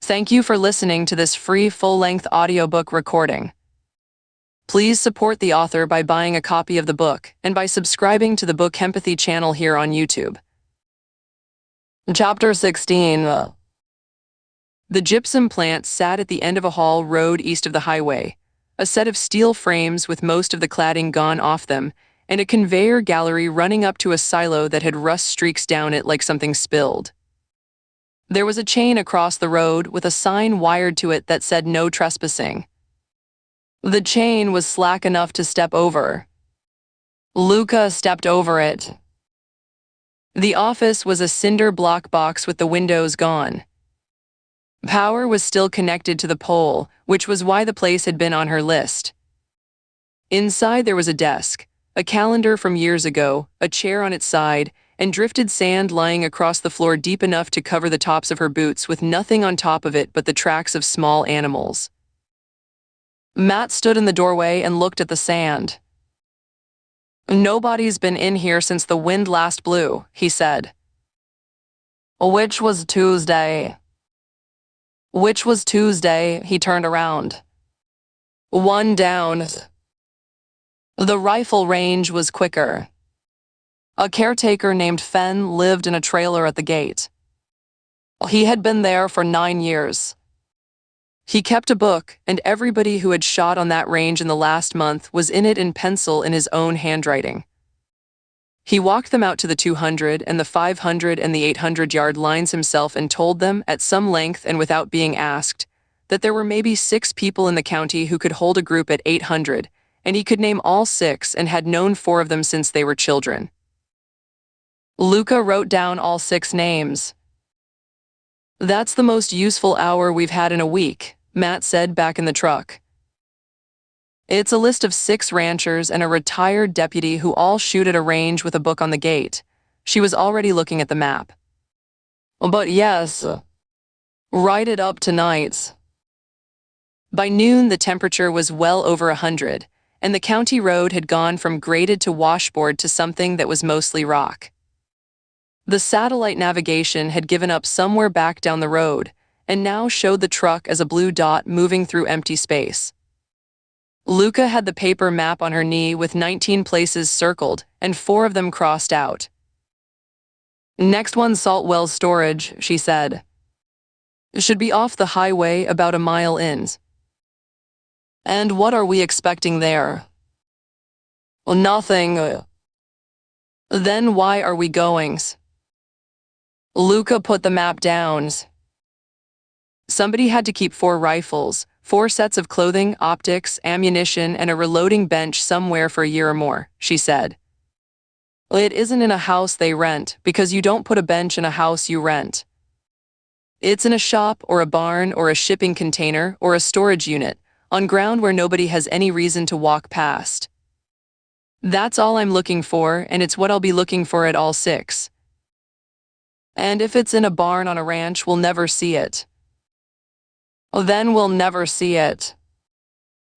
Thank you for listening to this free full-length audiobook recording. Please support the author by buying a copy of the book and by subscribing to the BookEmpathy channel here on YouTube. Chapter 16. The gypsum plant sat at the end of a hall road east of the highway, a set of steel frames with most of the cladding gone off them, and a conveyor gallery running up to a silo that had rust streaks down it like something spilled. There was a chain across the road with a sign wired to it that said no trespassing. The chain was slack enough to step over. Luca stepped over it. The office was a cinder block box with the windows gone. Power was still connected to the pole, which was why the place had been on her list. Inside there was a desk, a calendar from years ago, a chair on its side, and drifted sand lying across the floor deep enough to cover the tops of her boots with nothing on top of it but the tracks of small animals. Matt stood in the doorway and looked at the sand. "Nobody's been in here since the wind last blew," he said. "Which was Tuesday." "Which was Tuesday?" He turned around. "One down." The rifle range was quicker. A caretaker named Fenn lived in a trailer at the gate. He had been there for 9 years. He kept a book, and everybody who had shot on that range in the last month was in it in pencil in his own handwriting. He walked them out to the 200 and the 500 and the 800-yard lines himself and told them, at some length and without being asked, that there were maybe 6 people in the county who could hold a group at 800, and he could name all 6 and had known 4 of them since they were children. Luca wrote down all 6 names. "That's the most useful hour we've had in a week," Matt said back in the truck. "It's a list of 6 ranchers and a retired deputy who all shoot at a range with a book on the gate." She was already looking at the map. "But yes, write it up tonight." By noon, the temperature was well over 100, and the county road had gone from graded to washboard to something that was mostly rock. The satellite navigation had given up somewhere back down the road, and now showed the truck as a blue dot moving through empty space. Luca had the paper map on her knee with 19 places circled and 4 of them crossed out. "Next one's Salt Wells Storage," she said. "It should be off the highway about a mile in." "And what are we expecting there?" "Nothing." "Then why are we going?" Luca put the map down. "Somebody had to keep 4 rifles, 4 sets of clothing, optics, ammunition, and a reloading bench somewhere for a year or more," she said. "It isn't in a house they rent, because you don't put a bench in a house you rent. It's in a shop or a barn or a shipping container or a storage unit, on ground where nobody has any reason to walk past. That's all I'm looking for, and it's what I'll be looking for at all 6. And if it's in a barn on a ranch, we'll never see it. Then we'll never see it.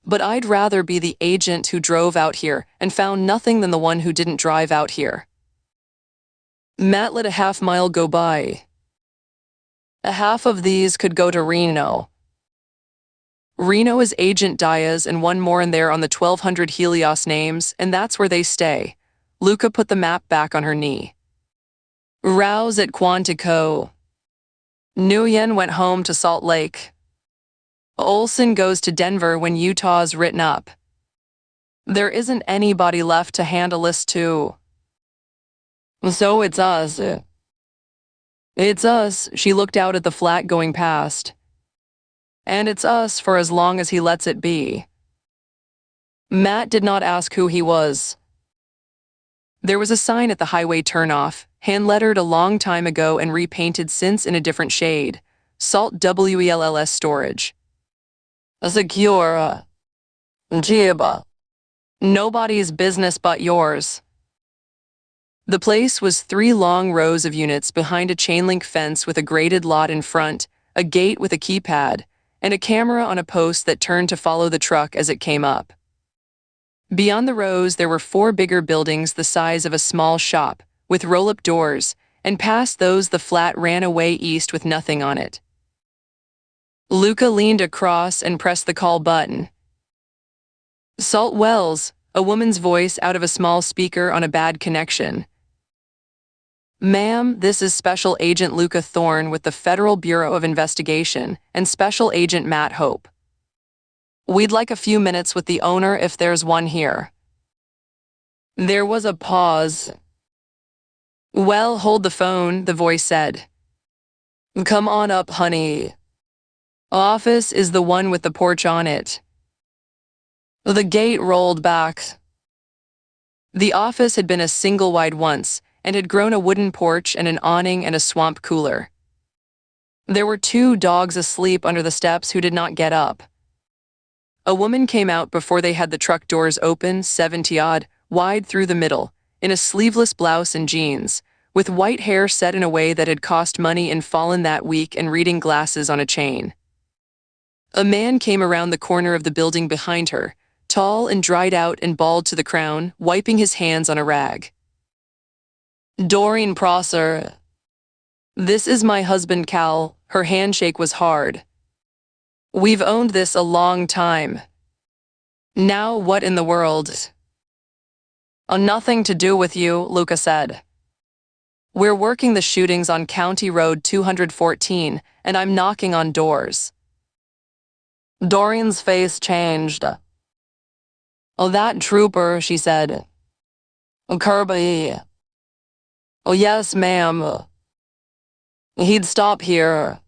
But I'd rather be the agent who drove out here and found nothing than the one who didn't drive out here." Matt let a half-mile go by. "A half of these could go to Reno." "Reno is Agent Diaz and one more in there on the 1200 Helios names, and that's where they stay." Luca put the map back on her knee. "Rouse at Quantico. Nguyen went home to Salt Lake. Olson goes to Denver when Utah's written up. There isn't anybody left to hand a list to. So it's us." "It's us," she looked out at the flat going past. "And it's us for as long as he lets it be." Matt did not ask who he was. There was a sign at the highway turnoff, hand-lettered a long time ago and repainted since in a different shade. Salt WELLS Storage. "Secure. Jiba. Nobody's business but yours." The place was 3 long rows of units behind a chain-link fence with a graded lot in front, a gate with a keypad, and a camera on a post that turned to follow the truck as it came up. Beyond the rows, there were 4 bigger buildings the size of a small shop, with roll-up doors, and past those the flat ran away east with nothing on it. Luca leaned across and pressed the call button. Salt Wells, a woman's voice out of a small speaker on a bad connection. Ma'am, this is Special Agent Luca Thorne with the Federal Bureau of Investigation and Special Agent Matt Hope. We'd like a few minutes with the owner if there's one here. There was a pause. Well, hold the phone, the voice said. Come on up, honey. Office is the one with the porch on it. The gate rolled back. The office had been a single wide once, and had grown a wooden porch and an awning and a swamp cooler. There were 2 dogs asleep under the steps who did not get up. A woman came out before they had the truck doors open, 70-odd, wide through the middle, in a sleeveless blouse and jeans, with white hair set in a way that had cost money and fallen that week and reading glasses on a chain. A man came around the corner of the building behind her, tall and dried out and bald to the crown, wiping his hands on a rag. Doreen Prosser. This is my husband, Cal. Her handshake was hard. We've owned this a long time. Now what in the world? Nothing to do with you, Luca said. We're working the shootings on County Road 214, and I'm knocking on doors. Doreen's face changed. Oh, that trooper, she said. Kirby. Oh, yes, ma'am. He'd stop here.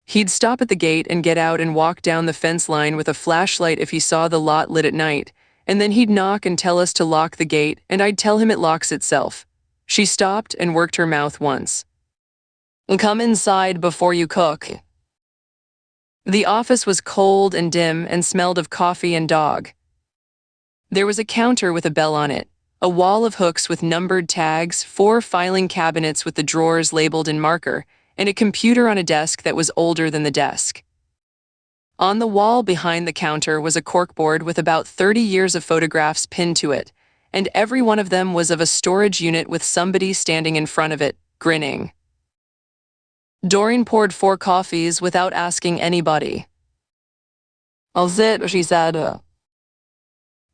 He'd stop at the gate and get out and walk down the fence line with a flashlight if he saw the lot lit at night, and then he'd knock and tell us to lock the gate, and I'd tell him it locks itself. She stopped and worked her mouth once. Come inside before you cook. The office was cold and dim and smelled of coffee and dog. There was a counter with a bell on it, a wall of hooks with numbered tags, 4 filing cabinets with the drawers labeled in marker, and a computer on a desk that was older than the desk. On the wall behind the counter was a corkboard with about 30 years of photographs pinned to it, and every one of them was of a storage unit with somebody standing in front of it, grinning. Doreen poured 4 coffees without asking anybody. I'll sit, she said.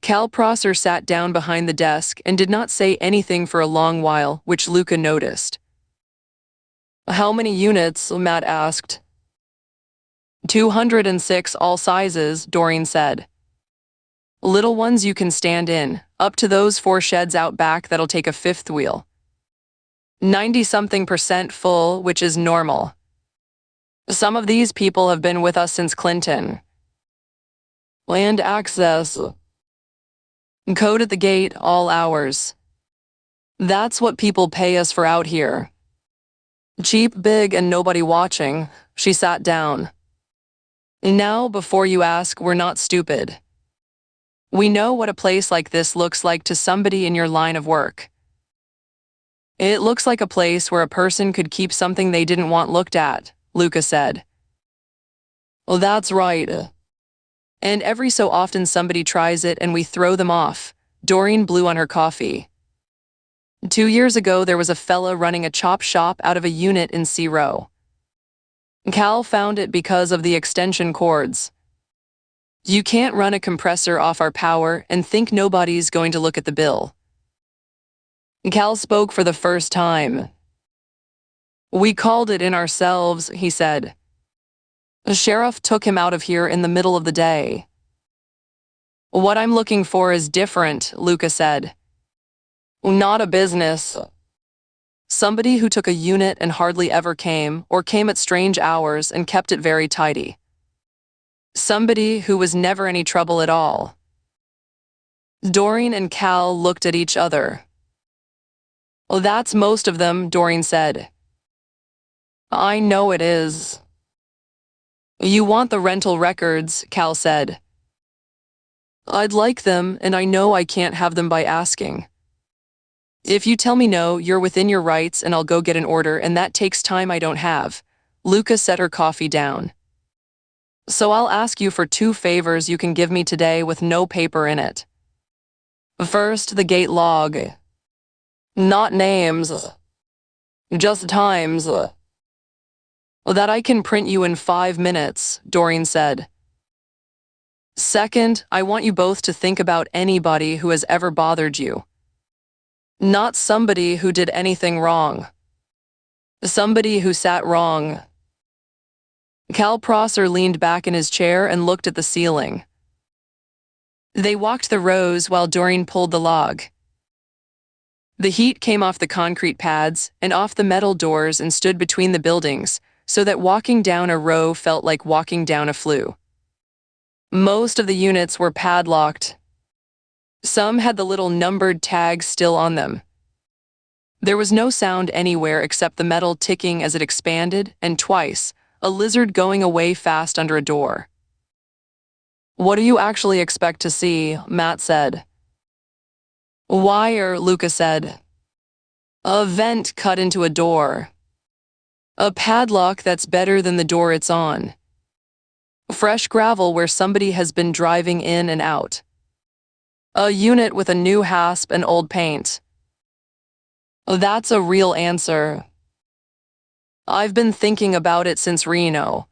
Cal Prosser sat down behind the desk and did not say anything for a long while, which Luca noticed. How many units? Matt asked. 206 all sizes, Doreen said. Little ones you can stand in, up to those 4 sheds out back that'll take a 5th wheel. 90-something% full, which is normal. Some of these people have been with us since Clinton. Land access. Code at the gate, all hours. That's what people pay us for out here. Cheap, big, and nobody watching. She sat down. Now, before you ask, we're not stupid. We know what a place like this looks like to somebody in your line of work. It looks like a place where a person could keep something they didn't want looked at, Luca said. Well, that's right. And every so often somebody tries it and we throw them off. Doreen blew on her coffee. 2 years ago, there was a fella running a chop shop out of a unit in C Row. Cal found it because of the extension cords. You can't run a compressor off our power and think nobody's going to look at the bill. Cal spoke for the first time. We called it in ourselves, he said. The sheriff took him out of here in the middle of the day. What I'm looking for is different, Luca said. Not a business. Somebody who took a unit and hardly ever came, or came at strange hours and kept it very tidy. Somebody who was never any trouble at all. Doreen and Cal looked at each other. Well, that's most of them, Doreen said. I know it is. You want the rental records, Cal said. I'd like them, and I know I can't have them by asking. If you tell me no, you're within your rights and I'll go get an order, and that takes time I don't have. Luca set her coffee down. So I'll ask you for 2 favors you can give me today with no paper in it. First, the gate log. Not names. Just times. That I can print you in 5 minutes, Doreen said. Second, I want you both to think about anybody who has ever bothered you. Not somebody who did anything wrong. Somebody who sat wrong. Cal Prosser leaned back in his chair and looked at the ceiling. They walked the rows while Doreen pulled the log. The heat came off the concrete pads and off the metal doors and stood between the buildings, so that walking down a row felt like walking down a flue. Most of the units were padlocked. Some had the little numbered tags still on them. There was no sound anywhere except the metal ticking as it expanded, and twice, a lizard going away fast under a door. What do you actually expect to see? Matt said. Wire, Luca said. A vent cut into a door. A padlock that's better than the door it's on. Fresh gravel where somebody has been driving in and out. A unit with a new hasp and old paint. That's a real answer. I've been thinking about it since Reno.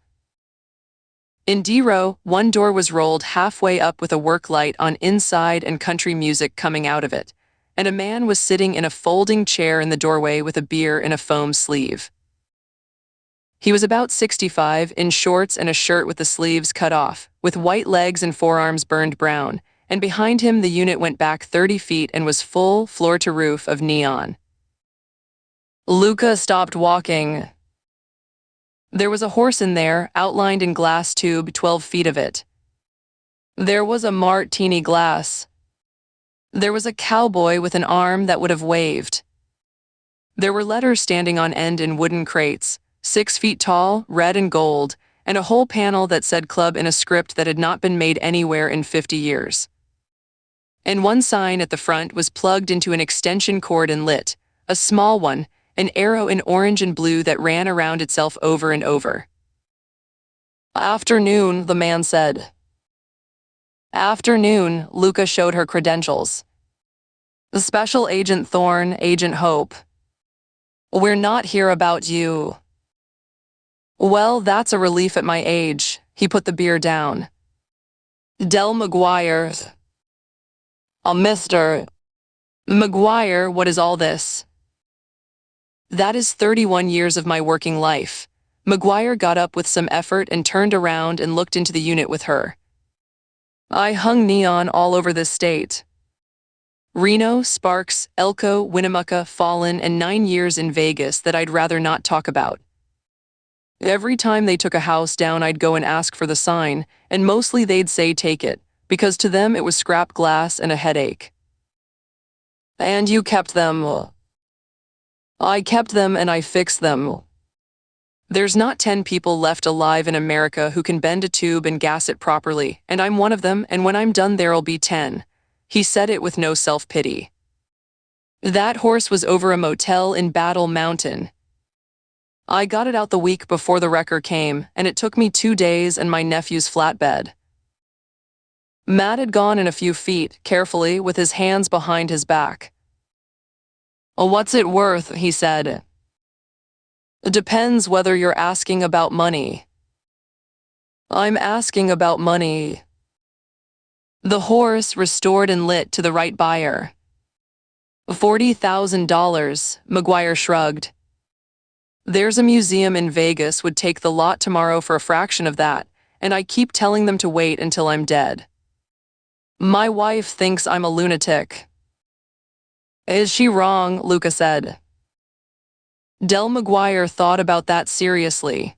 In D-Row, one door was rolled halfway up with a work light on inside and country music coming out of it, and a man was sitting in a folding chair in the doorway with a beer in a foam sleeve. He was about 65, in shorts and a shirt with the sleeves cut off, with white legs and forearms burned brown, and behind him the unit went back 30 feet and was full, floor to roof, of neon. Luca stopped walking. There was a horse in there, outlined in glass tube, 12 feet of it. There was a martini glass. There was a cowboy with an arm that would have waved. There were letters standing on end in wooden crates, 6 feet tall, red and gold, and a whole panel that said club in a script that had not been made anywhere in 50 years. And one sign at the front was plugged into an extension cord and lit, a small one, an arrow in orange and blue that ran around itself over and over. Afternoon, the man said. Afternoon, Luca showed her credentials. Special Agent Thorne, Agent Hope. We're not here about you. Well, that's a relief at my age. He put the beer down. Del McGuire. Mr. McGuire, what is all this? That is 31 years of my working life. McGuire got up with some effort and turned around and looked into the unit with her. I hung neon all over this state. Reno, Sparks, Elko, Winnemucca, Fallen, and 9 years in Vegas that I'd rather not talk about. Every time they took a house down, I'd go and ask for the sign, and mostly they'd say take it, because to them it was scrap glass and a headache. And you kept them. I kept them and I fixed them. There's not 10 people left alive in America who can bend a tube and gas it properly, and I'm one of them, and when I'm done there'll be 10. He said it with no self-pity. That horse was over a motel in Battle Mountain. I got it out the week before the wrecker came, and it took me 2 days and my nephew's flatbed. Matt had gone in a few feet, carefully, with his hands behind his back. What's it worth? He said. It depends whether you're asking about money. I'm asking about money. The horse restored and lit to the right buyer. $40,000, McGuire shrugged. There's a museum in Vegas would take the lot tomorrow for a fraction of that, and I keep telling them to wait until I'm dead. My wife thinks I'm a lunatic. Is she wrong? Luca said. Del McGuire thought about that seriously.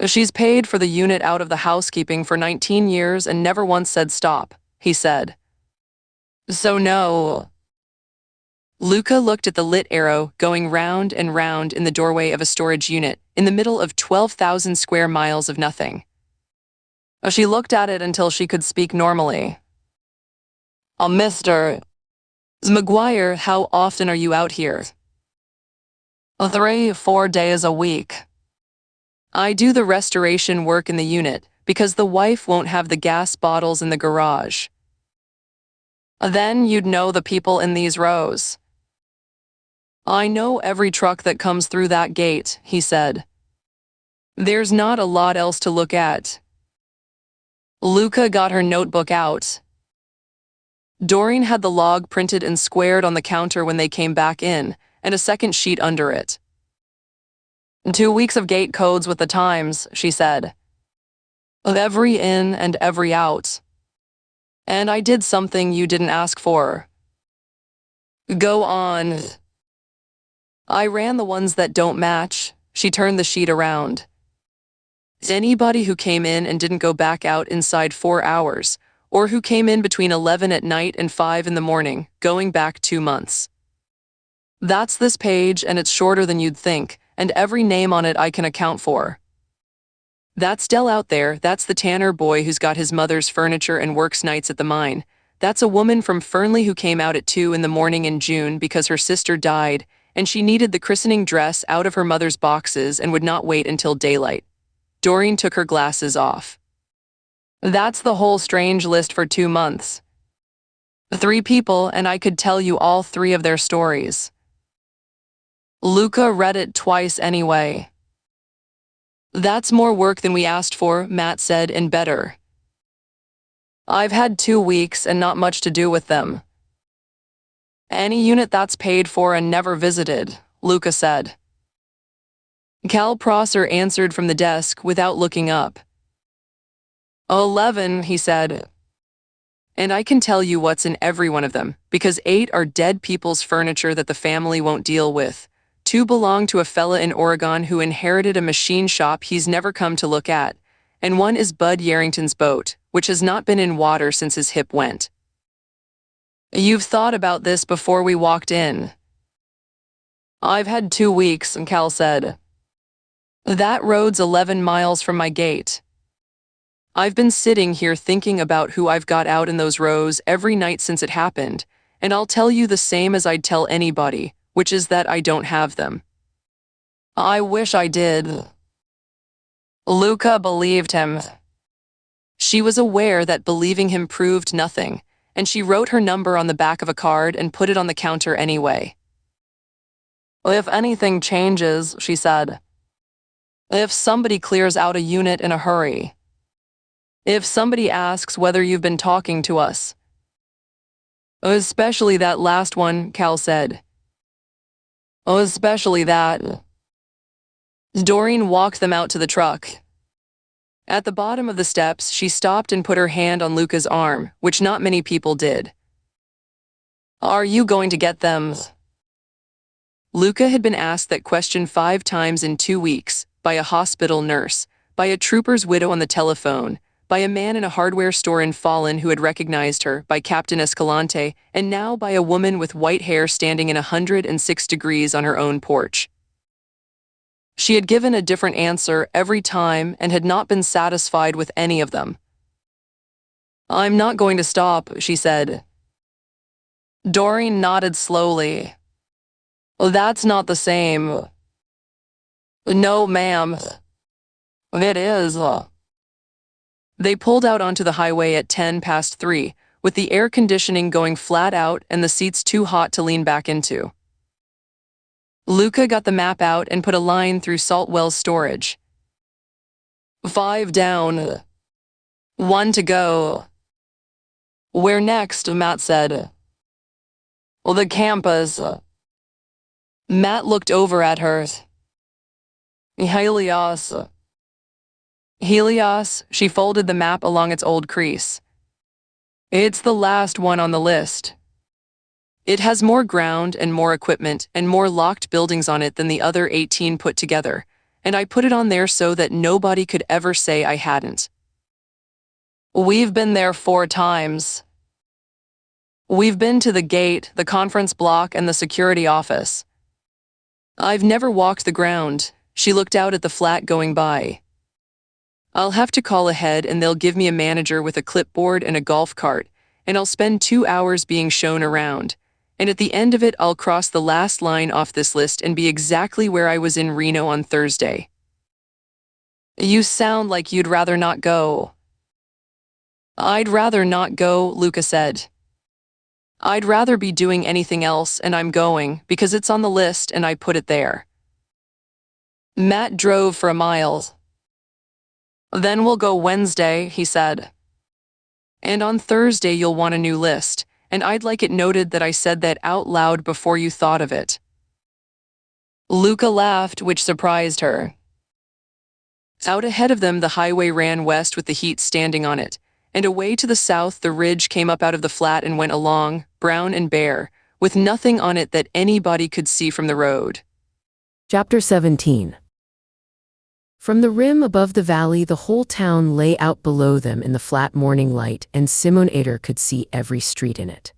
She's paid for the unit out of the housekeeping for 19 years and never once said stop, he said. So no. Luca looked at the lit arrow going round and round in the doorway of a storage unit in the middle of 12,000 square miles of nothing. She looked at it until she could speak normally. Mr. McGuire, how often are you out here? 3-4 days a week. I do the restoration work in the unit because the wife won't have the gas bottles in the garage. Then you'd know the people in these rows. I know every truck that comes through that gate, he said. There's not a lot else to look at. Luca got her notebook out. Doreen had the log printed and squared on the counter when they came back in, and a second sheet under it. 2 weeks of gate codes with the times, she said. Of every in and every out. And I did something you didn't ask for. Go on. I ran the ones that don't match. She turned the sheet around. Anybody who came in and didn't go back out inside 4 hours, or who came in between 11 at night and 5 in the morning, going back 2 months. That's this page, and it's shorter than you'd think, and every name on it I can account for. That's Dell out there, that's the Tanner boy who's got his mother's furniture and works nights at the mine. That's a woman from Fernley who came out at 2 in the morning in June because her sister died, and she needed the christening dress out of her mother's boxes and would not wait until daylight. Doreen took her glasses off. That's the whole strange list for 2 months. 3 people, and I could tell you all 3 of their stories. Luca read it twice anyway. That's more work than we asked for, Matt said, and better. I've had 2 weeks and not much to do with them. Any unit that's paid for and never visited, Luca said. Cal Prosser answered from the desk without looking up. 11, he said. And I can tell you what's in every one of them, because 8 are dead people's furniture that the family won't deal with. 2 belong to a fella in Oregon who inherited a machine shop he's never come to look at, and 1 is Bud Yarrington's boat, which has not been in water since his hip went. You've thought about this before we walked in. I've had 2 weeks, Cal said. That road's 11 miles from my gate. I've been sitting here thinking about who I've got out in those rows every night since it happened, and I'll tell you the same as I'd tell anybody, which is that I don't have them. I wish I did. Luca believed him. She was aware that believing him proved nothing, and she wrote her number on the back of a card and put it on the counter anyway. If anything changes, she said. If somebody clears out a unit in a hurry. If somebody asks whether you've been talking to us. Especially that last one, Cal said. Especially that. Doreen walked them out to the truck. At the bottom of the steps, she stopped and put her hand on Luca's arm, which not many people did. Are you going to get them? Luca had been asked that question 5 times in 2 weeks, by a hospital nurse, by a trooper's widow on the telephone, by a man in a hardware store in Fallon who had recognized her, by Captain Escalante, and now by a woman with white hair standing in 106 degrees on her own porch. She had given a different answer every time and had not been satisfied with any of them. I'm not going to stop, she said. Doreen nodded slowly. That's not the same. No, ma'am. It is. They pulled out onto the highway at 3:10, with the air conditioning going flat out and the seats too hot to lean back into. Luca got the map out and put a line through Saltwell's storage. 5 down. 1 to go. Where next? Matt said. The campus. Matt looked over at her. Helios. Helios, she folded the map along its old crease. It's the last one on the list. It has more ground and more equipment and more locked buildings on it than the other 18 put together, and I put it on there so that nobody could ever say I hadn't. We've been there 4 times. We've been to the gate, the conference block, and the security office. I've never walked the ground. She looked out at the flat going by. I'll have to call ahead and they'll give me a manager with a clipboard and a golf cart, and I'll spend 2 hours being shown around. And at the end of it, I'll cross the last line off this list and be exactly where I was in Reno on Thursday. You sound like you'd rather not go. I'd rather not go, Luca said. I'd rather be doing anything else, and I'm going, because it's on the list and I put it there. Matt drove for a mile. Then we'll go Wednesday, he said. And on Thursday you'll want a new list, and I'd like it noted that I said that out loud before you thought of it. Luca laughed, which surprised her. Out ahead of them, the highway ran west with the heat standing on it, and away to the south the ridge came up out of the flat and went along, brown and bare, with nothing on it that anybody could see from the road. Chapter 17. From the rim above the valley, the whole town lay out below them in the flat morning light, and Simone Ader could see every street in it.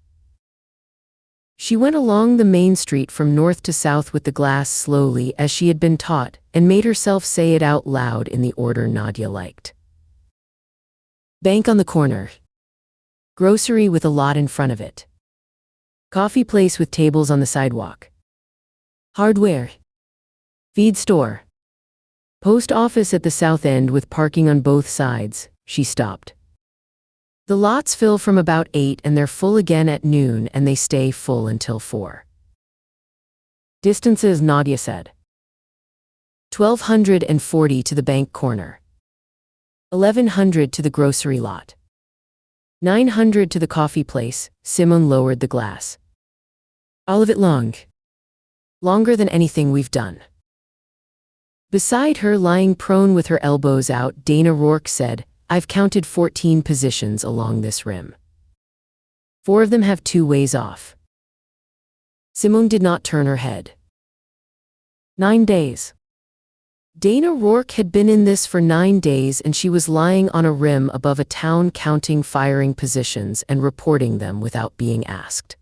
She went along the main street from north to south with the glass slowly as she had been taught, and made herself say it out loud in the order Nadia liked. Bank on the corner. Grocery with a lot in front of it. Coffee place with tables on the sidewalk. Hardware. Feed store. Post office at the south end with parking on both sides. She stopped. The lots fill from about 8 and they're full again at noon, and they stay full until 4. Distances, Nadia said. 1,240 to the bank corner. 1,100 to the grocery lot. 900 to the coffee place. Simone lowered the glass. All of it long. Longer than anything we've done. Beside her, lying prone with her elbows out, Dana Rourke said, I've counted 14 positions along this rim. 4 of them have 2 ways off. Simone did not turn her head. 9 days. Dana Rourke had been in this for 9 days, and she was lying on a rim above a town counting firing positions and reporting them without being asked.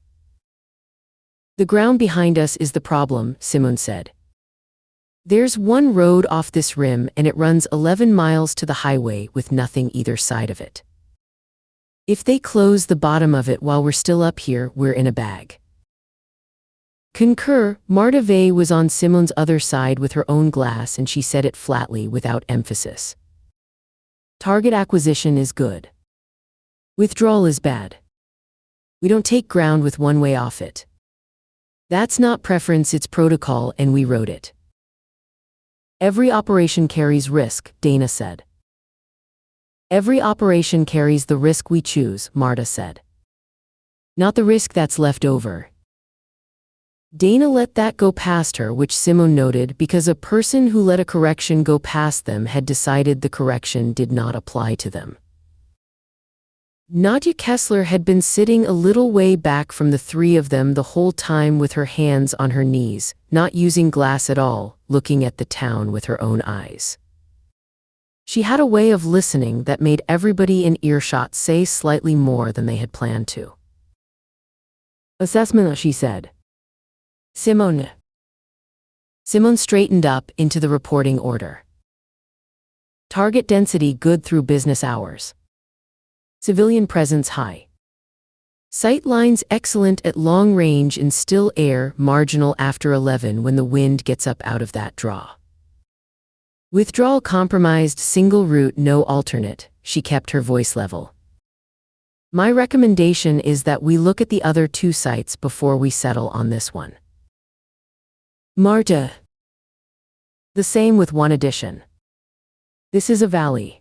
The ground behind us is the problem, Simone said. There's one road off this rim, and it runs 11 miles to the highway with nothing either side of it. If they close the bottom of it while we're still up here, we're in a bag. Concur. Marta Vey was on Simone's other side with her own glass, and she said it flatly without emphasis. Target acquisition is good. Withdrawal is bad. We don't take ground with one way off it. That's not preference, it's protocol, and we wrote it. Every operation carries risk, Dana said. Every operation carries the risk we choose, Marta said. Not the risk that's left over. Dana let that go past her, which Simone noted, because a person who let a correction go past them had decided the correction did not apply to them. Nadia Kessler had been sitting a little way back from the 3 of them the whole time with her hands on her knees, not using glass at all, looking at the town with her own eyes. She had a way of listening that made everybody in earshot say slightly more than they had planned to. Assessment, she said. Simone. Simone straightened up into the reporting order. Target density good through business hours. Civilian presence high. Sight lines excellent at long range in still air, marginal after 11 when the wind gets up out of that draw. Withdrawal compromised, single route, no alternate. She kept her voice level. My recommendation is that we look at the other 2 sites before we settle on this one. Marta. The same with one addition. This is a valley.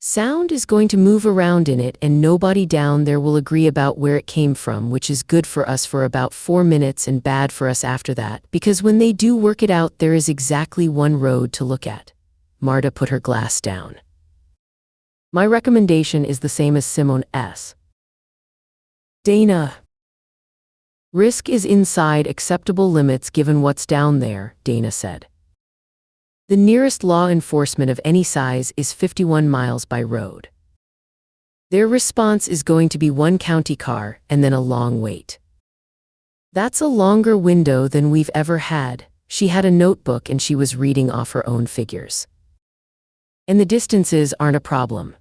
Sound is going to move around in it, and nobody down there will agree about where it came from, which is good for us for about 4 minutes and bad for us after that, because when they do work it out, there is exactly one road to look at. Marta put her glass down. My recommendation is the same as Simone's. Dana. Risk is inside acceptable limits given what's down there, Dana said. The nearest law enforcement of any size is 51 miles by road. Their response is going to be 1 county car and then a long wait. That's a longer window than we've ever had. She had a notebook and she was reading off her own figures. And the distances aren't a problem.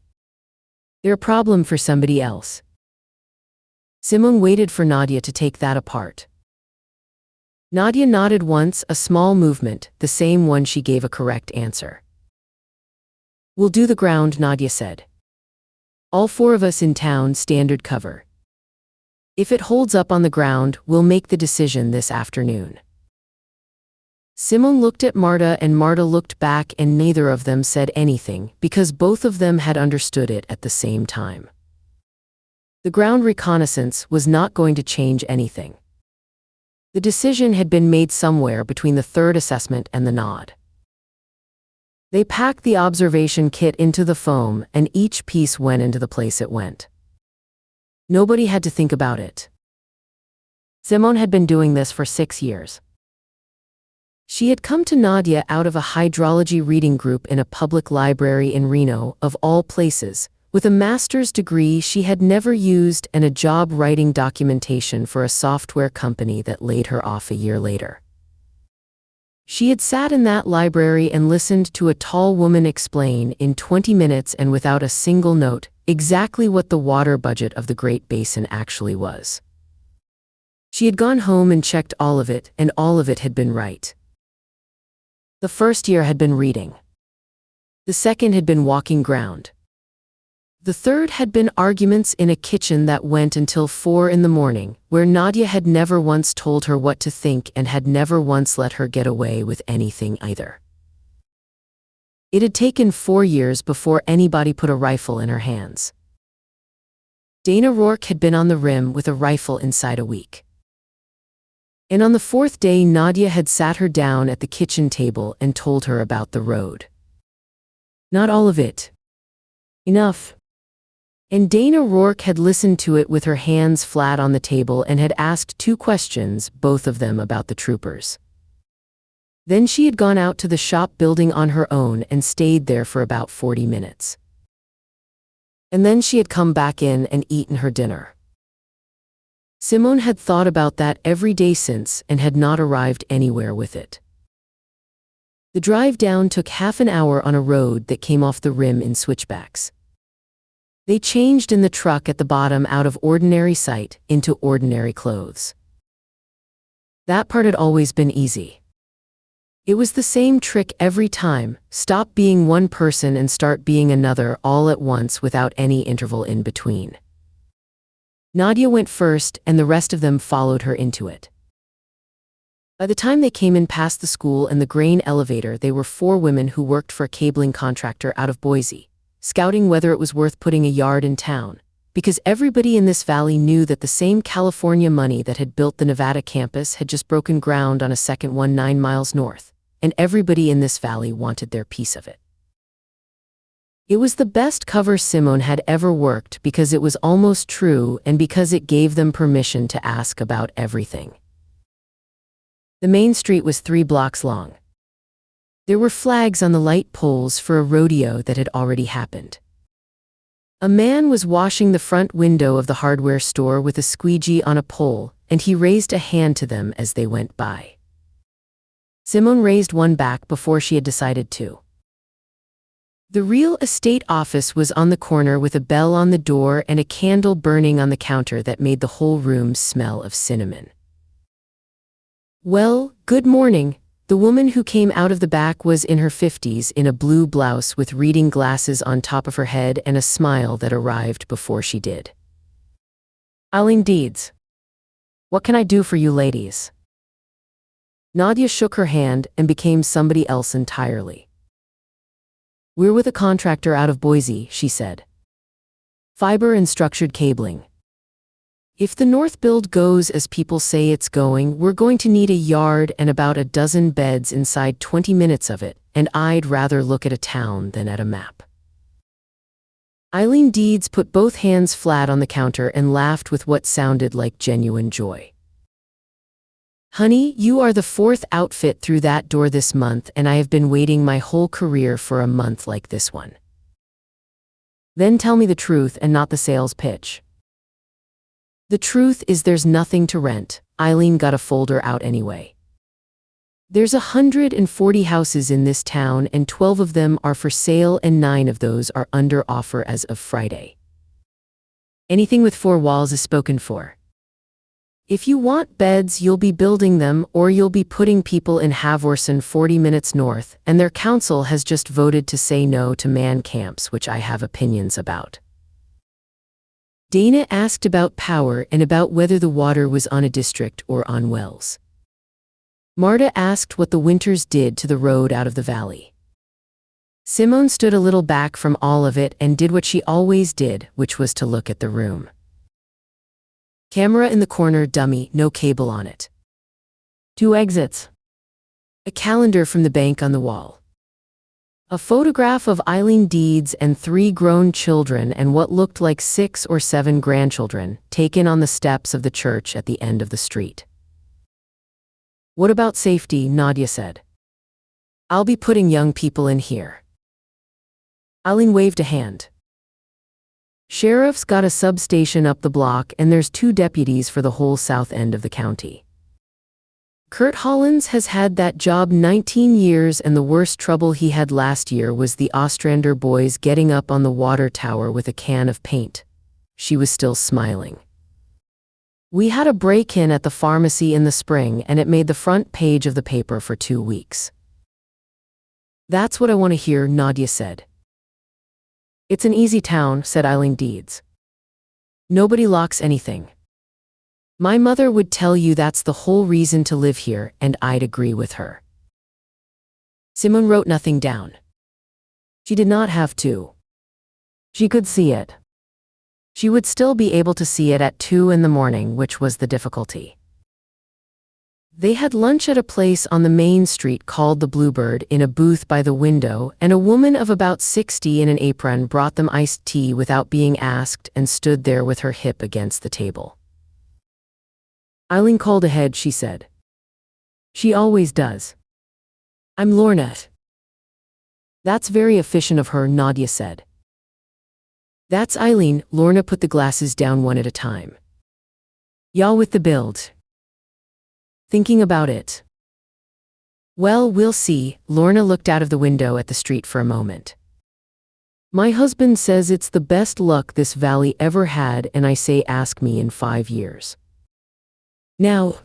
They're a problem for somebody else. Simone waited for Nadia to take that apart. Nadia nodded once, a small movement, the same one she gave a correct answer. We'll do the ground, Nadia said. All 4 of us in town, standard cover. If it holds up on the ground, we'll make the decision this afternoon. Simone looked at Marta and Marta looked back, and neither of them said anything because both of them had understood it at the same time. The ground reconnaissance was not going to change anything. The decision had been made somewhere between the third assessment and the nod. They packed the observation kit into the foam, and each piece went into the place it went. Nobody had to think about it. Simone had been doing this for 6 years. She had come to Nadia out of a hydrology reading group in a public library in Reno, of all places, with a master's degree she had never used and a job writing documentation for a software company that laid her off a year later. She had sat in that library and listened to a tall woman explain in 20 minutes and without a single note exactly what the water budget of the Great Basin actually was. She had gone home and checked all of it, and all of it had been right. The first year had been reading. The second had been walking ground. The third had been arguments in a kitchen that went until 4 a.m, where Nadia had never once told her what to think and had never once let her get away with anything either. It had taken 4 years before anybody put a rifle in her hands. Dana Rourke had been on the rim with a rifle inside a week. And on the 4th day, Nadia had sat her down at the kitchen table and told her about the road. Not all of it. Enough. And Dana Rourke had listened to it with her hands flat on the table and had asked 2 questions, both of them about the troopers. Then she had gone out to the shop building on her own and stayed there for about 40 minutes. And then she had come back in and eaten her dinner. Simone had thought about that every day since and had not arrived anywhere with it. The drive down took half an hour on a road that came off the rim in switchbacks. They changed in the truck at the bottom out of ordinary sight into ordinary clothes. That part had always been easy. It was the same trick every time: stop being one person and start being another all at once without any interval in between. Nadia went first, and the rest of them followed her into it. By the time they came in past the school and the grain elevator, they were 4 women who worked for a cabling contractor out of Boise, scouting whether it was worth putting a yard in town, because everybody in this valley knew that the same California money that had built the Nevada campus had just broken ground on a second one 9 miles north, and everybody in this valley wanted their piece of it. It was the best cover Simone had ever worked because it was almost true and because it gave them permission to ask about everything. The main street was 3 blocks long. There were flags on the light poles for a rodeo that had already happened. A man was washing the front window of the hardware store with a squeegee on a pole, and he raised a hand to them as they went by. Simone raised one back before she had decided to. The real estate office was on the corner with a bell on the door and a candle burning on the counter that made the whole room smell of cinnamon. "Well, good morning." The woman who came out of the back was in her 50s in a blue blouse with reading glasses on top of her head and a smile that arrived before she did. "Eileen Deeds. What can I do for you ladies?" Nadia shook her hand and became somebody else entirely. "We're with a contractor out of Boise," she said. "Fiber and structured cabling. If the North build goes as people say it's going, we're going to need a yard and about a dozen beds inside 20 minutes of it, and I'd rather look at a town than at a map." Eileen Deeds put both hands flat on the counter and laughed with what sounded like genuine joy. "Honey, you are the 4th outfit through that door this month, and I have been waiting my whole career for a month like this one. Then tell me the truth and not the sales pitch." "The truth is there's nothing to rent." Eileen got a folder out anyway. "There's 140 houses in this town, and 12 of them are for sale, and 9 of those are under offer as of Friday. Anything with 4 walls is spoken for. If you want beds, you'll be building them, or you'll be putting people in Havorson 40 minutes north, and their council has just voted to say no to man camps, which I have opinions about." Dana asked about power and about whether the water was on a district or on wells. Marta asked what the winters did to the road out of the valley. Simone stood a little back from all of it and did what she always did, which was to look at the room. Camera in the corner, dummy, no cable on it. 2 exits. A calendar from the bank on the wall. A photograph of Eileen Deeds and 3 grown children and what looked like 6 or 7 grandchildren, taken on the steps of the church at the end of the street. What about safety? Nadia said. I'll be putting young people in here. Eileen waved a hand. Sheriff's got a substation up the block and there's 2 deputies for the whole south end of the county. Kurt Hollins has had that job 19 years and the worst trouble he had last year was the Ostrander boys getting up on the water tower with a can of paint. She was still smiling. We had a break-in at the pharmacy in the spring and it made the front page of the paper for 2 weeks. That's what I want to hear, Nadia said. It's an easy town, said Eileen Deeds. Nobody locks anything. My mother would tell you that's the whole reason to live here, and I'd agree with her. Simone wrote nothing down. She did not have to. She could see it. She would still be able to see it at 2 in the morning, which was the difficulty. They had lunch at a place on the main street called the Bluebird in a booth by the window, and a woman of about 60 in an apron brought them iced tea without being asked and stood there with her hip against the table. Eileen called ahead, she said. She always does. I'm Lorna. That's very efficient of her, Nadia said. That's Eileen. Lorna put the glasses down one at a time. Y'all with the build. Thinking about it. Well, we'll see. Lorna looked out of the window at the street for a moment. My husband says it's the best luck this valley ever had, and I say ask me in 5 years. Now,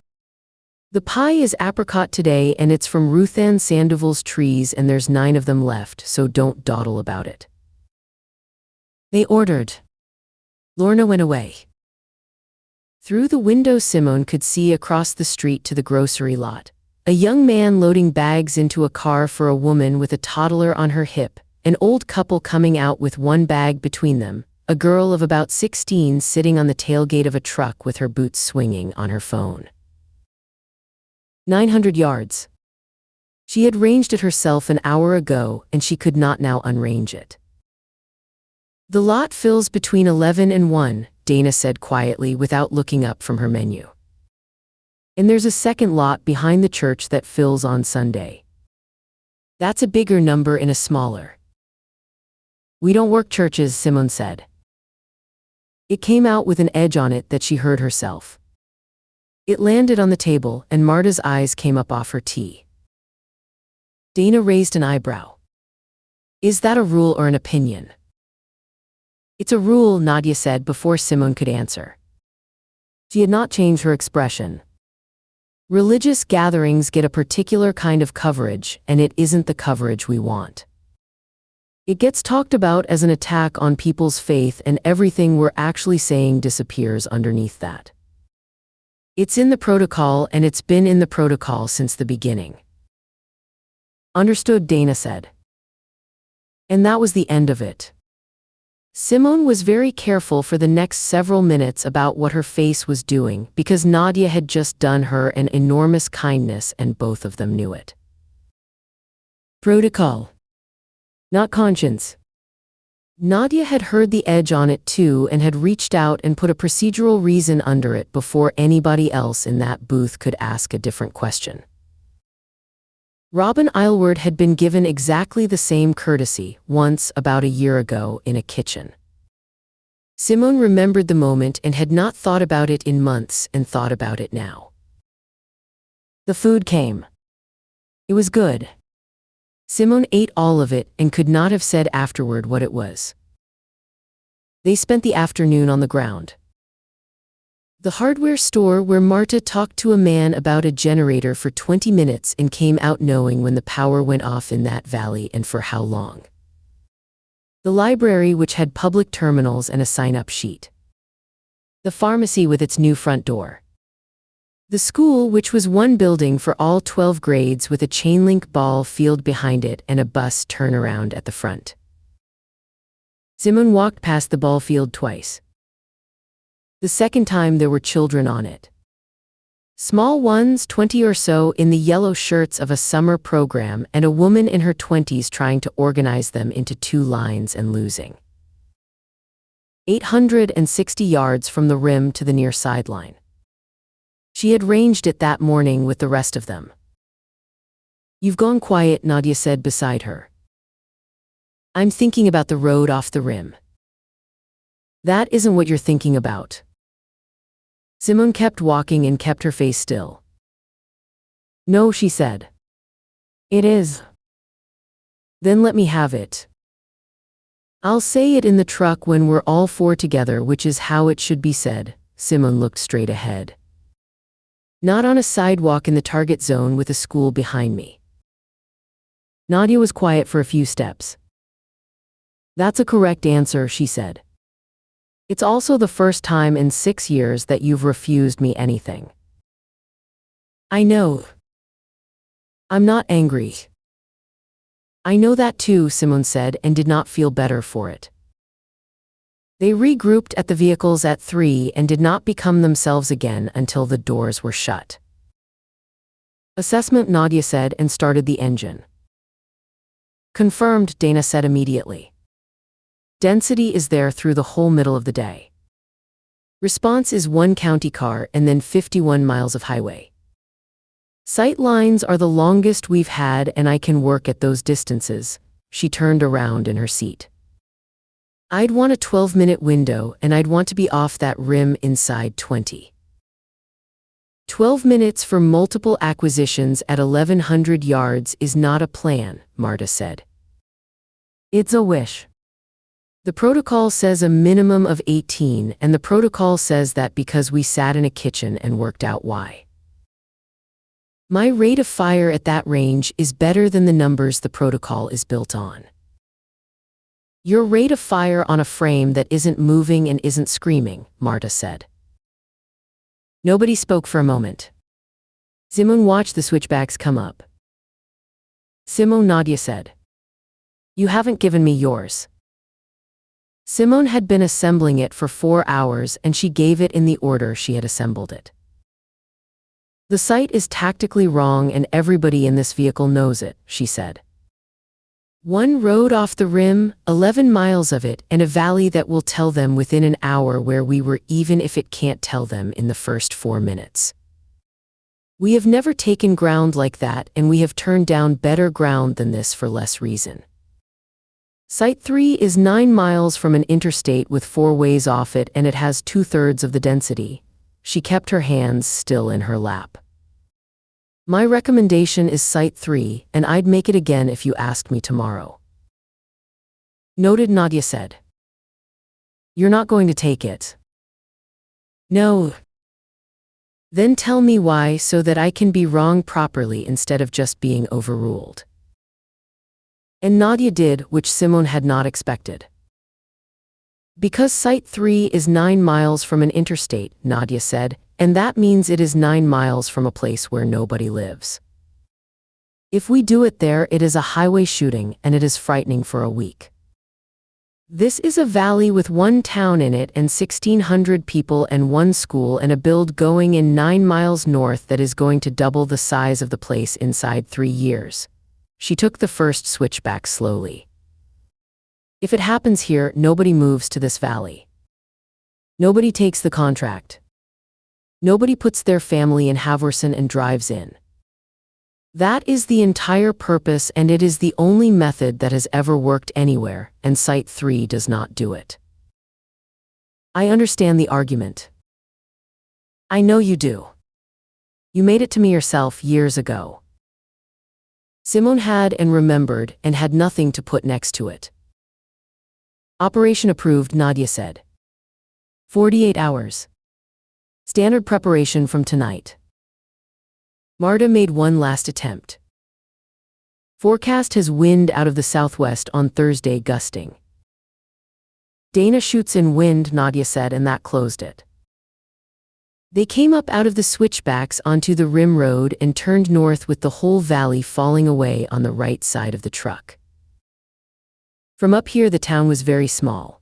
the pie is apricot today and it's from Ruth Ann Sandoval's trees and there's 9 of them left, so don't dawdle about it. They ordered. Lorna went away. Through the window Simone could see across the street to the grocery lot. A young man loading bags into a car for a woman with a toddler on her hip, an old couple coming out with 1 bag between them, a girl of about 16 sitting on the tailgate of a truck with her boots swinging on her phone. 900 yards. She had ranged it herself an hour ago and she could not now unrange it. The lot fills between 11 and 1, Dana said quietly without looking up from her menu. And there's a second lot behind the church that fills on Sunday. That's a bigger number and a smaller. We don't work churches, Simone said. It came out with an edge on it that she heard herself. It landed on the table and Marta's eyes came up off her tea. Dana raised an eyebrow. Is that a rule or an opinion? It's a rule, Nadia said before Simone could answer. She had not changed her expression. Religious gatherings get a particular kind of coverage, and it isn't the coverage we want. It gets talked about as an attack on people's faith, and everything we're actually saying disappears underneath that. It's in the protocol, and it's been in the protocol since the beginning. Understood, Dana said. And that was the end of it. Simone was very careful for the next several minutes about what her face was doing, because Nadia had just done her an enormous kindness and both of them knew it. Protocol. Not conscience. Nadia had heard the edge on it too and had reached out and put a procedural reason under it before anybody else in that booth could ask a different question. Robin Aylward had been given exactly the same courtesy once about a year ago in a kitchen. Simone remembered the moment and had not thought about it in months and thought about it now. The food came. It was good. Simone ate all of it and could not have said afterward what it was. They spent the afternoon on the ground. The hardware store where Marta talked to a man about a generator for 20 minutes and came out knowing when the power went off in that valley and for how long. The library which had public terminals and a sign-up sheet. The pharmacy with its new front door. The school, which was one building for all 12 grades with a chain-link ball field behind it and a bus turnaround at the front. Simone walked past the ball field twice. The second time there were children on it. Small ones, 20 or so, in the yellow shirts of a summer program, and a woman in her 20s trying to organize them into two lines and losing. 860 yards from the rim to the near sideline. She had ranged it that morning with the rest of them. "You've gone quiet," Nadia said beside her. "I'm thinking about the road off the rim." "That isn't what you're thinking about." Simone kept walking and kept her face still. "No," she said. "It is." "Then let me have it. I'll say it in the truck when we're all four together, which is how it should be said." Simone looked straight ahead. "Not on a sidewalk in the target zone with a school behind me." Nadia was quiet for a few steps. "That's a correct answer," she said. "It's also the first time in 6 years that you've refused me anything." "I know. I'm not angry." "I know that too," Simone said, and did not feel better for it. They regrouped at the vehicles at 3 and did not become themselves again until the doors were shut. "Assessment," Nadia said, and started the engine. "Confirmed," Dana said immediately. "Density is there through the whole middle of the day. Response is 1 county car and then 51 miles of highway. Sight lines are the longest we've had, and I can work at those distances." She turned around in her seat. "I'd want a 12-minute window, and I'd want to be off that rim inside 20. 12 minutes for multiple acquisitions at 1,100 yards is not a plan," Marta said. "It's a wish. The protocol says a minimum of 18, and the protocol says that because we sat in a kitchen and worked out why. My rate of fire at that range is better than the numbers the protocol is built on. Your rate of fire on a frame that isn't moving and isn't screaming," Marta said. Nobody spoke for a moment. Simone watched the switchbacks come up. "Simone," Nadia said. "You haven't given me yours." Simone had been assembling it for 4 hours, and she gave it in the order she had assembled it. "The sight is tactically wrong, and everybody in this vehicle knows it," she said. "One road off the rim, 11 miles of it, and a valley that will tell them within an hour where we were, even if it can't tell them in the first 4 minutes. We have never taken ground like that, and we have turned down better ground than this for less reason. Site 3 is 9 miles from an interstate with 4 ways off it, and it has 2/3 of the density." She kept her hands still in her lap. "My recommendation is Site 3, and I'd make it again if you asked me tomorrow." "Noted," Nadia said. "You're not going to take it?" "No." "Then tell me why, so that I can be wrong properly instead of just being overruled." And Nadia did, which Simone had not expected. "Because Site 3 is 9 miles from an interstate," Nadia said, "and that means it is 9 miles from a place where nobody lives. If we do it there, it is a highway shooting, and it is frightening for a week. This is a valley with 1 town in it and 1,600 people and 1 school and a build going in 9 miles north that is going to double the size of the place inside 3 years." She took the first switchback slowly. "If it happens here, nobody moves to this valley. Nobody takes the contract. Nobody puts their family in Haverson and drives in. That is the entire purpose, and it is the only method that has ever worked anywhere, and Site 3 does not do it." "I understand the argument." "I know you do. You made it to me yourself years ago." Simone had and remembered and had nothing to put next to it. "Operation approved," Nadia said. 48 hours. Standard preparation from tonight." Marta made one last attempt. "Forecast has wind out of the southwest on Thursday, gusting." "Dana shoots in wind," Nadia said, and that closed it. They came up out of the switchbacks onto the rim road and turned north with the whole valley falling away on the right side of the truck. From up here the town was very small.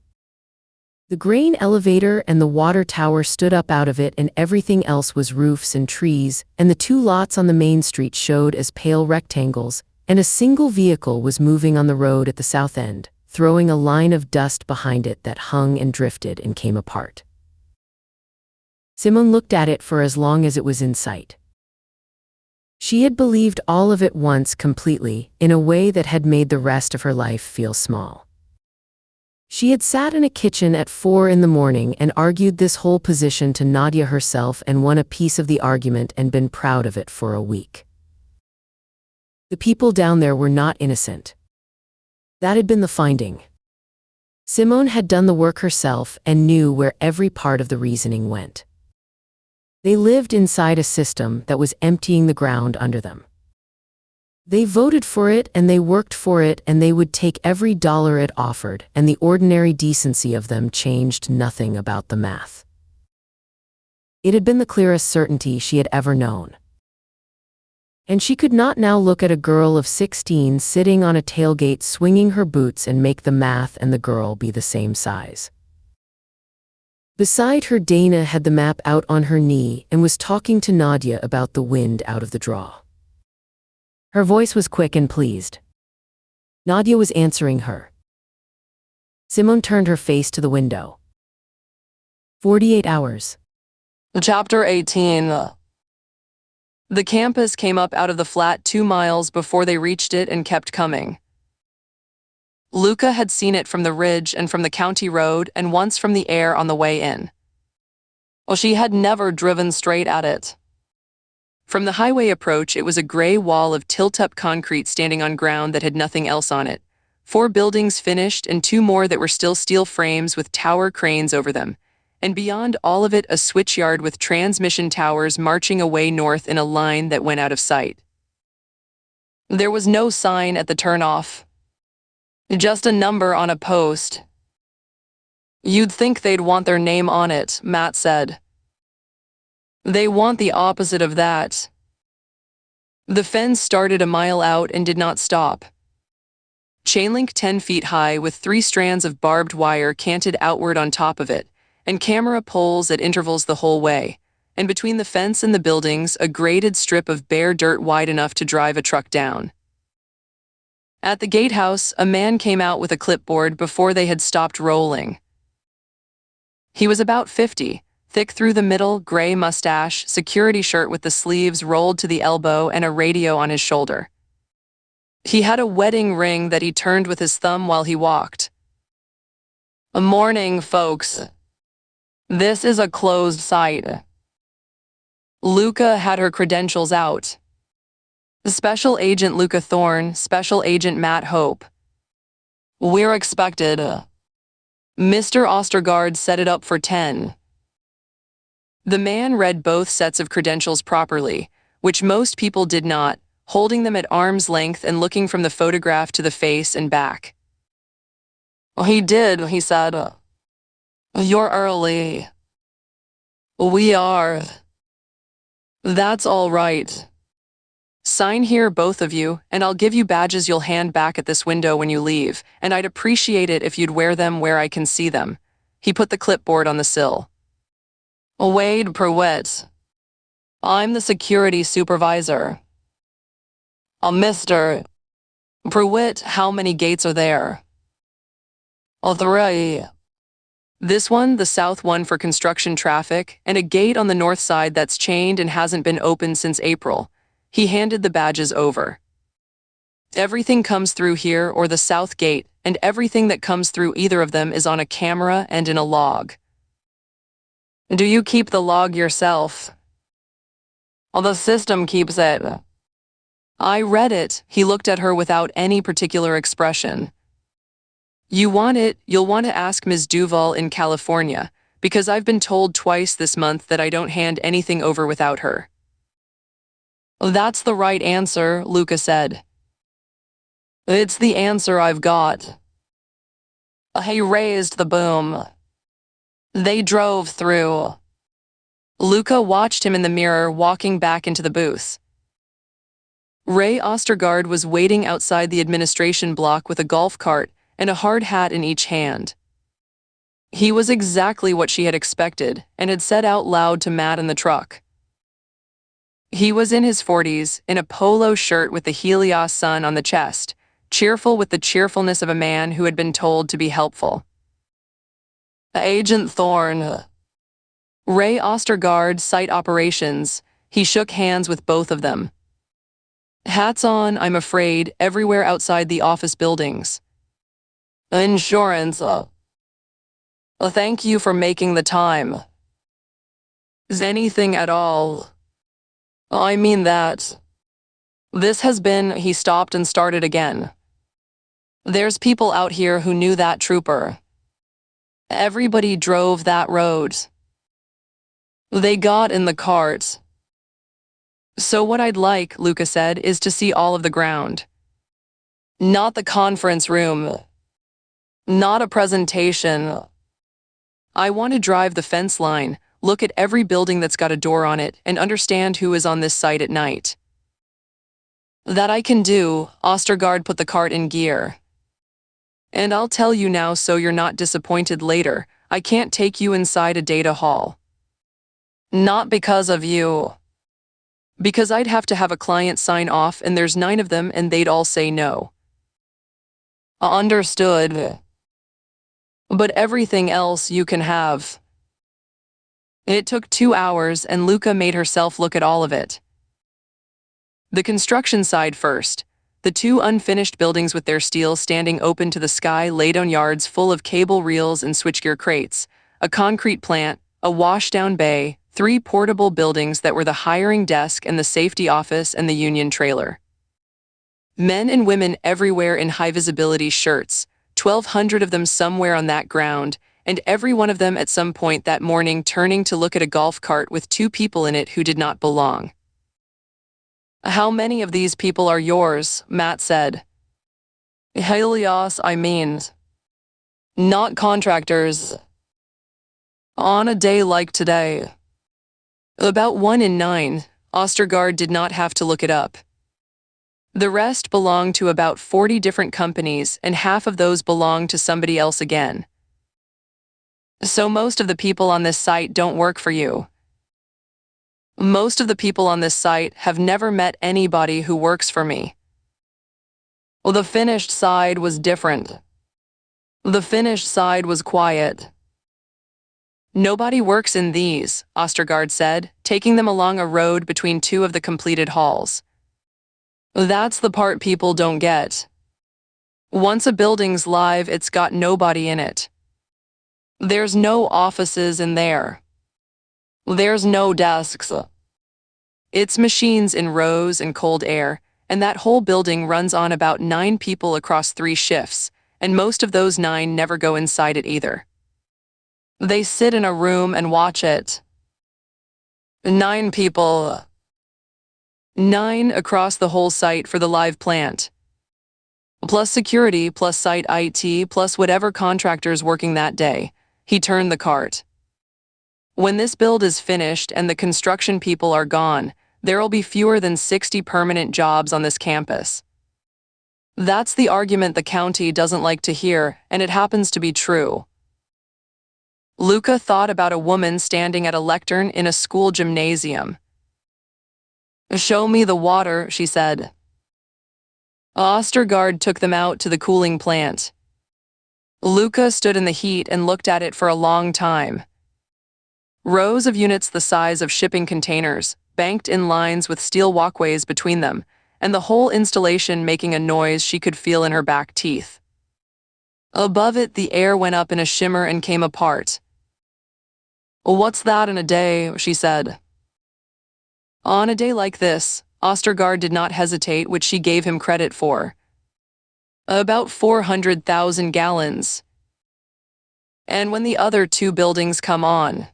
The grain elevator and the water tower stood up out of it, and everything else was roofs and trees, and the two lots on the main street showed as pale rectangles, and a single vehicle was moving on the road at the south end, throwing a line of dust behind it that hung and drifted and came apart. Simone looked at it for as long as it was in sight. She had believed all of it once completely, in a way that had made the rest of her life feel small. She had sat in a kitchen at 4 a.m. and argued this whole position to Nadia herself and won a piece of the argument and been proud of it for a week. The people down there were not innocent. That had been the finding. Simone had done the work herself and knew where every part of the reasoning went. They lived inside a system that was emptying the ground under them. They voted for it and they worked for it, and they would take every dollar it offered, and the ordinary decency of them changed nothing about the math. It had been the clearest certainty she had ever known. And she could not now look at a girl of 16 sitting on a tailgate swinging her boots and make the math and the girl be the same size. Beside her, Dana had the map out on her knee and was talking to Nadia about the wind out of the draw. Her voice was quick and pleased. Nadia was answering her. Simone turned her face to the window. 48 hours. Chapter 18. The campus came up out of the flat 2 miles before they reached it and kept coming. Luca had seen it from the ridge and from the county road and once from the air on the way in. Well, she had never driven straight at it. From the highway approach, it was a gray wall of tilt-up concrete standing on ground that had nothing else on it. 4 buildings finished and 2 more that were still steel frames with tower cranes over them. And beyond all of it, a switchyard with transmission towers marching away north in a line that went out of sight. There was no sign at the turnoff. Just a number on a post. You'd think they'd want their name on it, Matt said. They want the opposite of that. The fence started a mile out and did not stop. Chain link 10 feet high with 3 strands of barbed wire canted outward on top of it, and camera poles at intervals the whole way, and between the fence and the buildings, a graded strip of bare dirt wide enough to drive a truck down. At the gatehouse, a man came out with a clipboard before they had stopped rolling. He was about 50. Thick through the middle, gray mustache, security shirt with the sleeves rolled to the elbow, and a radio on his shoulder. He had a wedding ring that he turned with his thumb while he walked. Morning, folks. This is a closed site. Luca had her credentials out. Special Agent Luca Thorne, Special Agent Matt Hope. We're expected. Mr. Ostergaard set it up for 10. The man read both sets of credentials properly, which most people did not, holding them at arm's length and looking from the photograph to the face and back. He did, he said. You're early. We are. That's all right. Sign here, both of you, and I'll give you badges you'll hand back at this window when you leave, and I'd appreciate it if you'd wear them where I can see them. He put the clipboard on the sill. Wade Pruitt. I'm the security supervisor. Mr. Pruitt, how many gates are there? 3. This one, the south one for construction traffic, and a gate on the north side that's chained and hasn't been opened since April. He handed the badges over. Everything comes through here or the south gate, and everything that comes through either of them is on a camera and in a log. Do you keep the log yourself? The system keeps it. I read it. He looked at her without any particular expression. You want it, you'll want to ask Ms. Duval in California, because I've been told twice this month that I don't hand anything over without her. That's the right answer, Luca said. It's the answer I've got. He raised the boom. They drove through. Luca watched him in the mirror walking back into the booth. Ray Ostergaard was waiting outside the administration block with a golf cart and a hard hat in each hand. He was exactly what she had expected and had said out loud to Matt in the truck. He was in his 40s, in a polo shirt with the Helios sun on the chest, cheerful with the cheerfulness of a man who had been told to be helpful. Agent Thorne. Ray Ostergaard, Site Operations. He shook hands with both of them. Hats on, I'm afraid, everywhere outside the office buildings. Insurance. Thank you for making the time. Is anything at all? I mean that. This has been, he stopped and started again. There's people out here who knew that trooper. Everybody drove that road. They got in the cart. So what I'd like, Luca said, is to see all of the ground. Not the conference room. Not a presentation. I want to drive the fence line, look at every building that's got a door on it, and understand who is on this site at night. That I can do. Ostergaard put the cart in gear. And I'll tell you now so you're not disappointed later, I can't take you inside a data hall. Not because of you. Because I'd have to have a client sign off and there's 9 of them and they'd all say no. Understood. But everything else you can have. It took 2 hours and Luca made herself look at all of it. The construction side first. The 2 unfinished buildings with their steel standing open to the sky, laydown yards full of cable reels and switchgear crates, a concrete plant, a washdown bay, 3 portable buildings that were the hiring desk and the safety office and the union trailer. Men and women everywhere in high-visibility shirts, 1,200 of them somewhere on that ground, and every one of them at some point that morning turning to look at a golf cart with 2 people in it who did not belong. How many of these people are yours? Matt said. Helios, I mean. Not contractors. On a day like today. About 1 in 9. Ostergaard did not have to look it up. The rest belonged to about 40 different companies, and half of those belonged to somebody else again. So most of the people on this site don't work for you. Most of the people on this site have never met anybody who works for me. Well, the finished side was different. The finished side was quiet. Nobody works in these, Ostergaard said, taking them along a road between 2 of the completed halls. That's the part people don't get. Once a building's live, it's got nobody in it. There's no offices in there. There's no desks. It's machines in rows and cold air, and that whole building runs on about 9 people across 3 shifts, and most of those 9 never go inside it either. They sit in a room and watch it. 9 people. 9 across the whole site for the live plant. Plus security, plus site IT, plus whatever contractors working that day. He turned the cart. When this build is finished and the construction people are gone, there'll be fewer than 60 permanent jobs on this campus. That's the argument the county doesn't like to hear, and it happens to be true. Luca thought about a woman standing at a lectern in a school gymnasium. Show me the water, she said. Ostergaard took them out to the cooling plant. Luca stood in the heat and looked at it for a long time. Rows of units the size of shipping containers, banked in lines with steel walkways between them, and the whole installation making a noise she could feel in her back teeth. Above it, the air went up in a shimmer and came apart. What's that in a day? She said. On a day like this, Ostergaard did not hesitate, which she gave him credit for. About 400,000 gallons. And when the other 2 buildings come on.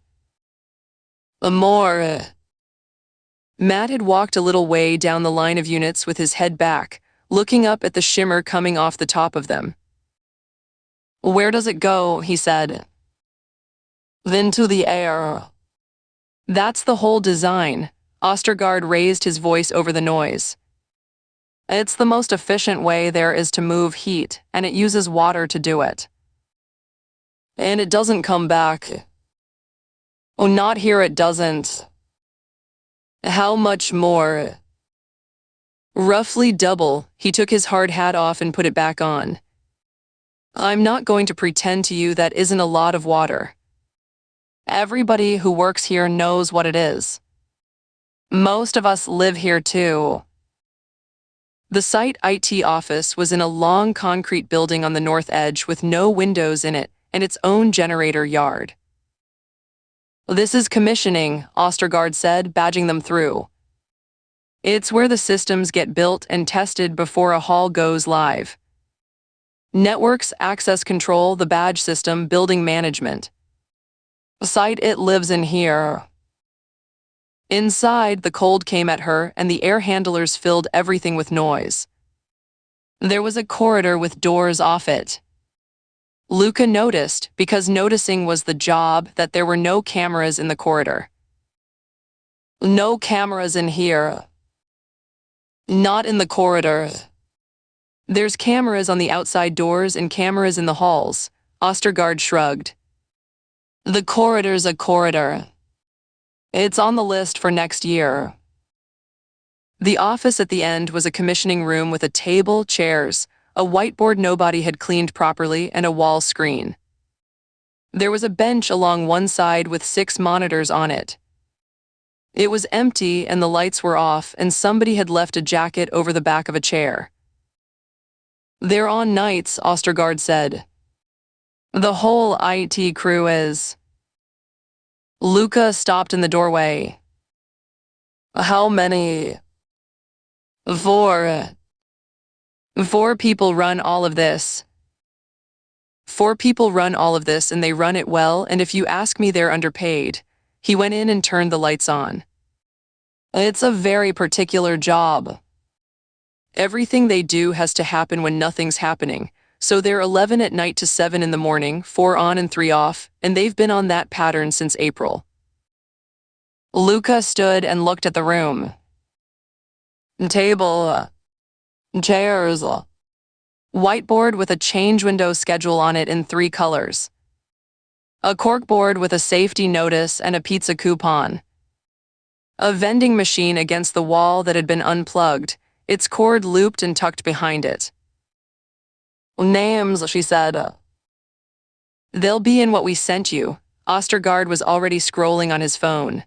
More. Matt had walked a little way down the line of units with his head back, looking up at the shimmer coming off the top of them. Where does it go? He said. Into the air. That's the whole design. Ostergaard raised his voice over the noise. It's the most efficient way there is to move heat, and it uses water to do it. And it doesn't come back. Oh, not here it doesn't. How much more? Roughly double. He took his hard hat off and put it back on. I'm not going to pretend to you that isn't a lot of water. Everybody who works here knows what it is. Most of us live here too. The site IT office was in a long concrete building on the north edge with no windows in it and its own generator yard. This is commissioning, Ostergaard said, badging them through. It's where the systems get built and tested before a haul goes live. Networks, access control, the badge system, building management. Site it lives in here. Inside, the cold came at her, and the air handlers filled everything with noise. There was a corridor with doors off it. Luca noticed, because noticing was the job, that there were no cameras in the corridor. No cameras in here. Not in the corridor. There's cameras on the outside doors and cameras in the halls, Ostergaard shrugged. The corridor's a corridor. It's on the list for next year. The office at the end was a commissioning room with a table, chairs, a whiteboard nobody had cleaned properly, and a wall screen. There was a bench along one side with 6 monitors on it. It was empty and the lights were off, and somebody had left a jacket over the back of a chair. They're on nights, Ostergaard said. The whole IT crew is. Luca stopped in the doorway. How many? 4. 4 people run all of this. 4 people run all of this, and they run it well, and if you ask me, they're underpaid. He went in and turned the lights on. It's a very particular job. Everything they do has to happen when nothing's happening, so they're 11 at night to 7 in the morning, 4 on and 3 off, and they've been on that pattern since April. Luca stood and looked at the room. Table, chairs, whiteboard with a change window schedule on it in 3 colors. A corkboard with a safety notice and a pizza coupon. A vending machine against the wall that had been unplugged, its cord looped and tucked behind it. Names, she said. They'll be in what we sent you. Ostergaard was already scrolling on his phone.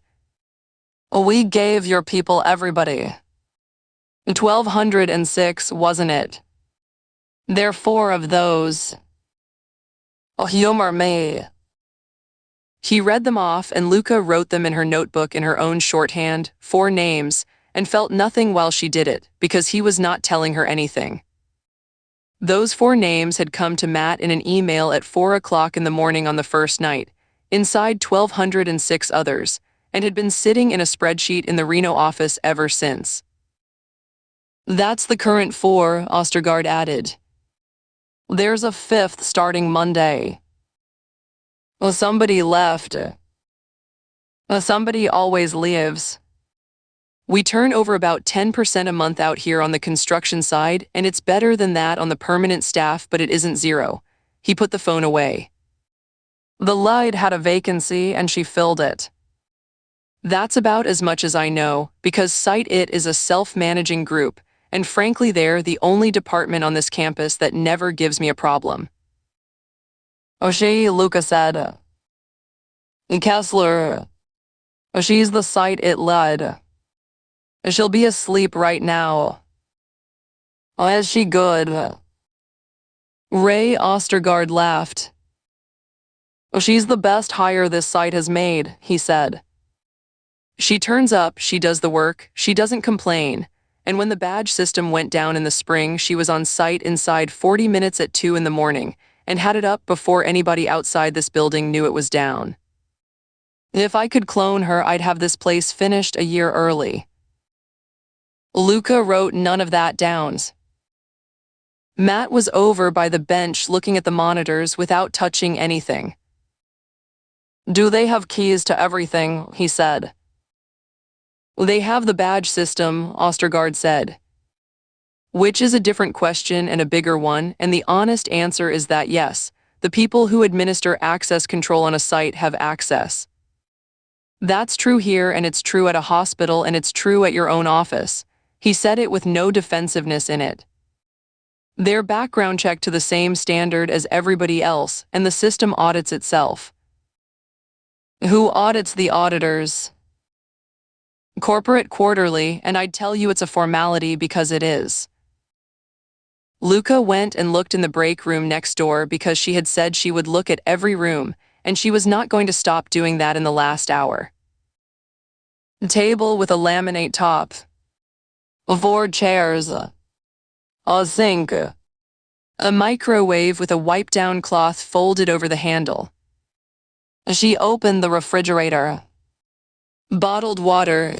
We gave your people everybody. 1,206, wasn't it? There are 4 of those. Humor me. He read them off, and Luca wrote them in her notebook in her own shorthand, 4 names, and felt nothing while she did it, because he was not telling her anything. Those 4 names had come to Matt in an email at 4 o'clock in the morning on the first night, inside 1,206 others, and had been sitting in a spreadsheet in the Reno office ever since. That's the current 4, Ostergaard added. There's a 5th starting Monday. Somebody left. Somebody always leaves. We turn over about 10% a month out here on the construction side, and it's better than that on the permanent staff, but it isn't 0. He put the phone away. The light had a vacancy, and she filled it. That's about as much as I know, because Site It is a self-managing group, and frankly they're the only department on this campus that never gives me a problem. Luca said. Kessler. She's the Site It led. She'll be asleep right now. Is she good? Ray Ostergaard laughed. She's the best hire this site has made, he said. She turns up, she does the work, she doesn't complain, and when the badge system went down in the spring, she was on site inside 40 minutes at 2 in the morning and had it up before anybody outside this building knew it was down. If I could clone her, I'd have this place finished a year early. Luca wrote none of that down. Matt was over by the bench looking at the monitors without touching anything. Do they have keys to everything? He said. They have the badge system, Ostergaard said. Which is a different question and a bigger one, and the honest answer is that yes, the people who administer access control on a site have access. That's true here, and it's true at a hospital, and it's true at your own office. He said it with no defensiveness in it. They're background checked to the same standard as everybody else, and the system audits itself. Who audits the auditors? Corporate quarterly, and I'd tell you it's a formality because it is. Luca went and looked in the break room next door because she had said she would look at every room, and she was not going to stop doing that in the last hour. A table with a laminate top. 4 chairs. A sink. A microwave with a wipe-down cloth folded over the handle. She opened the refrigerator. Bottled water.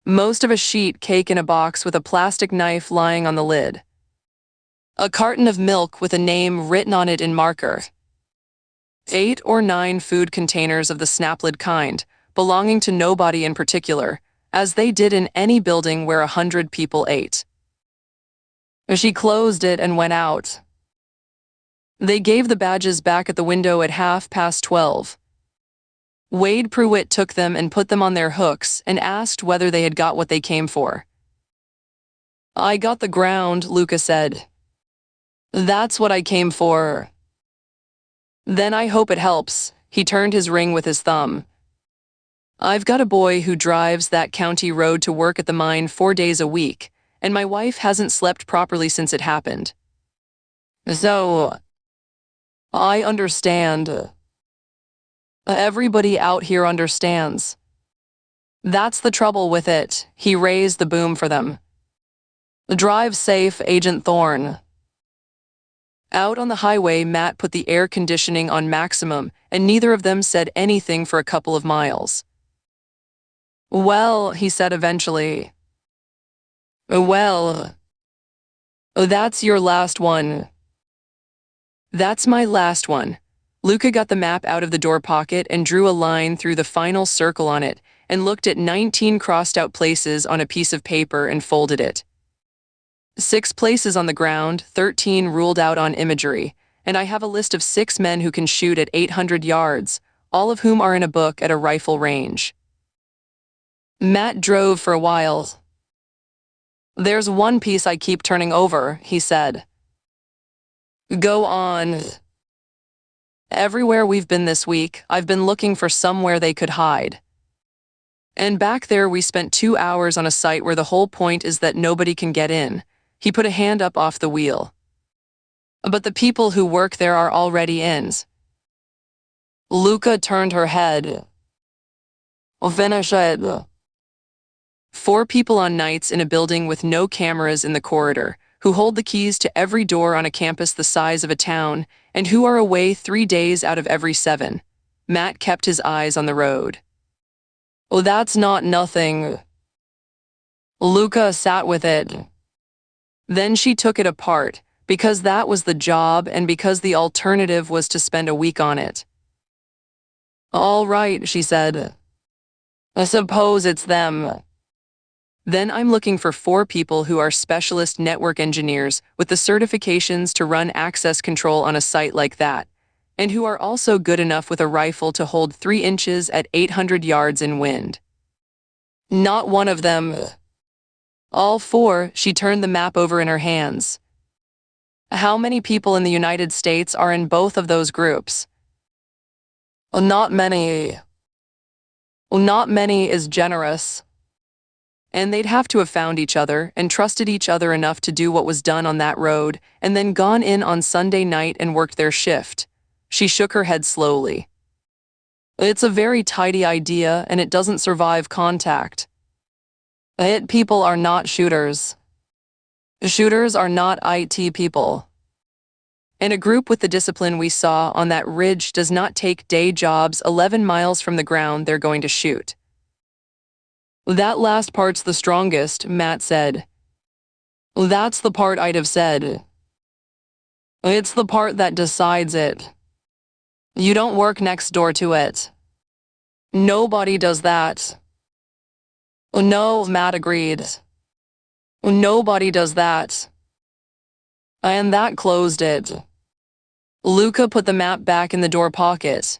Most of a sheet cake in a box with a plastic knife lying on the lid. A carton of milk with a name written on it in marker. 8 or 9 food containers of the snaplid kind, belonging to nobody in particular, as they did in any building where 100 people ate. She closed it and went out. They gave the badges back at the window at 12:30. Wade Pruitt took them and put them on their hooks and asked whether they had got what they came for. I got the ground, Luca said. That's what I came for. Then I hope it helps. He turned his ring with his thumb. I've got a boy who drives that county road to work at the mine 4 days a week, and my wife hasn't slept properly since it happened. So, I understand. Everybody out here understands. That's the trouble with it. He raised the boom for them. Drive safe, Agent Thorne. Out on the highway, Matt put the air conditioning on maximum, and neither of them said anything for a couple of miles. Well, he said eventually. Well, that's your last one. That's my last one. Luca got the map out of the door pocket and drew a line through the final circle on it and looked at 19 crossed out places on a piece of paper and folded it. 6 places on the ground, 13 ruled out on imagery, and I have a list of 6 men who can shoot at 800 yards, all of whom are in a book at a rifle range. Matt drove for a while. There's one piece I keep turning over, he said. Go on. Everywhere we've been this week, I've been looking for somewhere they could hide. And back there we spent 2 hours on a site where the whole point is that nobody can get in. He put a hand up off the wheel. But the people who work there are already in. Luca turned her head. Finish it. 4 people on nights in a building with no cameras in the corridor, who hold the keys to every door on a campus the size of a town, and who are away 3 days out of every 7. Matt kept his eyes on the road. Oh, that's not nothing. Luca sat with it. Then she took it apart, because that was the job and because the alternative was to spend a week on it. All right, she said. I suppose it's them. Then I'm looking for 4 people who are specialist network engineers with the certifications to run access control on a site like that, and who are also good enough with a rifle to hold 3 inches at 800 yards in wind. Not one of them. All 4, she turned the map over in her hands. How many people in the United States are in both of those groups? Not many. Not many is generous. And they'd have to have found each other and trusted each other enough to do what was done on that road and then gone in on Sunday night and worked their shift. She shook her head slowly. It's a very tidy idea and it doesn't survive contact. Hit people are not shooters. Shooters are not IT people. And a group with the discipline we saw on that ridge does not take day jobs 11 miles from the ground they're going to shoot. That last part's the strongest, Matt said. That's the part I'd have said. It's the part that decides it. You don't work next door to it. Nobody does that. No, Matt agreed. Nobody does that. And that closed it. Luca put the map back in the door pocket.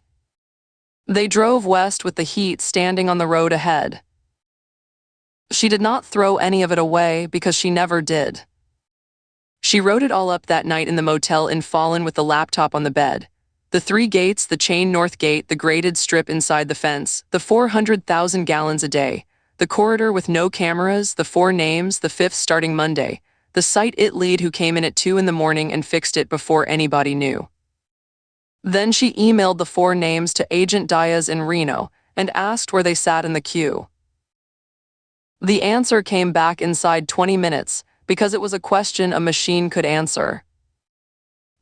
They drove west with the heat standing on the road ahead. She did not throw any of it away because she never did. She wrote it all up that night in the motel in Fallen with the laptop on the bed. The 3 gates, the chain north gate, the graded strip inside the fence, the 400,000 gallons a day, the corridor with no cameras, the 4 names, the 5th starting Monday, the site it lead who came in at 2 in the morning and fixed it before anybody knew. Then she emailed the 4 names to Agent Diaz in Reno and asked where they sat in the queue. The answer came back inside 20 minutes because it was a question a machine could answer.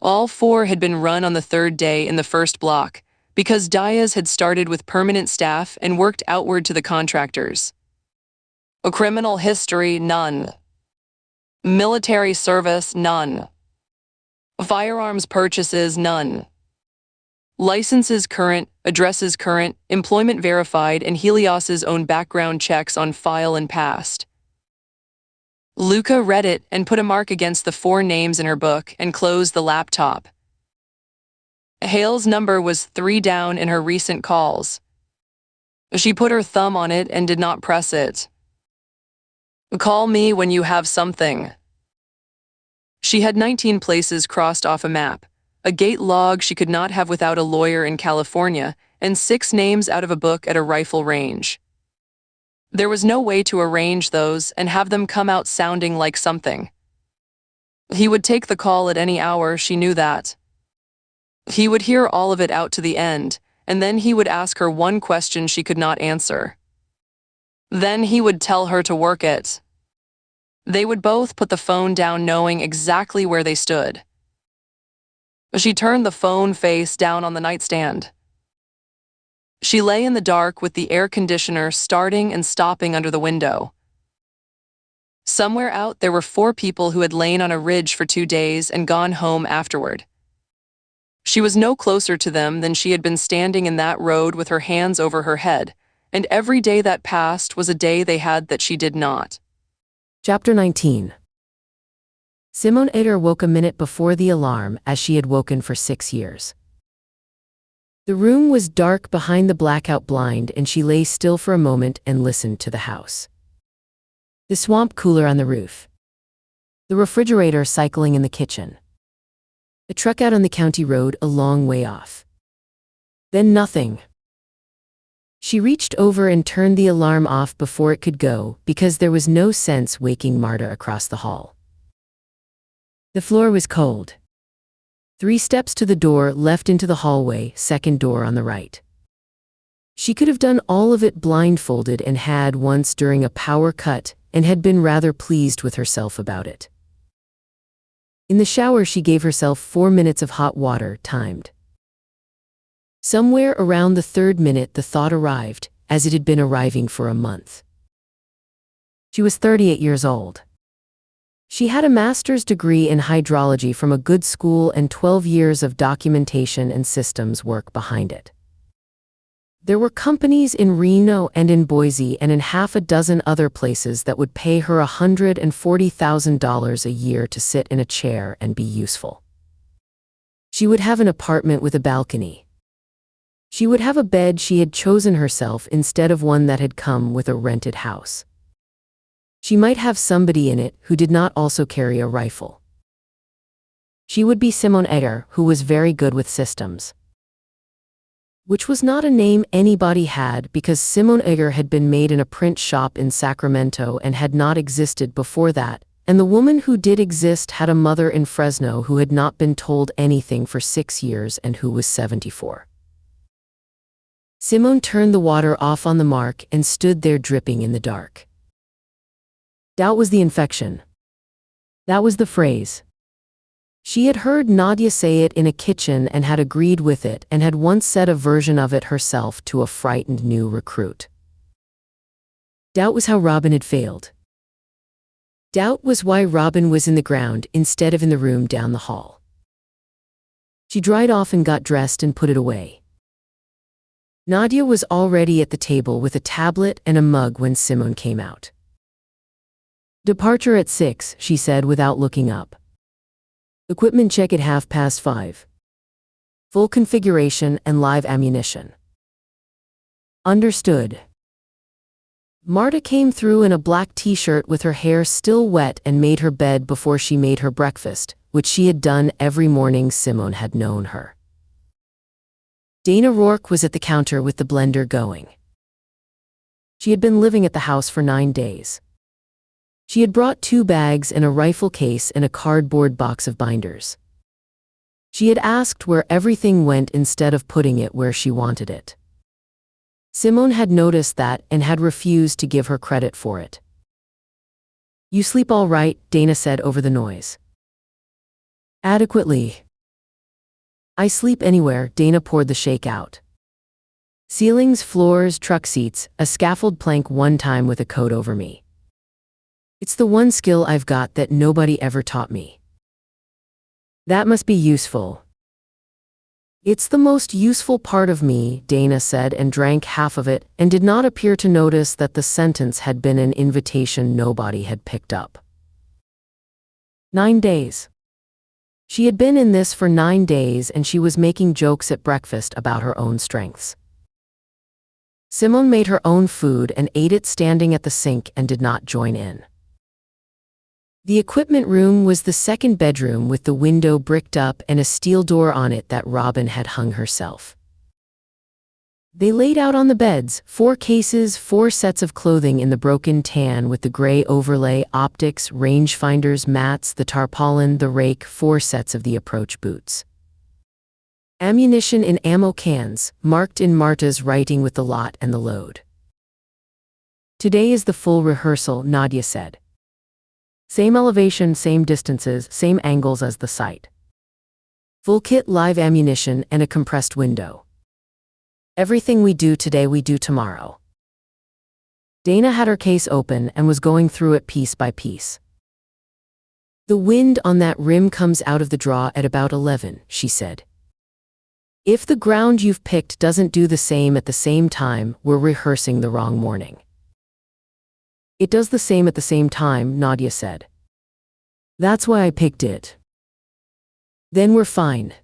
All 4 had been run on the 3rd day in the first block because Diaz had started with permanent staff and worked outward to the contractors. A criminal history, none. Military service, none. Firearms purchases, none. Licenses current, addresses current, employment verified, and Helios's own background checks on file and passed. Luca read it and put a mark against the 4 names in her book and closed the laptop. Hale's number was 3 down in her recent calls. She put her thumb on it and did not press it. Call me when you have something. She had 19 places crossed off a map, a gate log she could not have without a lawyer in California, and 6 names out of a book at a rifle range. There was no way to arrange those and have them come out sounding like something. He would take the call at any hour, she knew that. He would hear all of it out to the end, and then he would ask her one question she could not answer. Then he would tell her to work it. They would both put the phone down knowing exactly where they stood. She turned the phone face down on the nightstand. She lay in the dark with the air conditioner starting and stopping under the window. Somewhere out there were 4 people who had lain on a ridge for 2 days and gone home afterward. She was no closer to them than she had been standing in that road with her hands over her head, and every day that passed was a day they had that she did not. Chapter 19. Simone Eder woke a minute before the alarm as she had woken for 6 years. The room was dark behind the blackout blind and she lay still for a moment and listened to the house. The swamp cooler on the roof. The refrigerator cycling in the kitchen. A truck out on the county road a long way off. Then nothing. She reached over and turned the alarm off before it could go because there was no sense waking Marta across the hall. The floor was cold. 3 steps to the door left into the hallway, second door on the right. She could have done all of it blindfolded and had once during a power cut and had been rather pleased with herself about it. In the shower she gave herself 4 minutes of hot water, timed. Somewhere around the 3rd minute the thought arrived, as it had been arriving for a month. She was 38 years old. She had a master's degree in hydrology from a good school and 12 years of documentation and systems work behind it. There were companies in Reno and in Boise and in half a dozen other places that would pay her $140,000 a year to sit in a chair and be useful. She would have an apartment with a balcony. She would have a bed she had chosen herself instead of one that had come with a rented house. She might have somebody in it who did not also carry a rifle. She would be Simone Eder, who was very good with systems. Which was not a name anybody had because Simone Eder had been made in a print shop in Sacramento and had not existed before that, and the woman who did exist had a mother in Fresno who had not been told anything for 6 years and who was 74. Simone turned the water off on the mark and stood there dripping in the dark. Doubt was the infection. That was the phrase. She had heard Nadia say it in a kitchen and had agreed with it and had once said a version of it herself to a frightened new recruit. Doubt was how Robin had failed. Doubt was why Robin was in the ground instead of in the room down the hall. She dried off and got dressed and put it away. Nadia was already at the table with a tablet and a mug when Simone came out. "Departure at 6, she said without looking up. "Equipment check at 5:30. Full configuration and live ammunition." "Understood." Marta came through in a black t-shirt with her hair still wet and made her bed before she made her breakfast, which she had done every morning Simone had known her. Dana Rourke was at the counter with the blender going. She had been living at the house for 9 days. She had brought 2 bags and a rifle case and a cardboard box of binders. She had asked where everything went instead of putting it where she wanted it. Simone had noticed that and had refused to give her credit for it. "You sleep all right?" Dana said over the noise. "Adequately. I sleep anywhere." Dana poured the shake out. "Ceilings, floors, truck seats, a scaffold plank one time with a coat over me. It's the one skill I've got that nobody ever taught me." "That must be useful." "It's the most useful part of me," Dana said and drank half of it and did not appear to notice that the sentence had been an invitation nobody had picked up. 9 days. She had been in this for 9 days and she was making jokes at breakfast about her own strengths. Simone made her own food and ate it standing at the sink and did not join in. The equipment room was the second bedroom with the window bricked up and a steel door on it that Robin had hung herself. They laid out on the beds, 4 cases, 4 sets of clothing in the broken tan with the gray overlay, optics, rangefinders, mats, the tarpaulin, the rake, 4 sets of the approach boots. Ammunition in ammo cans, marked in Marta's writing with the lot and the load. "Today is the full rehearsal," Nadia said. "Same elevation, same distances, same angles as the site. Full kit, live ammunition, and a compressed window. Everything we do today we do tomorrow." Dana had her case open and was going through it piece by piece. "The wind on that rim comes out of the draw at about 11, she said. "If the ground you've picked doesn't do the same at the same time, we're rehearsing the wrong morning." "It does the same at the same time," Nadia said. "That's why I picked it." "Then we're fine."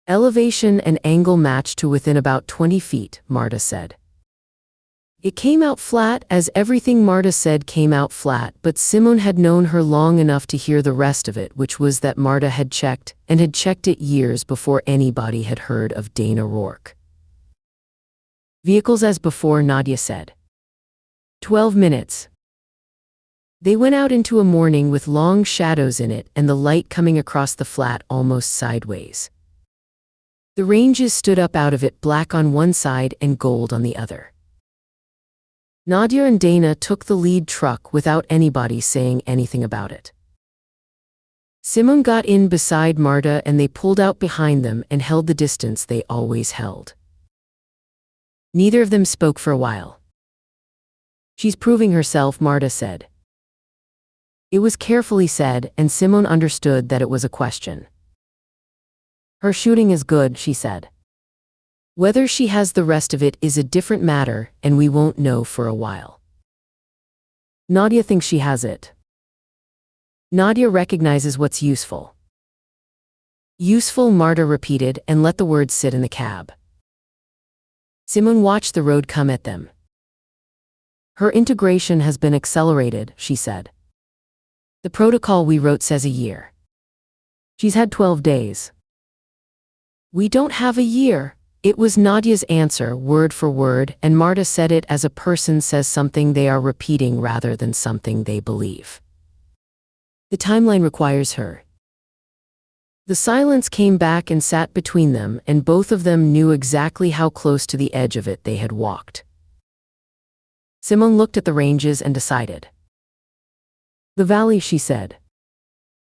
"Elevation and angle match to within about 20 feet, Marta said. It came out flat, as everything Marta said came out flat, but Simone had known her long enough to hear the rest of it, which was that Marta had checked, and had checked it years before anybody had heard of Dana Rourke. "Vehicles as before," Nadia said. 12 minutes. They went out into a morning with long shadows in it and the light coming across the flat almost sideways. The ranges stood up out of it, black on one side and gold on the other. Nadia and Dana took the lead truck without anybody saying anything about it. Simone got in beside Marta and they pulled out behind them and held the distance they always held. Neither of them spoke for a while. "She's proving herself," Marta said. It was carefully said, and Simone understood that it was a question. "Her shooting is good," she said. "Whether she has the rest of it is a different matter, and we won't know for a while." Nadia thinks she has it. Nadia recognizes what's useful. "Useful," Marta repeated and let the words sit in the cab. Simone watched the road come at them. "Her integration has been accelerated," she said. "The protocol we wrote says a year. She's had 12 days. "We don't have a year." It was Nadia's answer, word for word, and Marta said it as a person says something they are repeating rather than something they believe. "The timeline requires her." The silence came back and sat between them, and both of them knew exactly how close to the edge of it they had walked. Simone looked at the ranges and decided. "The valley," she said.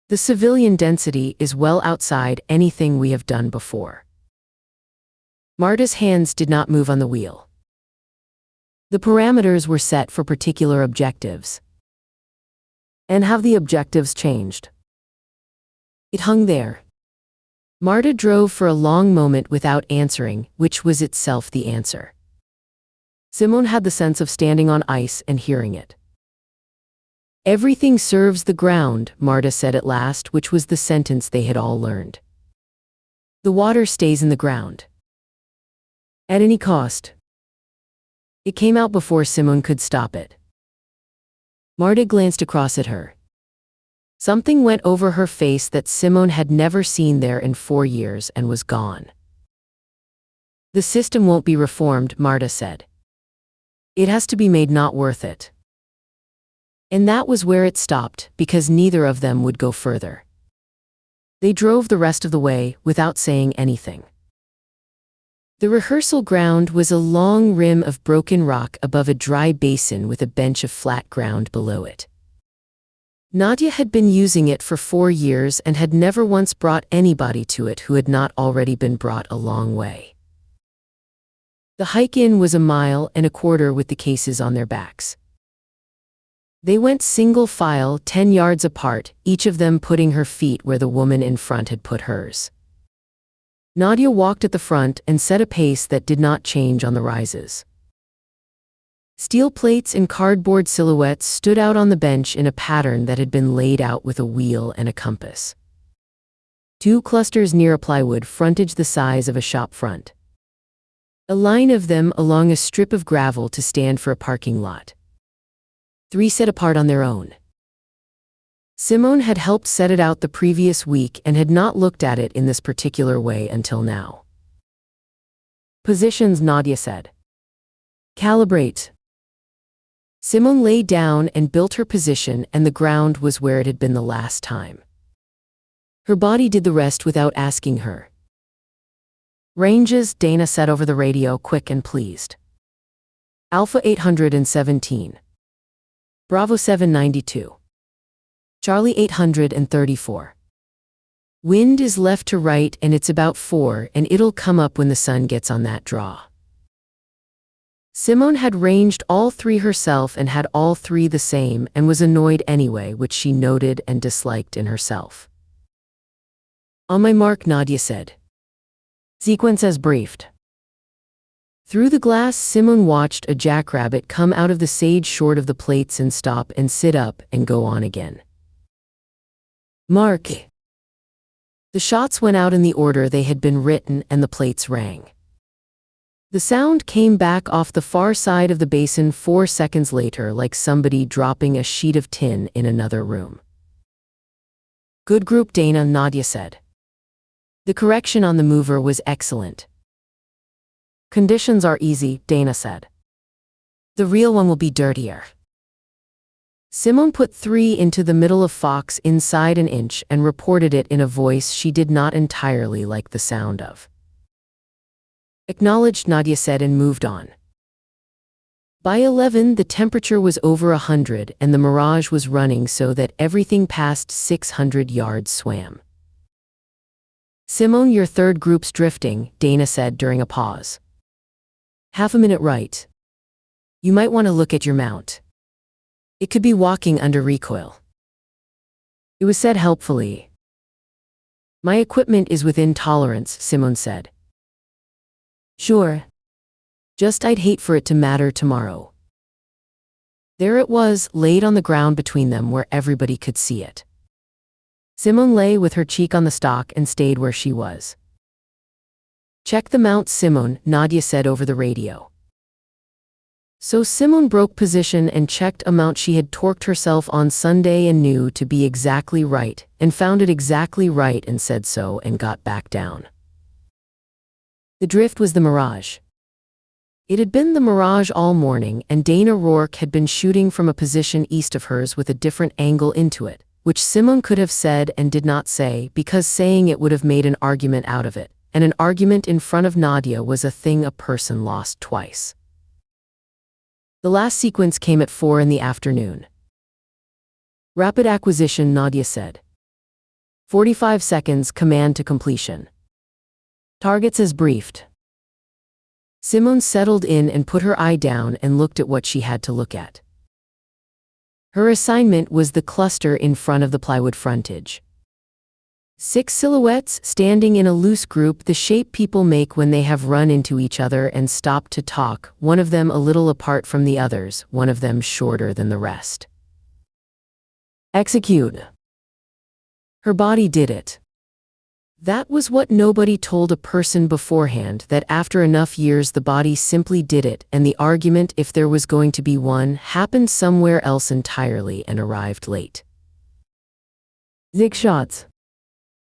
"The civilian density is well outside anything we have done before." Marta's hands did not move on the wheel. The parameters were set for particular objectives. "And have the objectives changed?" It hung there. Marta drove for a long moment without answering, which was itself the answer. Simone had the sense of standing on ice and hearing it. "Everything serves the ground," Marta said at last, which was the sentence they had all learned. "The water stays in the ground. At any cost." It came out before Simone could stop it. Marta glanced across at her. Something went over her face that Simone had never seen there in 4 years and was gone. "The system won't be reformed," Marta said. "It has to be made not worth it." And that was where it stopped, because neither of them would go further. They drove the rest of the way without saying anything. The rehearsal ground was a long rim of broken rock above a dry basin with a bench of flat ground below it. Nadia had been using it for 4 years and had never once brought anybody to it who had not already been brought a long way. The hike in was 1.25 miles with the cases on their backs. They went single file 10 yards apart, each of them putting her feet where the woman in front had put hers. Nadia walked at the front and set a pace that did not change on the rises. Steel plates and cardboard silhouettes stood out on the bench in a pattern that had been laid out with a wheel and a compass. 2 clusters near a plywood frontage the size of a shop front. A line of them along a strip of gravel to stand for a parking lot. 3 set apart on their own. Simone had helped set it out the previous week and had not looked at it in this particular way until now. "Positions," Nadia said. "Calibrate." Simone lay down and built her position, and the ground was where it had been the last time. Her body did the rest without asking her. "Ranges," Dana said over the radio, quick and pleased. "Alpha 817. Bravo 792. Charlie 834. Wind is left to right and it's about 4 and it'll come up when the sun gets on that draw." Simone had ranged all 3 herself and had all 3 the same and was annoyed anyway, which she noted and disliked in herself. "On my mark," Nadia said. "Sequence as briefed." Through the glass, Simone watched a jackrabbit come out of the sage short of the plates and stop and sit up and go on again. "Mark." The shots went out in the order they had been written and the plates rang. The sound came back off the far side of the basin 4 seconds later, like somebody dropping a sheet of tin in another room. "Good group, Dana," Nadia said. The correction on the mover was excellent. "Conditions are easy," Dana said. "The real one will be dirtier." Simone put 3 into the middle of Fox inside an inch and reported it in a voice she did not entirely like the sound of. "Acknowledged," Nadia said and moved on. By 11 the temperature was over 100 and the mirage was running so that everything past 600 yards swam. "Simone, your third group's drifting," Dana said during a pause. "Half a minute right. You might want to look at your mount. It could be walking under recoil." It was said helpfully. "My equipment is within tolerance," Simone said. "Sure. Just I'd hate for it to matter tomorrow." There it was, laid on the ground between them where everybody could see it. Simone lay with her cheek on the stock and stayed where she was. "Check the mount, Simone," Nadia said over the radio. So Simone broke position and checked a mount she had torqued herself on Sunday and knew to be exactly right, and found it exactly right and said so and got back down. The drift was the mirage. It had been the mirage all morning, and Dana Rourke had been shooting from a position east of hers with a different angle into it, which Simone could have said and did not say because saying it would have made an argument out of it, and an argument in front of Nadia was a thing a person lost twice. The last sequence came at 4 in the afternoon. "Rapid acquisition," Nadia said. 45 seconds, command to completion. "Targets as briefed." Simone settled in and put her eye down and looked at what she had to look at. Her assignment was the cluster in front of the plywood frontage. 6 silhouettes standing in a loose group, the shape people make when they have run into each other and stopped to talk, one of them a little apart from the others, one of them shorter than the rest. Execute. Her body did it. That was what nobody told a person beforehand, that after enough years the body simply did it, and the argument, if there was going to be one, happened somewhere else entirely and arrived late. 6 shots.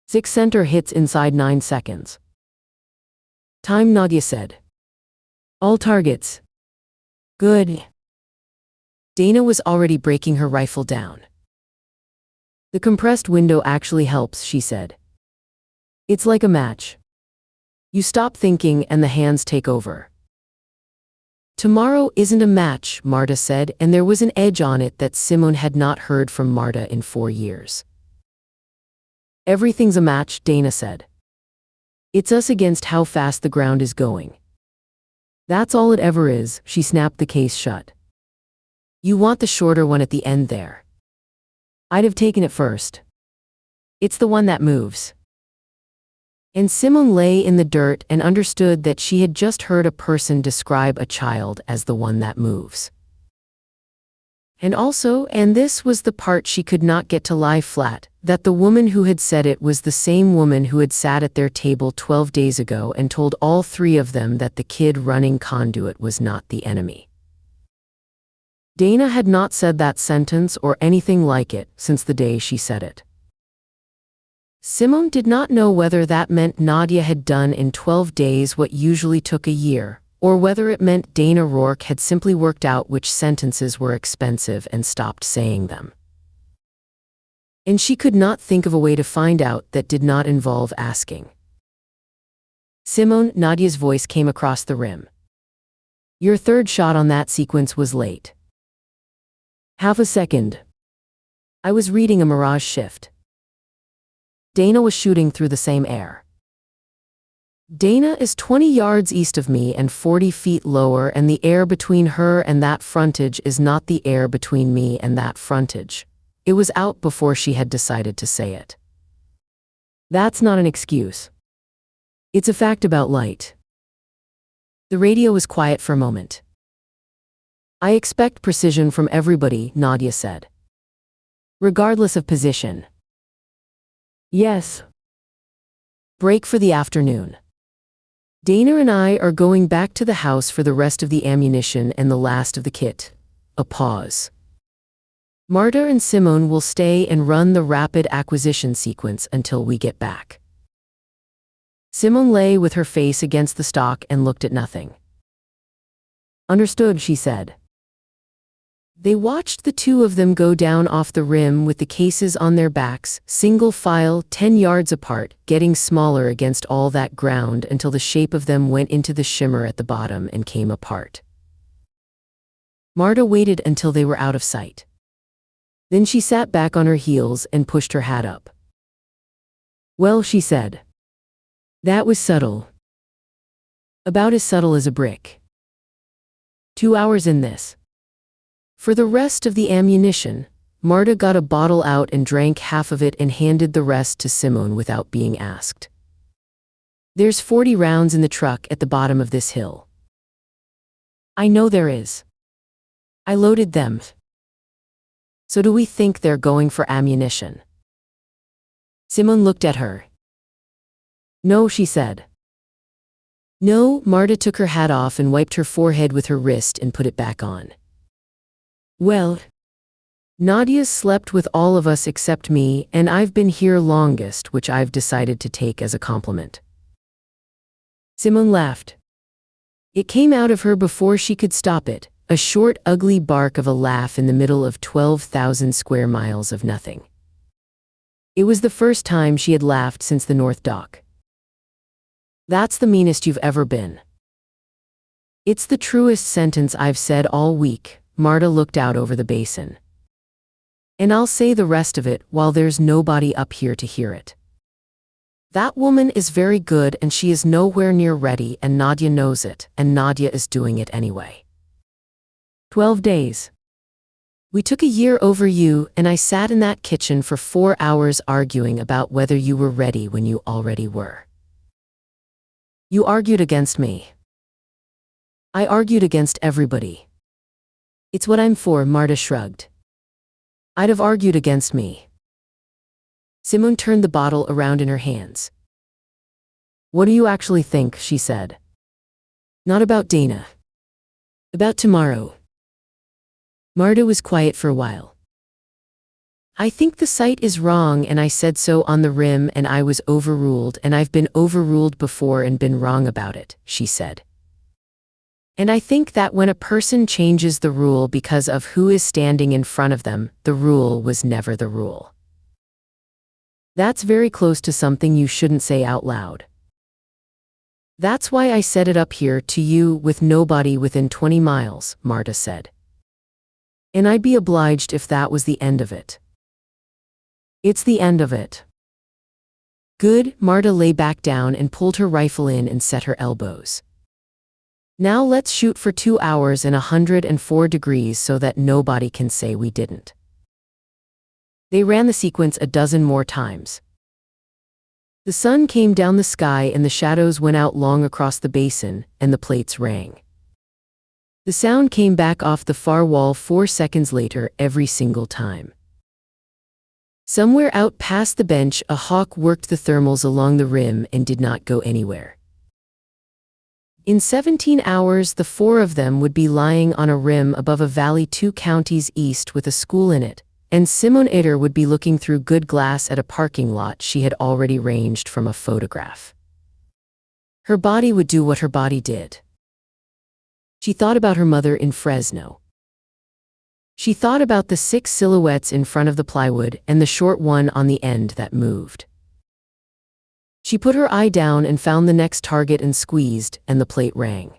6 center hits inside 9 seconds. Time, Nadia said. All targets. Good. Dana was already breaking her rifle down. The compressed window actually helps, she said. It's like a match. You stop thinking and the hands take over. Tomorrow isn't a match, Marta said, and there was an edge on it that Simone had not heard from Marta in 4 years. Everything's a match, Dana said. It's us against how fast the ground is going. That's all it ever is, she snapped the case shut. You want the shorter one at the end there. I'd have taken it first. It's the one that moves. And Simone lay in the dirt and understood that she had just heard a person describe a child as the one that moves. And also, and this was the part she could not get to lie flat, that the woman who had said it was the same woman who had sat at their table 12 days ago and told all 3 of them that the kid running conduit was not the enemy. Dana had not said that sentence or anything like it since the day she said it. Simone did not know whether that meant Nadia had done in 12 days what usually took a year, or whether it meant Dana Rourke had simply worked out which sentences were expensive and stopped saying them. And she could not think of a way to find out that did not involve asking. Simone, Nadia's voice came across the rim. Your 3rd shot on that sequence was late. Half a second. I was reading a mirage shift. Dana was shooting through the same air. Dana is 20 yards east of me and 40 feet lower, and the air between her and that frontage is not the air between me and that frontage. It was out before she had decided to say it. That's not an excuse. It's a fact about light. The radio was quiet for a moment. I expect precision from everybody, Nadia said. Regardless of position. Yes. Break for the afternoon. Dana and I are going back to the house for the rest of the ammunition and the last of the kit. A pause. Marta and Simone will stay and run the rapid acquisition sequence until we get back. Simone lay with her face against the stock and looked at nothing. Understood, she said. They watched the 2 of them go down off the rim with the cases on their backs, single file, 10 yards apart, getting smaller against all that ground until the shape of them went into the shimmer at the bottom and came apart. Marta waited until they were out of sight. Then she sat back on her heels and pushed her hat up. Well, she said. That was subtle. About as subtle as a brick. 2 hours in this. For the rest of the ammunition, Marta got a bottle out and drank half of it and handed the rest to Simone without being asked. There's 40 rounds in the truck at the bottom of this hill. I know there is. I loaded them. So do we think they're going for ammunition? Simone looked at her. No, she said. No, Marta took her hat off and wiped her forehead with her wrist and put it back on. Well, Nadia's slept with all of us except me, and I've been here longest, which I've decided to take as a compliment. Simone laughed. It came out of her before she could stop it, a short, ugly bark of a laugh in the middle of 12,000 square miles of nothing. It was the first time she had laughed since the North Dock. That's the meanest you've ever been. It's the truest sentence I've said all week. Marta looked out over the basin. And I'll say the rest of it while there's nobody up here to hear it. That woman is very good and she is nowhere near ready, and Nadia knows it, and Nadia is doing it anyway. 12 days. We took a year over you, and I sat in that kitchen for 4 hours arguing about whether you were ready when you already were. You argued against me. I argued against everybody. It's what I'm for, Marta shrugged. I'd have argued against me. Simone turned the bottle around in her hands. What do you actually think, she said. Not about Dana. About tomorrow. Marta was quiet for a while. I think the site is wrong, and I said so on the rim, and I was overruled, and I've been overruled before and been wrong about it, she said. And I think that when a person changes the rule because of who is standing in front of them, the rule was never the rule. That's very close to something you shouldn't say out loud. That's why I said it up here to you with nobody within 20 miles, Marta said. And I'd be obliged if that was the end of it. It's the end of it. Good, Marta lay back down and pulled her rifle in and set her elbows. Now let's shoot for 2 hours and 104 degrees so that nobody can say we didn't. They ran the sequence a dozen more times. The sun came down the sky and the shadows went out long across the basin, and the plates rang. The sound came back off the far wall 4 seconds later every single time. Somewhere out past the bench, a hawk worked the thermals along the rim and did not go anywhere. In 17 hours, the 4 of them would be lying on a rim above a valley 2 counties east with a school in it, and Simone Eder would be looking through good glass at a parking lot she had already ranged from a photograph. Her body would do what her body did. She thought about her mother in Fresno. She thought about the 6 silhouettes in front of the plywood and the short one on the end that moved. She put her eye down and found the next target and squeezed, and the plate rang.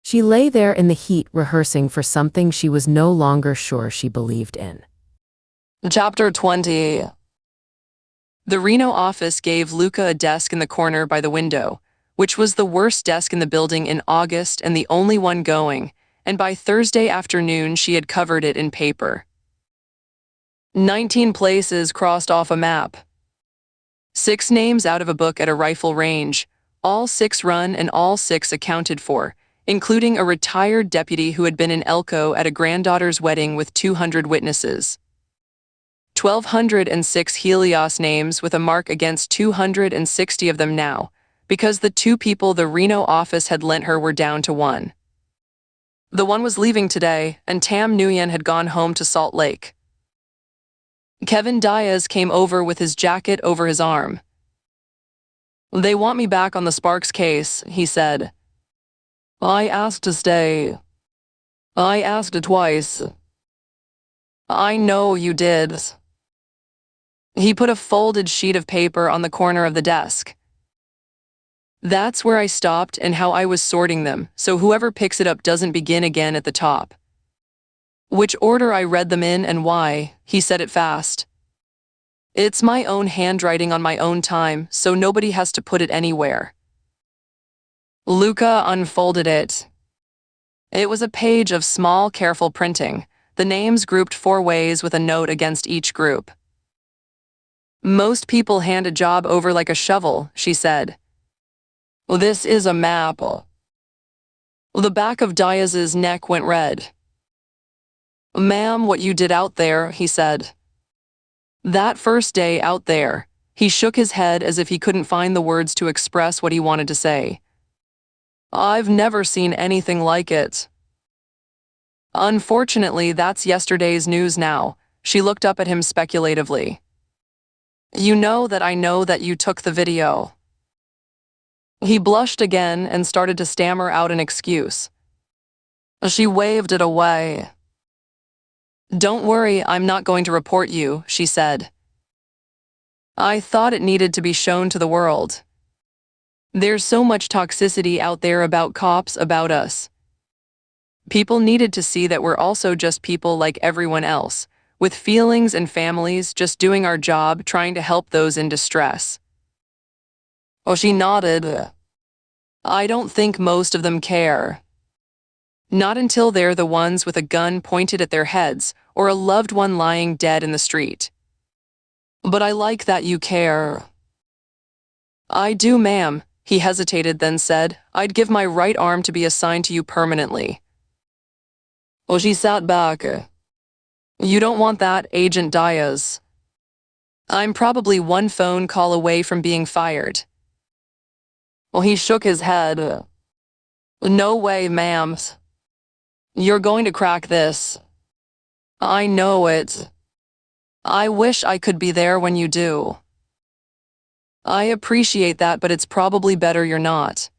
She lay there in the heat rehearsing for something she was no longer sure she believed in. Chapter 20. The Reno office gave Luca a desk in the corner by the window, which was the worst desk in the building in August and the only one going, and by Thursday afternoon she had covered it in paper. 19 places crossed off a map. 6 names out of a book at a rifle range, all 6 run and all 6 accounted for, including a retired deputy who had been in Elko at a granddaughter's wedding with 200 witnesses. 1,206 Helios names with a mark against 260 of them now, because the 2 people the Reno office had lent her were down to 1. The one was leaving today, and Tam Nguyen had gone home to Salt Lake. Kevin Diaz came over with his jacket over his arm. They want me back on the Sparks case, he said. I asked to stay. I asked twice. I know you did. He put a folded sheet of paper on the corner of the desk. That's where I stopped and how I was sorting them, so whoever picks it up doesn't begin again at the top. Which order I read them in and why, he said it fast. It's my own handwriting on my own time, so nobody has to put it anywhere. Luca unfolded it. It was a page of small, careful printing, the names grouped 4 ways with a note against each group. Most people hand a job over like a shovel, she said. This is a map. The back of Diaz's neck went red. Ma'am, what you did out there, he said. That first day out there, he shook his head as if he couldn't find the words to express what he wanted to say. I've never seen anything like it. Unfortunately, that's yesterday's news now. She looked up at him speculatively. You know that you took the video. He blushed again and started to stammer out an excuse. She waved it away. Don't worry, I'm not going to report you, she said. I thought it needed to be shown to the world. There's so much toxicity out there about cops, about us. People needed to see that we're also just people like everyone else, with feelings and families, just doing our job, trying to help those in distress. Oh, she nodded. I don't think most of them care. Not until they're the ones with a gun pointed at their heads or a loved one lying dead in the street. But I like that you care. I do, ma'am, he hesitated, then said, I'd give my right arm to be assigned to you permanently. Well, she sat back. You don't want that, Agent Diaz. I'm probably one phone call away from being fired. Well, he shook his head. No way, ma'am. You're going to crack this. I know it. I wish I could be there when you do. I appreciate that, but it's probably better you're not.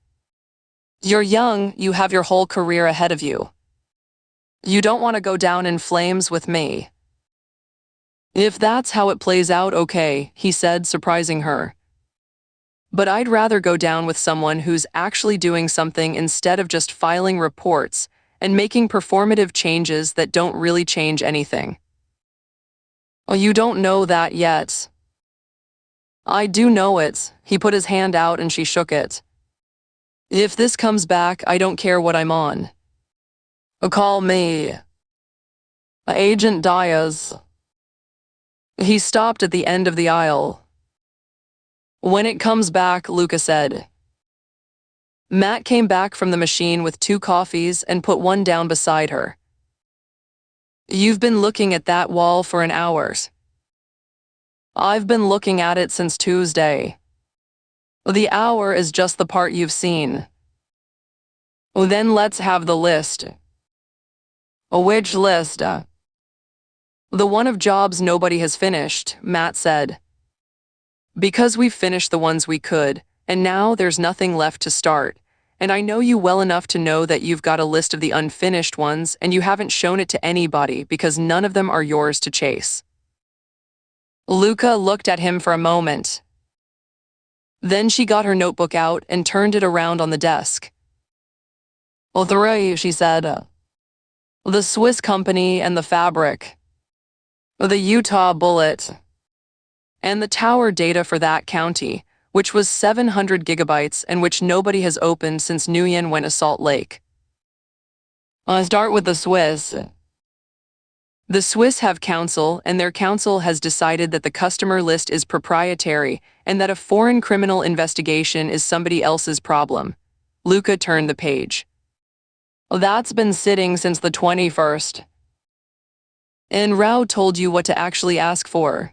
You're young, you have your whole career ahead of you. You don't want to go down in flames with me. If that's how it plays out, okay, he said, surprising her. But I'd rather go down with someone who's actually doing something instead of just filing reports and making performative changes that don't really change anything. Well, you don't know that yet. I do know it. He put his hand out and she shook it. If this comes back, I don't care what I'm on. Call me Agent Diaz. He stopped at the end of the aisle. When it comes back, Luca said. Matt came back from the machine with 2 coffees and put one down beside her. You've been looking at that wall for an hour. I've been looking at it since Tuesday. The hour is just the part you've seen. Then let's have the list. Which list? The one of jobs nobody has finished, Matt said. Because we've finished the ones we could, and now there's nothing left to start. And I know you well enough to know that you've got a list of the unfinished ones and you haven't shown it to anybody because none of them are yours to chase. Luca looked at him for a moment. Then she got her notebook out and turned it around on the desk. Well, 3, she said. The Swiss company and the fabric. The Utah bullet. And the tower data for that county, which was 700 gigabytes and which nobody has opened since Nguyen went to Salt Lake. I'll start with the Swiss. The Swiss have counsel, and their counsel has decided that the customer list is proprietary and that a foreign criminal investigation is somebody else's problem. Luca turned the page. That's been sitting since the 21st. And Rao told you what to actually ask for.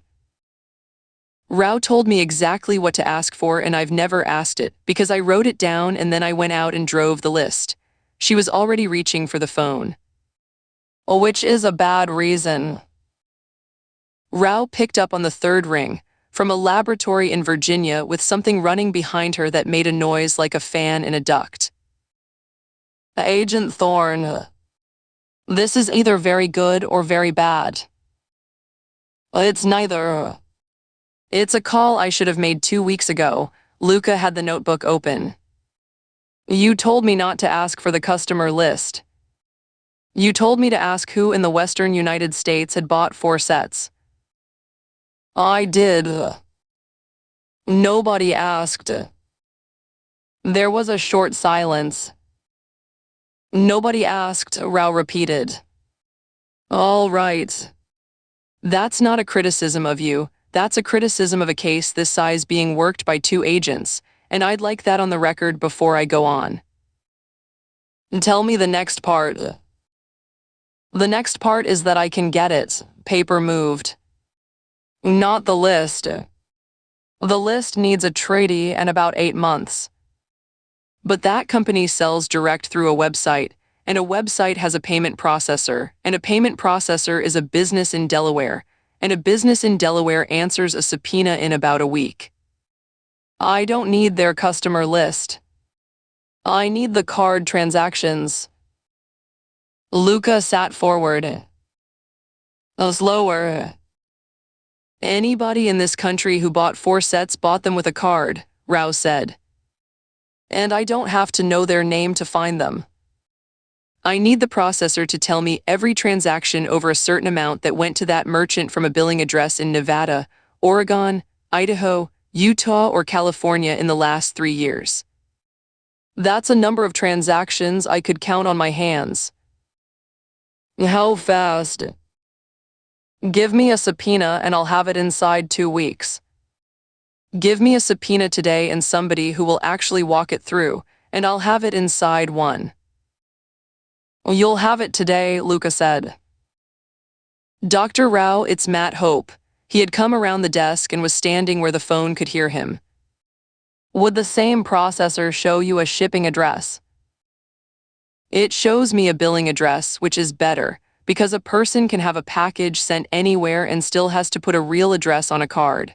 Rao told me exactly what to ask for, and I've never asked it because I wrote it down and then I went out and drove the list. She was already reaching for the phone. Which is a bad reason. Rao picked up on the 3rd ring from a laboratory in Virginia with something running behind her that made a noise like a fan in a duct. Agent Thorne, this is either very good or very bad. It's neither. It's a call I should have made 2 weeks ago. Luca had the notebook open. You told me not to ask for the customer list. You told me to ask who in the western United States had bought 4 sets. I did. Nobody asked. There was a short silence. Nobody asked, Rao repeated. All right. That's not a criticism of you. That's a criticism of a case this size being worked by 2 agents, and I'd like that on the record before I go on. Tell me the next part. The next part is that I can get it. Paper moved. Not the list. The list needs a treaty and about 8 months. But that company sells direct through a website, and a website has a payment processor, and a payment processor is a business in Delaware, and a business in Delaware answers a subpoena in about a week. I don't need their customer list. I need the card transactions. Luca sat forward. Slower. Anybody in this country who bought 4 sets bought them with a card, Rao said. And I don't have to know their name to find them. I need the processor to tell me every transaction over a certain amount that went to that merchant from a billing address in Nevada, Oregon, Idaho, Utah, or California in the last 3 years. That's a number of transactions I could count on my hands. How fast? Give me a subpoena and I'll have it inside 2 weeks. Give me a subpoena today and somebody who will actually walk it through, and I'll have it inside 1. You'll have it today, Luca said. Dr. Rao, it's Matt Hope. He had come around the desk and was standing where the phone could hear him. Would the same processor show you a shipping address? It shows me a billing address, which is better, because a person can have a package sent anywhere and still has to put a real address on a card.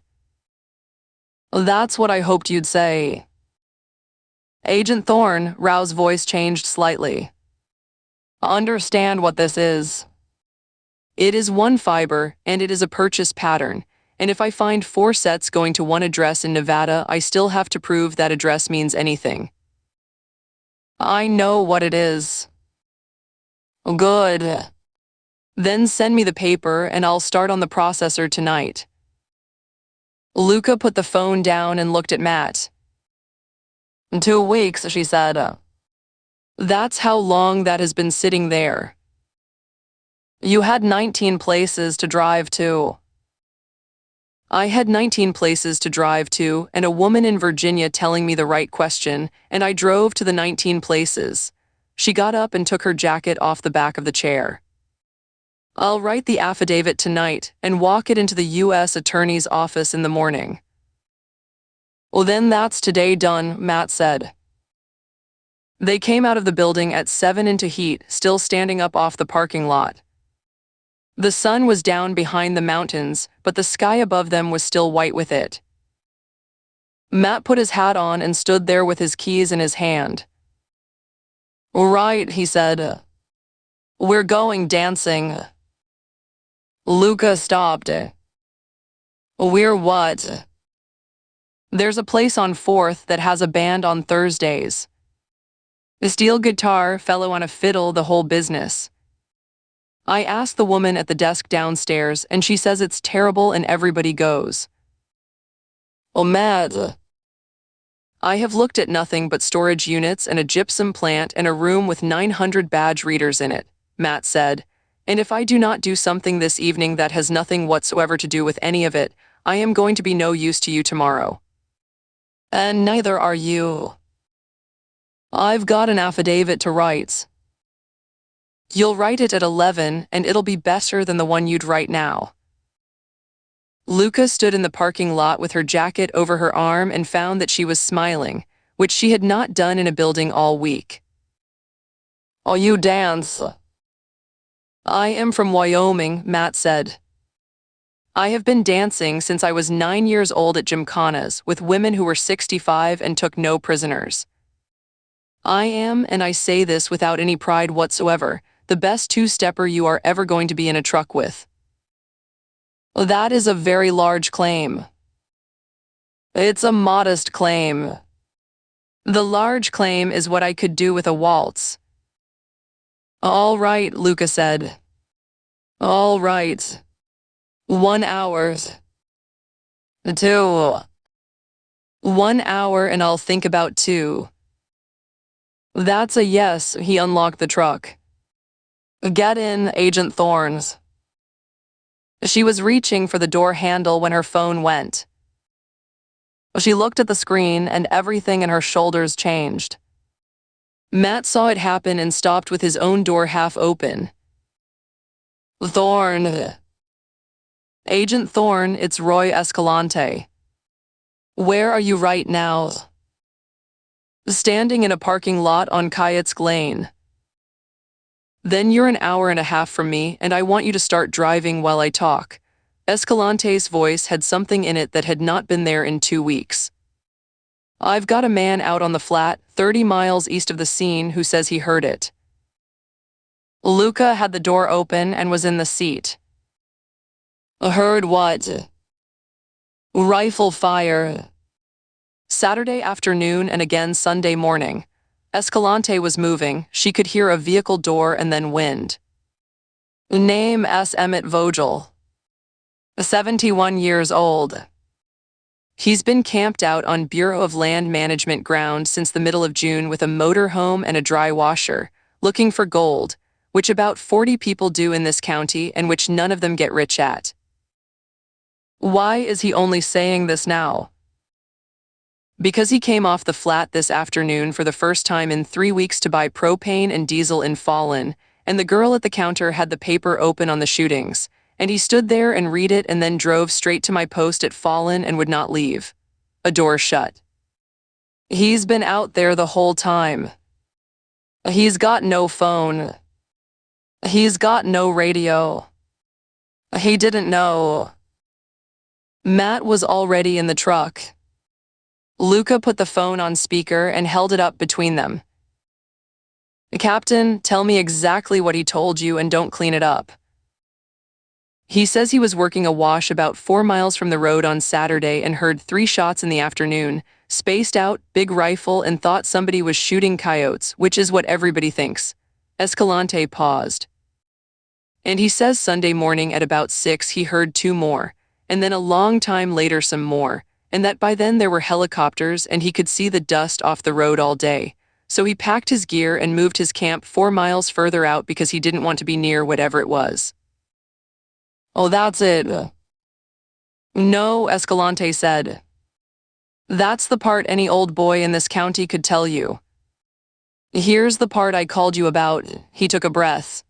That's what I hoped you'd say. Agent Thorne, Rao's voice changed slightly. Understand what this is. It is 1 fiber, and it is a purchase pattern, and if I find 4 sets going to 1 address in Nevada, I still have to prove that address means anything. I know what it is. Good. Then send me the paper and I'll start on the processor tonight. Luca put the phone down and looked at Matt. 2 weeks, she said. That's how long that has been sitting there. You had 19 places to drive to. I had 19 places to drive to, and a woman in Virginia telling me the right question, and I drove to the 19 places. She got up and took her jacket off the back of the chair. I'll write the affidavit tonight and walk it into the U.S. Attorney's office in the morning. Well, then that's today done, Matt said. They came out of the building at 7 into heat, still standing up off the parking lot. The sun was down behind the mountains, but the sky above them was still white with it. Matt put his hat on and stood there with his keys in his hand. Right, he said. We're going dancing. Luca stopped. We're what? There's a place on 4th that has a band on Thursdays. A steel guitar, fellow on a fiddle, the whole business. I asked the woman at the desk downstairs, and she says it's terrible and everybody goes. Oh, Matt. I have looked at nothing but storage units and a gypsum plant and a room with 900 badge readers in it, Matt said, and if I do not do something this evening that has nothing whatsoever to do with any of it, I am going to be no use to you tomorrow. And neither are you. I've got an affidavit to write. You'll write it at 11, and it'll be better than the one you'd write now. Luca stood in the parking lot with her jacket over her arm and found that she was smiling, which she had not done in a building all week. Oh, you dance. I am from Wyoming, Matt said. I have been dancing since I was 9 years old at gymkhanas with women who were 65 and took no prisoners. I am, and I say this without any pride whatsoever, the best 2-stepper you are ever going to be in a truck with. That is a very large claim. It's a modest claim. The large claim is what I could do with a waltz. All right, Luca said. All right. 1 hour. 2. 1 hour and I'll think about 2. That's a yes, he unlocked the truck. Get in, Agent Thorne's. She was reaching for the door handle when her phone went. She looked at the screen and everything in her shoulders changed. Matt saw it happen and stopped with his own door half open. Thorne. Agent Thorne, it's Roy Escalante. Where are you right now? Standing in a parking lot on Kayetsk Lane. Then you're an hour and a half from me, and I want you to start driving while I talk. Escalante's voice had something in it that had not been there in 2 weeks. I've got a man out on the flat, 30 miles east of the scene, who says he heard it. Luca had the door open and was in the seat. Heard what? Rifle fire. Saturday afternoon and again Sunday morning. Escalante was moving. She could hear a vehicle door and then wind. Name S. Emmett Vogel. 71 years old. He's been camped out on Bureau of Land Management ground since the middle of June with a motorhome and a dry washer, looking for gold, which about 40 people do in this county and which none of them get rich at. Why is he only saying this now? Because he came off the flat this afternoon for the first time in 3 weeks to buy propane and diesel in Fallon, and the girl at the counter had the paper open on the shootings, and he stood there and read it and then drove straight to my post at Fallon and would not leave. A door shut. He's been out there the whole time. He's got no phone. He's got no radio. He didn't know. Matt was already in the truck. Luca put the phone on speaker and held it up between them. Captain, tell me exactly what he told you and don't clean it up. He says he was working a wash about 4 miles from the road on Saturday and heard 3 shots in the afternoon, spaced out, big rifle, and thought somebody was shooting coyotes, which is what everybody thinks. Escalante paused. And he says Sunday morning at about 6 he heard 2 more, and then a long time later some more, and that by then there were helicopters and he could see the dust off the road all day. So he packed his gear and moved his camp 4 miles further out because he didn't want to be near whatever it was. Oh, that's it. No, Escalante said. That's the part any old boy in this county could tell you. Here's the part I called you about. He took a breath.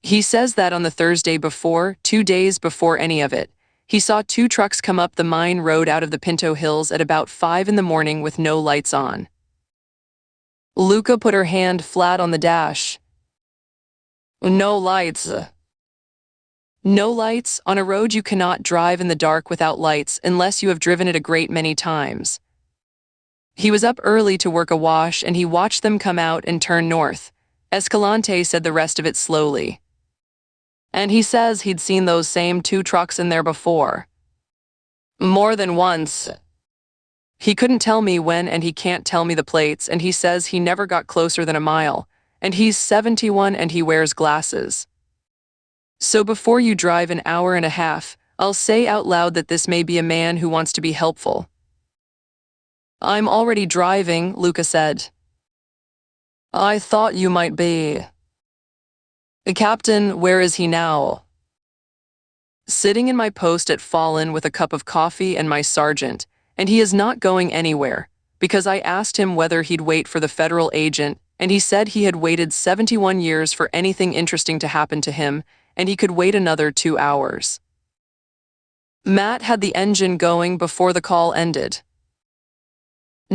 He says that on the Thursday before, 2 days before any of it, he saw 2 trucks come up the mine road out of the Pinto Hills at about 5 in the morning with no lights on. Luca put her hand flat on the dash. No lights. No lights on a road you cannot drive in the dark without lights unless you have driven it a great many times. He was up early to work a wash and he watched them come out and turn north. Escalante said the rest of it slowly. And he says he'd seen those same 2 trucks in there before. More than once. He couldn't tell me when and he can't tell me the plates, and he says he never got closer than a mile, and he's 71 and he wears glasses. So before you drive an hour and a half, I'll say out loud that this may be a man who wants to be helpful. I'm already driving, Luca said. I thought you might be. Captain, where is he now? Sitting in my post at Fallon with a cup of coffee and my sergeant, and he is not going anywhere, because I asked him whether he'd wait for the federal agent, and he said he had waited 71 years for anything interesting to happen to him, and he could wait another 2 hours. Matt had the engine going before the call ended.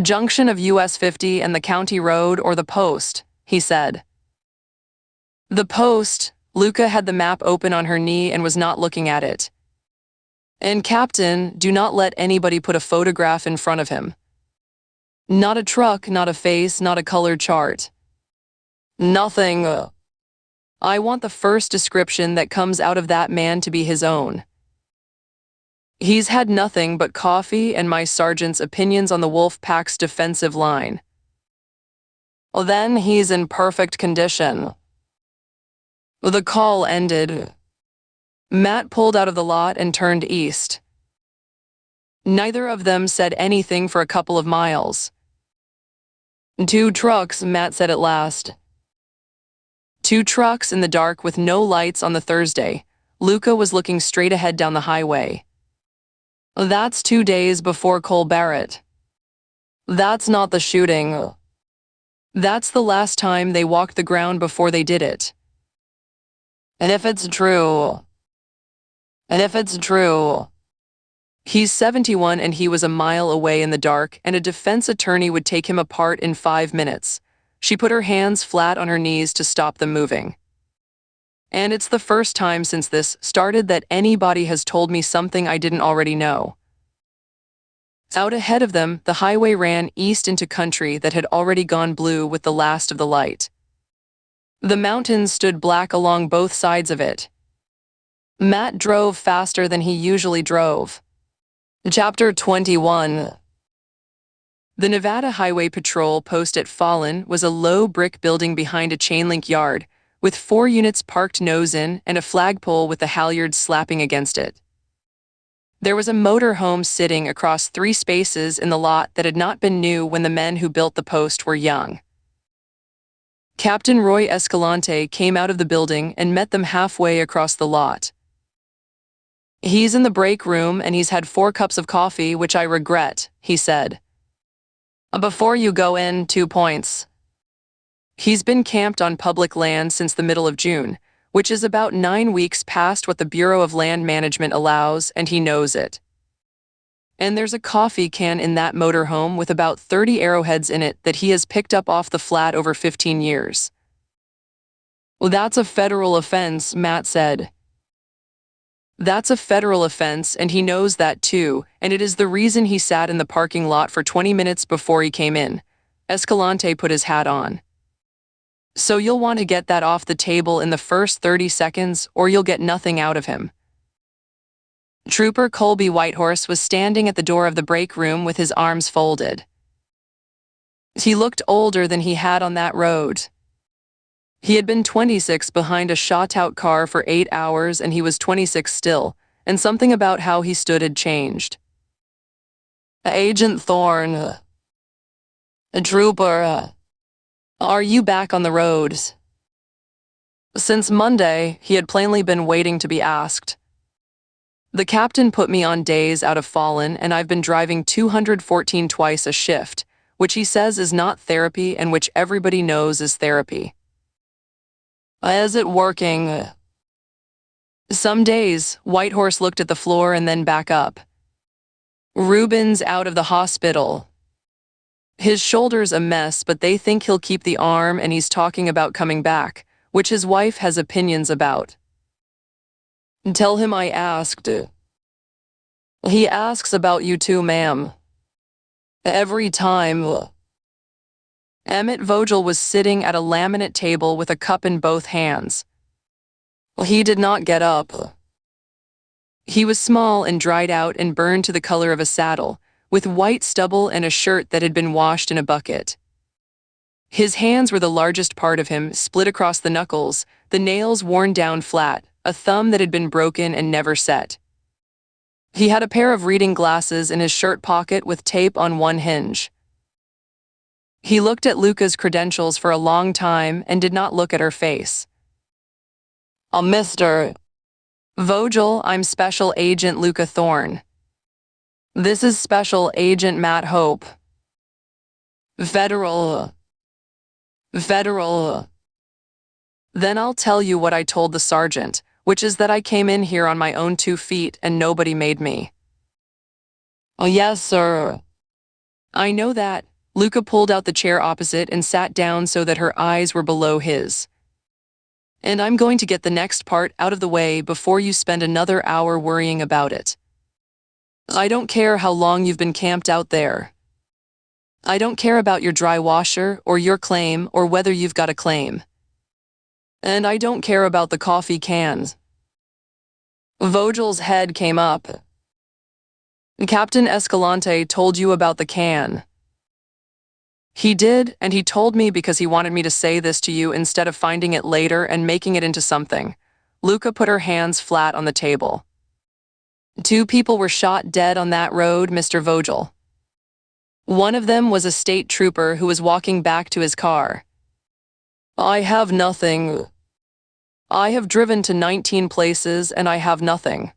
Junction of US 50 and the county road or the post, he said. The post. Luca had the map open on her knee and was not looking at it. And Captain, do not let anybody put a photograph in front of him. Not a truck, not a face, not a color chart. Nothing. I want the first description that comes out of that man to be his own. He's had nothing but coffee and my sergeant's opinions on the Wolf Pack's defensive line. Well, then he's in perfect condition. The call ended. Matt pulled out of the lot and turned east. Neither of them said anything for a couple of miles. 2 trucks, Matt said at last. 2 trucks in the dark with no lights on the Thursday. Luca was looking straight ahead down the highway. That's 2 days before Cole Barrett. That's not the shooting. That's the last time they walked the ground before they did it. And if it's true, he's 71 and he was a mile away in the dark and a defense attorney would take him apart in 5 minutes. She put her hands flat on her knees to stop them moving. And it's the first time since this started that anybody has told me something I didn't already know. Out ahead of them, the highway ran east into country that had already gone blue with the last of the light. The mountains stood black along both sides of it. Matt drove faster than he usually drove. Chapter 21. The Nevada Highway Patrol post at Fallon was a low brick building behind a chain-link yard, with 4 units parked nose in and a flagpole with the halyards slapping against it. There was a motorhome sitting across 3 spaces in the lot that had not been new when the men who built the post were young. Captain Roy Escalante came out of the building and met them halfway across the lot. "He's in the break room and he's had 4 cups of coffee, which I regret," he said. "Before you go in, 2 points. He's been camped on public land since the middle of June, which is about 9 weeks past what the Bureau of Land Management allows, and he knows it. And there's a coffee can in that motorhome with about 30 arrowheads in it that he has picked up off the flat over 15 years. "Well, that's a federal offense," Matt said. "That's a federal offense, and he knows that too, and it is the reason he sat in the parking lot for 20 minutes before he came in." Escalante put his hat on. "So you'll want to get that off the table in the first 30 seconds, or you'll get nothing out of him." Trooper Colby Whitehorse was standing at the door of the break room with his arms folded. He looked older than he had on that road. He had been 26 behind a shot-out car for 8 hours, and he was 26 still, and something about how he stood had changed. "Agent Thorne, Trooper, are you back on the roads?" Since Monday, he had plainly been waiting to be asked. "The captain put me on days out of Fallen, and I've been driving 214 twice a shift, which he says is not therapy and which everybody knows is therapy." "Is it working?" "Some days." Whitehorse looked at the floor and then back up. "Ruben's out of the hospital. His shoulder's a mess, but they think he'll keep the arm, and he's talking about coming back, which his wife has opinions about." "Tell him I asked." "He asks about you too, ma'am. Every time." Emmett Vogel was sitting at a laminate table with a cup in both hands. He did not get up. He was small and dried out and burned to the color of a saddle, with white stubble and a shirt that had been washed in a bucket. His hands were the largest part of him, split across the knuckles, the nails worn down flat, a thumb that had been broken and never set. He had a pair of reading glasses in his shirt pocket with tape on one hinge. He looked at Luca's credentials for a long time and did not look at her face. "Mr. Vogel, I'm Special Agent Luca Thorne. This is Special Agent Matt Hope. Federal. Then I'll tell you what I told the sergeant, which is that I came in here on my own 2 feet and nobody made me." "Yes, sir." "I know that." Luca pulled out the chair opposite and sat down so that her eyes were below his. "And I'm going to get the next part out of the way before you spend another hour worrying about it. I don't care how long you've been camped out there. I don't care about your dry washer or your claim or whether you've got a claim. And I don't care about the coffee cans." Vogel's head came up. "Captain Escalante told you about the can." "He did, and he told me because he wanted me to say this to you instead of finding it later and making it into something." Luca put her hands flat on the table. 2 people were shot dead on that road, Mr. Vogel. One of them was a state trooper who was walking back to his car. I have nothing. I have driven to 19 places and I have nothing.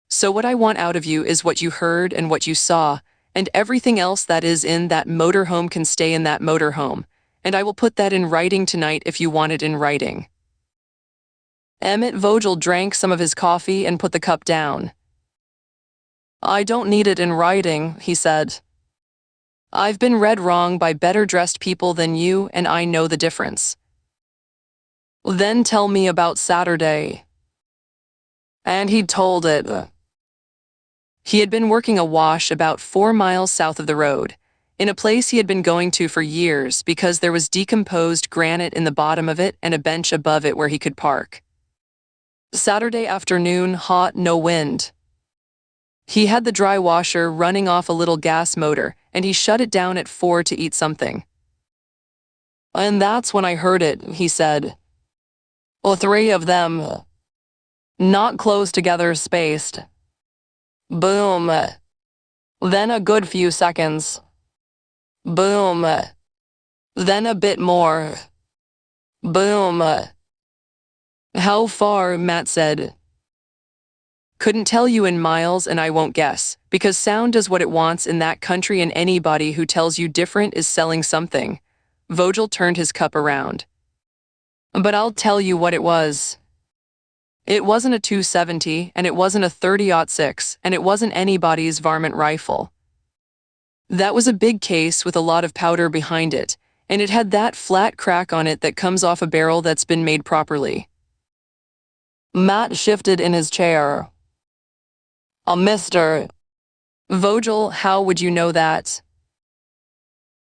So what I want out of you is what you heard and what you saw, and everything else that is in that motorhome can stay in that motorhome, and I will put that in writing tonight if you want it in writing." Emmett Vogel drank some of his coffee and put the cup down. "I don't need it in writing," he said. "I've been read wrong by better-dressed people than you, and I know the difference." "Then tell me about Saturday." And he told it. He had been working a wash about 4 miles south of the road, in a place he had been going to for years because there was decomposed granite in the bottom of it and a bench above it where he could park. Saturday afternoon, hot, no wind. He had the dry washer running off a little gas motor, and he shut it down at 4 to eat something. "And that's when I heard it," he said. "3 of them. Not close together, spaced. Boom. Then a good few seconds. Boom. Then a bit more. Boom. How far? Matt said. Couldn't tell you in miles, and I won't guess, because sound does what it wants in that country, and anybody who tells you different is selling something. Vogel turned his cup around. But I'll tell you what it was. It wasn't a 270, and it wasn't a 30-06, and it wasn't anybody's varmint rifle. That was a big case with a lot of powder behind it, and it had that flat crack on it that comes off a barrel that's been made properly. Matt shifted in his chair. Mr. Vogel, how would you know that?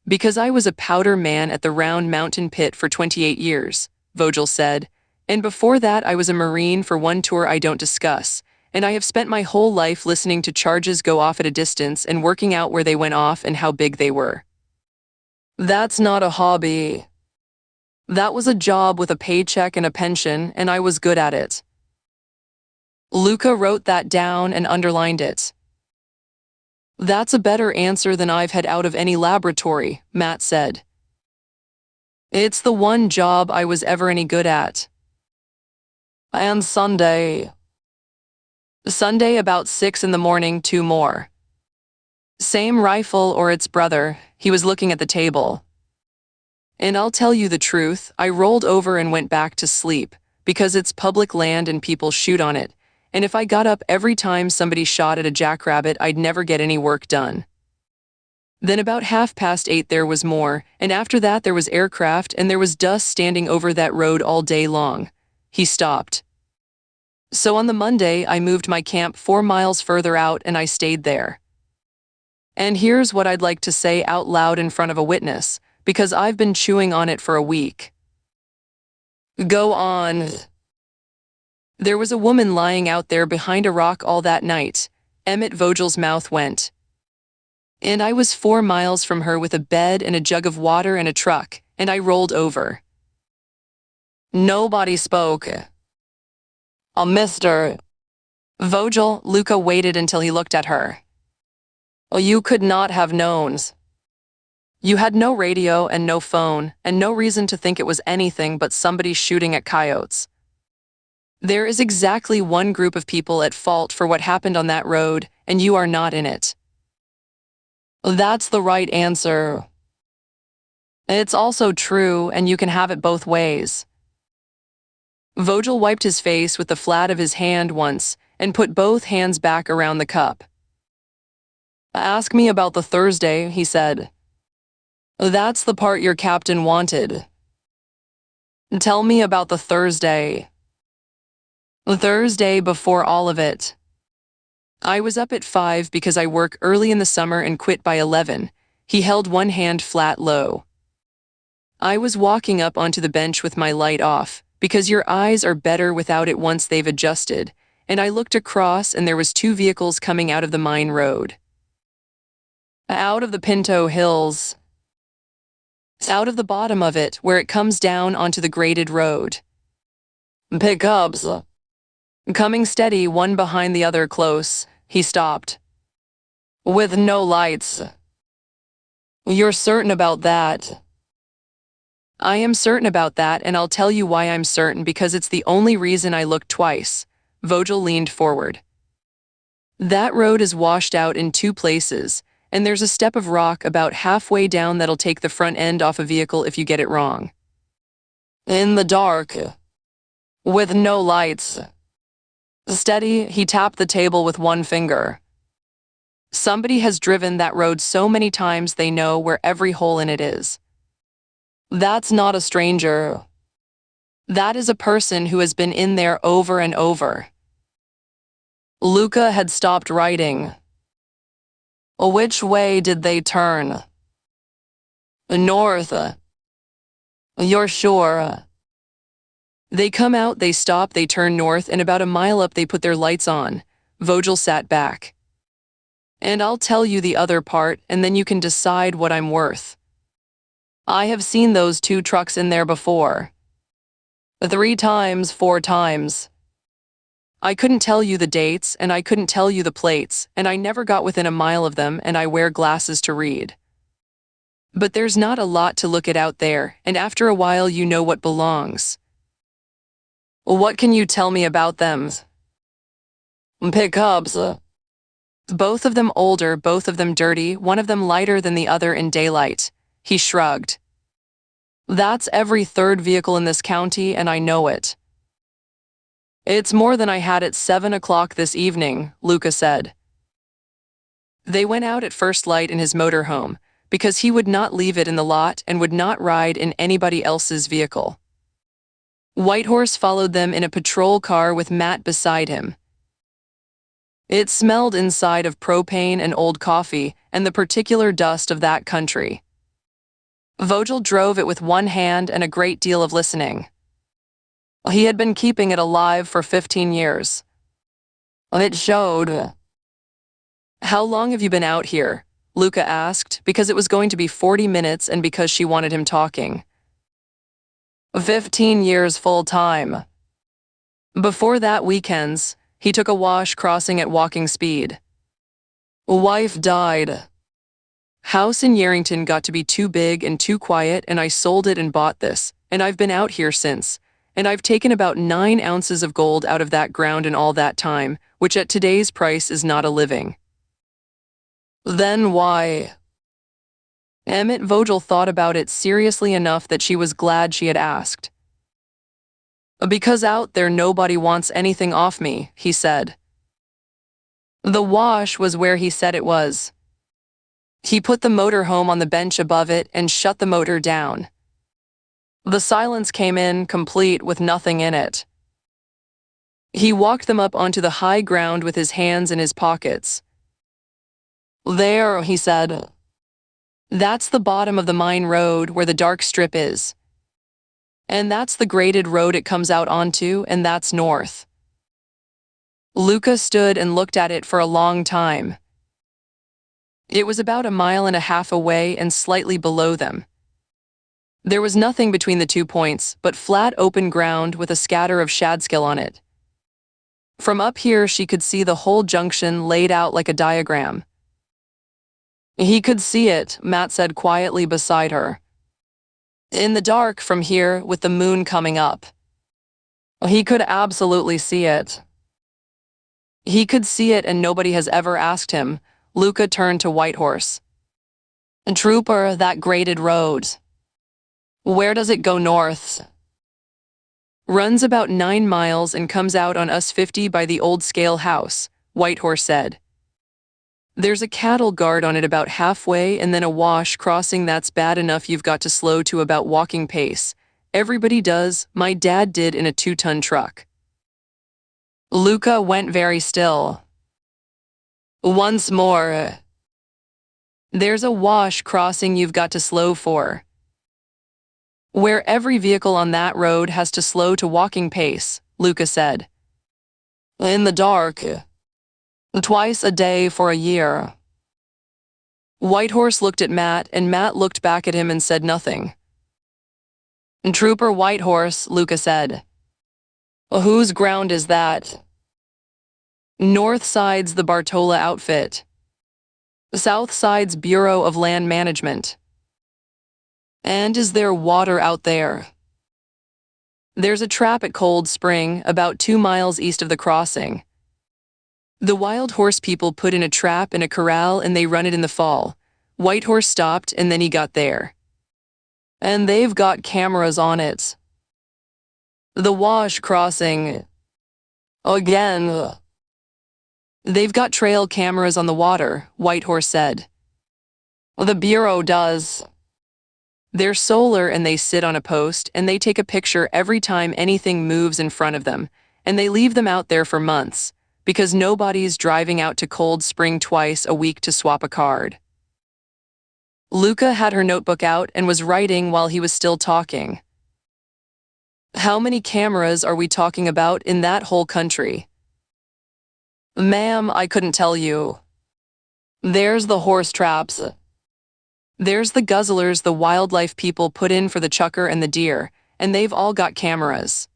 Because I was a powder man at the Round Mountain Pit for 28 years, Vogel said, and before that I was a Marine for one tour I don't discuss, and I have spent my whole life listening to charges go off at a distance and working out where they went off and how big they were. That's not a hobby. That was a job with a paycheck and a pension, and I was good at it. Luca wrote that down and underlined it. That's a better answer than I've had out of any laboratory, Matt said. It's the one job I was ever any good at. And Sunday about 6 in the morning, 2 more. Same rifle or its brother, he was looking at the table. And I'll tell you the truth, I rolled over and went back to sleep, because it's public land and people shoot on it, and if I got up every time somebody shot at a jackrabbit, I'd never get any work done. Then about 8:30 there was more, and after that there was aircraft and there was dust standing over that road all day long. He stopped. So on the Monday, I moved my camp 4 miles further out and I stayed there. And here's what I'd like to say out loud in front of a witness, because I've been chewing on it for a week. Go on. There was a woman lying out there behind a rock all that night. Emmett Vogel's mouth went. And I was 4 miles from her with a bed and a jug of water and a truck, and I rolled over. Nobody spoke. Mr. Vogel, Luca waited until he looked at her. You could not have known. You had no radio and no phone, and no reason to think it was anything but somebody shooting at coyotes. There is exactly one group of people at fault for what happened on that road, and you are not in it. That's the right answer. It's also true, and you can have it both ways. Vogel wiped his face with the flat of his hand once and put both hands back around the cup. Ask me about the Thursday, he said. That's the part your captain wanted. Tell me about the Thursday. The Thursday before all of it. I was up at 5 because I work early in the summer and quit by 11. He held one hand flat low. I was walking up onto the bench with my light off, because your eyes are better without it once they've adjusted, and I looked across and there was 2 vehicles coming out of the mine road. Out of the Pinto Hills. Out of the bottom of it, where it comes down onto the graded road. Pickups. Coming steady, one behind the other close, he stopped. With no lights. You're certain about that? I am certain about that, and I'll tell you why I'm certain, because it's the only reason I looked twice. Vogel leaned forward. That road is washed out in 2 places, and there's a step of rock about halfway down that'll take the front end off a vehicle if you get it wrong. In the dark. With no lights. Steady, he tapped the table with one finger. Somebody has driven that road so many times they know where every hole in it is. That's not a stranger. That is a person who has been in there over and over. Luca had stopped writing. Which way did they turn? North. You're sure? They come out, they stop, they turn north, and about a mile up they put their lights on. Vogel sat back. And I'll tell you the other part, and then you can decide what I'm worth. I have seen those 2 trucks in there before. 3 times, 4 times. I couldn't tell you the dates, and I couldn't tell you the plates, and I never got within a mile of them, and I wear glasses to read. But there's not a lot to look at out there, and after a while you know what belongs. What can you tell me about them? Pickups. Both of them older, both of them dirty, one of them lighter than the other in daylight. He shrugged. That's every third vehicle in this county, and I know it. It's more than I had at 7 o'clock this evening, Luca said. They went out at first light in his motorhome, because he would not leave it in the lot and would not ride in anybody else's vehicle. Whitehorse followed them in a patrol car with Matt beside him. It smelled inside of propane and old coffee and the particular dust of that country. Vogel drove it with one hand and a great deal of listening. He had been keeping it alive for 15 years. It showed. How long have you been out here? Luca asked, because it was going to be 40 minutes and because she wanted him talking. 15 years full time. Before that, weekends. He took a wash crossing at walking speed. Wife died. House in Yarrington got to be too big and too quiet, and I sold it and bought this, and I've been out here since, and I've taken about 9 ounces of gold out of that ground in all that time, which at today's price is not a living. Then why? Emmett Vogel thought about it seriously enough that she was glad she had asked. Because out there nobody wants anything off me, he said. The wash was where he said it was. He put the motorhome on the bench above it and shut the motor down. The silence came in, complete with nothing in it. He walked them up onto the high ground with his hands in his pockets. There, he said. That's the bottom of the mine road where the dark strip is. And that's the graded road it comes out onto, and that's north. Luca stood and looked at it for a long time. It was about 1.5 miles away and slightly below them. There was nothing between the 2 points, but flat open ground with a scatter of shadskill on it. From up here she could see the whole junction laid out like a diagram. He could see it, Matt said quietly beside her. In the dark from here, with the moon coming up. He could absolutely see it. He could see it, and nobody has ever asked him. Luca turned to Whitehorse. Trooper, that graded road. Where does it go north? Runs about 9 miles and comes out on us 50 by the old scale house, Whitehorse said. There's a cattle guard on it about halfway, and then a wash crossing that's bad enough you've got to slow to about walking pace. Everybody does. My dad did in a 2-ton truck. Luca went very still. Once more. There's a wash crossing you've got to slow for. Where every vehicle on that road has to slow to walking pace, Luca said. In the dark. Twice a day for a year. Whitehorse looked at Matt, and Matt looked back at him and said nothing. Trooper Whitehorse, Luca said. Whose ground is that? North side's the Bartola outfit. South side's Bureau of Land Management. And is there water out there? There's a trap at Cold Spring, about 2 miles east of the crossing. The wild horse people put in a trap in a corral and they run it in the fall. Whitehorse stopped and then he got there. And they've got cameras on it. The wash crossing. Again. They've got trail cameras on the water, Whitehorse said. The Bureau does. They're solar and they sit on a post and they take a picture every time anything moves in front of them, and they leave them out there for months, because nobody's driving out to Cold Spring twice a week to swap a card. Luca had her notebook out and was writing while he was still talking. How many cameras are we talking about in that whole country? Ma'am, I couldn't tell you. There's the horse traps. There's the guzzlers the wildlife people put in for the chukar and the deer, and they've all got cameras.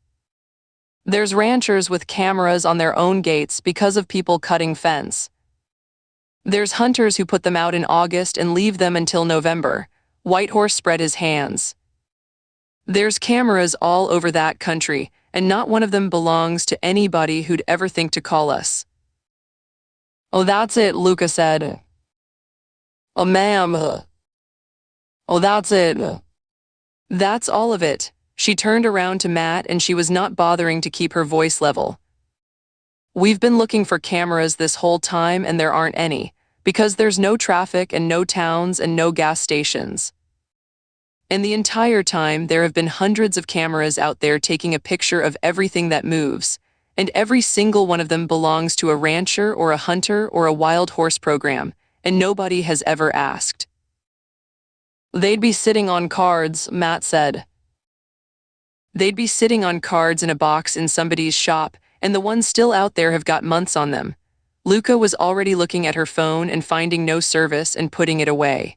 There's ranchers with cameras on their own gates because of people cutting fence. There's hunters who put them out in August and leave them until November. Whitehorse spread his hands. There's cameras all over that country, and not one of them belongs to anybody who'd ever think to call us. Oh, that's it, Luca said. Oh, ma'am. Oh, that's it. That's all of it. She turned around to Matt and she was not bothering to keep her voice level. We've been looking for cameras this whole time and there aren't any, because there's no traffic and no towns and no gas stations. And the entire time there have been hundreds of cameras out there taking a picture of everything that moves, and every single one of them belongs to a rancher or a hunter or a wild horse program, and nobody has ever asked. They'd be sitting on cards, Matt said. They'd be sitting on cards in a box in somebody's shop, and the ones still out there have got months on them. Luca was already looking at her phone and finding no service and putting it away.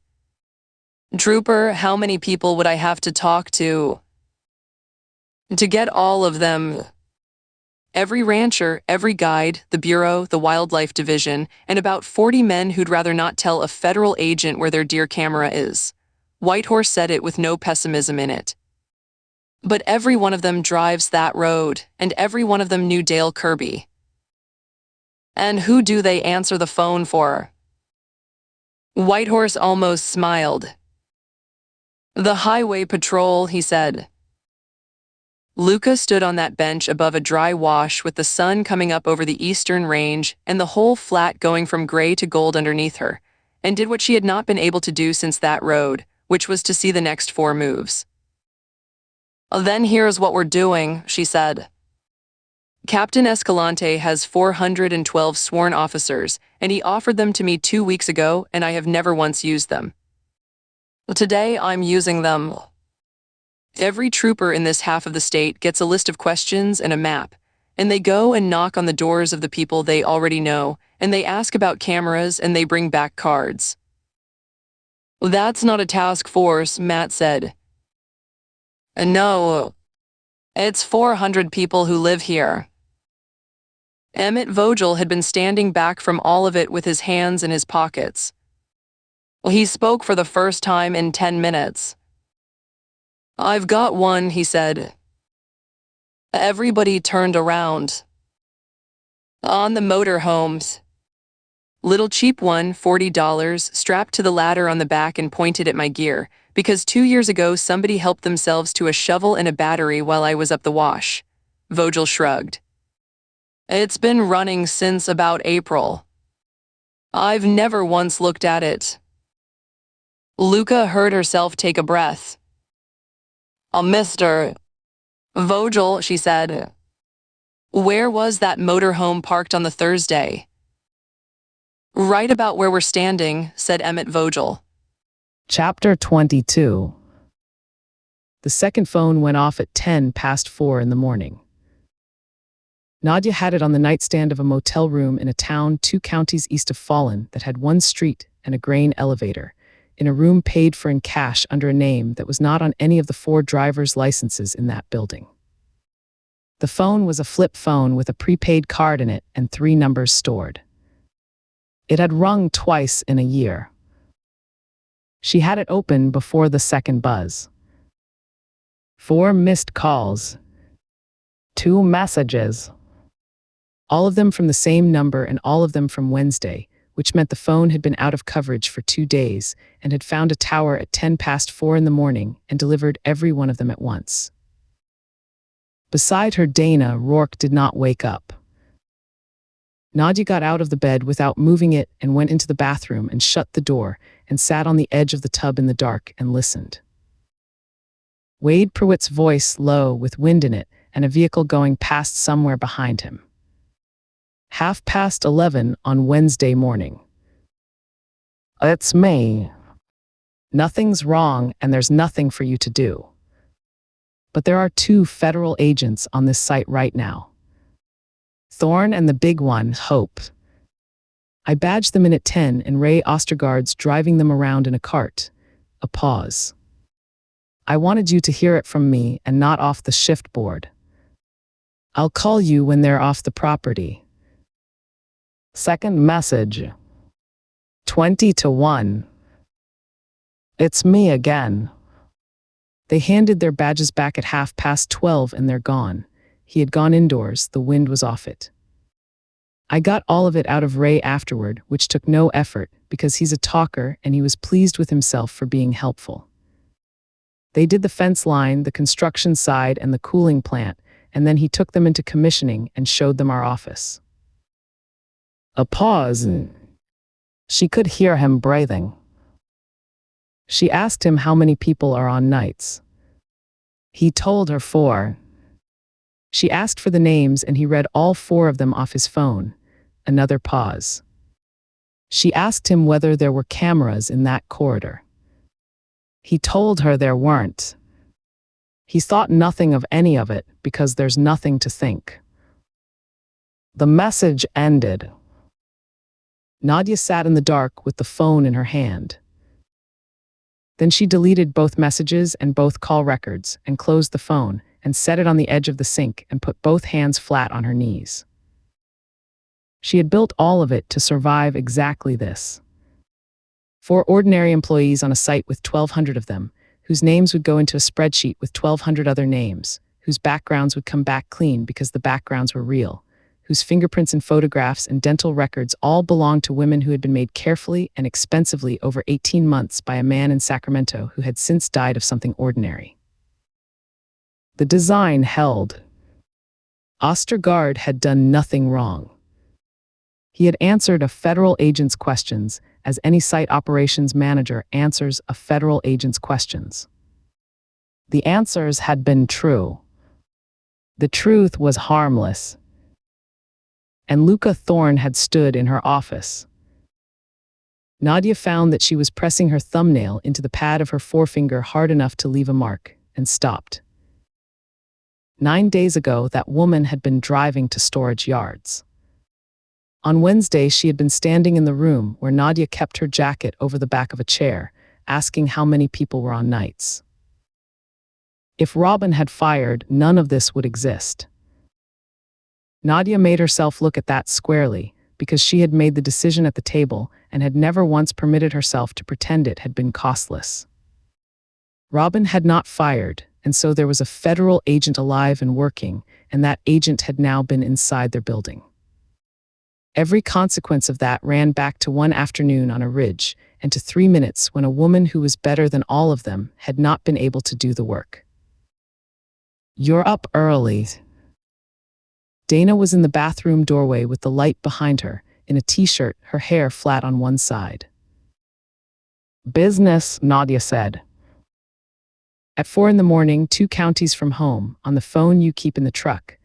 Trooper, how many people would I have to talk to get all of them? Every rancher, every guide, the Bureau, the Wildlife Division, and about 40 men who'd rather not tell a federal agent where their deer camera is. Whitehorse said it with no pessimism in it. But every one of them drives that road, and every one of them knew Dale Kirby. And who do they answer the phone for? Whitehorse almost smiled. The Highway Patrol, he said. Luca stood on that bench above a dry wash with the sun coming up over the eastern range and the whole flat going from gray to gold underneath her, and did what she had not been able to do since that road, which was to see the next 4 moves. Then here's what we're doing, she said. Captain Escalante has 412 sworn officers, and he offered them to me 2 weeks ago, and I have never once used them. Today I'm using them. Every trooper in this half of the state gets a list of questions and a map, and they go and knock on the doors of the people they already know, and they ask about cameras and they bring back cards. That's not a task force, Matt said. No, it's 400 people who live here. Emmett Vogel had been standing back from all of it with his hands in his pockets. He spoke for the first time in 10 minutes. I've got one, he said. Everybody turned around. On the motorhomes. Little cheap one, $40, strapped to the ladder on the back and pointed at my gear, because 2 years ago somebody helped themselves to a shovel and a battery while I was up the wash. Vogel shrugged. It's been running since about April. I've never once looked at it. Luca heard herself take a breath. Mr. Vogel, she said. Where was that motorhome parked on the Thursday? Right about where we're standing, said Emmett Vogel. Chapter 22. The second phone went off at 4:10 in the morning. Nadia had it on the nightstand of a motel room in a town 2 counties east of Fallon that had 1 street and a grain elevator, in a room paid for in cash under a name that was not on any of the 4 driver's licenses in that building. The phone was a flip phone with a prepaid card in it and 3 numbers stored. It had rung twice in a year. She had it open before the second buzz. 4 missed calls. 2 messages. All of them from the same number and all of them from Wednesday, which meant the phone had been out of coverage for 2 days and had found a tower at 4:10 in the morning and delivered every one of them at once. Beside her Dana, Rourke did not wake up. Nadia got out of the bed without moving it and went into the bathroom and shut the door and sat on the edge of the tub in the dark and listened. Wade Prewitt's voice, low, with wind in it, and a vehicle going past somewhere behind him. 11:30 on Wednesday morning. It's me. Nothing's wrong and there's nothing for you to do. But there are 2 federal agents on this site right now. Thorne and the big one, Hope. I badged them in at 10 and Ray Ostergaard's driving them around in a cart. A pause. I wanted you to hear it from me and not off the shift board. I'll call you when they're off the property. Second message. 20-1. It's me again. They handed their badges back at 12:30 and they're gone. He had gone indoors, the wind was off it. I got all of it out of Ray afterward, which took no effort, because he's a talker and he was pleased with himself for being helpful. They did the fence line, the construction side, and the cooling plant, and then he took them into commissioning and showed them our office. A pause. She could hear him breathing. She asked him how many people are on nights. He told her 4. She asked for the names and he read all 4 of them off his phone. Another pause. She asked him whether there were cameras in that corridor. He told her there weren't. He thought nothing of any of it because there's nothing to think. The message ended. Nadia sat in the dark with the phone in her hand. Then she deleted both messages and both call records and closed the phone and set it on the edge of the sink and put both hands flat on her knees. She had built all of it to survive exactly this. 4 ordinary employees on a site with 1,200 of them, whose names would go into a spreadsheet with 1,200 other names, whose backgrounds would come back clean because the backgrounds were real, whose fingerprints and photographs and dental records all belonged to women who had been made carefully and expensively over 18 months by a man in Sacramento who had since died of something ordinary. The design held. Ostergaard had done nothing wrong. He had answered a federal agent's questions as any site operations manager answers a federal agent's questions. The answers had been true. The truth was harmless. And Luca Thorne had stood in her office. Nadia found that she was pressing her thumbnail into the pad of her forefinger hard enough to leave a mark, and stopped. 9 days ago, that woman had been driving to storage yards. On Wednesday, she had been standing in the room where Nadia kept her jacket over the back of a chair, asking how many people were on nights. If Robin had fired, none of this would exist. Nadia made herself look at that squarely, because she had made the decision at the table and had never once permitted herself to pretend it had been costless. Robin had not fired, and so there was a federal agent alive and working, and that agent had now been inside their building. Every consequence of that ran back to one afternoon on a ridge, and to 3 minutes when a woman who was better than all of them had not been able to do the work. "You're up early." Dana was in the bathroom doorway with the light behind her, in a t-shirt, her hair flat on one side. "Business," Nadia said. At 4 a.m, 2 counties from home, on the phone you keep in the truck,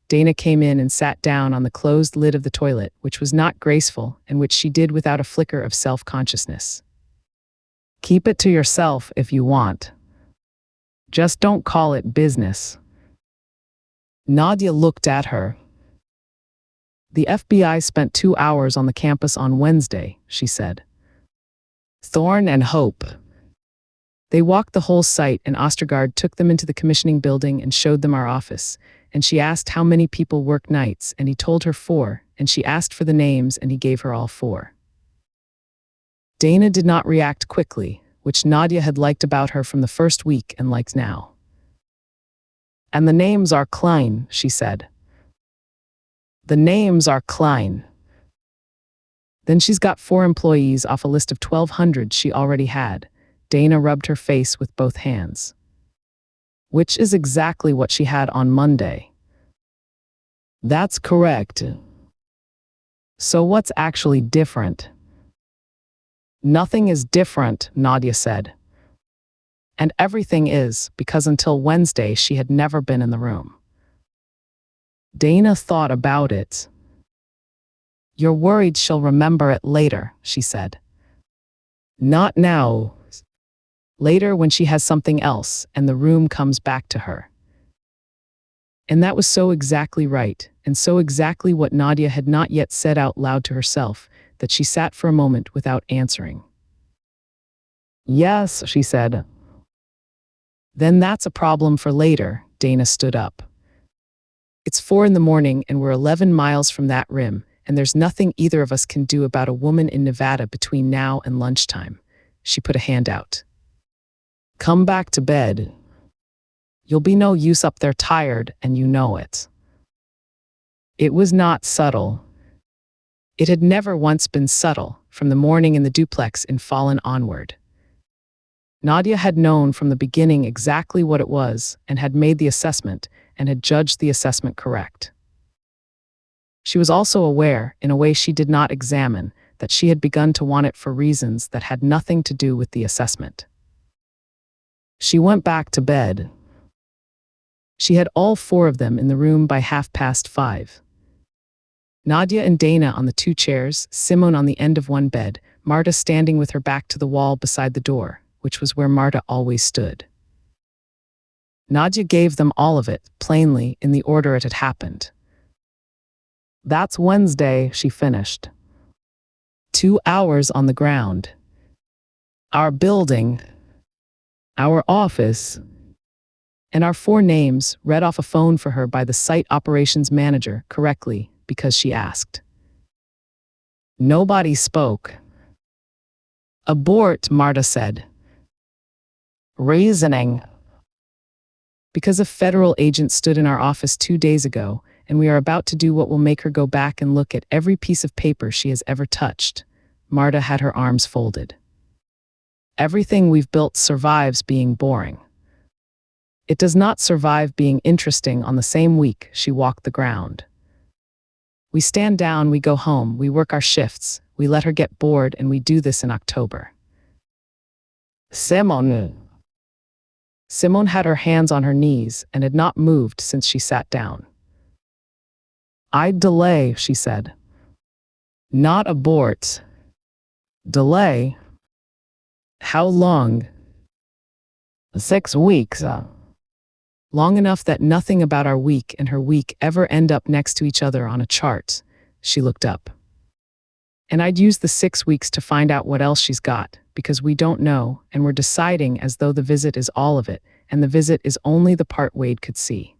Dana came in and sat down on the closed lid of the toilet, which was not graceful and which she did without a flicker of self-consciousness. "Keep it to yourself if you want. Just don't call it business." Nadia looked at her. "The FBI spent 2 hours on the campus on Wednesday," she said. "Thorne and Hope." They walked the whole site and Ostergaard took them into the commissioning building and showed them our office, and she asked how many people work nights and he told her 4, and she asked for the names and he gave her all 4. Dana did not react quickly, which Nadia had liked about her from the first week and liked now. "And the names are Klein," she said. "The names are Klein." Then she's got 4 employees off a list of 1,200 she already had. Dana rubbed her face with both hands. "Which is exactly what she had on Monday." "That's correct." "So what's actually different?" "Nothing is different," Nadia said. And everything is, because until Wednesday she had never been in the room. Dana thought about it. "You're worried she'll remember it later," she said. "Not now. Later when she has something else and the room comes back to her." And that was so exactly right, and so exactly what Nadia had not yet said out loud to herself, that she sat for a moment without answering. "Yes," she said. "Then that's a problem for later." Dana stood up. It's 4 a.m. and we're 11 miles from that rim, and there's nothing either of us can do about a woman in Nevada between now and lunchtime. She put a hand out. Come back to bed. You'll be no use up there tired, and you know it. It was not subtle. It had never once been subtle, from the morning in the duplex in Fallen onward. Nadia had known from the beginning exactly what it was, and had made the assessment, and had judged the assessment correct. She was also aware, in a way she did not examine, that she had begun to want it for reasons that had nothing to do with the assessment. She went back to bed. She had all 4 of them in the room by 5:30. Nadia and Dana on the 2 chairs, Simone on the end of one bed, Marta standing with her back to the wall beside the door, which was where Marta always stood. Nadia gave them all of it, plainly, in the order it had happened. That's Wednesday, she finished. 2 hours on the ground. Our building, our office, and our 4 names read off a phone for her by the site operations manager correctly, because she asked. Nobody spoke. Abort, Marta said. Reasoning. Because a federal agent stood in our office 2 days ago, and we are about to do what will make her go back and look at every piece of paper she has ever touched. Marta had her arms folded. Everything we've built survives being boring. It does not survive being interesting on the same week she walked the ground. We stand down, we go home, we work our shifts, we let her get bored, and we do this in October. Simone had her hands on her knees and had not moved since she sat down. I'd delay, she said. Not abort. Delay? How long? 6 weeks. Long enough that nothing about our week and her week ever end up next to each other on a chart. She looked up. And I'd use the 6 weeks to find out what else she's got, because we don't know, and we're deciding as though the visit is all of it, and the visit is only the part Wade could see.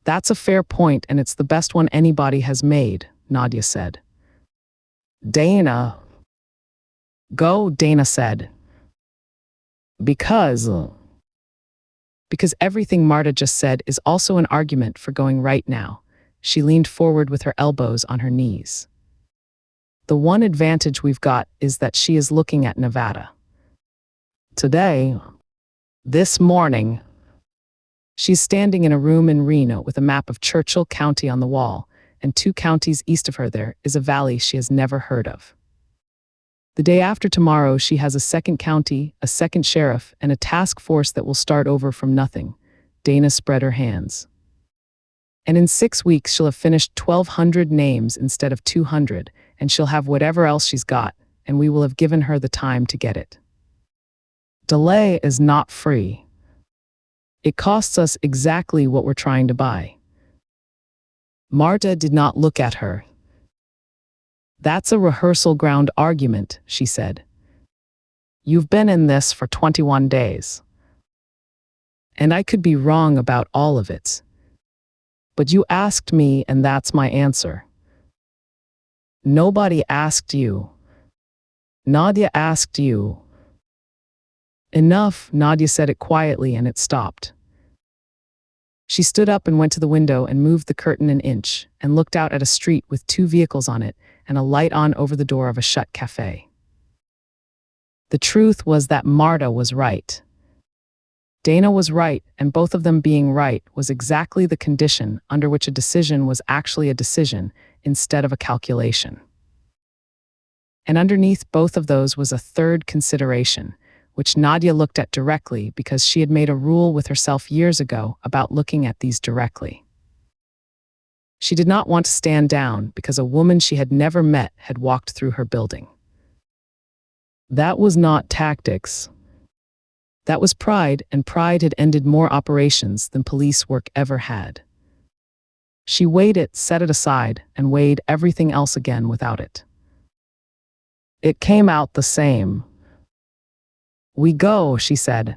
That's a fair point, and it's the best one anybody has made, Nadia said. Dana. Go, Dana said. Because everything Marta just said is also an argument for going right now. She leaned forward with her elbows on her knees. The one advantage we've got is that she is looking at Nevada. Today, this morning, she's standing in a room in Reno with a map of Churchill County on the wall, and 2 counties east of her there is a valley she has never heard of. The day after tomorrow, she has a 2nd county, a 2nd sheriff, and a task force that will start over from nothing. Dana spread her hands. And in 6 weeks, she'll have finished 1,200 names instead of 200, and she'll have whatever else she's got, and we will have given her the time to get it. Delay is not free. It costs us exactly what we're trying to buy. Marta did not look at her. That's a rehearsal ground argument, she said. You've been in this for 21 days. And I could be wrong about all of it. But you asked me, and that's my answer. Nobody asked you. Nadia asked you. Enough, Nadia said it quietly, and it stopped. She stood up and went to the window and moved the curtain an inch, and looked out at a street with 2 vehicles on it, and a light on over the door of a shut cafe. The truth was that Marta was right. Dana was right, and both of them being right was exactly the condition under which a decision was actually a decision instead of a calculation. And underneath both of those was a 3rd consideration, which Nadia looked at directly because she had made a rule with herself years ago about looking at these directly. She did not want to stand down because a woman she had never met had walked through her building. That was not tactics. That was pride, and pride had ended more operations than police work ever had. She weighed it, set it aside, and weighed everything else again without it. It came out the same. We go, she said.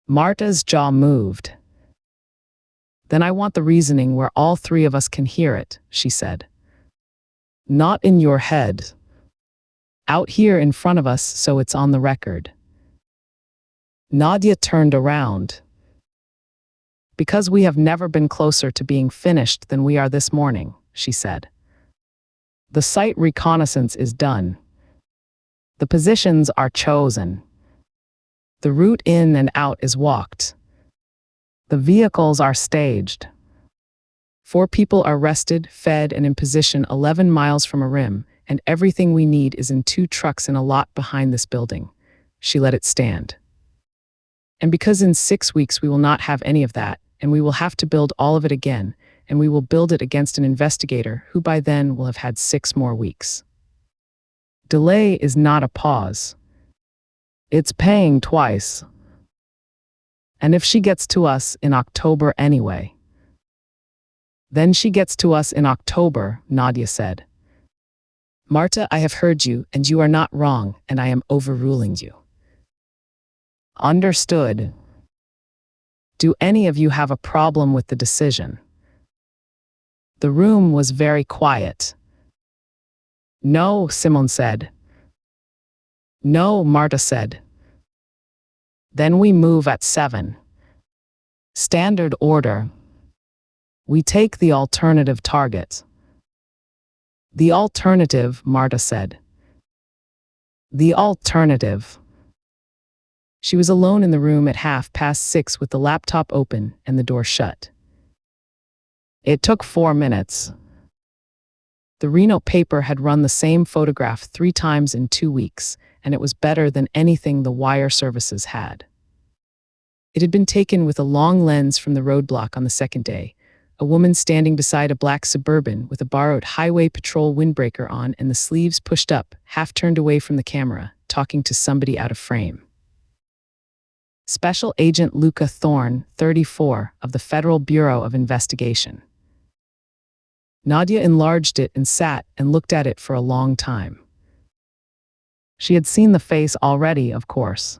Marta's jaw moved. Then I want the reasoning where all three of us can hear it, she said. Not in your head. Out here in front of us so it's on the record. Nadia turned around. Because we have never been closer to being finished than we are this morning, she said. The site reconnaissance is done. The positions are chosen. The route in and out is walked. The vehicles are staged. 4 people are rested, fed, and in position 11 miles from a rim, and everything we need is in 2 trucks in a lot behind this building. She let it stand. And because in 6 weeks we will not have any of that, and we will have to build all of it again, and we will build it against an investigator who by then will have had 6 more weeks. Delay is not a pause. It's paying twice. And if she gets to us in October anyway. Then she gets to us in October, Nadia said. Marta, I have heard you, and you are not wrong, and I am overruling you. Understood. Do any of you have a problem with the decision? The room was very quiet. No, Simone said. No, Marta said. Then we move at 7. Standard order. We take the alternative target. The alternative, Marta said. The alternative. She was alone in the room at 6:30 with the laptop open and the door shut. It took 4 minutes. The Reno paper had run the same photograph 3 times in 2 weeks, and it was better than anything the wire services had. It had been taken with a long lens from the roadblock on the second day, a woman standing beside a black Suburban with a borrowed highway patrol windbreaker on and the sleeves pushed up, half turned away from the camera, talking to somebody out of frame. Special Agent Luca Thorne, 34, of the Federal Bureau of Investigation. Nadia enlarged it and sat and looked at it for a long time. She had seen the face already, of course.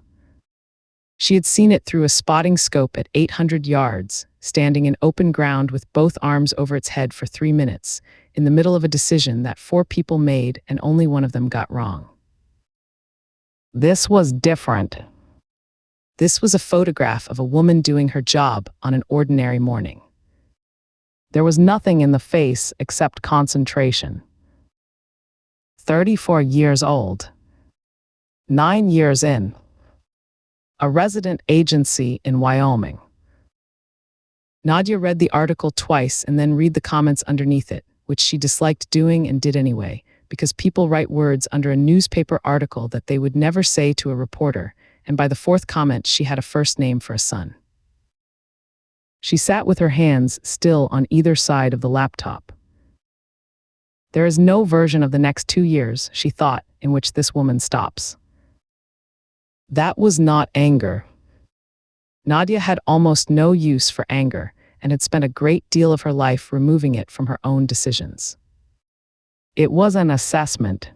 She had seen it through a spotting scope at 800 yards, standing in open ground with both arms over its head for 3 minutes, in the middle of a decision that 4 people made and only one of them got wrong. This was different. This was a photograph of a woman doing her job on an ordinary morning. There was nothing in the face except concentration. 34 years old. 9 years in. A resident agency in Wyoming. Nadia read the article twice and then read the comments underneath it, which she disliked doing and did anyway, because people write words under a newspaper article that they would never say to a reporter, and by the 4th comment she had a first name for a son. She sat with her hands still on either side of the laptop. There is no version of the next 2 years, she thought, in which this woman stops. That was not anger. Nadia had almost no use for anger and had spent a great deal of her life removing it from her own decisions. It was an assessment.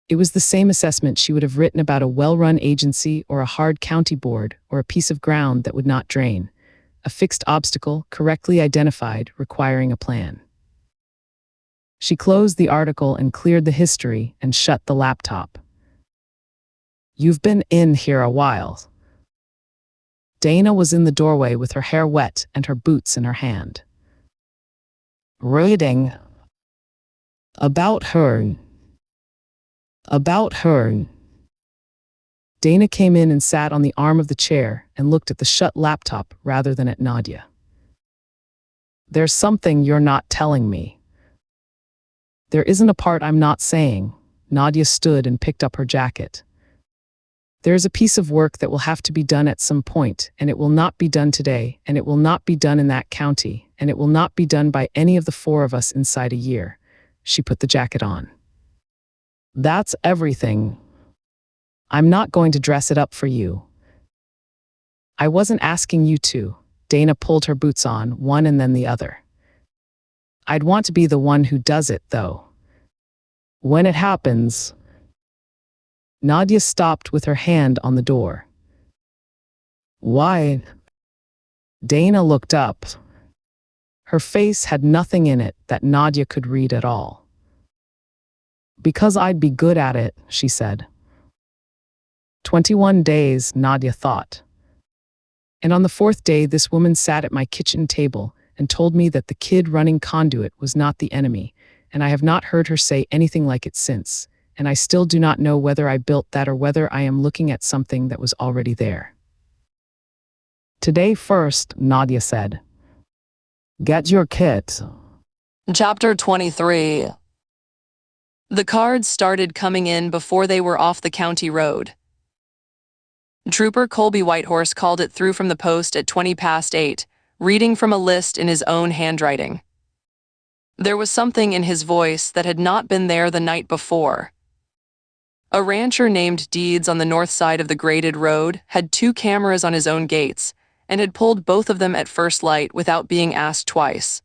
It was the same assessment she would have written about a well-run agency or a hard county board or a piece of ground that would not drain, a fixed obstacle correctly identified requiring a plan. She closed the article and cleared the history and shut the laptop. You've been in here a while. Dana was in the doorway with her hair wet and her boots in her hand. Reading. About her. About her. Dana came in and sat on the arm of the chair and looked at the shut laptop rather than at Nadia. There's something you're not telling me. There isn't a part I'm not saying. Nadia stood and picked up her jacket. There is a piece of work that will have to be done at some point, and it will not be done today, and it will not be done in that county, and it will not be done by any of the 4 of us inside a year. She put the jacket on. That's everything. I'm not going to dress it up for you. I wasn't asking you to. Dana pulled her boots on, one and then the other. I'd want to be the one who does it, though. When it happens. Nadia stopped with her hand on the door. Why? Dana looked up. Her face had nothing in it that Nadia could read at all. "Because I'd be good at it," she said. 21 days, Nadia thought. And on the 4th day, this woman sat at my kitchen table and told me that the kid running conduit was not the enemy, and I have not heard her say anything like it since, and I still do not know whether I built that or whether I am looking at something that was already there. "Today first," Nadia said. "Get your kit." Chapter 23. The cards started coming in before they were off the county road. Trooper Colby Whitehorse called it through from the post at 8:20, reading from a list in his own handwriting. There was something in his voice that had not been there the night before. A rancher named Deeds on the north side of the graded road had 2 cameras on his own gates and had pulled both of them at first light without being asked twice.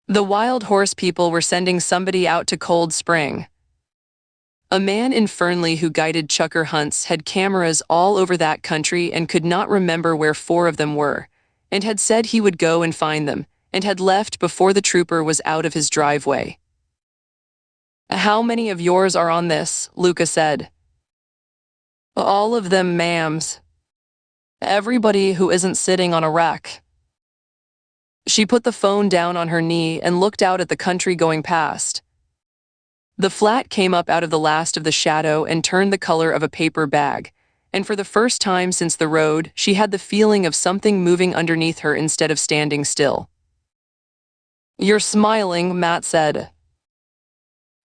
The wild horse people were sending somebody out to Cold Spring. A man in Fernley who guided chucker hunts had cameras all over that country and could not remember where 4 of them were, and had said he would go and find them, and had left before the trooper was out of his driveway. "How many of yours are on this?" Luca said. "All of them, ma'ams. Everybody who isn't sitting on a wreck." She put the phone down on her knee and looked out at the country going past. The flat came up out of the last of the shadow and turned the color of a paper bag, and for the first time since the road, she had the feeling of something moving underneath her instead of standing still. "You're smiling," Matt said.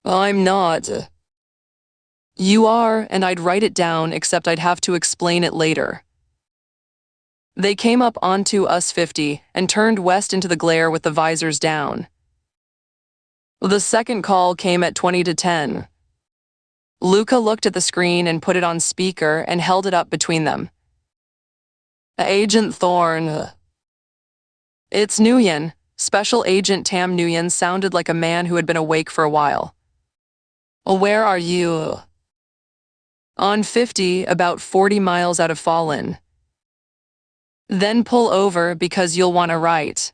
"I'm not." "You are, and I'd write it down, except I'd have to explain it later." They came up onto US 50 and turned west into the glare with the visors down. The second call came at 20:10. Luca looked at the screen and put it on speaker and held it up between them. "Agent Thorne." "It's Nguyen." Special Agent Tam Nguyen sounded like a man who had been awake for a while. "Where are you?" "On 50, about 40 miles out of Fallon." "Then pull over because you'll want to write."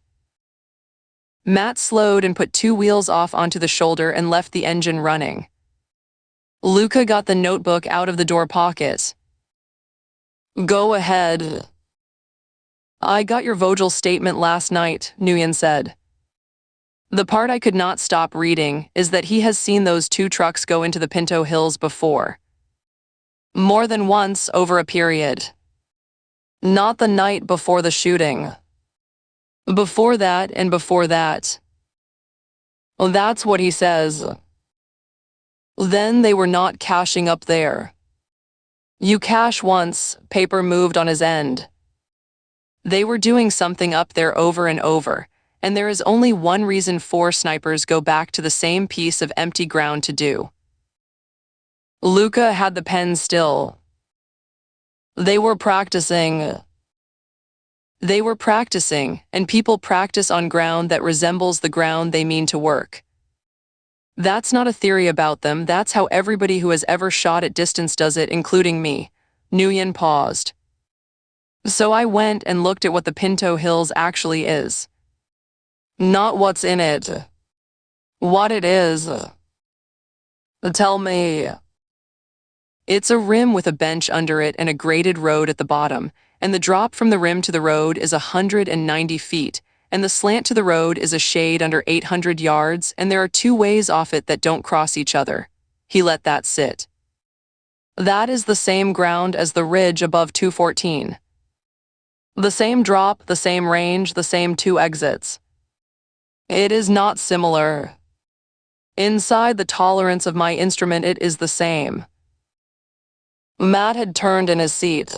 Matt slowed and put 2 wheels off onto the shoulder and left the engine running. Luca got the notebook out of the door pocket. "Go ahead." "I got your Vogel statement last night," Nguyen said. "The part I could not stop reading is that he has seen those 2 trucks go into the Pinto Hills before. More than once over a period. Not the night before the shooting. Before that and before that. That's what he says. Then they were not caching up there. You cache once, paper moved on his end. They were doing something up there over and over, and there is only one reason 4 snipers go back to the same piece of empty ground to do." Luca had the pen still. They were practicing. They were practicing, and people practice on ground that resembles the ground they mean to work. That's not a theory about them, that's how everybody who has ever shot at distance does it, including me. Nguyen paused. So I went and looked at what the Pinto Hills actually is. Not what's in it. What it is. Tell me. It's a rim with a bench under it and a graded road at the bottom, and the drop from the rim to the road is 190 feet, and the slant to the road is a shade under 800 yards, and there are 2 ways off it that don't cross each other. He let that sit. That is the same ground as the ridge above 214. The same drop, the same range, the same 2 exits. It is not similar. Inside the tolerance of my instrument, it is the same. Matt had turned in his seat.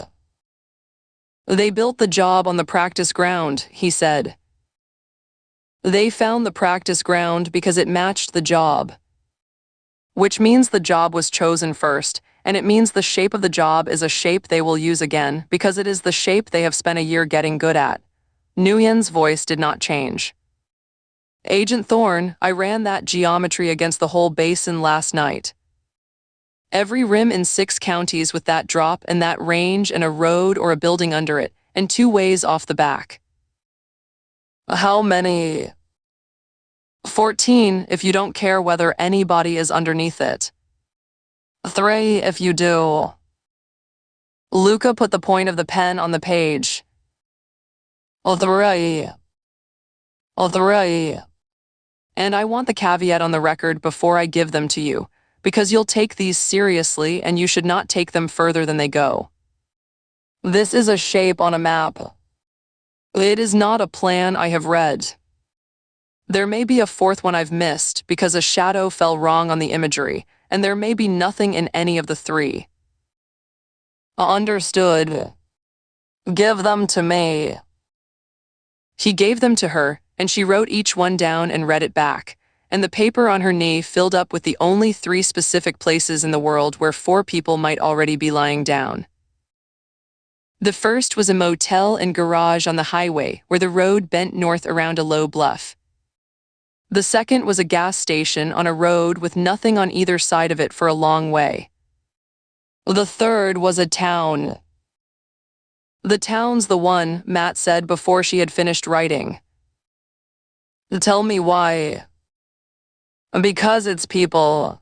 They built the job on the practice ground, he said. They found the practice ground because it matched the job. Which means the job was chosen first, and it means the shape of the job is a shape they will use again because it is the shape they have spent a year getting good at. Nguyen's voice did not change. Agent Thorne, I ran that geometry against the whole basin last night. Every rim in 6 counties with that drop and that range and a road or a building under it, and 2 ways off the back. How many? 14 if you don't care whether anybody is underneath it. 3 if you do. Luca put the point of the pen on the page. 3. 3. And I want the caveat on the record before I give them to you, because you'll take these seriously and you should not take them further than they go. This is a shape on a map. It is not a plan I have read. There may be a fourth one I've missed because a shadow fell wrong on the imagery, and there may be nothing in any of the 3. Understood. Give them to me. He gave them to her, and she wrote each one down and read it back, and the paper on her knee filled up with the only 3 specific places in the world where 4 people might already be lying down. The first was a motel and garage on the highway where the road bent north around a low bluff. The second was a gas station on a road with nothing on either side of it for a long way. The third was a town. The town's the one, Matt said before she had finished writing. Tell me why. Because it's people.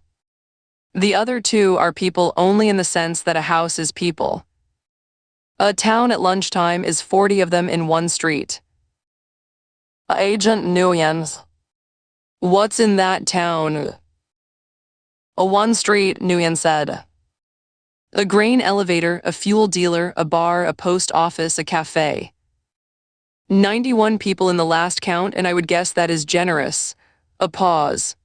The other 2 are people only in the sense that a house is people. A town at lunchtime is 40 of them in one street. Agent Nguyen's. What's in that town? A one street, Nguyen said. A grain elevator, a fuel dealer, a bar, a post office, a cafe. 91 people in the last count, and I would guess that is generous. A pause.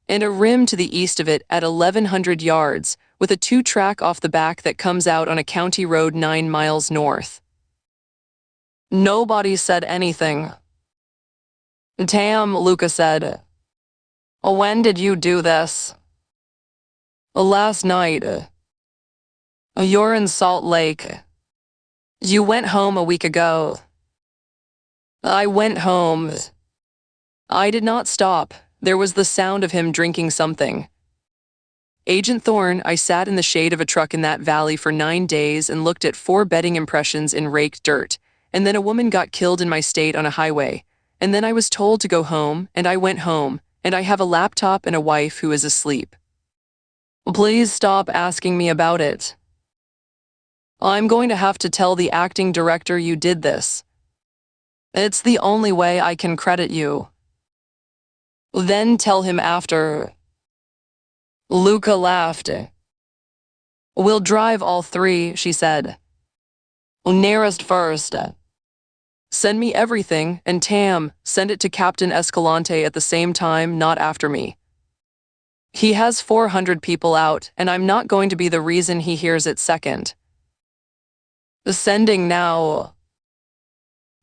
And a rim to the east of it at 1,100 yards, with a 2-track off the back that comes out on a county road 9 miles north. Nobody said anything. Tam, Luca said. When did you do this? Last night. You're in Salt Lake. You went home a week ago. I went home. I did not stop. There was the sound of him drinking something. Agent Thorne, I sat in the shade of a truck in that valley for 9 days and looked at 4 bedding impressions in raked dirt, and then a woman got killed in my state on a highway, and then I was told to go home, and I went home, and I have a laptop and a wife who is asleep. Please stop asking me about it. I'm going to have to tell the acting director you did this. It's the only way I can credit you. Then tell him after. Luca laughed. We'll drive all 3, she said. Nearest first. Send me everything, and Tam, send it to Captain Escalante at the same time, not after me. He has 400 people out, and I'm not going to be the reason he hears it second. Sending now.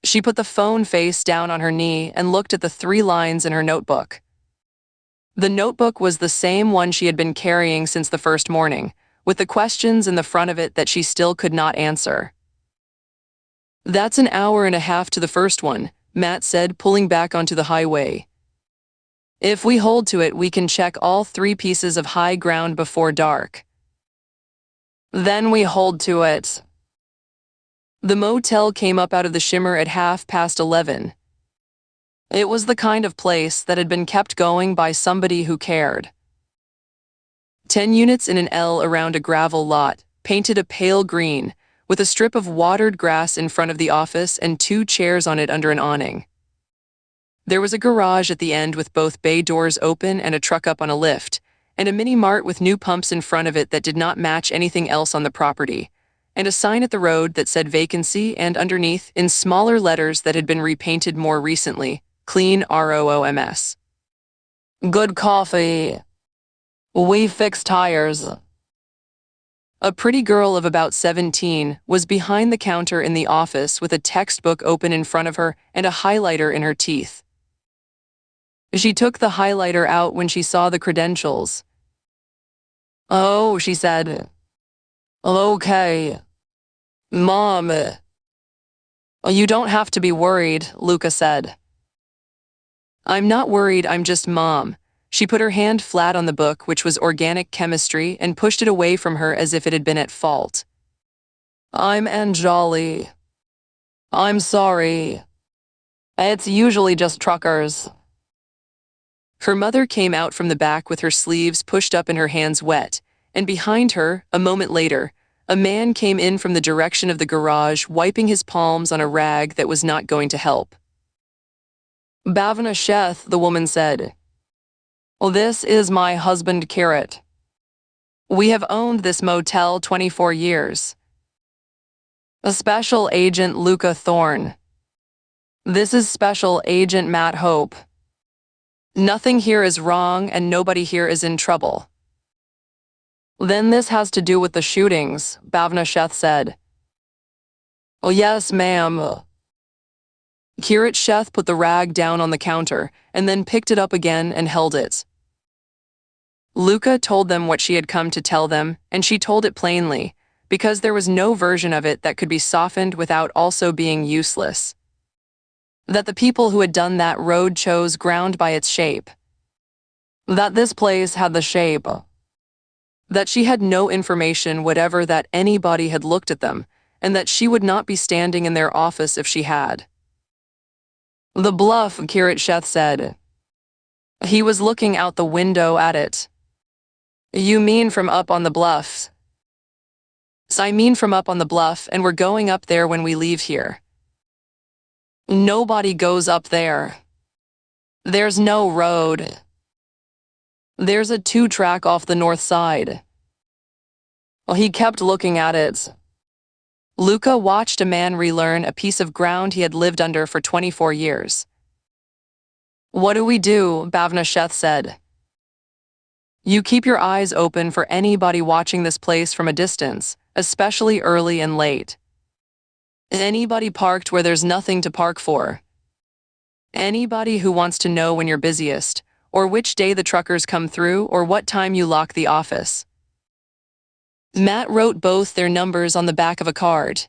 She put the phone face down on her knee and looked at the 3 lines in her notebook. The notebook was the same one she had been carrying since the first morning, with the questions in the front of it that she still could not answer. That's an hour and a half to the first one, Matt said, pulling back onto the highway. If we hold to it, we can check all 3 pieces of high ground before dark. Then we hold to it. The motel came up out of the shimmer at 11:30. It was the kind of place that had been kept going by somebody who cared. 10 units in an L around a gravel lot, painted a pale green, with a strip of watered grass in front of the office and 2 chairs on it under an awning. There was a garage at the end with both bay doors open and a truck up on a lift, and a mini-mart with new pumps in front of it that did not match anything else on the property, and a sign at the road that said vacancy and underneath, in smaller letters that had been repainted more recently, clean ROOMS. Good coffee. We fix tires. A pretty girl of about 17 was behind the counter in the office with a textbook open in front of her and a highlighter in her teeth. She took the highlighter out when she saw the credentials. Oh, she said. Okay. Mom. You don't have to be worried, Luca said. I'm not worried, I'm just Mom. She put her hand flat on the book, which was organic chemistry, and pushed it away from her as if it had been at fault. I'm Anjali. I'm sorry. It's usually just truckers. Her mother came out from the back with her sleeves pushed up and her hands wet, and behind her, a moment later, a man came in from the direction of the garage, wiping his palms on a rag that was not going to help. Bhavna Sheth, the woman said. Well, this is my husband, Carrot. We have owned this motel 24 years. A Special Agent Luca Thorne. This is Special Agent Matt Hope. Nothing here is wrong and nobody here is in trouble. Then this has to do with the shootings, Bhavna Sheth said. Oh, yes, ma'am. Kirat Sheth put the rag down on the counter and then picked it up again and held it. Luca told them what she had come to tell them, and she told it plainly, because there was no version of it that could be softened without also being useless. That the people who had done that road chose ground by its shape. That this place had the shape. That she had no information whatever that anybody had looked at them, and that she would not be standing in their office if she had. The bluff, Kirat Sheth said. He was looking out the window at it. You mean from up on the bluffs? I mean from up on the bluff, and we're going up there when we leave here. Nobody goes up there. There's no road. There's a 2-track off the north side. Well, he kept looking at it. Luca watched a man relearn a piece of ground he had lived under for 24 years. What do we do? Bhavna Sheth said. You keep your eyes open for anybody watching this place from a distance, especially early and late. Anybody parked where there's nothing to park for. Anybody who wants to know when you're busiest, or which day the truckers come through, or what time you lock the office. Matt wrote both their numbers on the back of a card.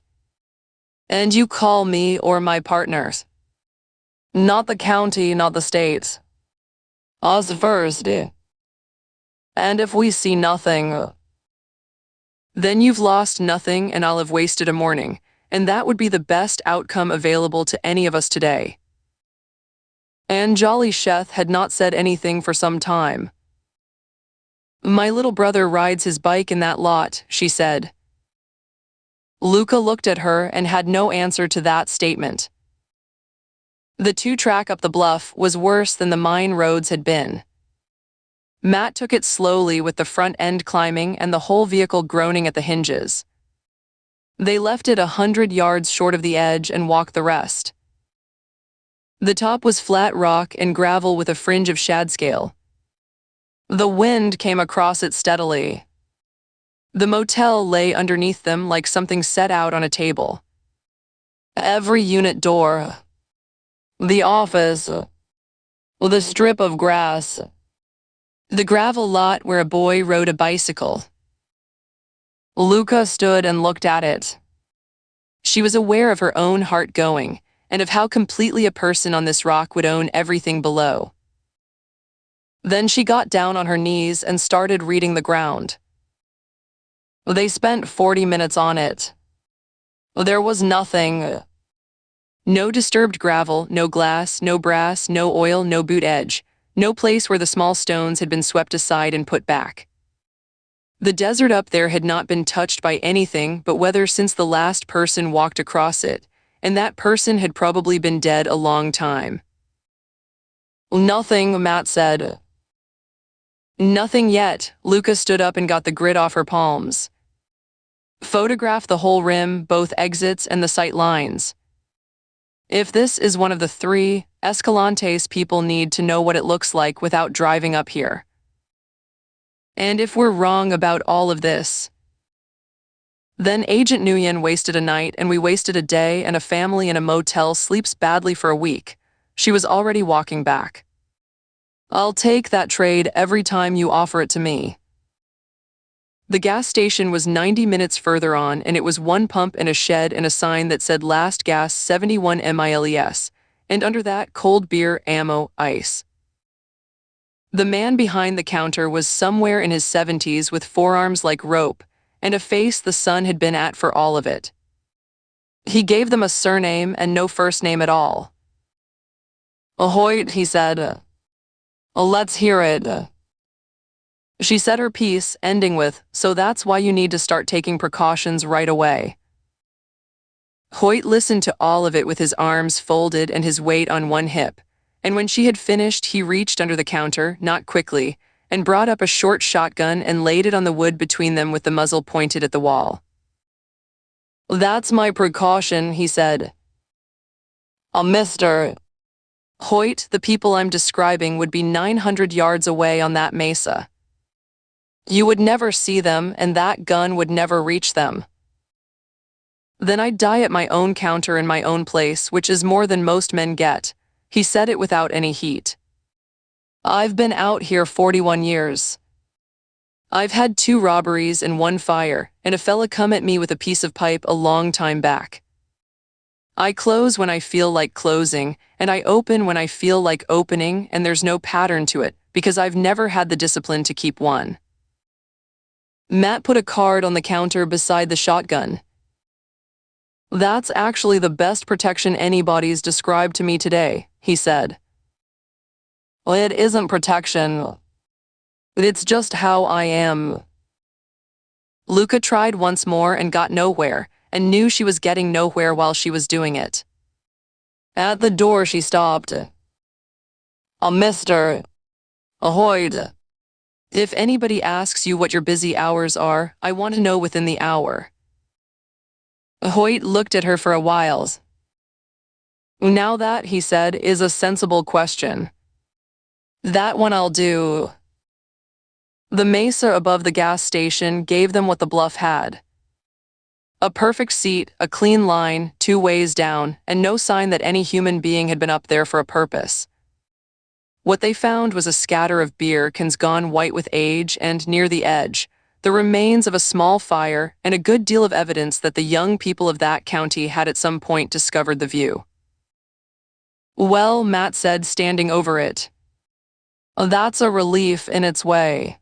And you call me or my partners. Not the county, not the state. Us first. And if we see nothing, then you've lost nothing and I'll have wasted a morning, and that would be the best outcome available to any of us today. And Jolly Sheth had not said anything for some time. My little brother rides his bike in that lot, she said. Luca looked at her and had no answer to that statement. The 2-track up the bluff was worse than the mine roads had been. Matt took it slowly with the front end climbing and the whole vehicle groaning at the hinges. They left it 100 yards short of the edge and walked the rest. The top was flat rock and gravel with a fringe of shadscale. The wind came across it steadily. The motel lay underneath them like something set out on a table. Every unit door, the office, the strip of grass, the gravel lot where a boy rode a bicycle. Luca stood and looked at it. She was aware of her own heart going, and of how completely a person on this rock would own everything below. Then she got down on her knees and started reading the ground. They spent 40 minutes on it. There was nothing. No disturbed gravel, no glass, no brass, no oil, no boot edge, no place where the small stones had been swept aside and put back. The desert up there had not been touched by anything but weather since the last person walked across it, and that person had probably been dead a long time. Nothing, Matt said. Nothing yet. Luca stood up and got the grit off her palms. Photograph the whole rim, both exits and the sight lines. If this is one of the 3 Escalantes, people need to know what it looks like without driving up here. And if we're wrong about all of this, then Agent Nguyen wasted a night and we wasted a day, and a family in a motel sleeps badly for a week. She was already walking back. I'll take that trade every time you offer it to me. The gas station was 90 minutes further on, and it was 1 pump and a shed and a sign that said last gas 71 miles, and under that cold beer, ammo, ice. The man behind the counter was somewhere in his 70s with forearms like rope and a face the sun had been at for all of it. He gave them a surname and no first name at all. Ahoy, he said. Let's hear it. She said her piece, ending with, so that's why you need to start taking precautions right away. Hoyt listened to all of it with his arms folded and his weight on one hip, and when she had finished, he reached under the counter, not quickly, and brought up a short shotgun and laid it on the wood between them with the muzzle pointed at the wall. That's my precaution, he said. Mister Hoyt, the people I'm describing would be 900 yards away on that mesa. You would never see them, and that gun would never reach them. Then I'd die at my own counter in my own place, which is more than most men get. He said it without any heat. I've been out here 41 years. I've had 2 robberies and 1 fire, and a fella come at me with a piece of pipe a long time back. I close when I feel like closing, and I open when I feel like opening, and there's no pattern to it, because I've never had the discipline to keep one. Matt put a card on the counter beside the shotgun. That's actually the best protection anybody's described to me today, he said. Well, it isn't protection. It's just how I am. Luca tried once more and got nowhere, and knew she was getting nowhere while she was doing it. At the door she stopped. Mister Ahoy. If anybody asks you what your busy hours are, I want to know within the hour. Hoyt looked at her for a while. Now that, he said, is a sensible question. That one I'll do. The mesa above the gas station gave them what the bluff had. A perfect seat, a clean line, 2 ways down, and no sign that any human being had been up there for a purpose. What they found was a scatter of beer cans gone white with age, and near the edge, the remains of a small fire and a good deal of evidence that the young people of that county had at some point discovered the view. Well, Matt said, standing over it. That's a relief in its way.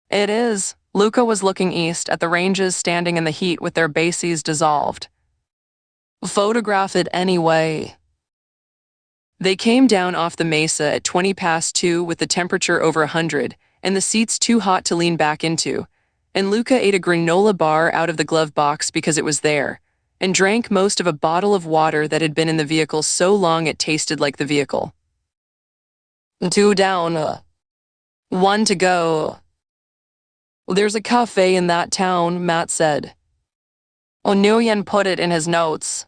It is. Luca was looking east at the ranges standing in the heat with their bases dissolved. Photograph it anyway. They came down off the mesa at 2:20 with the temperature over 100 and the seats too hot to lean back into, and Luca ate a granola bar out of the glove box because it was there, and drank most of a bottle of water that had been in the vehicle so long it tasted like the vehicle. 2 down. 1 to go. There's a cafe in that town, Matt said. Nguyen put it in his notes.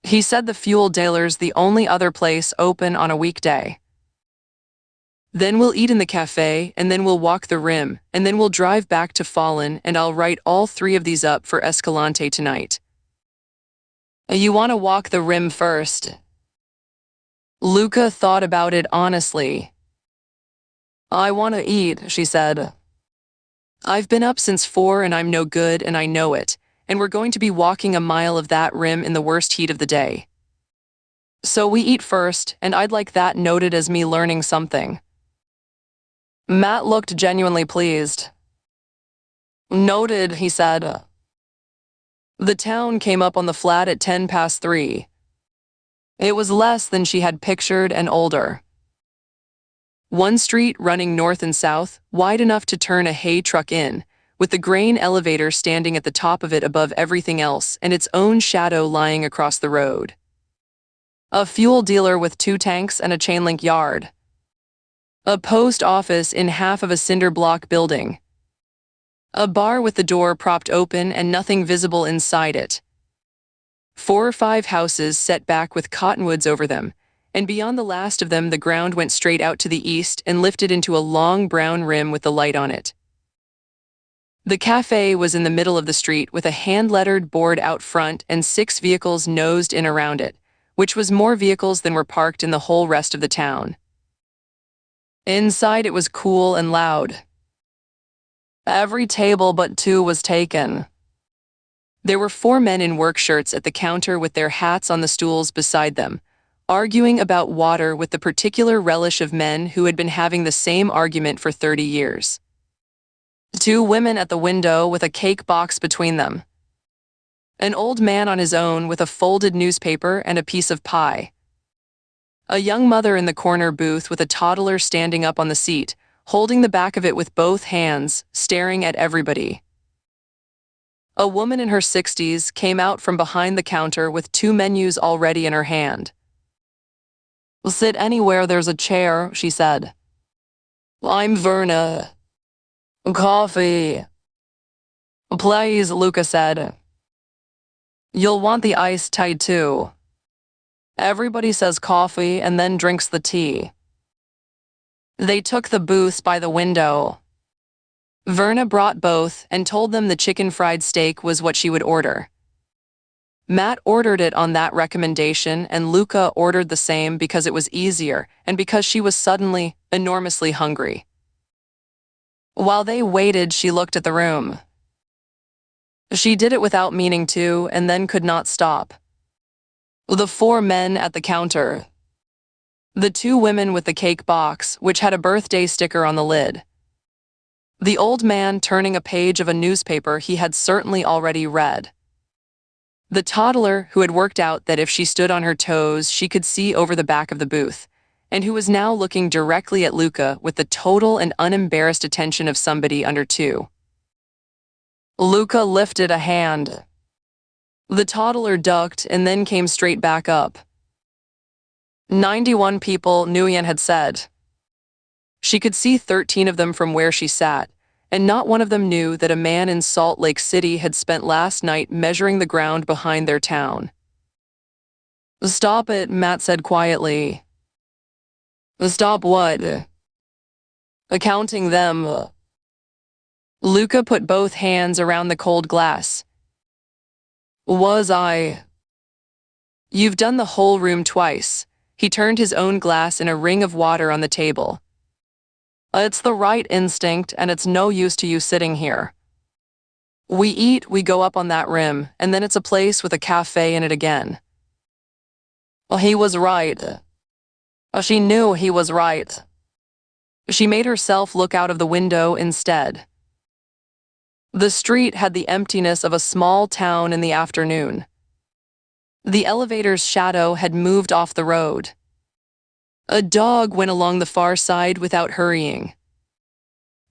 He said the fuel dealer's the only other place open on a weekday. Then we'll eat in the cafe, and then we'll walk the rim, and then we'll drive back to Fallen, and I'll write all 3 of these up for Escalante tonight. You want to walk the rim first? Luca thought about it honestly. I want to eat, she said. I've been up since 4 and I'm no good and I know it, and we're going to be walking a mile of that rim in the worst heat of the day. So we eat first, and I'd like that noted as me learning something. Matt looked genuinely pleased. Noted, he said. The town came up on the flat at 3:10. It was less than she had pictured and older. 1 street running north and south, wide enough to turn a hay truck in, with the grain elevator standing at the top of it above everything else and its own shadow lying across the road. A fuel dealer with 2 tanks and a chain link yard. A post office in half of a cinder block building. A bar with the door propped open and nothing visible inside it. 4 or 5 houses set back with cottonwoods over them, and beyond the last of them the ground went straight out to the east and lifted into a long brown rim with the light on it. The cafe was in the middle of the street with a hand-lettered board out front and 6 vehicles nosed in around it, which was more vehicles than were parked in the whole rest of the town. Inside it was cool and loud. Every table but 2 was taken. There were 4 men in work shirts at the counter with their hats on the stools beside them, arguing about water with the particular relish of men who had been having the same argument for 30 years. 2 women at the window with a cake box between them. An old man on his own with a folded newspaper and a piece of pie. A young mother in the corner booth with a toddler standing up on the seat, holding the back of it with both hands, staring at everybody. A woman in her 60s came out from behind the counter with 2 menus already in her hand. "We'll sit anywhere there's a chair," she said. "I'm Verna. Coffee." "Please," Luca said. "You'll want the iced tea too. Everybody says coffee and then drinks the tea." They took the booths by the window. Verna brought both and told them the chicken fried steak was what she would order. Matt ordered it on that recommendation, and Luca ordered the same because it was easier and because she was suddenly enormously hungry. While they waited, she looked at the room. She did it without meaning to, and then could not stop. The 4 men at the counter. The 2 women with the cake box, which had a birthday sticker on the lid. The old man turning a page of a newspaper he had certainly already read. The toddler who had worked out that if she stood on her toes, she could see over the back of the booth, and who was now looking directly at Luca with the total and unembarrassed attention of somebody under 2. Luca lifted a hand. The toddler ducked and then came straight back up. 91 people, Nguyen had said. She could see 13 of them from where she sat, and not one of them knew that a man in Salt Lake City had spent last night measuring the ground behind their town. "Stop it," Matt said quietly. "Stop what?" "Counting them." Luca put both hands around the cold glass. "Was I?" "You've done the whole room twice." He turned his own glass in a ring of water on the table. "It's the right instinct, and it's no use to you sitting here. We eat, we go up on that rim, and then it's a place with a cafe in it again." Well, he was right. She knew he was right. She made herself look out of the window instead. The street had the emptiness of a small town in the afternoon. The elevator's shadow had moved off the road. A dog went along the far side without hurrying.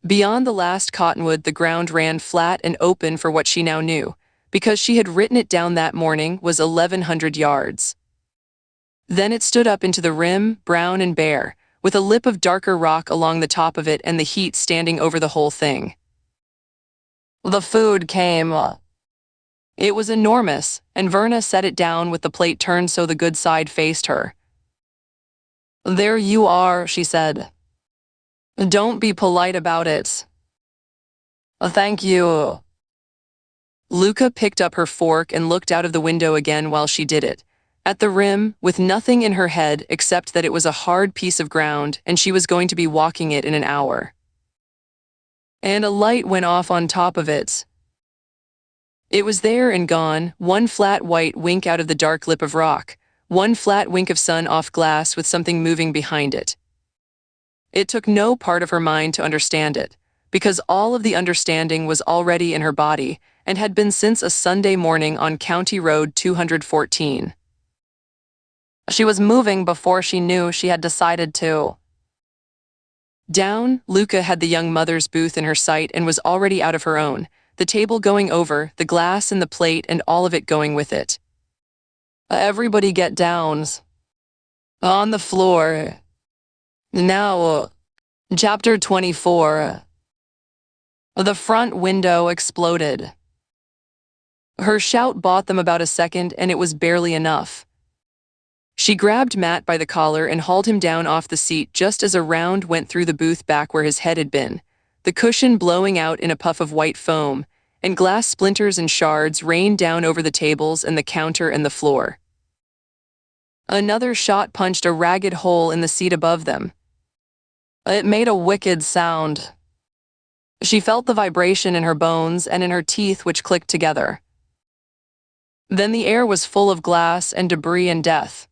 Beyond the last cottonwood, the ground ran flat and open for what she now knew, because she had written it down that morning, was 1,100 yards. Then it stood up into the rim, brown and bare, with a lip of darker rock along the top of it and the heat standing over the whole thing. The food came. It was enormous, and Verna set it down with the plate turned so the good side faced her. "There you are," she said. "Don't be polite about it." "Thank you." Luca picked up her fork and looked out of the window again while she did it, at the rim, with nothing in her head except that it was a hard piece of ground and she was going to be walking it in an hour. And a light went off on top of it. It was there and gone, one flat white wink out of the dark lip of rock, one flat wink of sun off glass with something moving behind it. It took no part of her mind to understand it, because all of the understanding was already in her body and had been since a Sunday morning on County Road 214. She was moving before she knew she had decided to. Down, Luca had the young mother's booth in her sight and was already out of her own, the table going over, the glass and the plate and all of it going with it. "Everybody get down. On the floor. Now." Chapter 24. The front window exploded. Her shout bought them about a second, and it was barely enough. She grabbed Matt by the collar and hauled him down off the seat just as a round went through the booth back where his head had been, the cushion blowing out in a puff of white foam, and glass splinters and shards rained down over the tables and the counter and the floor. Another shot punched a ragged hole in the seat above them. It made a wicked sound. She felt the vibration in her bones and in her teeth, which clicked together. Then the air was full of glass and debris and death.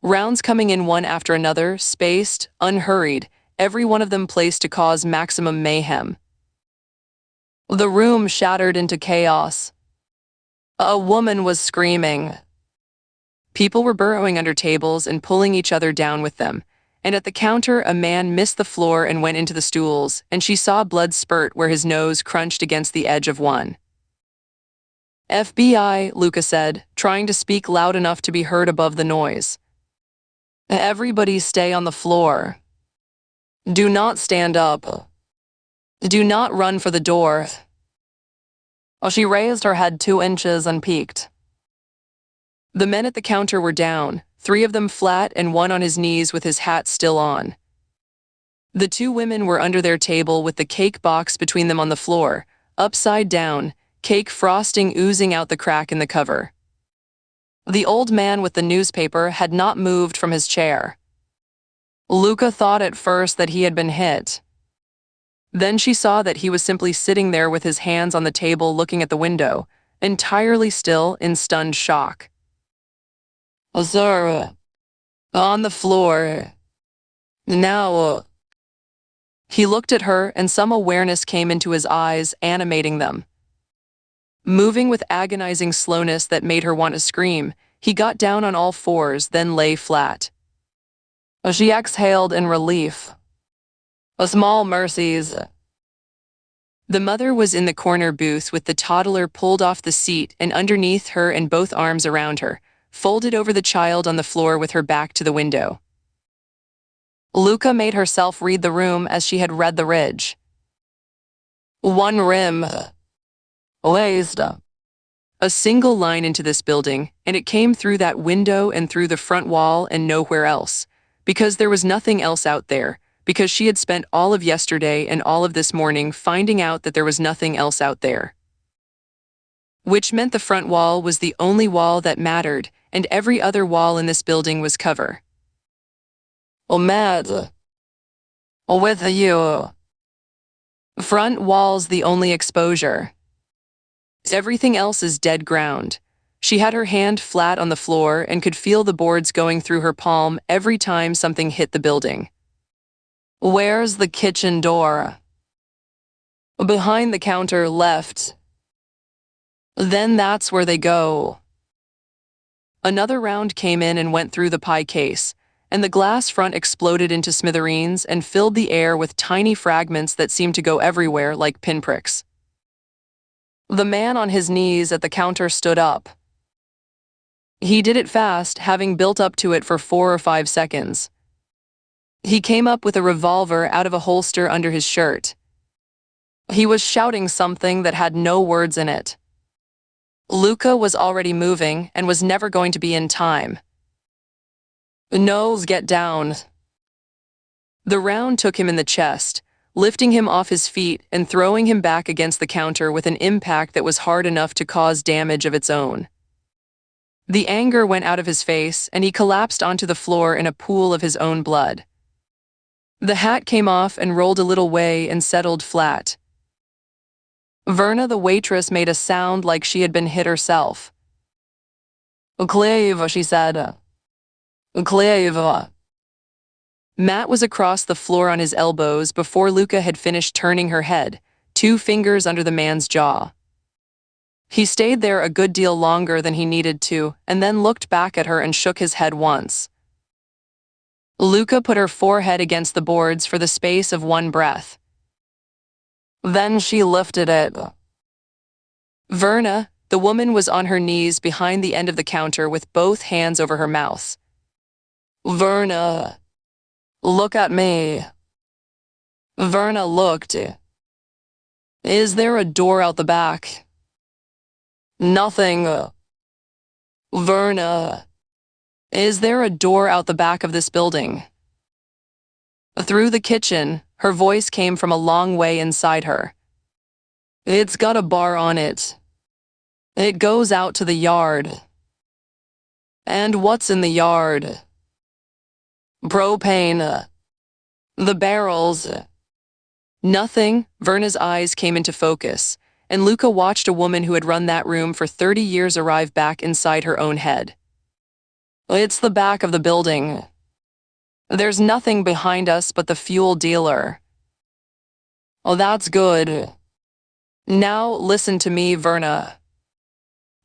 Rounds coming in one after another, spaced, unhurried, every one of them placed to cause maximum mayhem. The room shattered into chaos. A woman was screaming. People were burrowing under tables and pulling each other down with them. And at the counter, a man missed the floor and went into the stools, and she saw blood spurt where his nose crunched against the edge of one. FBI, Luca said, trying to speak loud enough to be heard above the noise. Everybody stay on the floor. Do not stand up. Do not run for the door. She raised her head 2 inches and peeked. The men at the counter were down, 3 of them flat and one on his knees with his hat still on. The 2 women were under their table with the cake box between them on the floor, upside down, cake frosting oozing out the crack in the cover. The old man with the newspaper had not moved from his chair. Luca thought at first that he had been hit. Then she saw that he was simply sitting there with his hands on the table looking at the window, entirely still in stunned shock. Sir, on the floor. Now. He looked at her and some awareness came into his eyes, animating them. Moving with agonizing slowness that made her want to scream, he got down on all fours, then lay flat. She exhaled in relief. Small mercies. The mother was in the corner booth with the toddler pulled off the seat and underneath her and both arms around her, folded over the child on the floor with her back to the window. Luca made herself read the room as she had read the ridge. 1 rim. Waste. A single line into this building, and it came through that window and through the front wall and nowhere else, because there was nothing else out there, because she had spent all of yesterday and all of this morning finding out that there was nothing else out there. Which meant the front wall was the only wall that mattered, and every other wall in this building was cover. Mad. With you. Front wall's the only exposure. Everything else is dead ground. She had her hand flat on the floor and could feel the boards going through her palm every time something hit the building. Where's the kitchen door? Behind the counter, left. Then that's where they go. Another round came in and went through the pie case, and the glass front exploded into smithereens and filled the air with tiny fragments that seemed to go everywhere like pinpricks. The man on his knees at the counter stood up. He did it fast, having built up to it for 4 or 5 seconds. He came up with a revolver out of a holster under his shirt. He was shouting something that had no words in it. Luca was already moving and was never going to be in time. Nose, get down. The round took him in the chest, lifting him off his feet and throwing him back against the counter with an impact that was hard enough to cause damage of its own. The anger went out of his face, and he collapsed onto the floor in a pool of his own blood. The hat came off and rolled a little way and settled flat. Verna, the waitress, made a sound like she had been hit herself. Clave, she said. Clave. Matt was across the floor on his elbows before Luca had finished turning her head, 2 fingers under the man's jaw. He stayed there a good deal longer than he needed to, and then looked back at her and shook his head once. Luca put her forehead against the boards for the space of 1 breath. Then she lifted it. Verna, the woman, was on her knees behind the end of the counter with both hands over her mouth. Verna, look at me. Verna looked. Is there a door out the back? Nothing. Verna, is there a door out the back of this building? Through the kitchen, her voice came from a long way inside her. It's got a bar on it. It goes out to the yard. And what's in the yard? Propane. The barrels. Nothing. Verna's eyes came into focus, and Luca watched a woman who had run that room for 30 years arrive back inside her own head. It's the back of the building. There's nothing behind us but the fuel dealer. Oh, that's good. Now listen to me, Verna.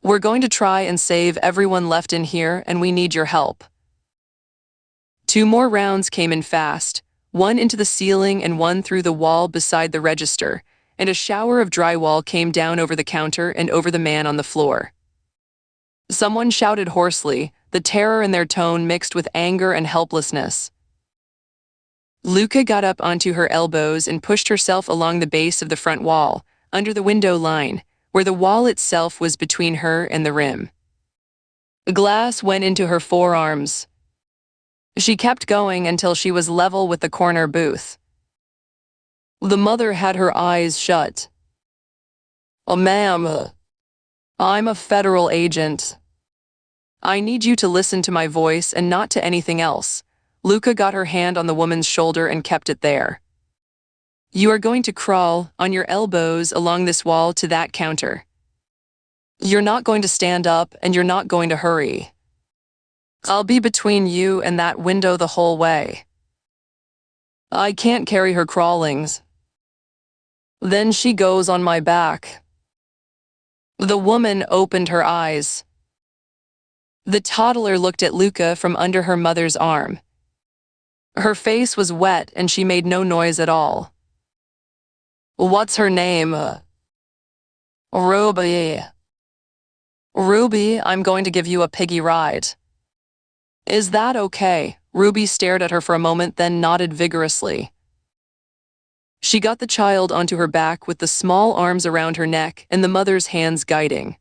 We're going to try and save everyone left in here, and we need your help. 2 more rounds came in fast, one into the ceiling and one through the wall beside the register, and a shower of drywall came down over the counter and over the man on the floor. Someone shouted hoarsely, the terror in their tone mixed with anger and helplessness. Luca got up onto her elbows and pushed herself along the base of the front wall, under the window line, where the wall itself was between her and the rim. Glass went into her forearms. She kept going until she was level with the corner booth. The mother had her eyes shut. "Oh, ma'am, I'm a federal agent. I need you to listen to my voice and not to anything else." Luca got her hand on the woman's shoulder and kept it there. "You are going to crawl on your elbows along this wall to that counter. You're not going to stand up and you're not going to hurry. I'll be between you and that window the whole way. I can't carry her crawlings. Then she goes on my back." The woman opened her eyes. The toddler looked at Luca from under her mother's arm. Her face was wet and she made no noise at all. "What's her name?" "Ruby." "Ruby, I'm going to give you a piggy ride. Is that okay?" Ruby stared at her for a moment, then nodded vigorously. She got the child onto her back with the small arms around her neck and the mother's hands guiding.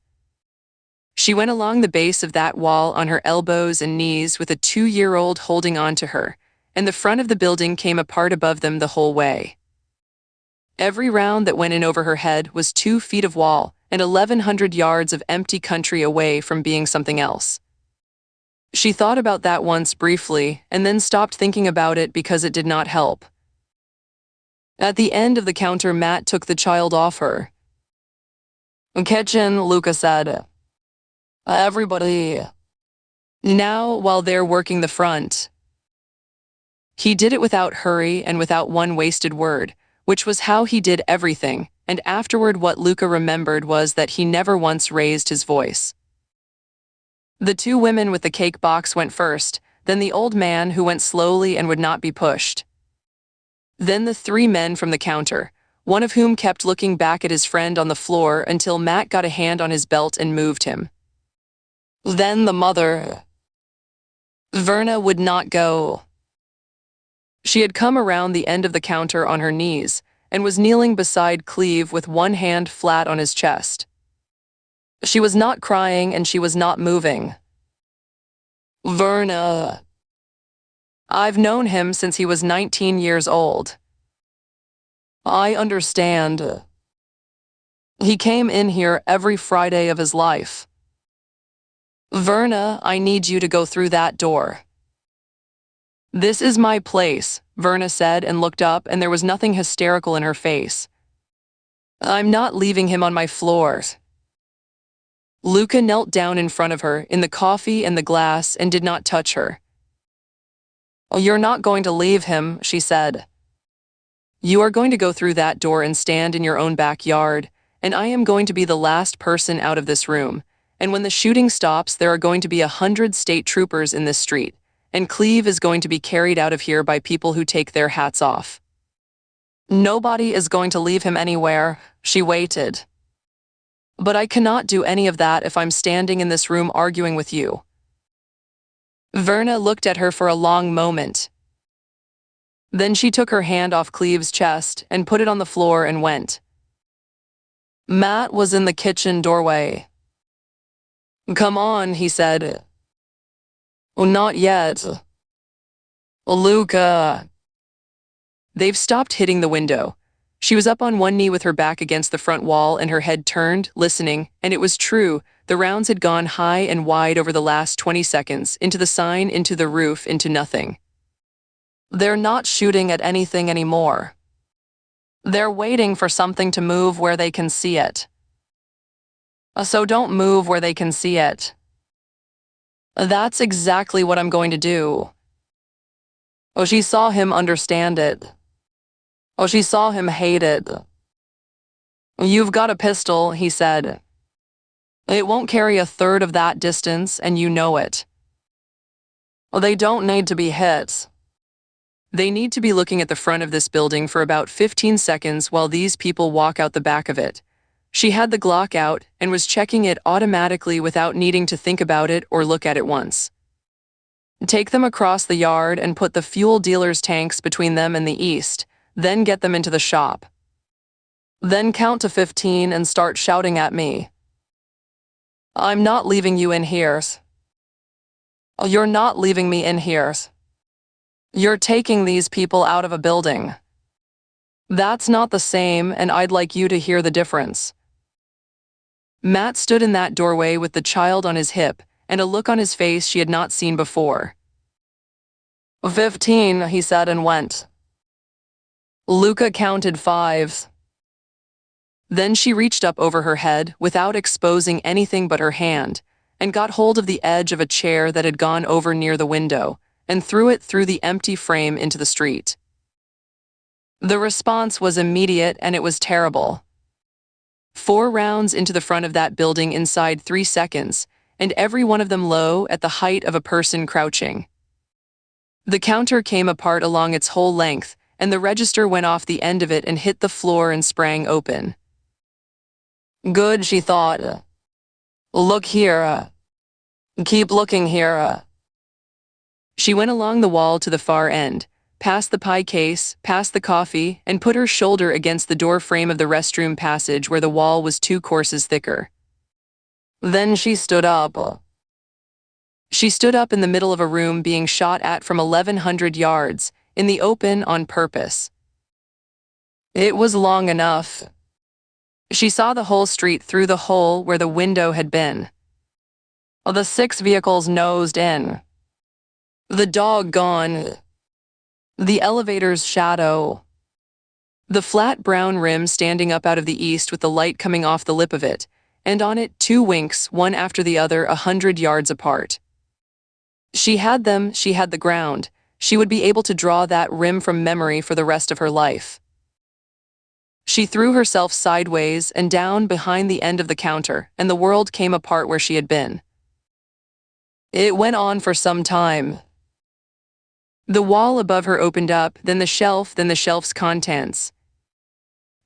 She went along the base of that wall on her elbows and knees with a 2-year-old holding on to her, and the front of the building came apart above them the whole way. Every round that went in over her head was 2 feet of wall and 1,100 yards of empty country away from being something else. She thought about that once briefly and then stopped thinking about it because it did not help. At the end of the counter, Matt took the child off her. "Kitchen," Luca said. "Everybody." Now, while they're working the front. He did it without hurry and without one wasted word, which was how he did everything, and afterward what Luca remembered was that he never once raised his voice. The 2 women with the cake box went first, then the old man who went slowly and would not be pushed. Then the 3 men from the counter, one of whom kept looking back at his friend on the floor until Matt got a hand on his belt and moved him. Then the mother. Verna would not go. She had come around the end of the counter on her knees and was kneeling beside Cleve with one hand flat on his chest. She was not crying and she was not moving. "Verna. I've known him since he was 19 years old. I understand. He came in here every Friday of his life. Verna, I need you to go through that door." "This is my place," Verna said and looked up, and there was nothing hysterical in her face. "I'm not leaving him on my floor." Luca knelt down in front of her, in the coffee and the glass, and did not touch her. "You're not going to leave him," she said. "You are going to go through that door and stand in your own backyard, and I am going to be the last person out of this room, and when the shooting stops, there are going to be 100 state troopers in this street, and Cleve is going to be carried out of here by people who take their hats off. Nobody is going to leave him anywhere." She waited. "But I cannot do any of that if I'm standing in this room arguing with you." Verna looked at her for a long moment. Then she took her hand off Cleve's chest and put it on the floor and went. Matt was in the kitchen doorway. "Come on," he said. "Oh, not yet. Luca." They've stopped hitting the window. She was up on one knee with her back against the front wall and her head turned, listening, and it was true. The rounds had gone high and wide over the last 20 seconds, into the sign, into the roof, into nothing. They're not shooting at anything anymore. They're waiting for something to move where they can see it. So don't move where they can see it. That's exactly what I'm going to do. Oh, she saw him understand it. Oh, she saw him hate it. "You've got a pistol," he said. It won't carry a third of that distance, and you know it. They don't need to be hit. They need to be looking at the front of this building for about 15 seconds while these people walk out the back of it. She had the Glock out and was checking it automatically without needing to think about it or look at it once. Take them across the yard and put the fuel dealer's tanks between them and the east, then get them into the shop. Then count to 15 and start shouting at me. I'm not leaving you in here. You're not leaving me in here. You're taking these people out of a building. That's not the same, and I'd like you to hear the difference. Matt stood in that doorway with the child on his hip and a look on his face she had not seen before. 15, he said and went. Luca counted 5. Then she reached up over her head without exposing anything but her hand and got hold of the edge of a chair that had gone over near the window and threw it through the empty frame into the street. The response was immediate and it was terrible. 4 rounds into the front of that building inside 3 seconds, and every one of them low at the height of a person crouching. The counter came apart along its whole length, and the register went off the end of it and hit the floor and sprang open. Good, she thought. Look here. Keep looking here. She went along the wall to the far end, past the pie case, past the coffee, and put her shoulder against the door frame of the restroom passage where the wall was 2 courses thicker. Then she stood up. She stood up in the middle of a room being shot at from 1,100 yards, in the open on purpose. It was long enough. She saw the whole street through the hole where the window had been. The 6 vehicles nosed in. The dog gone. The elevator's shadow. The flat brown rim standing up out of the east with the light coming off the lip of it, and on it 2 winks, one after the other 100 yards apart. She had them, she had the ground. She would be able to draw that rim from memory for the rest of her life. She threw herself sideways and down behind the end of the counter, and the world came apart where she had been. It went on for some time. The wall above her opened up, then the shelf's contents.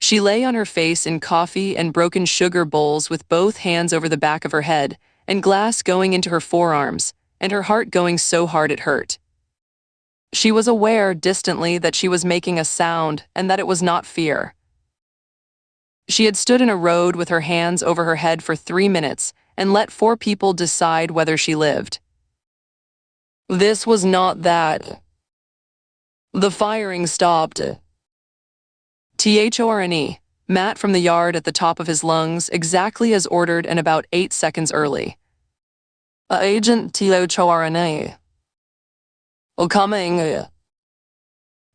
She lay on her face in coffee and broken sugar bowls with both hands over the back of her head and glass going into her forearms, and her heart going so hard it hurt. She was aware, distantly, that she was making a sound and that it was not fear. She had stood in a road with her hands over her head for 3 minutes and let 4 people decide whether she lived. This was not that. The firing stopped. Thorne, Matt from the yard at the top of his lungs, exactly as ordered and about 8 seconds early. Agent Thorne. Coming.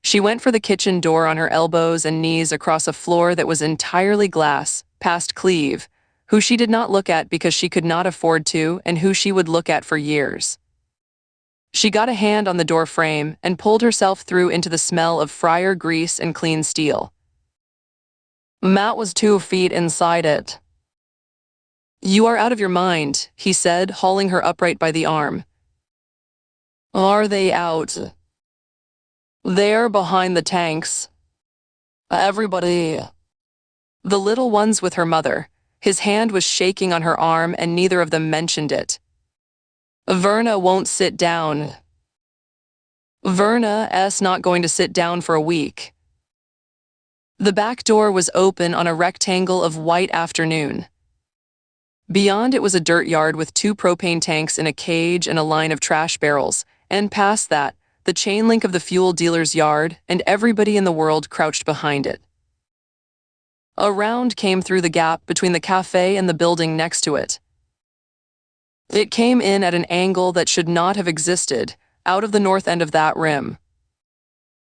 She went for the kitchen door on her elbows and knees across a floor that was entirely glass, past Cleve, who she did not look at because she could not afford to and who she would look at for years. She got a hand on the door frame and pulled herself through into the smell of fryer grease and clean steel. Matt was 2 feet inside it. You are out of your mind, he said, hauling her upright by the arm. Are they out? They're behind the tanks. Everybody. The little ones with her mother. His hand was shaking on her arm and neither of them mentioned it. Verna won't sit down. Verna's not going to sit down for a week. The back door was open on a rectangle of white afternoon. Beyond it was a dirt yard with 2 propane tanks in a cage and a line of trash barrels, and past that, the chain link of the fuel dealer's yard, and everybody in the world crouched behind it. A round came through the gap between the cafe and the building next to it. It came in at an angle that should not have existed, out of the north end of that rim.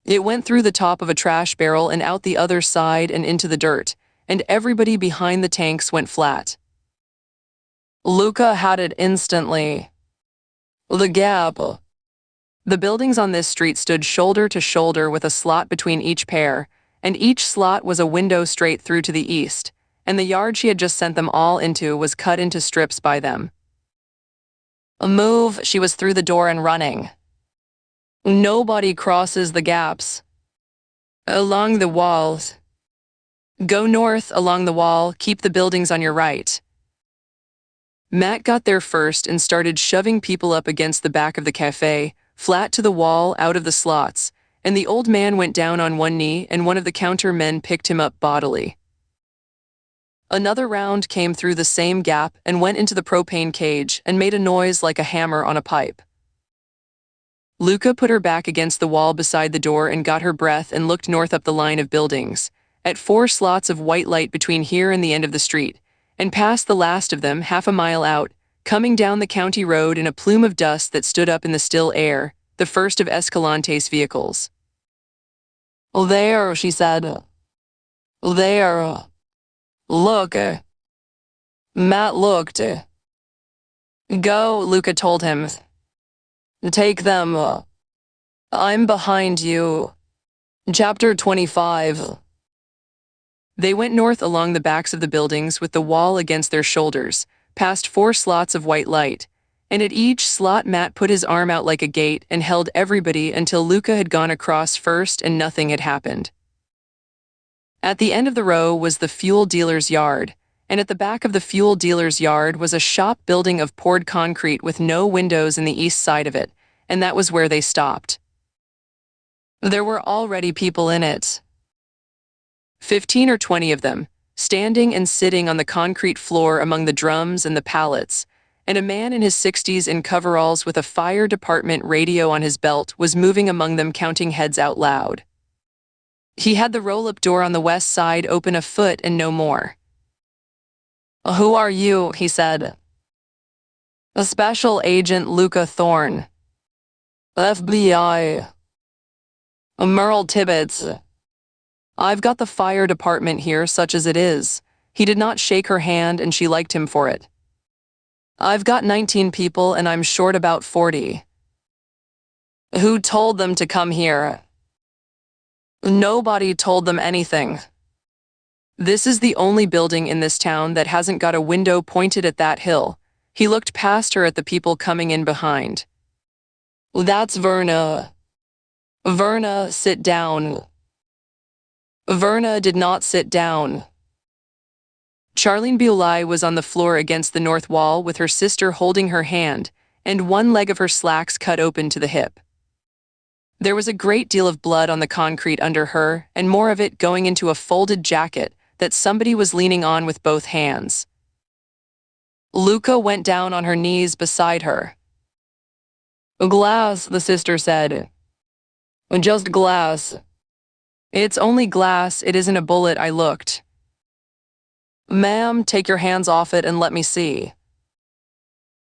It went through the top of a trash barrel and out the other side and into the dirt, and everybody behind the tanks went flat. Luca had it instantly. The gap. The buildings on this street stood shoulder to shoulder with a slot between each pair, and each slot was a window straight through to the east, and the yard she had just sent them all into was cut into strips by them. Move, she was through the door and running. Nobody crosses the gaps. Along the walls. Go north along the wall, keep the buildings on your right. Matt got there first and started shoving people up against the back of the cafe, flat to the wall, out of the slots, and the old man went down on one knee and one of the counter men picked him up bodily. Another round came through the same gap and went into the propane cage and made a noise like a hammer on a pipe. Luca put her back against the wall beside the door and got her breath and looked north up the line of buildings, at 4 slots of white light between here and the end of the street, and past the last of them half a mile out, coming down the county road in a plume of dust that stood up in the still air, the first of Escalante's vehicles. There, she said. There. Look. Matt looked. Go, Luca told him. Take them. I'm behind you. Chapter 25. They went north along the backs of the buildings with the wall against their shoulders, past 4 slots of white light, and at each slot Matt put his arm out like a gate and held everybody until Luca had gone across first and nothing had happened. At the end of the row was the fuel dealer's yard, and at the back of the fuel dealer's yard was a shop building of poured concrete with no windows in the east side of it, and that was where they stopped. There were already people in it. 15 or 20 of them, standing and sitting on the concrete floor among the drums and the pallets, and a man in his 60s in coveralls with a fire department radio on his belt was moving among them, counting heads out loud. He had the roll-up door on the west side open a foot and no more. Who are you? He said. A Special Agent Luca Thorne. FBI. Merle Tibbets. I've got the fire department here, such as it is. He did not shake her hand and she liked him for it. I've got 19 people and I'm short about 40. Who told them to come here? Nobody told them anything. This is the only building in this town that hasn't got a window pointed at that hill. He looked past her at the people coming in behind. That's Verna. Verna, sit down. Verna did not sit down. Charlene Bulai was on the floor against the north wall with her sister holding her hand and one leg of her slacks cut open to the hip. There was a great deal of blood on the concrete under her and more of it going into a folded jacket that somebody was leaning on with both hands. Luca went down on her knees beside her. Glass, the sister said. Just glass. It's only glass, it isn't a bullet, I looked. Ma'am, take your hands off it and let me see.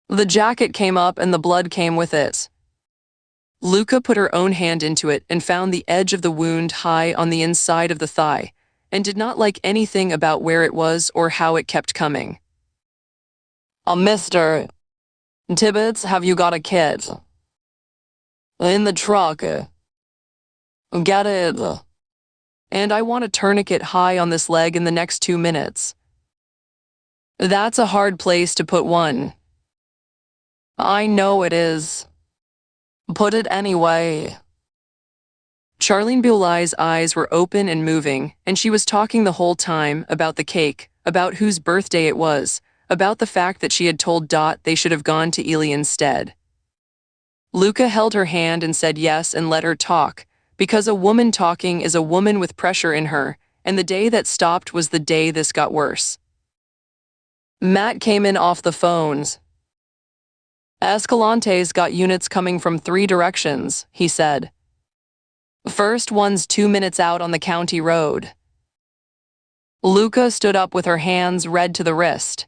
The jacket came up and the blood came with it. Luca put her own hand into it and found the edge of the wound high on the inside of the thigh, and did not like anything about where it was or how it kept coming. Mr. Tibbets, have you got a kit? In the truck. Get it. And I want a tourniquet high on this leg in the next 2 minutes. That's a hard place to put one. I know it is. Put it anyway. Charlene Bulai's eyes were open and moving, and she was talking the whole time about the cake, about whose birthday it was, about the fact that she had told Dot they should have gone to Ely instead. Luca held her hand and said yes and let her talk, because a woman talking is a woman with pressure in her, and the day that stopped was the day this got worse. Matt came in off the phones. Escalante's got units coming from 3 directions, he said. First one's 2 minutes out on the county road. Luca stood up with her hands red to the wrist.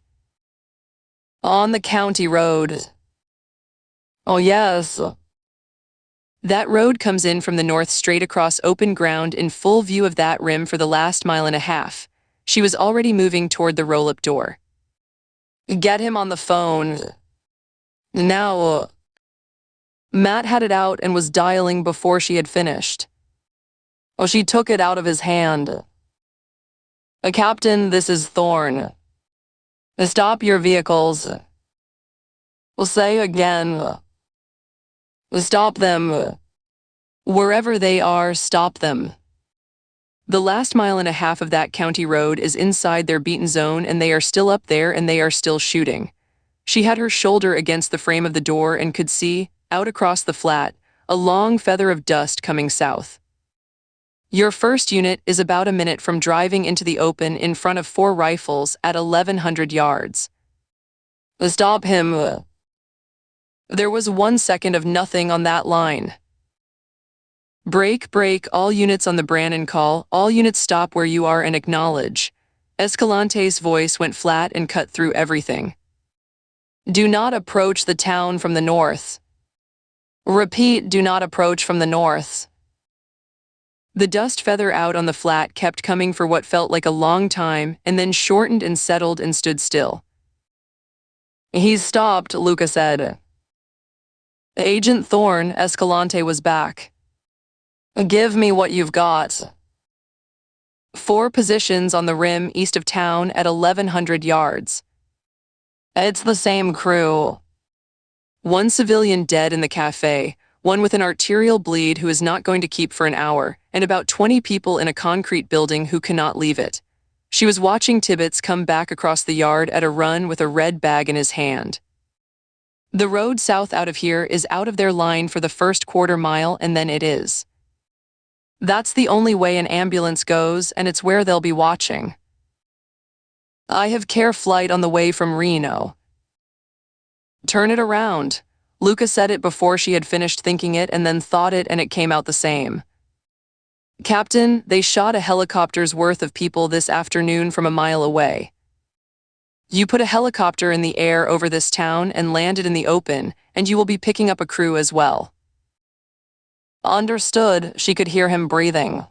On the county road. Oh, yes. That road comes in from the north straight across open ground in full view of that rim for the last mile and a half. She was already moving toward the roll-up door. Get him on the phone. Now. Matt had it out and was dialing before she had finished. Oh, she took it out of his hand. Captain, this is Thorne. Stop your vehicles. We'll say again. Stop them. Wherever they are, stop them. The last mile and a half of that county road is inside their beaten zone, and they are still up there and they are still shooting. She had her shoulder against the frame of the door and could see, out across the flat, a long feather of dust coming south. Your first unit is about a minute from driving into the open in front of 4 rifles at 1,100 yards. Stop him. There was 1 second of nothing on that line. Break, all units on the Brannon call, all units stop where you are and acknowledge. Escalante's voice went flat and cut through everything. Do not approach the town from the north. Repeat, do not approach from the north. The dust feather out on the flat kept coming for what felt like a long time, and then shortened and settled and stood still. He's stopped, Luca said. Agent Thorne, Escalante was back. Give me what you've got. 4 positions on the rim east of town at 1,100 yards. It's the same crew. 1 civilian dead in the cafe, 1 with an arterial bleed who is not going to keep for an hour, and about 20 people in a concrete building who cannot leave it. She was watching Tibbets come back across the yard at a run with a red bag in his hand. The road south out of here is out of their line for the first quarter mile, and then it is. That's the only way an ambulance goes, and it's where they'll be watching. I have care flight on the way from Reno. Turn it around. Luca said it before she had finished thinking it and then thought it, and it came out the same. Captain, they shot a helicopter's worth of people this afternoon from a mile away. You put a helicopter in the air over this town and land it in the open, and you will be picking up a crew as well. Understood, she could hear him breathing.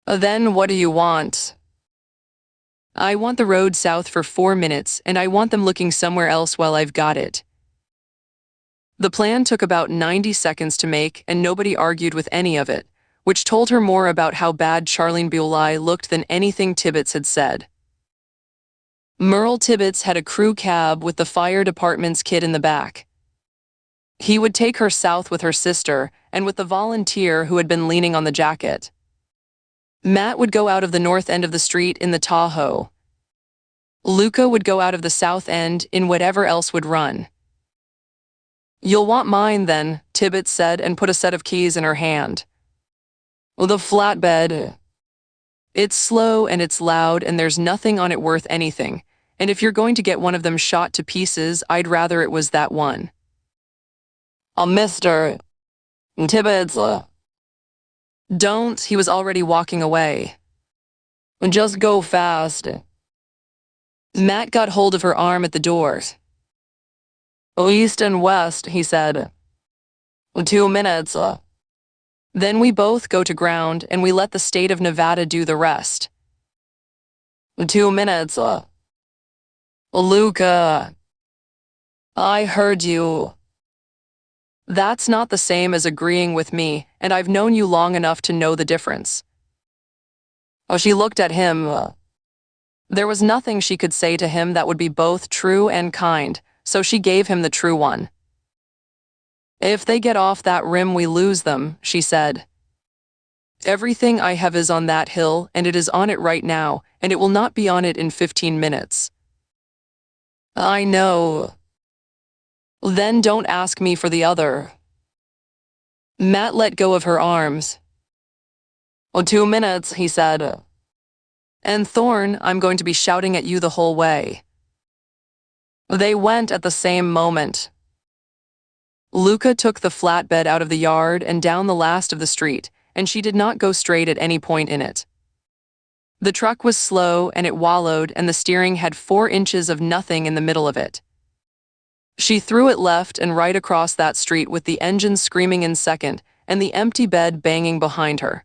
Then what do you want? I want the road south for 4 minutes, and I want them looking somewhere else while I've got it. The plan took about 90 seconds to make, and nobody argued with any of it, which told her more about how bad Charlene Bulai looked than anything Tibbets had said. Merle Tibbets had a crew cab with the fire department's kid in the back. He would take her south with her sister and with the volunteer who had been leaning on the jacket. Matt would go out of the north end of the street in the Tahoe. Luca would go out of the south end in whatever else would run. You'll want mine then, Tibbets said and put a set of keys in her hand. The flatbed. It's slow and it's loud and there's nothing on it worth anything, and if you're going to get one of them shot to pieces, I'd rather it was that one. Mr. Tibbets. Don't, he was already walking away. Just go fast. Matt got hold of her arm at the door. East and west, he said. 2 minutes. Then we both go to ground and we let the state of Nevada do the rest. 2 minutes. Luca. I heard you. That's not the same as agreeing with me, and I've known you long enough to know the difference. She looked at him. There was nothing she could say to him that would be both true and kind, so she gave him the true one. If they get off that rim, we lose them, she said. Everything I have is on that hill, and it is on it right now, and it will not be on it in 15 minutes. I know. Then don't ask me for the other. Matt let go of her arms. 2 minutes, he said. And Thorne, I'm going to be shouting at you the whole way. They went at the same moment. Luca took the flatbed out of the yard and down the last of the street, and she did not go straight at any point in it. The truck was slow and it wallowed, and the steering had 4 inches of nothing in the middle of it. She threw it left and right across that street with the engine screaming in second and the empty bed banging behind her.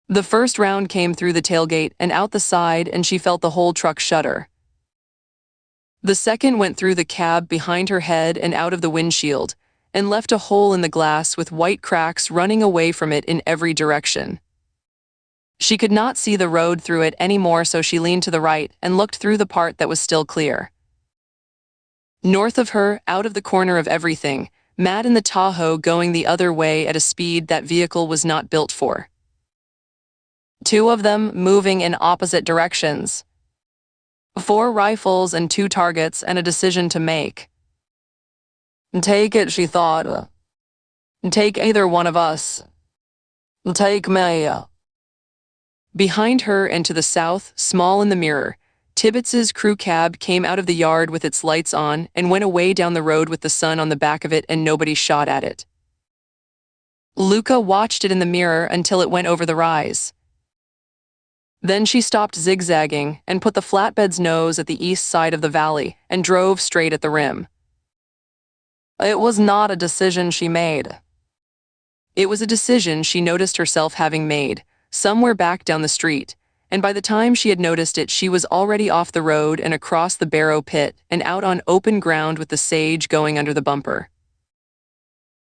The first round came through the tailgate and out the side, and she felt the whole truck shudder. The second went through the cab behind her head and out of the windshield, and left a hole in the glass with white cracks running away from it in every direction. She could not see the road through it any more, so she leaned to the right and looked through the part that was still clear. North of her, out of the corner of everything, Matt in the Tahoe going the other way at a speed that vehicle was not built for. Two of them moving in opposite directions. 4 rifles and 2 targets and a decision to make. Take it, she thought. Take either one of us. Take me. Behind her and to the south, small in the mirror, Tibbets's crew cab came out of the yard with its lights on and went away down the road with the sun on the back of it, and nobody shot at it. Luca watched it in the mirror until it went over the rise. Then she stopped zigzagging and put the flatbed's nose at the east side of the valley and drove straight at the rim. It was not a decision she made. It was a decision she noticed herself having made, somewhere back down the street, and by the time she had noticed it, she was already off the road and across the Barrow pit and out on open ground with the sage going under the bumper.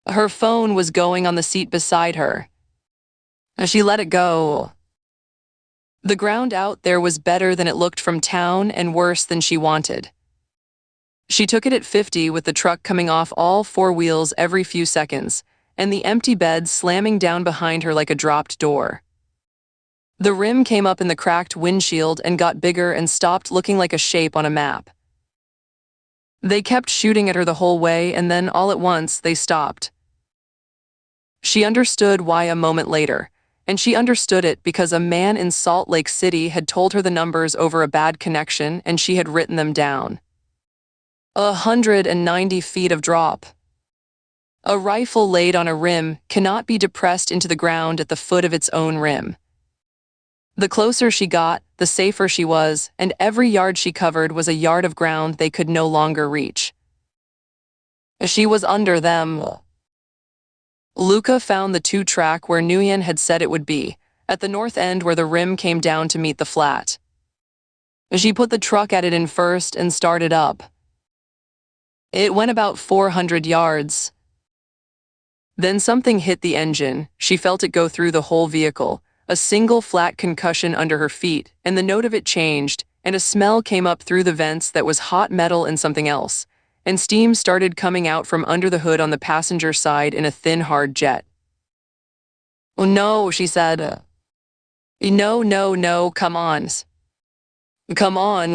Her phone was going on the seat beside her. She let it go. The ground out there was better than it looked from town and worse than she wanted. She took it at 50 with the truck coming off all 4 wheels every few seconds, and the empty bed slamming down behind her like a dropped door. The rim came up in the cracked windshield and got bigger and stopped, looking like a shape on a map. They kept shooting at her the whole way, and then all at once they stopped. She understood why a moment later, and she understood it because a man in Salt Lake City had told her the numbers over a bad connection and she had written them down. 190 feet of drop. A rifle laid on a rim cannot be depressed into the ground at the foot of its own rim. The closer she got, the safer she was, and every yard she covered was a yard of ground they could no longer reach. She was under them. Luca found the 2-track where Nguyen had said it would be, at the north end where the rim came down to meet the flat. She put the truck at it in first and started up. It went about 400 yards. Then something hit the engine. She felt it go through the whole vehicle, a single flat concussion under her feet, and the note of it changed, and a smell came up through the vents that was hot metal and something else, and steam started coming out from under the hood on the passenger side in a thin, hard jet. "Oh, no," she said. No, come on. Come on.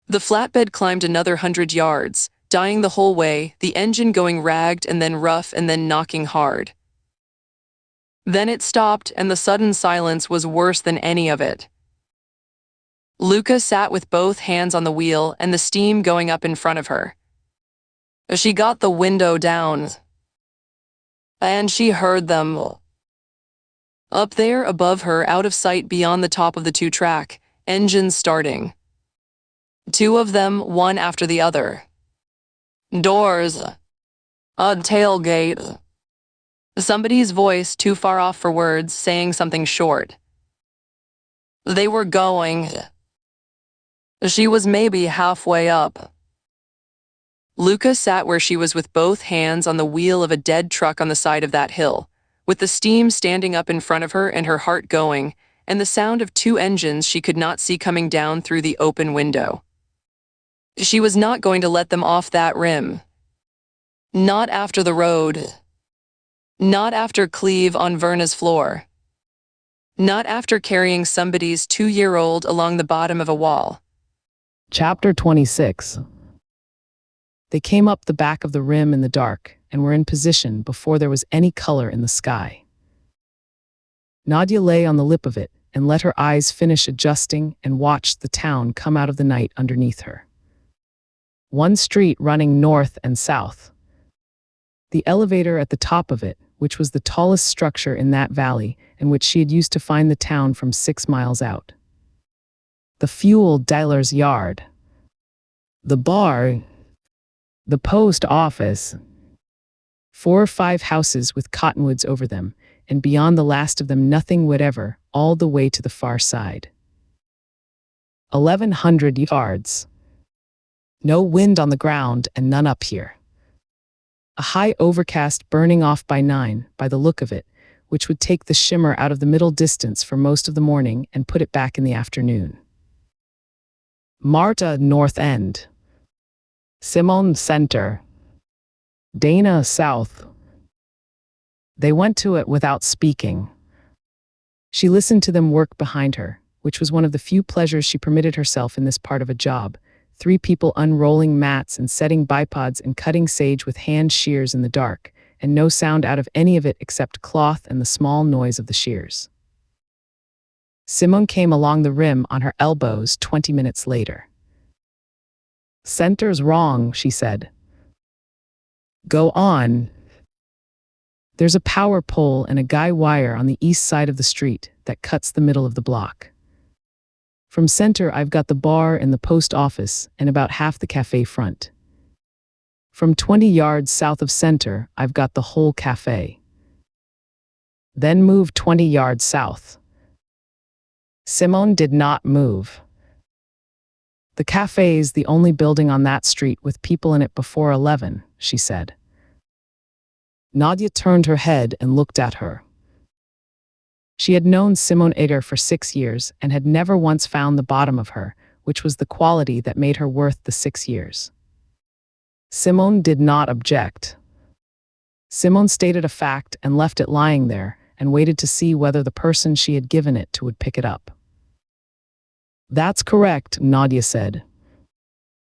The flatbed climbed another 100 yards, dying the whole way, the engine going ragged and then rough and then knocking hard. Then it stopped, and the sudden silence was worse than any of it. Luca sat with both hands on the wheel and the steam going up in front of her. She got the window down, and she heard them. Up there above her, out of sight beyond the top of the 2-track, engines starting. 2 of them, one after the other. Doors. A tailgate. Somebody's voice, too far off for words, saying something short. They were going. She was maybe halfway up. Luca sat where she was with both hands on the wheel of a dead truck on the side of that hill, with the steam standing up in front of her and her heart going, and the sound of 2 engines she could not see coming down through the open window. She was not going to let them off that rim. Not after the road. Not after Cleve on Verna's floor. Not after carrying somebody's 2-year-old along the bottom of a wall. Chapter 26. They came up the back of the rim in the dark and were in position before there was any color in the sky. Nadia lay on the lip of it and let her eyes finish adjusting and watched the town come out of the night underneath her. One street running north and south. The elevator at the top of it, which was the tallest structure in that valley and which she had used to find the town from 6 miles out. The fuel dealer's yard. The bar. The post office. 4 or 5 houses with cottonwoods over them, and beyond the last of them nothing whatever, all the way to the far side. 1,100 yards. No wind on the ground and none up here. A high overcast burning off by 9, by the look of it, which would take the shimmer out of the middle distance for most of the morning and put it back in the afternoon. Marta, North End. Simone, Center. Dana, South. They went to it without speaking. She listened to them work behind her, which was one of the few pleasures she permitted herself in this part of a job. 3 people unrolling mats and setting bipods and cutting sage with hand shears in the dark, and no sound out of any of it except cloth and the small noise of the shears. Simone came along the rim on her elbows 20 minutes later. "Center's wrong," she said. "Go on." There's a power pole and a guy wire on the east side of the street that cuts the middle of the block. From center, I've got the bar and the post office and about half the cafe front. From 20 yards south of center, I've got the whole cafe. Then move 20 yards south. Simone did not move. "The cafe's the only building on that street with people in it before 11, she said. Nadia turned her head and looked at her. She had known Simone Eder for 6 years and had never once found the bottom of her, which was the quality that made her worth the 6 years. Simone did not object. Simone stated a fact and left it lying there and waited to see whether the person she had given it to would pick it up. "That's correct," Nadia said.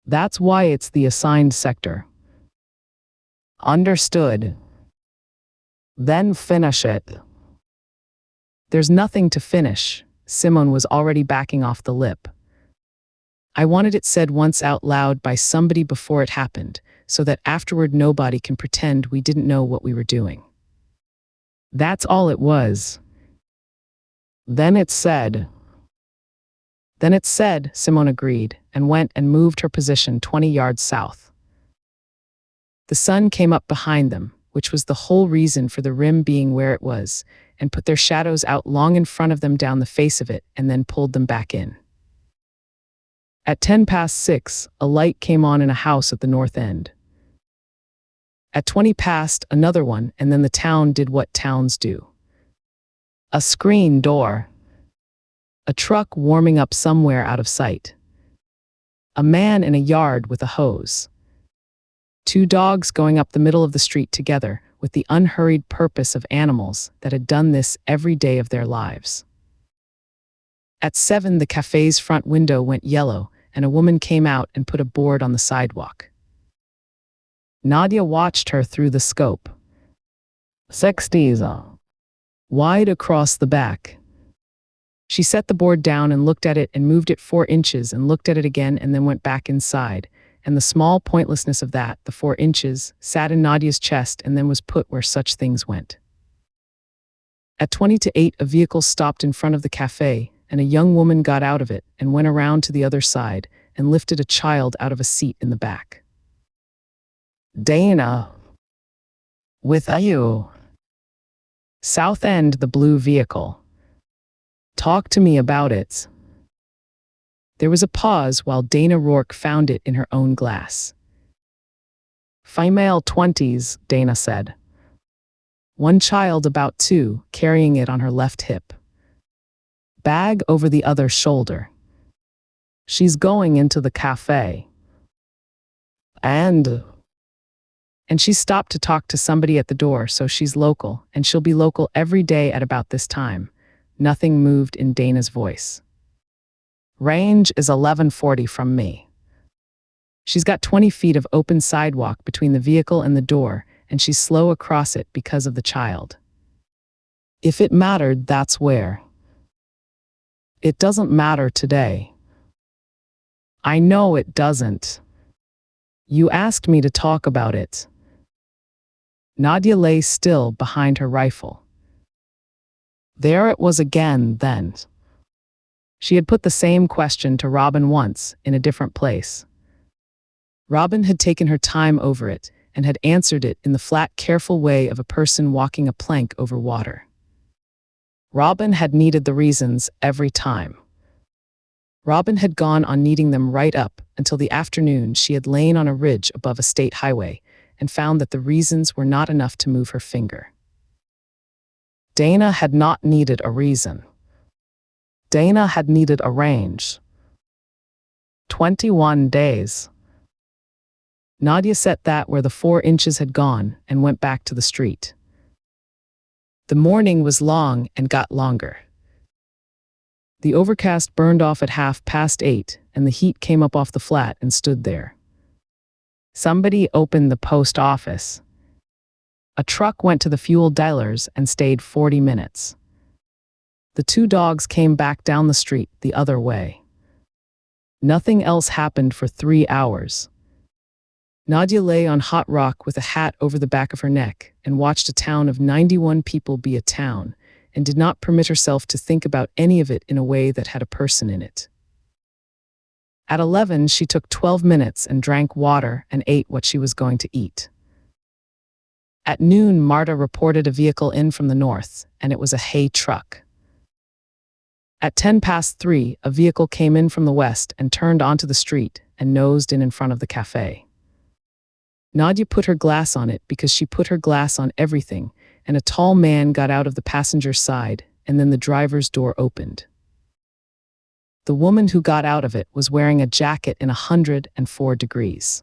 "That's why it's the assigned sector." "Understood." "Then finish it." "There's nothing to finish." Simone was already backing off the lip. "I wanted it said once out loud by somebody before it happened, so that afterward nobody can pretend we didn't know what we were doing. That's all it was." Then it's said." "Then it's said," Simone agreed, and went and moved her position 20 yards south. The sun came up behind them, which was the whole reason for the rim being where it was, and put their shadows out long in front of them down the face of it and then pulled them back in. At 6:10, a light came on in a house at the north end. At 20 past, another one, and then the town did what towns do. A screen door. A truck warming up somewhere out of sight. A man in a yard with a hose. 2 dogs going up the middle of the street together with the unhurried purpose of animals that had done this every day of their lives. At 7, the cafe's front window went yellow and a woman came out and put a board on the sidewalk. Nadia watched her through the scope. 60s. Wide across the back. She set the board down and looked at it and moved it 4 inches and looked at it again and then went back inside. And the small pointlessness of that, the 4 inches, sat in Nadia's chest and then was put where such things went. At 7:20, a vehicle stopped in front of the cafe, and a young woman got out of it and went around to the other side and lifted a child out of a seat in the back. "Dana. With you." "South End, the blue vehicle." "Talk to me about it." There was a pause while Dana Rourke found it in her own glass. "Female 20s, Dana said. One child about 2, carrying it on her left hip. Bag over the other shoulder. She's going into the cafe. And she stopped to talk to somebody at the door, so she's local, and she'll be local every day at about this time." Nothing moved in Dana's voice. "Range is 1140 from me. She's got 20 feet of open sidewalk between the vehicle and the door, and she's slow across it because of the child. If it mattered, that's where. It doesn't matter today." "I know it doesn't. You asked me to talk about it." Nadia lay still behind her rifle. There it was again, then. She had put the same question to Robin once, in a different place. Robin had taken her time over it, and had answered it in the flat, careful way of a person walking a plank over water. Robin had needed the reasons every time. Robin had gone on needing them right up until the afternoon she had lain on a ridge above a state highway, and found that the reasons were not enough to move her finger. Dana had not needed a reason. Dana had needed a range. 21 days. Nadia set that where the 4 inches had gone and went back to the street. The morning was long and got longer. The overcast burned off at 8:30, and the heat came up off the flat and stood there. Somebody opened the post office. A truck went to the fuel dealers and stayed 40 minutes. The 2 dogs came back down the street the other way. Nothing else happened for 3 hours. Nadia lay on hot rock with a hat over the back of her neck and watched a town of 91 people be a town, and did not permit herself to think about any of it in a way that had a person in it. At 11, she took 12 minutes and drank water and ate what she was going to eat. At noon, Marta reported a vehicle in from the north, and it was a hay truck. At 3:10, a vehicle came in from the west and turned onto the street and nosed in front of the cafe. Nadia put her glass on it because she put her glass on everything, and a tall man got out of the passenger side, and then the driver's door opened. The woman who got out of it was wearing a jacket in 104 degrees.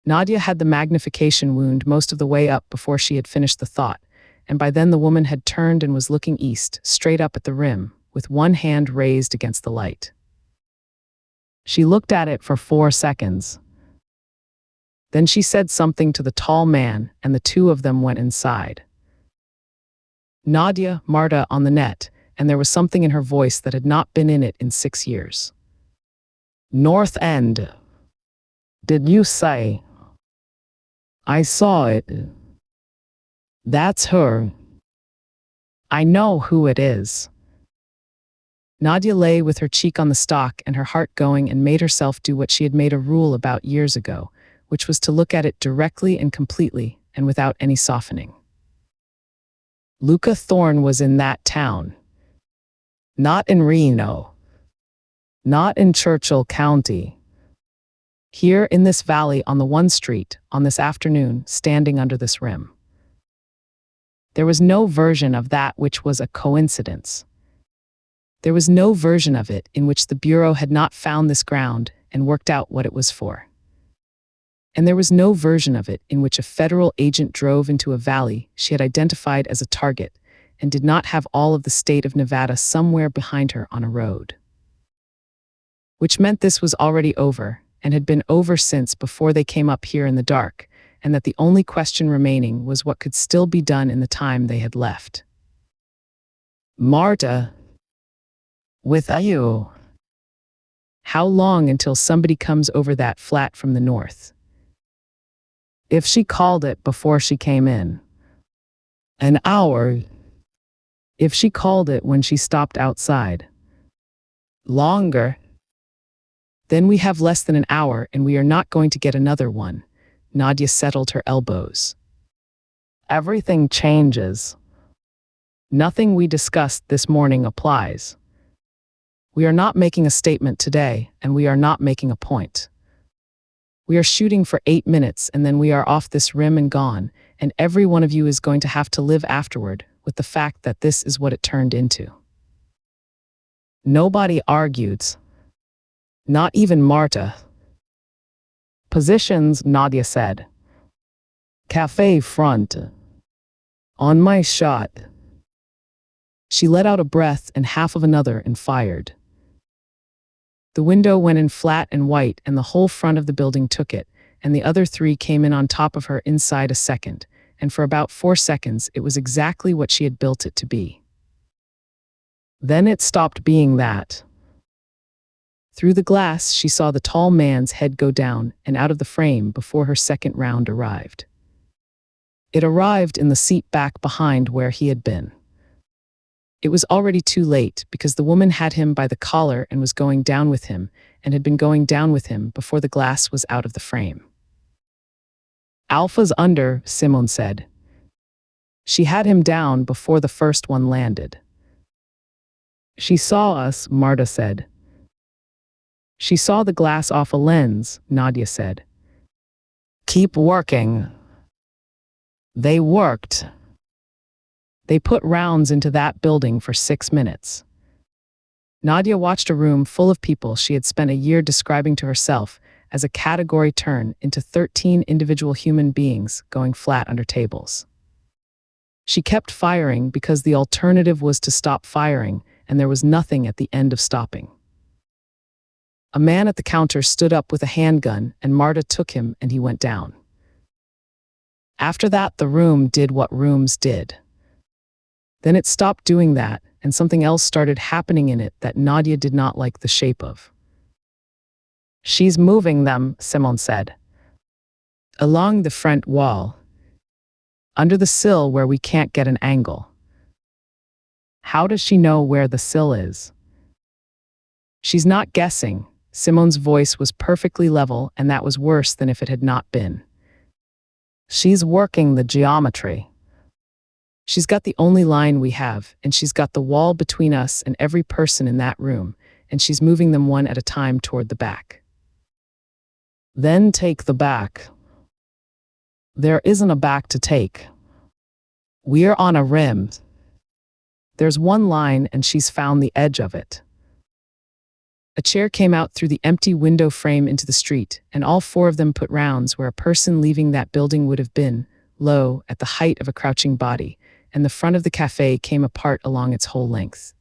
Nadia had the magnification wound most of the way up before she had finished the thought, and by then the woman had turned and was looking east, straight up at the rim, with one hand raised against the light. She looked at it for 4 seconds. Then she said something to the tall man, and the 2 of them went inside. Nadia, Marta on the net, and there was something in her voice that had not been in it in 6 years. North End. Did you say? I saw it. That's her. I know who it is. Nadia lay with her cheek on the stock and her heart going and made herself do what she had made a rule about years ago, which was to look at it directly and completely and without any softening. Luca Thorne was in that town. Not in Reno. Not in Churchill County. Here in this valley on the one street, on this afternoon, standing under this rim. There was no version of that which was a coincidence. There was no version of it in which the Bureau had not found this ground and worked out what it was for. And there was no version of it in which a federal agent drove into a valley she had identified as a target and did not have all of the state of Nevada somewhere behind her on a road. Which meant this was already over, and had been over since before they came up here in the dark, and that the only question remaining was what could still be done in the time they had left. Marta. With you. How long until somebody comes over that flat from the north? If she called it before she came in. An hour. If she called it when she stopped outside. Longer. Then we have less than an hour and we are not going to get another one. Nadia settled her elbows. Everything changes. Nothing we discussed this morning applies. We are not making a statement today, and we are not making a point. We are shooting for 8 minutes and then we are off this rim and gone, and every one of you is going to have to live afterward with the fact that this is what it turned into. Nobody argued. Not even Marta. Positions, Nadia said. Cafe front. On my shot. She let out a breath and half of another and fired. The window went in flat and white and the whole front of the building took it, and the other 3 came in on top of her inside a second, and for about 4 seconds it was exactly what she had built it to be. Then it stopped being that. Through the glass, she saw the tall man's head go down and out of the frame before her second round arrived. It arrived in the seat back behind where he had been. It was already too late because the woman had him by the collar and was going down with him, and had been going down with him before the glass was out of the frame. Alpha's under, Simone said. She had him down before the first one landed. She saw us, Marta said. She saw the glass off a lens, Nadia said. Keep working. They worked. They put rounds into that building for 6 minutes. Nadia watched a room full of people she had spent a year describing to herself as a category turn into 13 individual human beings going flat under tables. She kept firing because the alternative was to stop firing, and there was nothing at the end of stopping. A man at the counter stood up with a handgun, and Marta took him and he went down. After that, the room did what rooms did. Then it stopped doing that, and something else started happening in it that Nadia did not like the shape of. "She's moving them," Simone said. "Along the front wall. Under the sill where we can't get an angle." "How does she know where the sill is?" "She's not guessing." Simone's voice was perfectly level, and that was worse than if it had not been. "She's working the geometry. She's got the only line we have, and she's got the wall between us and every person in that room, and she's moving them one at a time toward the back." "Then take the back." "There isn't a back to take. We're on a rim. There's one line and she's found the edge of it." A chair came out through the empty window frame into the street, and all 4 of them put rounds where a person leaving that building would have been, low, at the height of a crouching body, and the front of the cafe came apart along its whole length.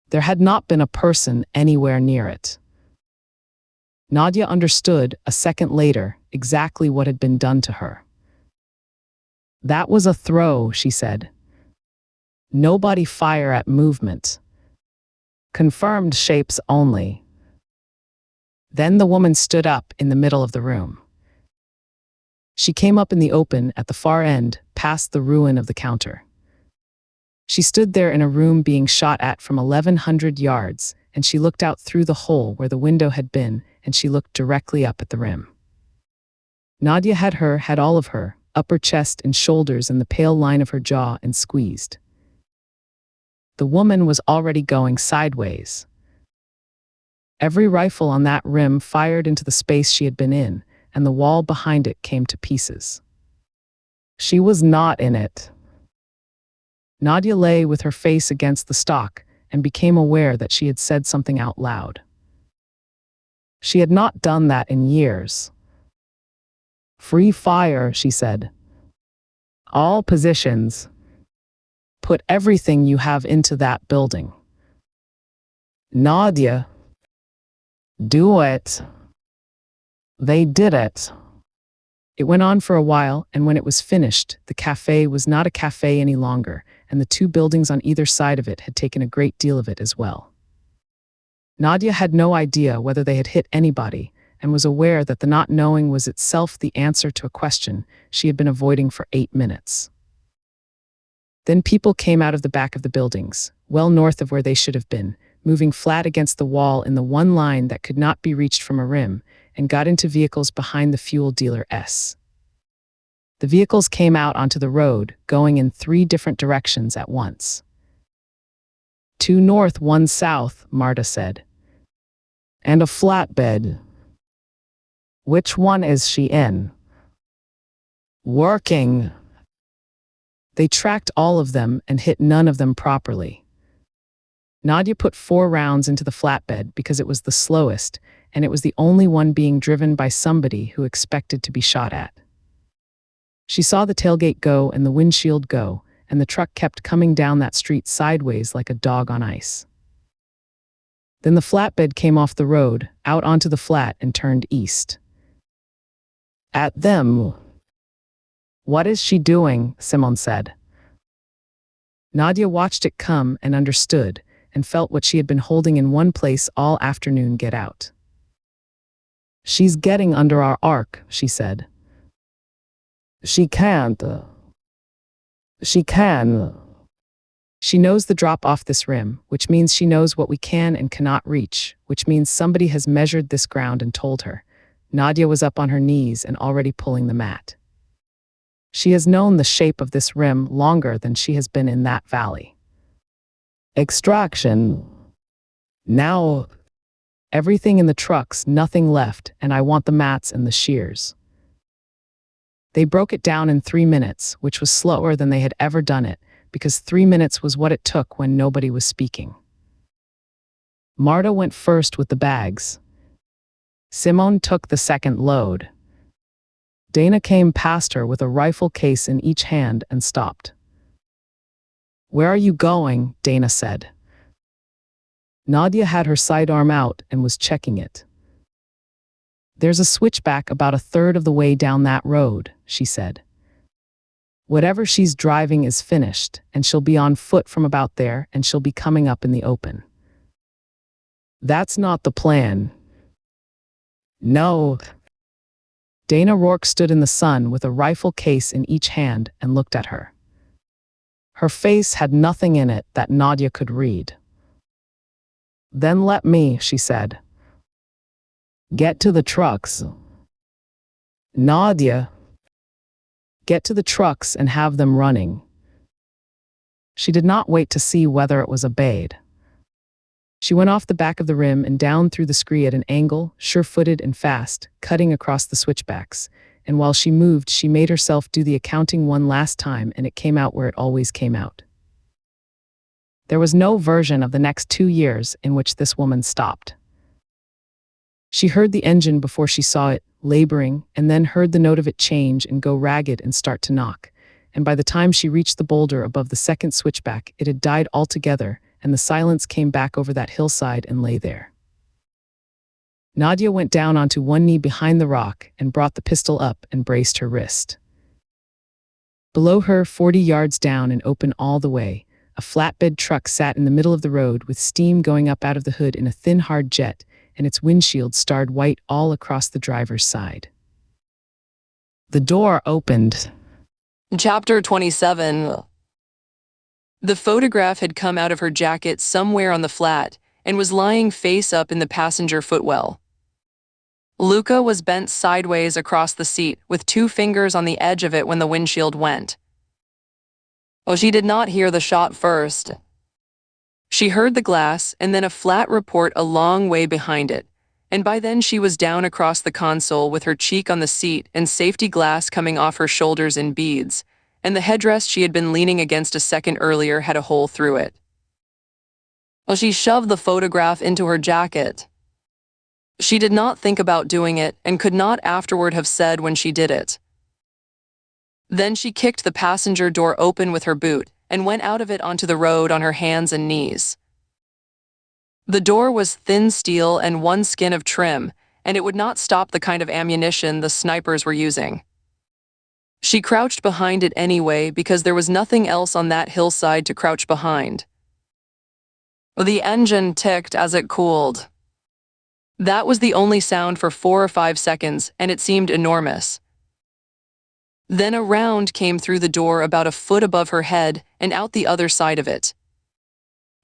There had not been a person anywhere near it. Nadia understood, a second later, exactly what had been done to her. "That was a throw," she said. "Nobody fire at movement. Confirmed shapes only." Then the woman stood up in the middle of the room. She came up in the open at the far end, past the ruin of the counter. She stood there in a room being shot at from 1,100 yards, and she looked out through the hole where the window had been, and she looked directly up at the rim. Nadia had all of her, upper chest and shoulders and the pale line of her jaw, and squeezed. The woman was already going sideways. Every rifle on that rim fired into the space she had been in, and the wall behind it came to pieces. She was not in it. Nadia lay with her face against the stock and became aware that she had said something out loud. She had not done that in years. "Free fire," she said. "All positions. Put everything you have into that building." "Nadia, do it." They did it. It went on for a while, and when it was finished, the cafe was not a cafe any longer, and the 2 buildings on either side of it had taken a great deal of it as well. Nadia had no idea whether they had hit anybody, and was aware that the not knowing was itself the answer to a question she had been avoiding for 8 minutes. Then people came out of the back of the buildings, well north of where they should have been, moving flat against the wall in the one line that could not be reached from a rim, and got into vehicles behind the fuel dealer S. The vehicles came out onto the road, going in 3 different directions at once. 2 north, 1 south, Marta said. "And a flatbed." "Which one is she in?" "Working." They tracked all of them and hit none of them properly. Nadia put 4 rounds into the flatbed because it was the slowest, and it was the only one being driven by somebody who expected to be shot at. She saw the tailgate go and the windshield go, and the truck kept coming down that street sideways like a dog on ice. Then the flatbed came off the road, out onto the flat, and turned east. "At them." "What is she doing?" Simone said. Nadia watched it come and understood, and felt what she had been holding in one place all afternoon get out. "She's getting under our arc," she said. "She can't. She can." She knows the drop off this rim, which means she knows what we can and cannot reach, which means somebody has measured this ground and told her. Nadia was up on her knees and already pulling the mat. She has known the shape of this rim longer than she has been in that valley. "Extraction. Now, everything in the trucks, nothing left, and I want the mats and the shears." They broke it down in 3 minutes, which was slower than they had ever done it, because 3 minutes was what it took when nobody was speaking. Marta went first with the bags. Simone took the second load. Dana came past her with a rifle case in each hand and stopped. "Where are you going?" Dana said. Nadia had her sidearm out and was checking it. "There's a switchback about a third of the way down that road," she said. "Whatever she's driving is finished, and she'll be on foot from about there, and she'll be coming up in the open." "That's not the plan." "No." Dana Rourke stood in the sun with a rifle case in each hand and looked at her. Her face had nothing in it that Nadia could read. "Then let me," she said. "Get to the trucks." "Nadia." "Get to the trucks and have them running." She did not wait to see whether it was obeyed. She went off the back of the rim and down through the scree at an angle, sure-footed and fast, cutting across the switchbacks, and while she moved, she made herself do the accounting one last time, and it came out where it always came out. There was no version of the next 2 years in which this woman stopped. She heard the engine before she saw it, laboring, and then heard the note of it change and go ragged and start to knock, and by the time she reached the boulder above the second switchback, it had died altogether, and the silence came back over that hillside and lay there. Nadia went down onto one knee behind the rock and brought the pistol up and braced her wrist. Below her, 40 yards down and open all the way, a flatbed truck sat in the middle of the road with steam going up out of the hood in a thin, hard jet, and its windshield starred white all across the driver's side. The door opened. Chapter 27. The photograph had come out of her jacket somewhere on the flat and was lying face up in the passenger footwell. Luca was bent sideways across the seat with 2 fingers on the edge of it when the windshield went. She did not hear the shot first. She heard the glass and then a flat report a long way behind it, and by then she was down across the console with her cheek on the seat and safety glass coming off her shoulders in beads, and the headrest she had been leaning against a second earlier had a hole through it. She shoved the photograph into her jacket. She did not think about doing it and could not afterward have said when she did it. Then she kicked the passenger door open with her boot and went out of it onto the road on her hands and knees. The door was thin steel and one skin of trim, and it would not stop the kind of ammunition the snipers were using. She crouched behind it anyway because there was nothing else on that hillside to crouch behind. The engine ticked as it cooled. That was the only sound for 4 or 5 seconds, and it seemed enormous. Then a round came through the door about a foot above her head and out the other side of it.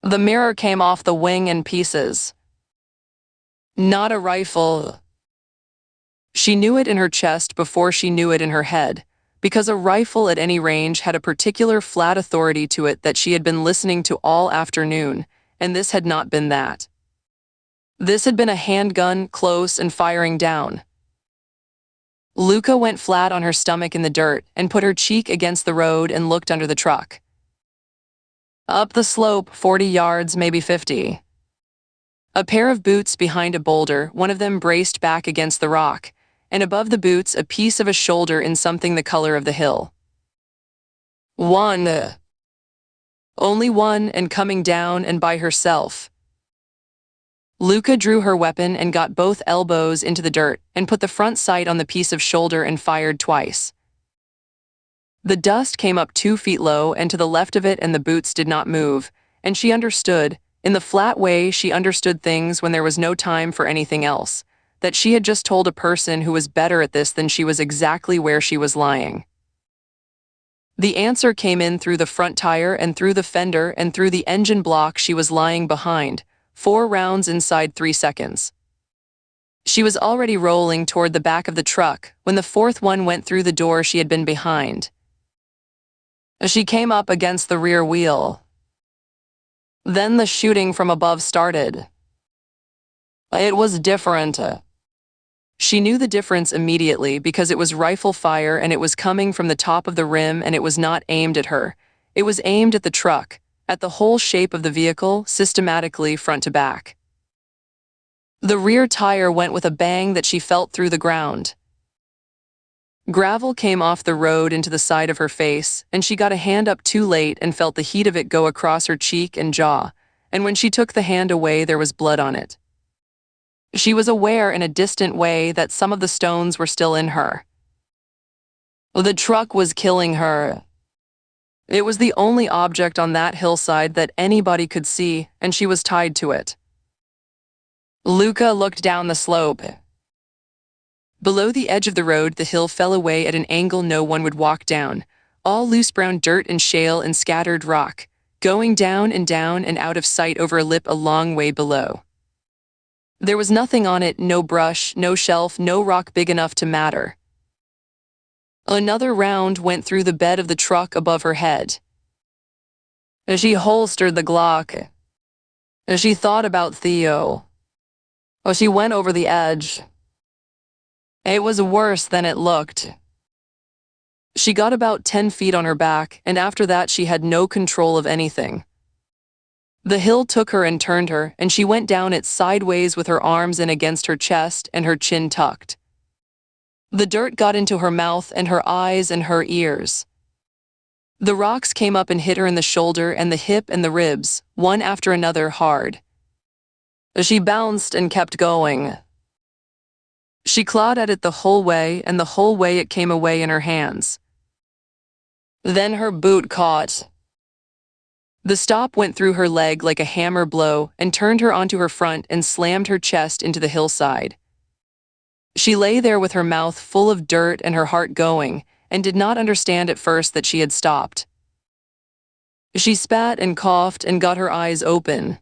The mirror came off the wing in pieces. Not a rifle. She knew it in her chest before she knew it in her head, because a rifle at any range had a particular flat authority to it that she had been listening to all afternoon, and this had not been that. This had been a handgun, close and firing down. Luca went flat on her stomach in the dirt and put her cheek against the road and looked under the truck. Up the slope, 40 yards, maybe 50. A pair of boots behind a boulder, one of them braced back against the rock, and above the boots a piece of a shoulder in something the color of the hill. One. Only one, and coming down and by herself. Luca drew her weapon and got both elbows into the dirt and put the front sight on the piece of shoulder and fired twice. The dust came up 2 feet low and to the left of it, and the boots did not move, and she understood, in the flat way she understood things when there was no time for anything else, that she had just told a person who was better at this than she was exactly where she was lying. The answer came in through the front tire and through the fender and through the engine block she was lying behind, 4 rounds inside 3 seconds. She was already rolling toward the back of the truck when the 4th one went through the door she had been behind. She came up against the rear wheel. Then the shooting from above started. It was different. She knew the difference immediately because it was rifle fire and it was coming from the top of the rim and it was not aimed at her. It was aimed at the truck, at the whole shape of the vehicle, systematically front to back. The rear tire went with a bang that she felt through the ground. Gravel came off the road into the side of her face, and she got a hand up too late and felt the heat of it go across her cheek and jaw, and when she took the hand away there was blood on it. She was aware in a distant way that some of the stones were still in her. The truck was killing her. It was the only object on that hillside that anybody could see, and she was tied to it. Luca looked down the slope. Below the edge of the road, the hill fell away at an angle no one would walk down, all loose brown dirt and shale and scattered rock, going down and out of sight over a lip a long way below. There was nothing on it, no brush, no shelf, no rock big enough to matter. Another round went through the bed of the truck above her head. As she holstered the Glock, as she thought about Theo, as she went over the edge, it was worse than it looked. She got about 10 feet on her back, and after that she had no control of anything. The hill took her and turned her, and she went down it sideways with her arms in against her chest and her chin tucked. The dirt got into her mouth and her eyes and her ears. The rocks came up and hit her in the shoulder and the hip and the ribs, one after another hard. She bounced and kept going. She clawed at it the whole way, and the whole way it came away in her hands. Then her boot caught. The stop went through her leg like a hammer blow and turned her onto her front and slammed her chest into the hillside. She lay there with her mouth full of dirt and her heart going, and did not understand at first that she had stopped. She spat and coughed and got her eyes open.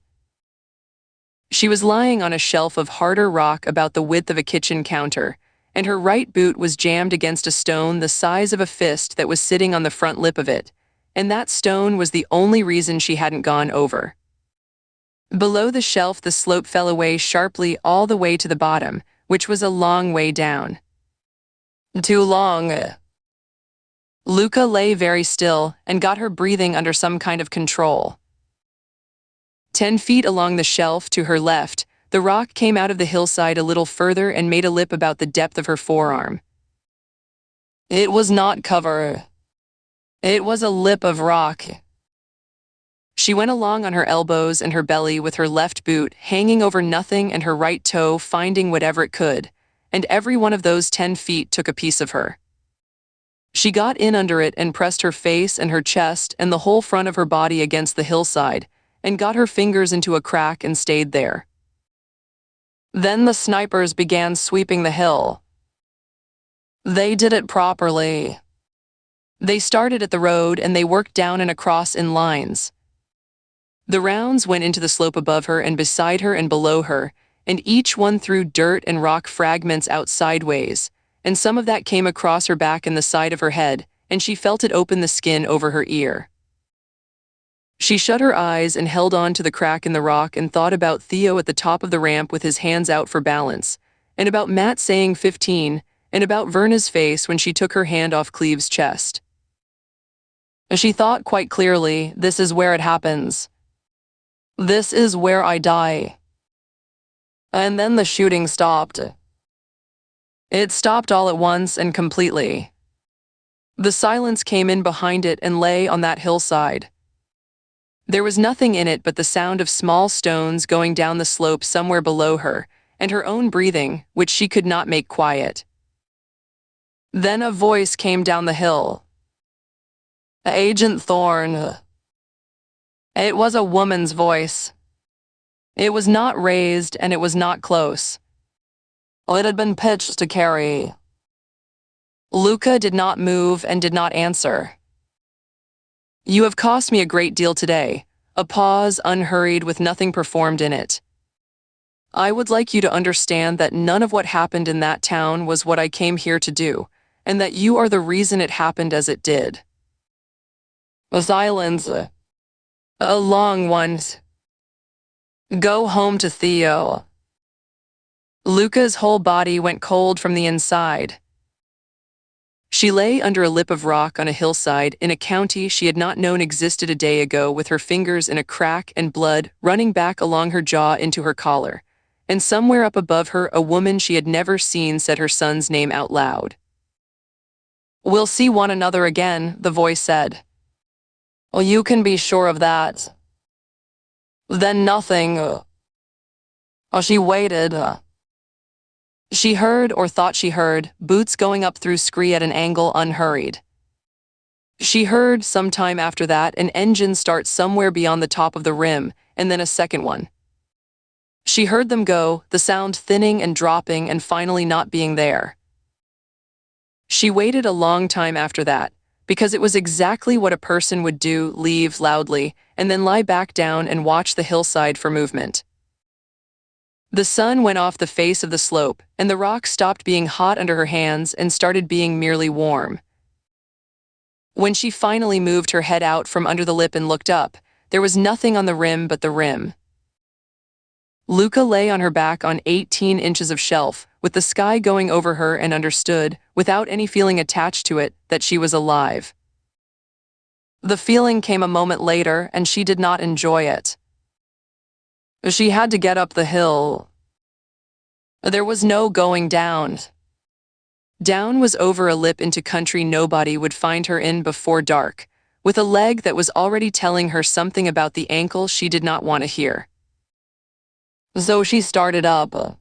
She was lying on a shelf of harder rock about the width of a kitchen counter, and her right boot was jammed against a stone the size of a fist that was sitting on the front lip of it, and that stone was the only reason she hadn't gone over. Below the shelf, the slope fell away sharply all the way to the bottom, which was a long way down. Too long. Luca lay very still and got her breathing under some kind of control. 10 feet along the shelf to her left, the rock came out of the hillside a little further and made a lip about the depth of her forearm. It was not cover. It was a lip of rock. She went along on her elbows and her belly with her left boot hanging over nothing and her right toe finding whatever it could, and every one of those 10 feet took a piece of her. She got in under it and pressed her face and her chest and the whole front of her body against the hillside, and got her fingers into a crack and stayed there. Then the snipers began sweeping the hill. They did it properly. They started at the road and they worked down and across in lines. The rounds went into the slope above her and beside her and below her, and each one threw dirt and rock fragments out sideways, and some of that came across her back and the side of her head, and she felt it open the skin over her ear. She shut her eyes and held on to the crack in the rock and thought about Theo at the top of the ramp with his hands out for balance, and about Matt saying 15, and about Verna's face when she took her hand off Cleve's chest. She thought quite clearly, this is where it happens. This is where I die. And then the shooting stopped. It stopped all at once and completely. The silence came in behind it and lay on that hillside. There was nothing in it but the sound of small stones going down the slope somewhere below her, and her own breathing, which she could not make quiet. Then a voice came down the hill. Agent Thorne. It was a woman's voice. It was not raised and it was not close. It had been pitched to Carrie. Luca did not move and did not answer. You have cost me a great deal today, a pause unhurried with nothing performed in it. I would like you to understand that none of what happened in that town was what I came here to do, and that you are the reason it happened as it did. A silence. A long one. Go home to Theo. Luca's whole body went cold from the inside. She lay under a lip of rock on a hillside in a county she had not known existed a day ago, with her fingers in a crack and blood running back along her jaw into her collar. And somewhere up above her, a woman she had never seen said her son's name out loud. "We'll see one another again," the voice said. "Oh, you can be sure of that." Then nothing. She waited. She heard, or thought she heard, boots going up through scree at an angle, unhurried. She heard, some time after that, an engine start somewhere beyond the top of the rim, and then a second one. She heard them go, the sound thinning and dropping and finally not being there. She waited a long time after that, because it was exactly what a person would do: leave loudly, and then lie back down and watch the hillside for movement. The sun went off the face of the slope, and the rock stopped being hot under her hands and started being merely warm. When she finally moved her head out from under the lip and looked up, there was nothing on the rim but the rim. Luca lay on her back on 18 inches of shelf, with the sky going over her, and understood, without any feeling attached to it, that she was alive. The feeling came a moment later, and she did not enjoy it. She had to get up the hill. There was no going down. Down was over a lip into country nobody would find her in before dark, with a leg that was already telling her something about the ankle she did not want to hear. So she started up.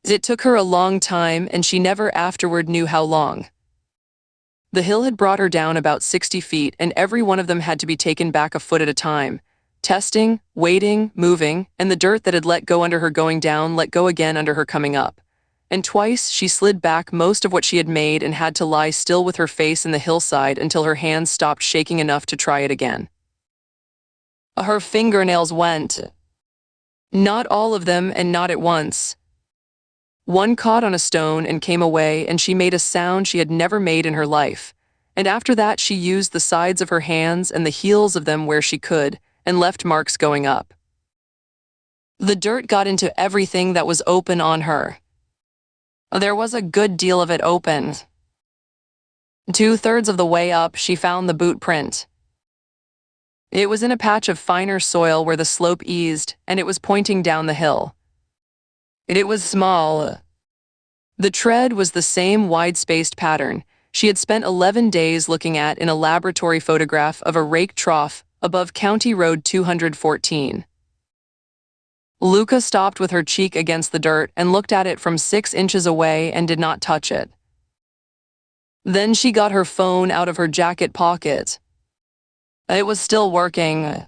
It took her a long time, and she never afterward knew how long. The hill had brought her down about 60 feet, and every one of them had to be taken back a foot at a time, testing, waiting, moving, and the dirt that had let go under her going down let go again under her coming up. And twice she slid back most of what she had made and had to lie still with her face in the hillside until her hands stopped shaking enough to try it again. Her fingernails went. Not all of them, and not at once. One caught on a stone and came away, and she made a sound she had never made in her life. And after that she used the sides of her hands and the heels of them where she could, and left marks going up. The dirt got into everything that was open on her. There was a good deal of it open. 2/3 of the way up, she found the boot print. It was in a patch of finer soil where the slope eased, and it was pointing down the hill. It was small. The tread was the same wide-spaced pattern she had spent 11 days looking at in a laboratory photograph of a rake trough above County Road 214. Luca stopped with her cheek against the dirt and looked at it from 6 inches away and did not touch it. Then she got her phone out of her jacket pocket. It was still working.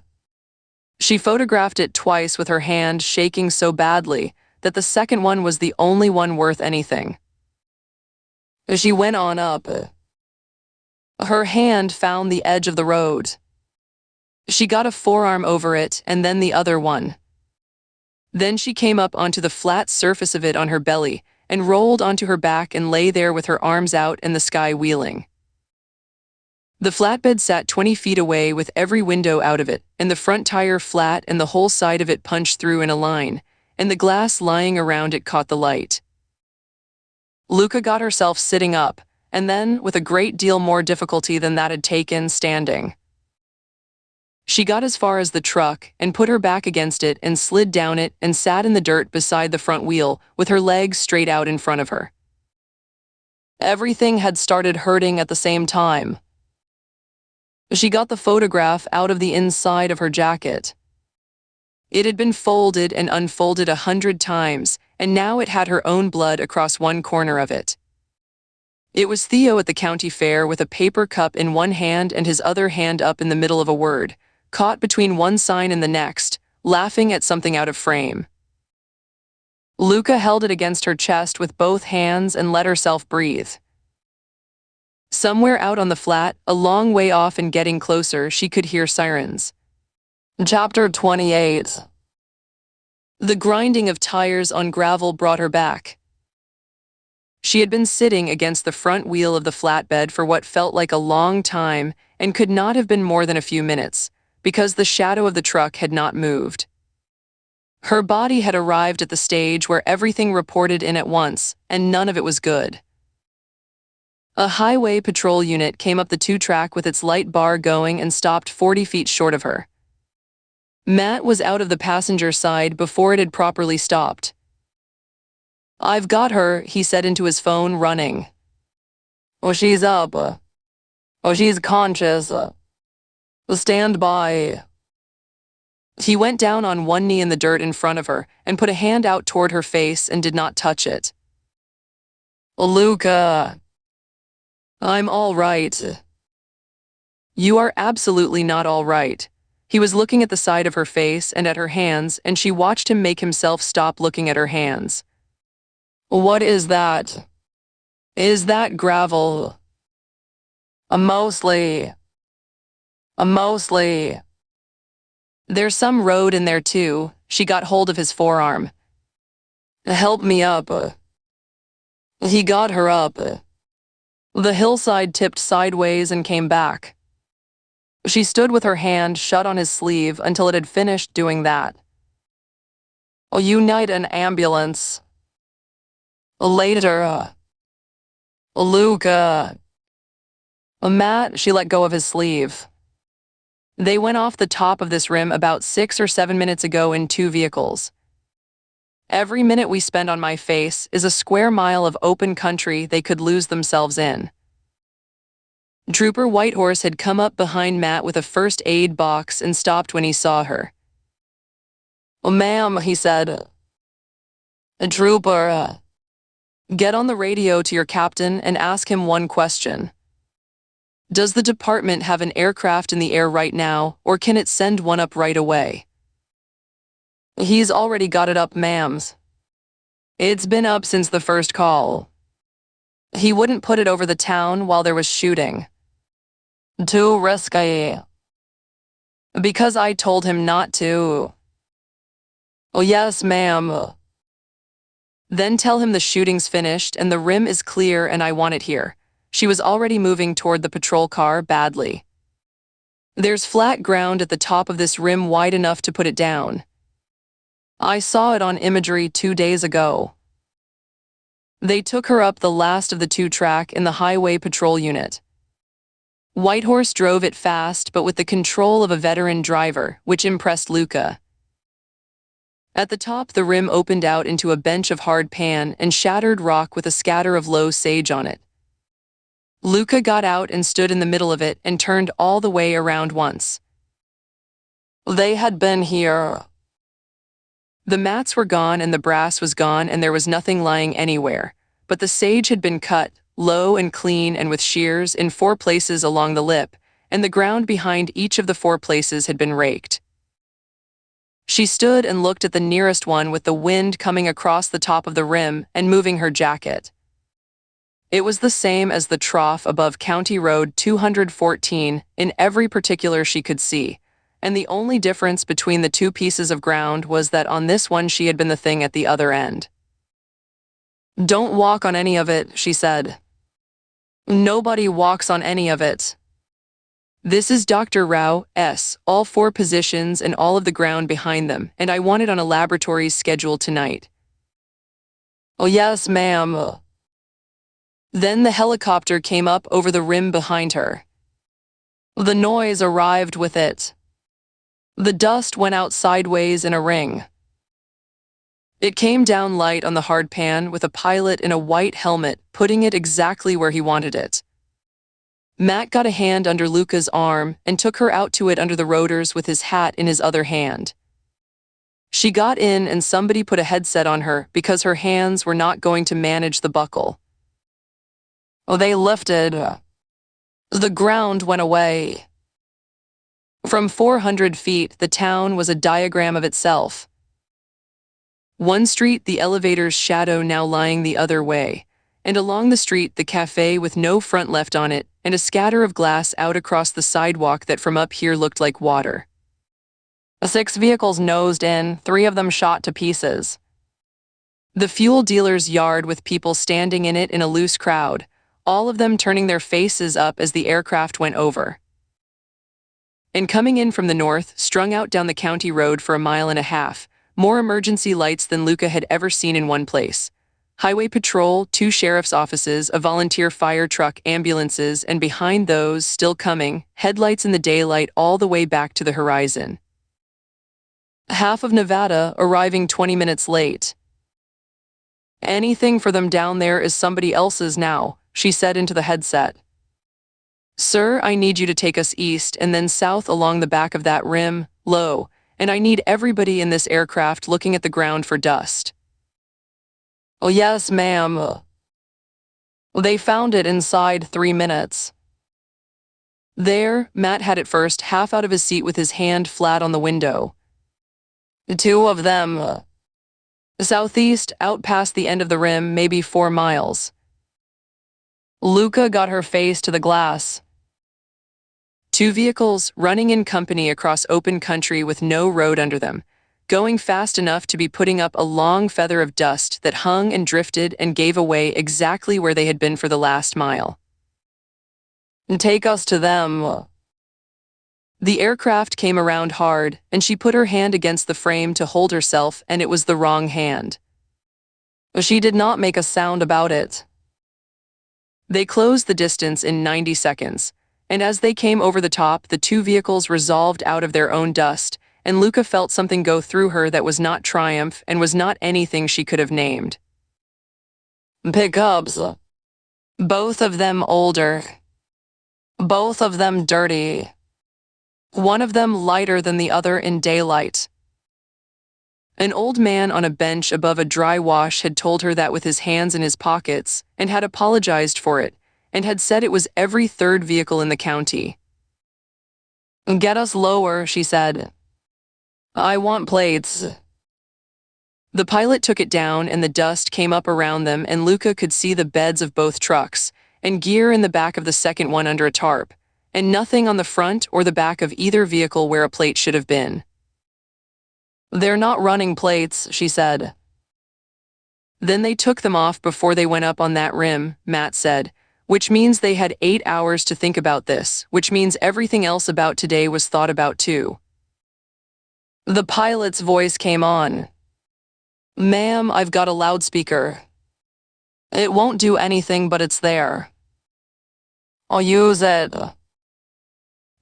She photographed it twice with her hand shaking so badly that the second one was the only one worth anything. She went on up. Her hand found the edge of the road. She got a forearm over it, and then the other one. Then she came up onto the flat surface of it on her belly and rolled onto her back and lay there with her arms out and the sky wheeling. The flatbed sat 20 feet away with every window out of it, and the front tire flat and the whole side of it punched through in a line, and the glass lying around it caught the light. Luca got herself sitting up, and then, with a great deal more difficulty than that had taken, standing. She got as far as the truck and put her back against it and slid down it and sat in the dirt beside the front wheel with her legs straight out in front of her. Everything had started hurting at the same time. She got the photograph out of the inside of her jacket. It had been folded and unfolded 100 times, and now it had her own blood across one corner of it. It was Theo at the county fair with a paper cup in one hand and his other hand up in the middle of a word, caught between one sign and the next, laughing at something out of frame. Luca held it against her chest with both hands and let herself breathe. Somewhere out on the flat, a long way off and getting closer, she could hear sirens. Chapter 28. The grinding of tires on gravel brought her back. She had been sitting against the front wheel of the flatbed for what felt like a long time and could not have been more than a few minutes, because the shadow of the truck had not moved. Her body had arrived at the stage where everything reported in at once, and none of it was good. A highway patrol unit came up the 2-track with its light bar going and stopped 40 feet short of her. Matt was out of the passenger side before it had properly stopped. "I've got her," he said into his phone, running. "Oh, she's up. Oh, she's conscious. Stand by." He went down on one knee in the dirt in front of her and put a hand out toward her face and did not touch it. "Luca, I'm all right." "You are absolutely not all right." He was looking at the side of her face and at her hands, and she watched him make himself stop looking at her hands. "What is that? Is that gravel?" Mostly. Mostly." "There's some road in there too." She got hold of his forearm. "Help me up." He got her up. The hillside tipped sideways and came back. She stood with her hand shut on his sleeve until it had finished doing that. "Oh, you need an ambulance." "Later." "Luca." "Matt," she let go of his sleeve. "They went off the top of this rim about 6 or 7 minutes ago in 2 vehicles. Every minute we spend on my face is a square mile of open country they could lose themselves in." Trooper Whitehorse had come up behind Matt with a first aid box and stopped when he saw her. "Ma'am," he said. "Trooper, get on the radio to your captain and ask him one question. Does the department have an aircraft in the air right now, or can it send one up right away?" "He's already got it up, ma'ams. It's been up since the first call. He wouldn't put it over the town while there was shooting. Too risky." "Because I told him not to." "Oh, yes, ma'am." "Then tell him the shooting's finished and the rim is clear and I want it here." She was already moving toward the patrol car badly. "There's flat ground at the top of this rim wide enough to put it down. I saw it on imagery 2 days ago." They took her up the last of the 2-track in the highway patrol unit. Whitehorse drove it fast, but with the control of a veteran driver, which impressed Luca. At the top, the rim opened out into a bench of hard pan and shattered rock with a scatter of low sage on it. Luca got out and stood in the middle of it and turned all the way around once. "They had been here." The mats were gone and the brass was gone and there was nothing lying anywhere, but the sage had been cut, low and clean and with shears, in 4 places along the lip, and the ground behind each of the 4 places had been raked. She stood and looked at the nearest one with the wind coming across the top of the rim and moving her jacket. It was the same as the trough above County Road 214 in every particular she could see, and the only difference between the 2 pieces of ground was that on this one she had been the thing at the other end. "Don't walk on any of it," she said. "Nobody walks on any of it. This is Dr. Rao's, all 4 positions and all of the ground behind them, and I want it on a laboratory schedule tonight." "Oh, yes, ma'am." Then the helicopter came up over the rim behind her. The noise arrived with it. The dust went out sideways in a ring. It came down light on the hard pan with a pilot in a white helmet putting it exactly where he wanted it. Matt got a hand under Luca's arm and took her out to it under the rotors with his hat in his other hand. She got in and somebody put a headset on her because her hands were not going to manage the buckle. Oh, they lifted. The ground went away. From 400 feet, the town was a diagram of itself. One street, the elevator's shadow now lying the other way, and along the street, the cafe with no front left on it, and a scatter of glass out across the sidewalk that from up here looked like water. 6 vehicles nosed in, 3 of them shot to pieces. The fuel dealer's yard with people standing in it in a loose crowd, all of them turning their faces up as the aircraft went over. And coming in from the north, strung out down the county road for 1.5 miles, more emergency lights than Luca had ever seen in one place. Highway patrol, 2 sheriff's offices, a volunteer fire truck, ambulances, and behind those, still coming, headlights in the daylight all the way back to the horizon. Half of Nevada arriving 20 minutes late. Anything for them down there is somebody else's now, she said into the headset. Sir, I need you to take us east and then south along the back of that rim, low, and I need everybody in this aircraft looking at the ground for dust. Oh, yes, ma'am. They found it inside 3 minutes. There, Matt had it first, half out of his seat with his hand flat on the window. 2 of them. Southeast, out past the end of the rim, maybe 4 miles. Luca got her face to the glass. 2 vehicles running in company across open country with no road under them, going fast enough to be putting up a long feather of dust that hung and drifted and gave away exactly where they had been for the last mile. Take us to them. The aircraft came around hard, and she put her hand against the frame to hold herself, and it was the wrong hand. She did not make a sound about it. They closed the distance in 90 seconds, and as they came over the top, the 2 vehicles resolved out of their own dust, and Luca felt something go through her that was not triumph and was not anything she could have named. Pickups. Both of them older. Both of them dirty. One of them lighter than the other in daylight. An old man on a bench above a dry wash had told her that with his hands in his pockets and had apologized for it and had said it was every 3rd vehicle in the county. Get us lower, she said. I want plates. The pilot took it down and the dust came up around them and Luca could see the beds of both trucks and gear in the back of the second one under a tarp, and nothing on the front or the back of either vehicle where a plate should have been. They're not running plates, she said. Then they took them off before they went up on that rim, Matt said, which means they had 8 hours to think about this, which means everything else about today was thought about too. The pilot's voice came on. Ma'am, I've got a loudspeaker. It won't do anything, but it's there. I'll use it.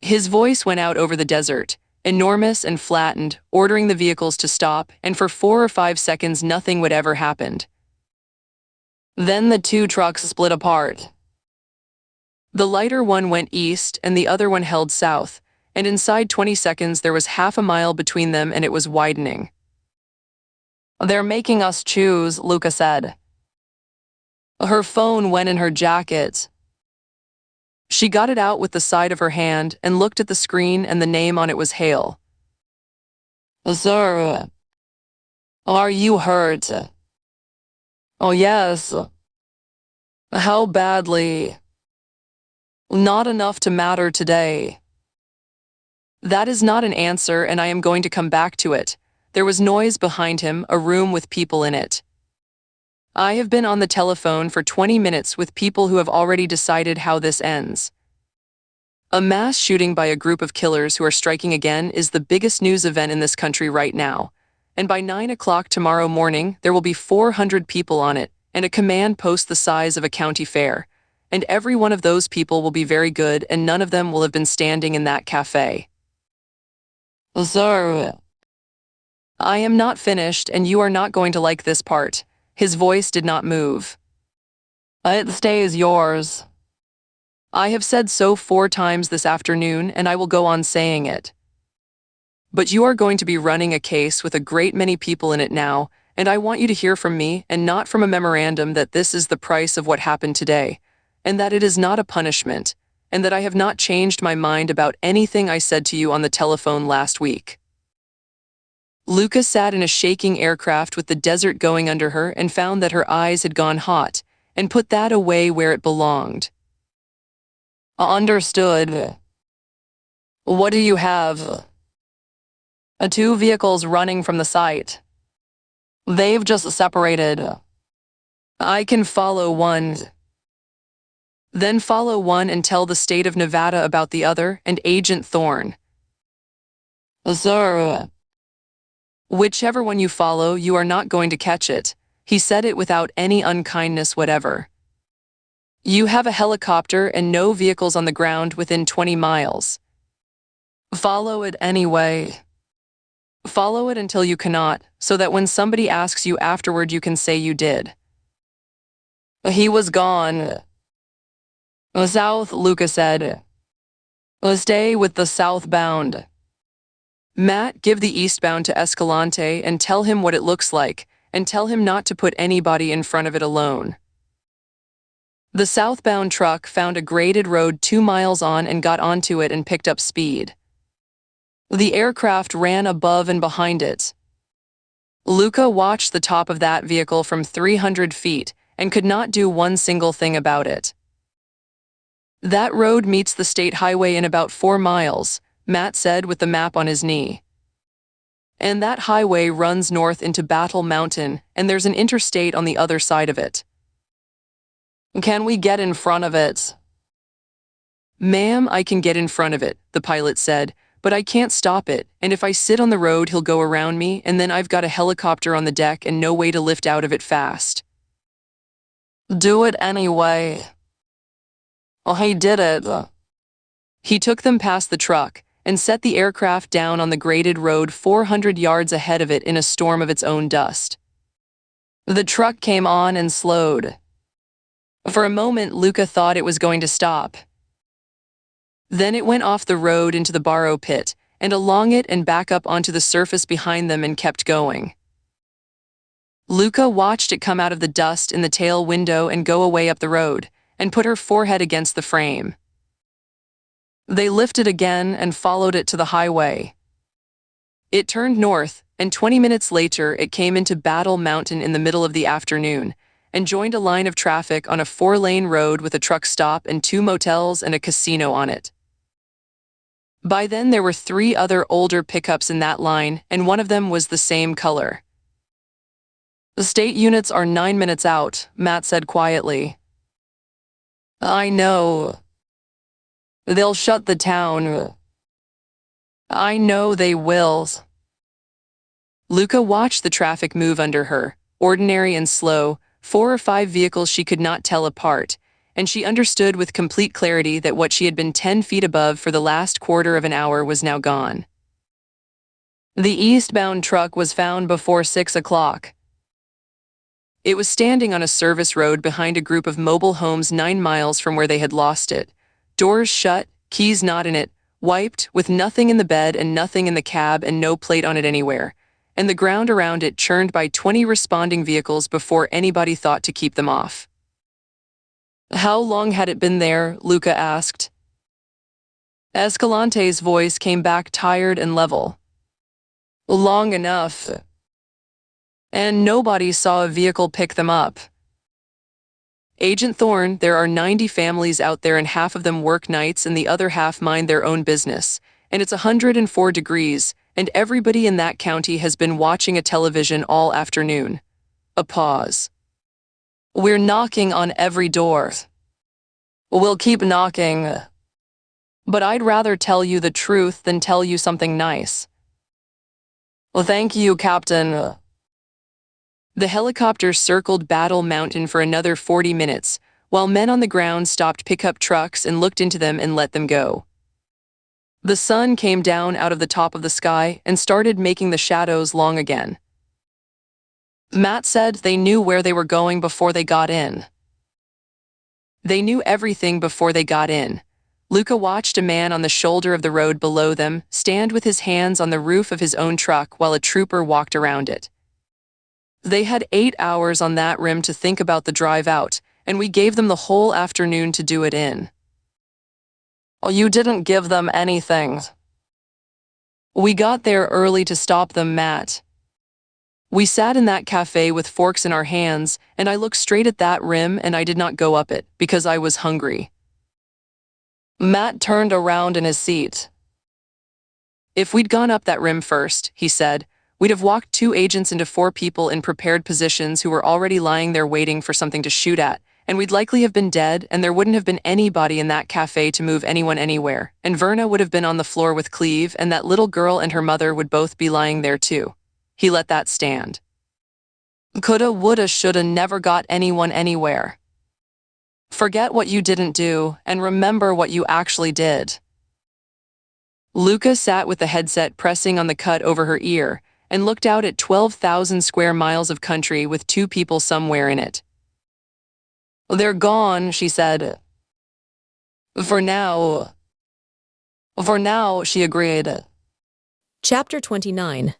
His voice went out over the desert, enormous and flattened, ordering the vehicles to stop, and for 4 or 5 seconds nothing would ever happen. Then the 2 trucks split apart. The lighter one went east and the other one held south, and inside 20 seconds there was half a mile between them and it was widening. They're making us choose, Luca said. Her phone went in her jacket. She got it out with the side of her hand and looked at the screen, and the name on it was Hale. Sir, are you hurt? Oh, yes. How badly? Not enough to matter today. That is not an answer, and I am going to come back to it. There was noise behind him, a room with people in it. I have been on the telephone for 20 minutes with people who have already decided how this ends. A mass shooting by a group of killers who are striking again is the biggest news event in this country right now, and by 9 o'clock tomorrow morning there will be 400 people on it and a command post the size of a county fair, and every one of those people will be very good and none of them will have been standing in that cafe. Sir, I am not finished and you are not going to like this part. His voice did not move. It stays yours. I have said so 4 times this afternoon, and I will go on saying it. But you are going to be running a case with a great many people in it now, and I want you to hear from me, and not from a memorandum, that this is the price of what happened today, and that it is not a punishment, and that I have not changed my mind about anything I said to you on the telephone last week. Luca sat in a shaking aircraft with the desert going under her and found that her eyes had gone hot, and put that away where it belonged. Understood. What do you have? 2 vehicles running from the site. They've just separated. I can follow one. Then follow one and tell the state of Nevada about the other and Agent Thorne. Sir, whichever one you follow, you are not going to catch it. He said it without any unkindness whatever. You have a helicopter and no vehicles on the ground within 20 miles. Follow it anyway. Follow it until you cannot, so that when somebody asks you afterward you can say you did. He was gone. South, Luca said. Stay with the southbound. Matt, give the eastbound to Escalante and tell him what it looks like, and tell him not to put anybody in front of it alone. The southbound truck found a graded road 2 miles on and got onto it and picked up speed. The aircraft ran above and behind it. Luca watched the top of that vehicle from 300 feet and could not do one single thing about it. That road meets the state highway in about 4 miles, Matt said with the map on his knee. And that highway runs north into Battle Mountain, and there's an interstate on the other side of it. Can we get in front of it? Ma'am, I can get in front of it, the pilot said, but I can't stop it, and if I sit on the road he'll go around me, and then I've got a helicopter on the deck and no way to lift out of it fast. Do it anyway. Oh, he did it. He took them past the truck and set the aircraft down on the graded road 400 yards ahead of it in a storm of its own dust. The truck came on and slowed. For a moment, Luca thought it was going to stop. Then it went off the road into the borrow pit, and along it and back up onto the surface behind them and kept going. Luca watched it come out of the dust in the tail window and go away up the road, and put her forehead against the frame. They lifted again and followed it to the highway. It turned north, and 20 minutes later it came into Battle Mountain in the middle of the afternoon, and joined a line of traffic on a 4-lane road with a truck stop and 2 motels and a casino on it. By then there were 3 other older pickups in that line, and one of them was the same color. The state units are 9 minutes out, Matt said quietly. I know. They'll shut the town. I know they will. Luca watched the traffic move under her, ordinary and slow, 4 or 5 vehicles she could not tell apart, and she understood with complete clarity that what she had been 10 feet above for the last quarter of an hour was now gone. The eastbound truck was found before 6 o'clock. It was standing on a service road behind a group of mobile homes 9 miles from where they had lost it. Doors shut, keys not in it, wiped, with nothing in the bed and nothing in the cab and no plate on it anywhere, and the ground around it churned by 20 responding vehicles before anybody thought to keep them off. How long had it been there? Luca asked. Escalante's voice came back tired and level. Long enough. And nobody saw a vehicle pick them up. Agent Thorne, there are 90 families out there and half of them work nights and the other half mind their own business, and it's 104 degrees, and everybody in that county has been watching a television all afternoon. A pause. We're knocking on every door. We'll keep knocking. But I'd rather tell you the truth than tell you something nice. Well, thank you, Captain. The helicopter circled Battle Mountain for another 40 minutes, while men on the ground stopped pickup trucks and looked into them and let them go. The sun came down out of the top of the sky and started making the shadows long again. Matt said they knew where they were going before they got in. They knew everything before they got in. Luca watched a man on the shoulder of the road below them stand with his hands on the roof of his own truck while a trooper walked around it. They had 8 hours on that rim to think about the drive out, and we gave them the whole afternoon to do it in. Oh, you didn't give them anything. We got there early to stop them, Matt. We sat in that cafe with forks in our hands, and I looked straight at that rim and I did not go up it, because I was hungry. Matt turned around in his seat. If we'd gone up that rim first, he said, we'd have walked 2 agents into 4 people in prepared positions who were already lying there waiting for something to shoot at, and we'd likely have been dead, and there wouldn't have been anybody in that cafe to move anyone anywhere, and Verna would have been on the floor with Cleve, and that little girl and her mother would both be lying there too. He let that stand. Coulda, woulda, shoulda never got anyone anywhere. Forget what you didn't do and remember what you actually did. Luca sat with the headset pressing on the cut over her ear and looked out at 12,000 square miles of country with two people somewhere in it. They're gone, she said. For now, she agreed. Chapter 29.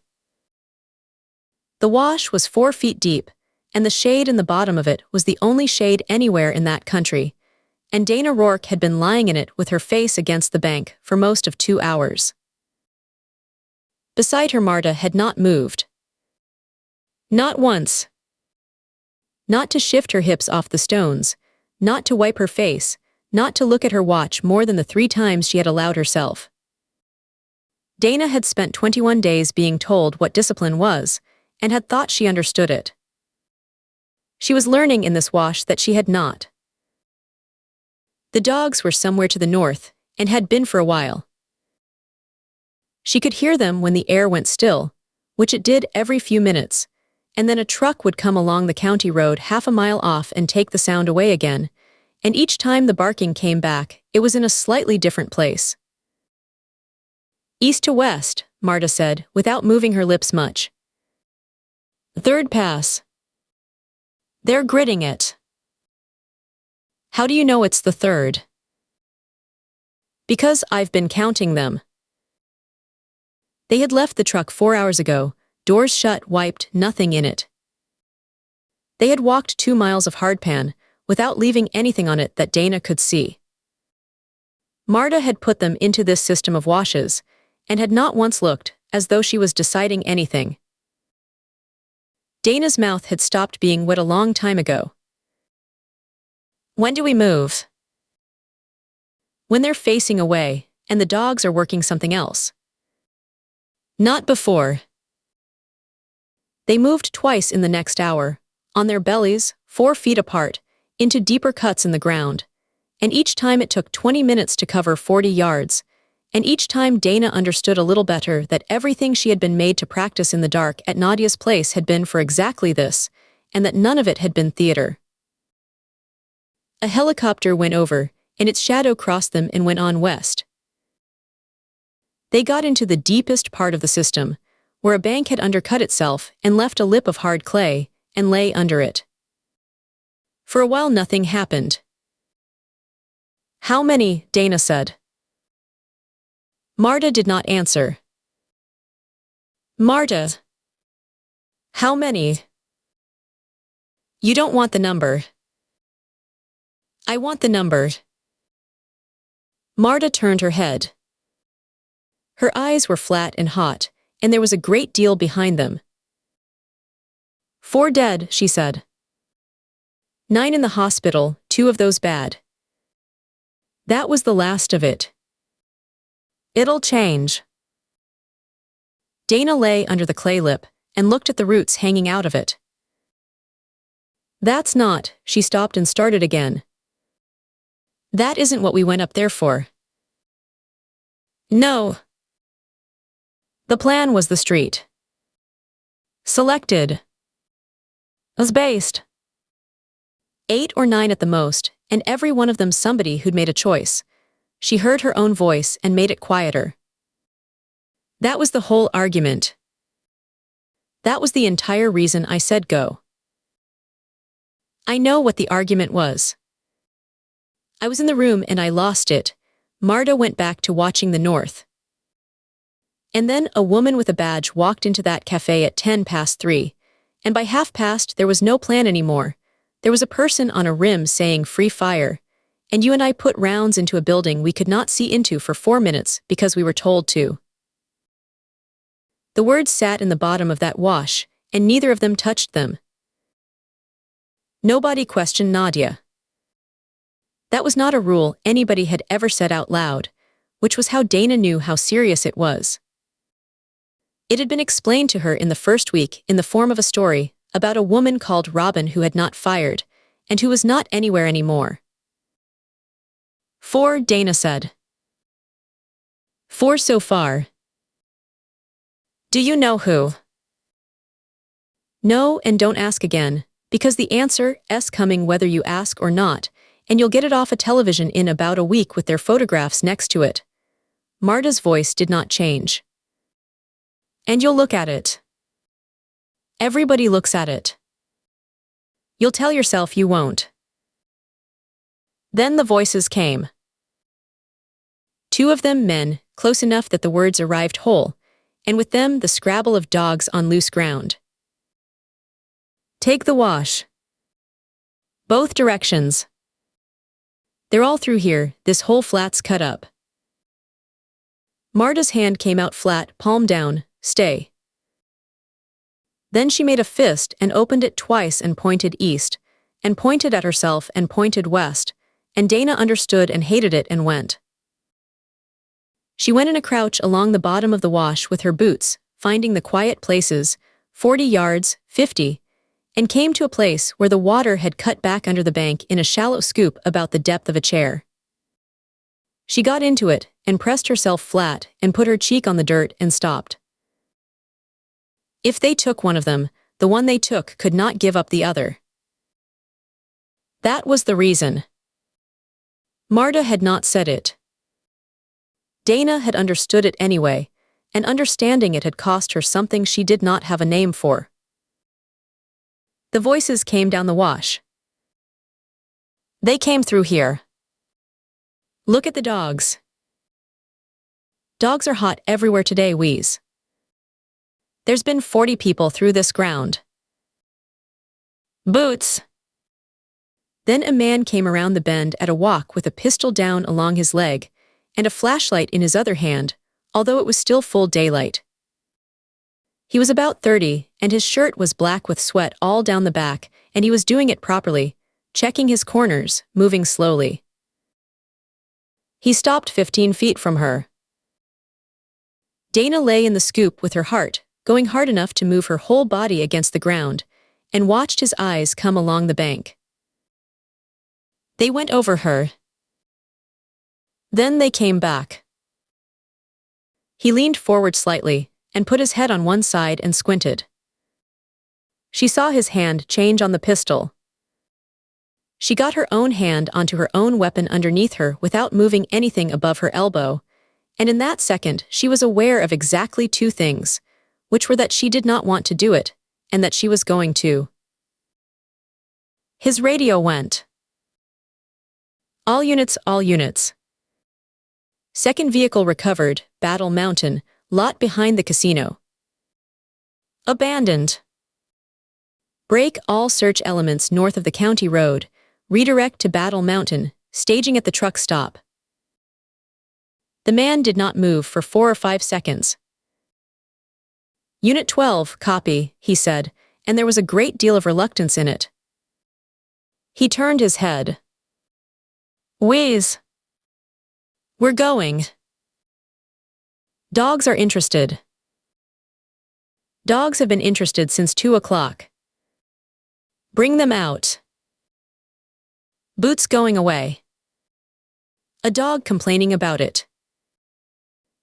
The wash was 4 feet deep, and the shade in the bottom of it was the only shade anywhere in that country, and Dana Rourke had been lying in it with her face against the bank for most of 2 hours. Beside her, Marta had not moved. Not once. Not to shift her hips off the stones, not to wipe her face, not to look at her watch more than the 3 times she had allowed herself. Dana had spent 21 days being told what discipline was, and had thought she understood it. She was learning in this wash that she had not. The dogs were somewhere to the north, and had been for a while. She could hear them when the air went still, which it did every few minutes, and then a truck would come along the county road half a mile off and take the sound away again, and each time the barking came back, it was in a slightly different place. East to west, Marta said, without moving her lips much. Third pass. They're gritting it. How do you know it's the third? Because I've been counting them. They had left the truck 4 hours ago, doors shut, wiped, nothing in it. They had walked 2 miles of hardpan, without leaving anything on it that Dana could see. Marta had put them into this system of washes, and had not once looked as though she was deciding anything. Dana's mouth had stopped being wet a long time ago. When do we move? When they're facing away, and the dogs are working something else. Not before. They moved twice in the next hour, on their bellies, 4 feet apart, into deeper cuts in the ground, and each time it took 20 minutes to cover 40 yards, and each time Dana understood a little better that everything she had been made to practice in the dark at Nadia's place had been for exactly this, and that none of it had been theater. A helicopter went over, and its shadow crossed them and went on west. They got into the deepest part of the system, where a bank had undercut itself and left a lip of hard clay, and lay under it. For a while nothing happened. How many? Dana said. Marta did not answer. Marta. How many? You don't want the number. I want the number. Marta turned her head. Her eyes were flat and hot, and there was a great deal behind them. 4 dead, she said. 9 in the hospital, 2 of those bad. That was the last of it. It'll change. Dana lay under the clay lip and looked at the roots hanging out of it. That's not, she stopped and started again. That isn't what we went up there for. No. The plan was the street. Selected. Was based. 8 or 9 at the most, and every one of them somebody who'd made a choice. She heard her own voice and made it quieter. That was the whole argument. That was the entire reason I said go. I know what the argument was. I was in the room and I lost it. Marta went back to watching the north. And then a woman with a badge walked into that cafe at 3:10, and by 3:30 there was no plan anymore. There was a person on a rim saying free fire, and you and I put rounds into a building we could not see into for 4 minutes because we were told to. The words sat in the bottom of that wash, and neither of them touched them. Nobody questioned Nadia. That was not a rule anybody had ever said out loud, which was how Dana knew how serious it was. It had been explained to her in the first week in the form of a story about a woman called Robin who had not fired, and who was not anywhere anymore. 4, Dana said. 4 so far. Do you know who? No, and don't ask again, because the answer's coming whether you ask or not, and you'll get it off a television in about a week with their photographs next to it. Marta's voice did not change. And you'll look at it. Everybody looks at it. You'll tell yourself you won't. Then the voices came. Two of them men, close enough that the words arrived whole, and with them the scrabble of dogs on loose ground. Take the wash. Both directions. They're all through here, this whole flat's cut up. Marta's hand came out flat, palm down, stay. Then she made a fist and opened it twice and pointed east, and pointed at herself and pointed west, and Dana understood and hated it and went. She went in a crouch along the bottom of the wash with her boots, finding the quiet places, 40 yards, 50, and came to a place where the water had cut back under the bank in a shallow scoop about the depth of a chair. She got into it and pressed herself flat and put her cheek on the dirt and stopped. If they took one of them, the one they took could not give up the other. That was the reason. Marta had not said it. Dana had understood it anyway, and understanding it had cost her something she did not have a name for. The voices came down the wash. They came through here. Look at the dogs. Dogs are hot everywhere today, Wheeze. There's been 40 people through this ground. Boots. Then a man came around the bend at a walk with a pistol down along his leg, and a flashlight in his other hand, although it was still full daylight. He was about 30, and his shirt was black with sweat all down the back, and he was doing it properly, checking his corners, moving slowly. He stopped 15 feet from her. Dana lay in the scoop with her heart, going hard enough to move her whole body against the ground, and watched his eyes come along the bank. They went over her. Then they came back. He leaned forward slightly, and put his head on one side and squinted. She saw his hand change on the pistol. She got her own hand onto her own weapon underneath her without moving anything above her elbow, and in that second she was aware of exactly two things, which were that she did not want to do it, and that she was going to. His radio went. All units, all units. Second vehicle recovered, Battle Mountain, lot behind the casino. Abandoned. Break all search elements north of the county road, redirect to Battle Mountain, staging at the truck stop. The man did not move for 4 or 5 seconds. Unit 12, copy, he said, and there was a great deal of reluctance in it. He turned his head. Wheeze. We're going. Dogs are interested. Dogs have been interested since 2 o'clock. Bring them out. Boots going away. A dog complaining about it.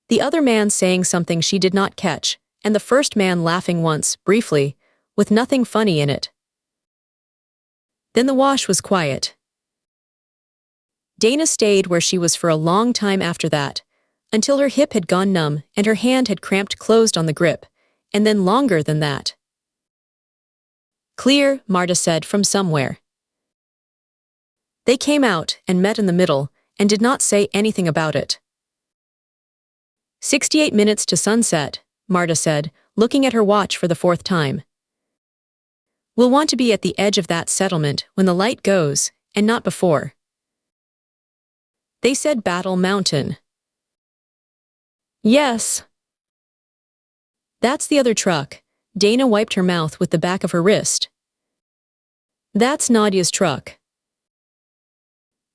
The other man saying something she did not catch, and the first man laughing once, briefly, with nothing funny in it. Then the wash was quiet. Dana stayed where she was for a long time after that, until her hip had gone numb and her hand had cramped closed on the grip, and then longer than that. Clear, Marta said from somewhere. They came out and met in the middle and did not say anything about it. 68 minutes to sunset, Marta said, looking at her watch for the 4th time. We'll want to be at the edge of that settlement when the light goes, and not before. They said Battle Mountain. Yes. That's the other truck. Dana wiped her mouth with the back of her wrist. That's Nadia's truck.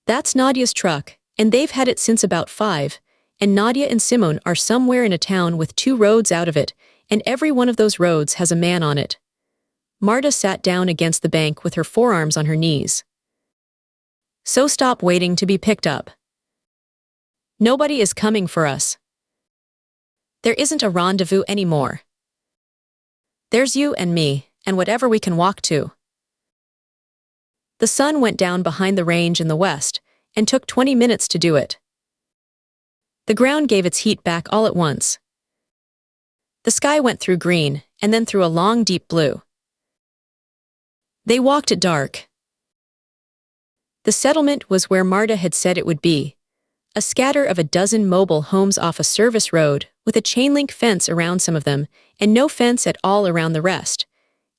That's Nadia's truck, and they've had it since about 5, and Nadia and Simone are somewhere in a town with 2 roads out of it, and every one of those roads has a man on it. Marta sat down against the bank with her forearms on her knees. So stop waiting to be picked up. Nobody is coming for us. There isn't a rendezvous anymore. There's you and me, and whatever we can walk to. The sun went down behind the range in the west, and took 20 minutes to do it. The ground gave its heat back all at once. The sky went through green, and then through a long deep blue. They walked at dark. The settlement was where Marta had said it would be, a scatter of a dozen mobile homes off a service road, with a chain-link fence around some of them, and no fence at all around the rest,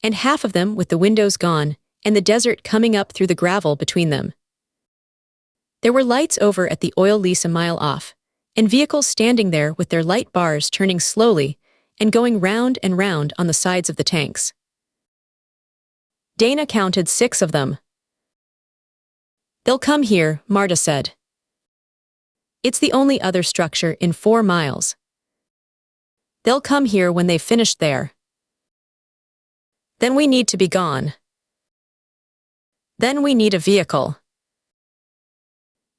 and half of them with the windows gone, and the desert coming up through the gravel between them. There were lights over at the oil lease a mile off, and vehicles standing there with their light bars turning slowly and going round and round on the sides of the tanks. Dana counted 6 of them. "They'll come here," Marta said. "It's the only other structure in 4 miles. They'll come here when they've finished there. Then we need to be gone. Then we need a vehicle."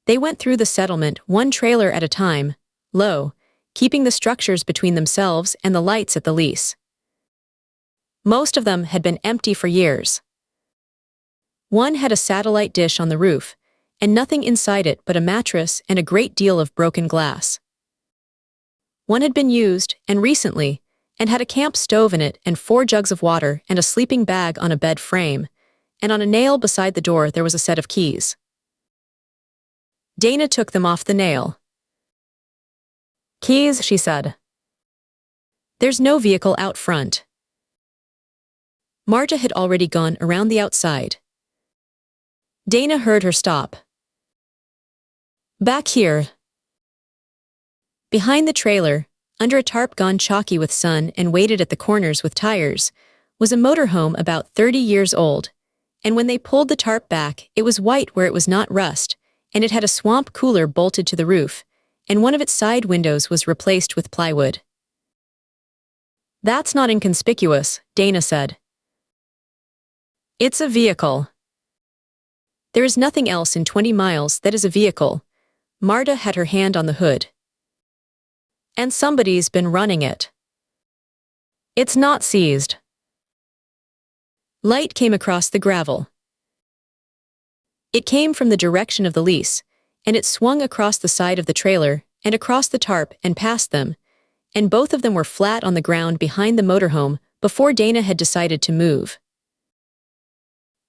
They went through the settlement one trailer at a time, low, keeping the structures between themselves and the lights at the lease. Most of them had been empty for years. One had a satellite dish on the roof, and nothing inside it but a mattress and a great deal of broken glass. One had been used, and recently, and had a camp stove in it and 4 jugs of water and a sleeping bag on a bed frame, and on a nail beside the door there was a set of keys. Dana took them off the nail. "Keys," she said. "There's no vehicle out front." Marta had already gone around the outside. Dana heard her stop. "Back here." Behind the trailer, under a tarp gone chalky with sun and weighted at the corners with tires, was a motorhome about 30 years old, and when they pulled the tarp back, it was white where it was not rust, and it had a swamp cooler bolted to the roof, and one of its side windows was replaced with plywood. "That's not inconspicuous," Dana said. "It's a vehicle. There is nothing else in 20 miles that is a vehicle." Marta had her hand on the hood. "And somebody's been running it. It's not seized." Light came across the gravel. It came from the direction of the lease, and it swung across the side of the trailer and across the tarp and past them, and both of them were flat on the ground behind the motorhome before Dana had decided to move.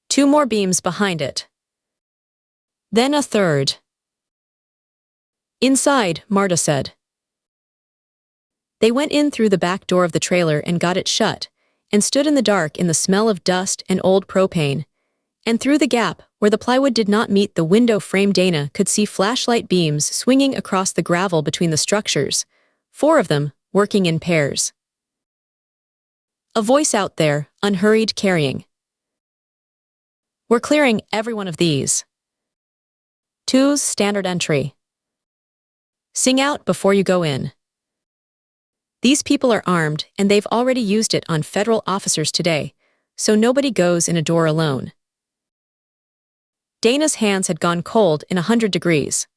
2 more beams behind it. Then a third. "Inside," Marta said. They went in through the back door of the trailer and got it shut, and stood in the dark in the smell of dust and old propane, and through the gap, where the plywood did not meet the window frame, Dana could see flashlight beams swinging across the gravel between the structures, 4 of them, working in pairs. A voice out there, unhurried, carrying. "We're clearing every one of these. 2's standard entry. Sing out before you go in. These people are armed, and they've already used it on federal officers today, so nobody goes in a door alone." Dana's hands had gone cold in 100 degrees.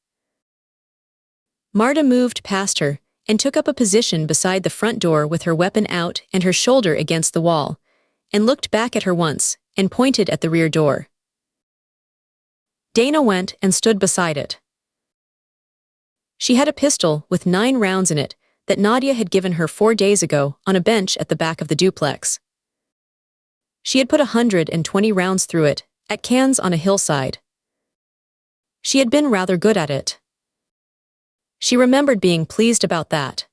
Marta moved past her and took up a position beside the front door with her weapon out and her shoulder against the wall, and looked back at her once and pointed at the rear door. Dana went and stood beside it. She had a pistol with 9 rounds in it that Nadia had given her 4 days ago on a bench at the back of the duplex. She had put 120 rounds through it, at cans on a hillside. She had been rather good at it. She remembered being pleased about that.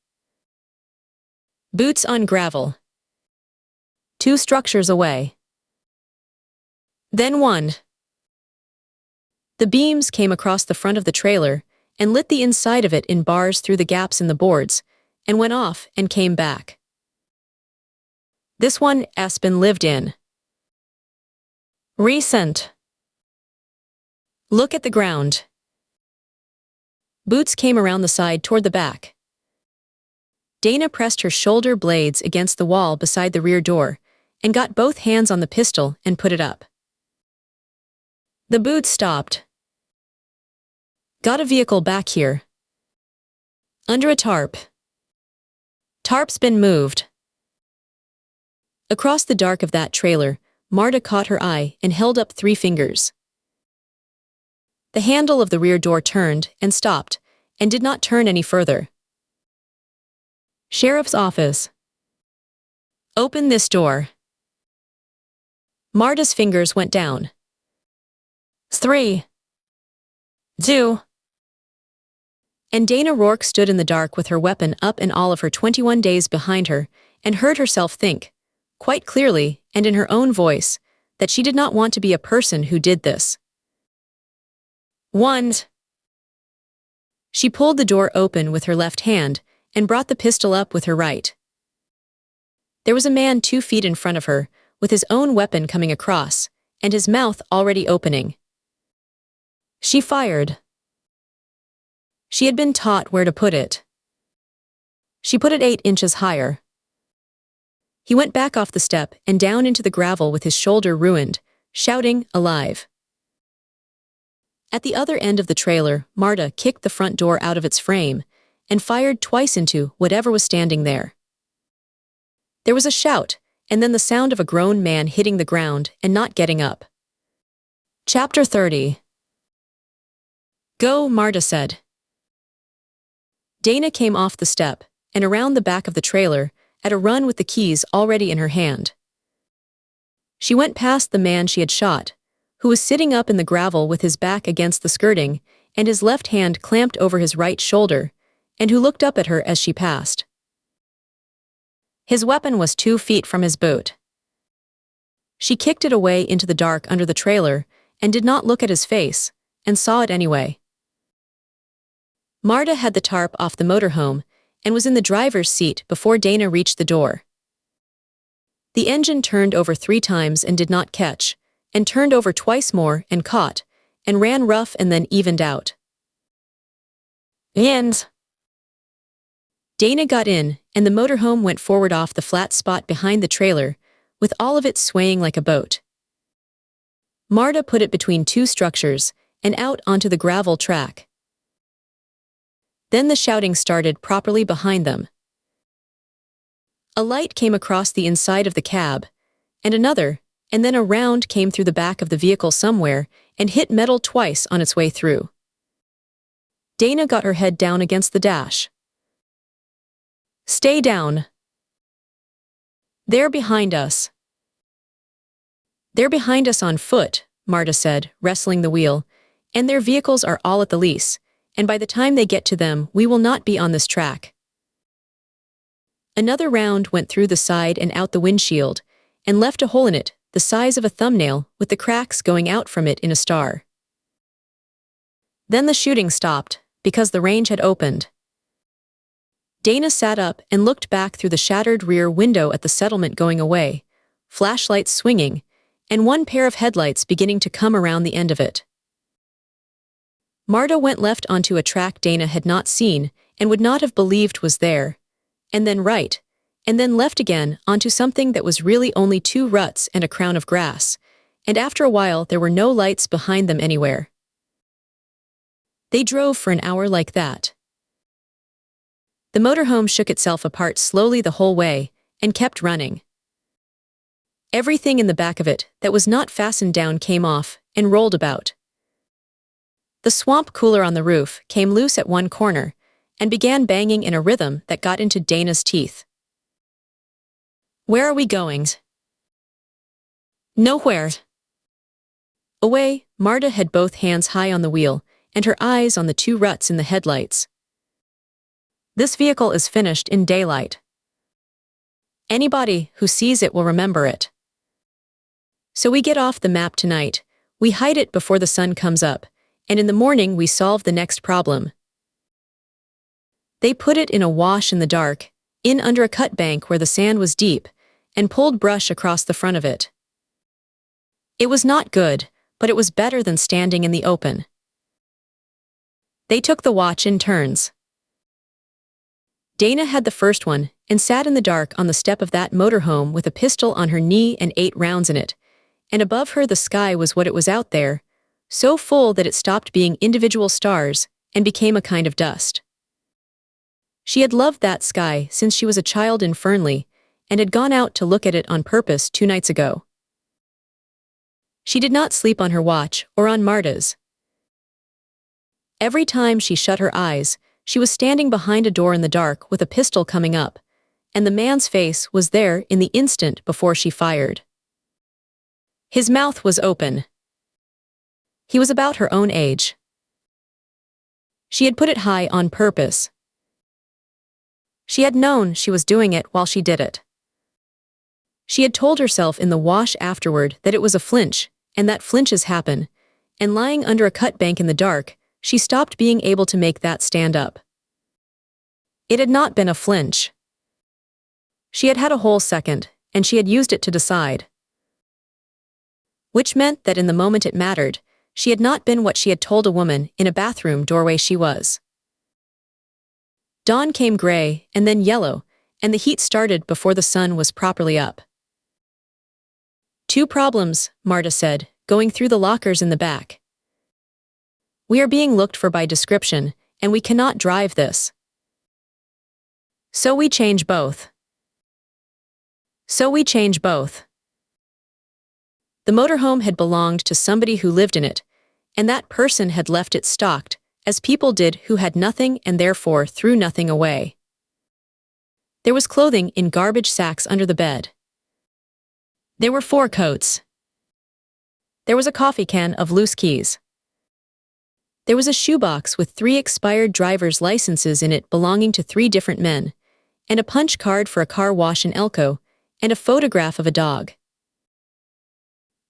Boots on gravel. 2 structures away. Then 1. The beams came across the front of the trailer and lit the inside of it in bars through the gaps in the boards, and went off and came back. "This one's been lived in. Recent. Look at the ground." Boots came around the side toward the back. Dana pressed her shoulder blades against the wall beside the rear door, and got both hands on the pistol and put it up. The boots stopped. "Got a vehicle back here. Under a tarp. Tarp's been moved." Across the dark of that trailer, Marta caught her eye and held up 3 fingers. The handle of the rear door turned and stopped, and did not turn any further. Sheriff's office. Open this door. Marta's fingers went down. 3, 2. And Dana Rourke stood in the dark with her weapon up and all of her 21 days behind her, and heard herself think, quite clearly and in her own voice, that she did not want to be a person who did this. 1. She pulled the door open with her left hand and brought the pistol up with her right. There was a man 2 feet in front of her, with his own weapon coming across, and his mouth already opening. She fired. She had been taught where to put it. She put it 8 inches higher. He went back off the step and down into the gravel with his shoulder ruined, shouting, "Alive." At the other end of the trailer, Marta kicked the front door out of its frame and fired twice into whatever was standing there. There was a shout, and then the sound of a grown man hitting the ground and not getting up. Chapter 30. Go, Marta said. Dana came off the step and around the back of the trailer at a run with the keys already in her hand. She went past the man she had shot, who was sitting up in the gravel with his back against the skirting and his left hand clamped over his right shoulder, and who looked up at her as she passed. His weapon was 2 feet from his boot. She kicked it away into the dark under the trailer and did not look at his face, and saw it anyway. Marta had the tarp off the motorhome and was in the driver's seat before Dana reached the door. The engine turned over 3 times and did not catch, and turned over twice more and caught, and ran rough and then evened out. And Dana got in, and the motorhome went forward off the flat spot behind the trailer, with all of it swaying like a boat. Marta put it between 2 structures and out onto the gravel track. Then the shouting started properly behind them. A light came across the inside of the cab, and another, and then a round came through the back of the vehicle somewhere and hit metal twice on its way through. Dana got her head down against the dash. Stay down. They're behind us. They're behind us on foot, Marta said, wrestling the wheel, and their vehicles are all at the lease, and by the time they get to them, we will not be on this track. Another round went through the side and out the windshield, and left a hole in it, the size of a thumbnail, with the cracks going out from it in a star. Then the shooting stopped, because the range had opened. Dana sat up and looked back through the shattered rear window at the settlement going away, flashlights swinging, and one pair of headlights beginning to come around the end of it. Marta went left onto a track Dana had not seen and would not have believed was there, and then right, and then left again onto something that was really only 2 ruts and a crown of grass, and after a while there were no lights behind them anywhere. They drove for an hour like that. The motorhome shook itself apart slowly the whole way and kept running. Everything in the back of it that was not fastened down came off and rolled about. The swamp cooler on the roof came loose at one corner and began banging in a rhythm that got into Dana's teeth. Where are we going? Nowhere. Away, Marta had both hands high on the wheel and her eyes on the 2 ruts in the headlights. This vehicle is finished in daylight. Anybody who sees it will remember it. So we get off the map tonight, we hide it before the sun comes up, and in the morning we solve the next problem. They put it in a wash in the dark, in under a cut bank where the sand was deep, and pulled brush across the front of it. It was not good, but it was better than standing in the open. They took the watch in turns. Dana had the first one and sat in the dark on the step of that motorhome with a pistol on her knee and 8 rounds in it, and above her the sky was what it was out there, so full that it stopped being individual stars and became a kind of dust. She had loved that sky since she was a child in Fernley, and had gone out to look at it on purpose 2 nights ago. She did not sleep on her watch or on Marta's. Every time she shut her eyes, she was standing behind a door in the dark with a pistol coming up, and the man's face was there in the instant before she fired. His mouth was open. He was about her own age. She had put it high on purpose. She had known she was doing it while she did it. She had told herself in the wash afterward that it was a flinch, and that flinches happen, and lying under a cut bank in the dark, she stopped being able to make that stand up. It had not been a flinch. She had had a whole second, and she had used it to decide. Which meant that in the moment it mattered, she had not been what she had told a woman in a bathroom doorway she was. Dawn came gray and then yellow, and the heat started before the sun was properly up. 2 problems, Marta said, going through the lockers in the back. We are being looked for by description, and we cannot drive this. So we change both. The motorhome had belonged to somebody who lived in it, and that person had left it stocked, as people did who had nothing and therefore threw nothing away. There was clothing in garbage sacks under the bed. There were 4 coats. There was a coffee can of loose keys. There was a shoebox with 3 expired driver's licenses in it belonging to 3 different men, and a punch card for a car wash in Elko, and a photograph of a dog.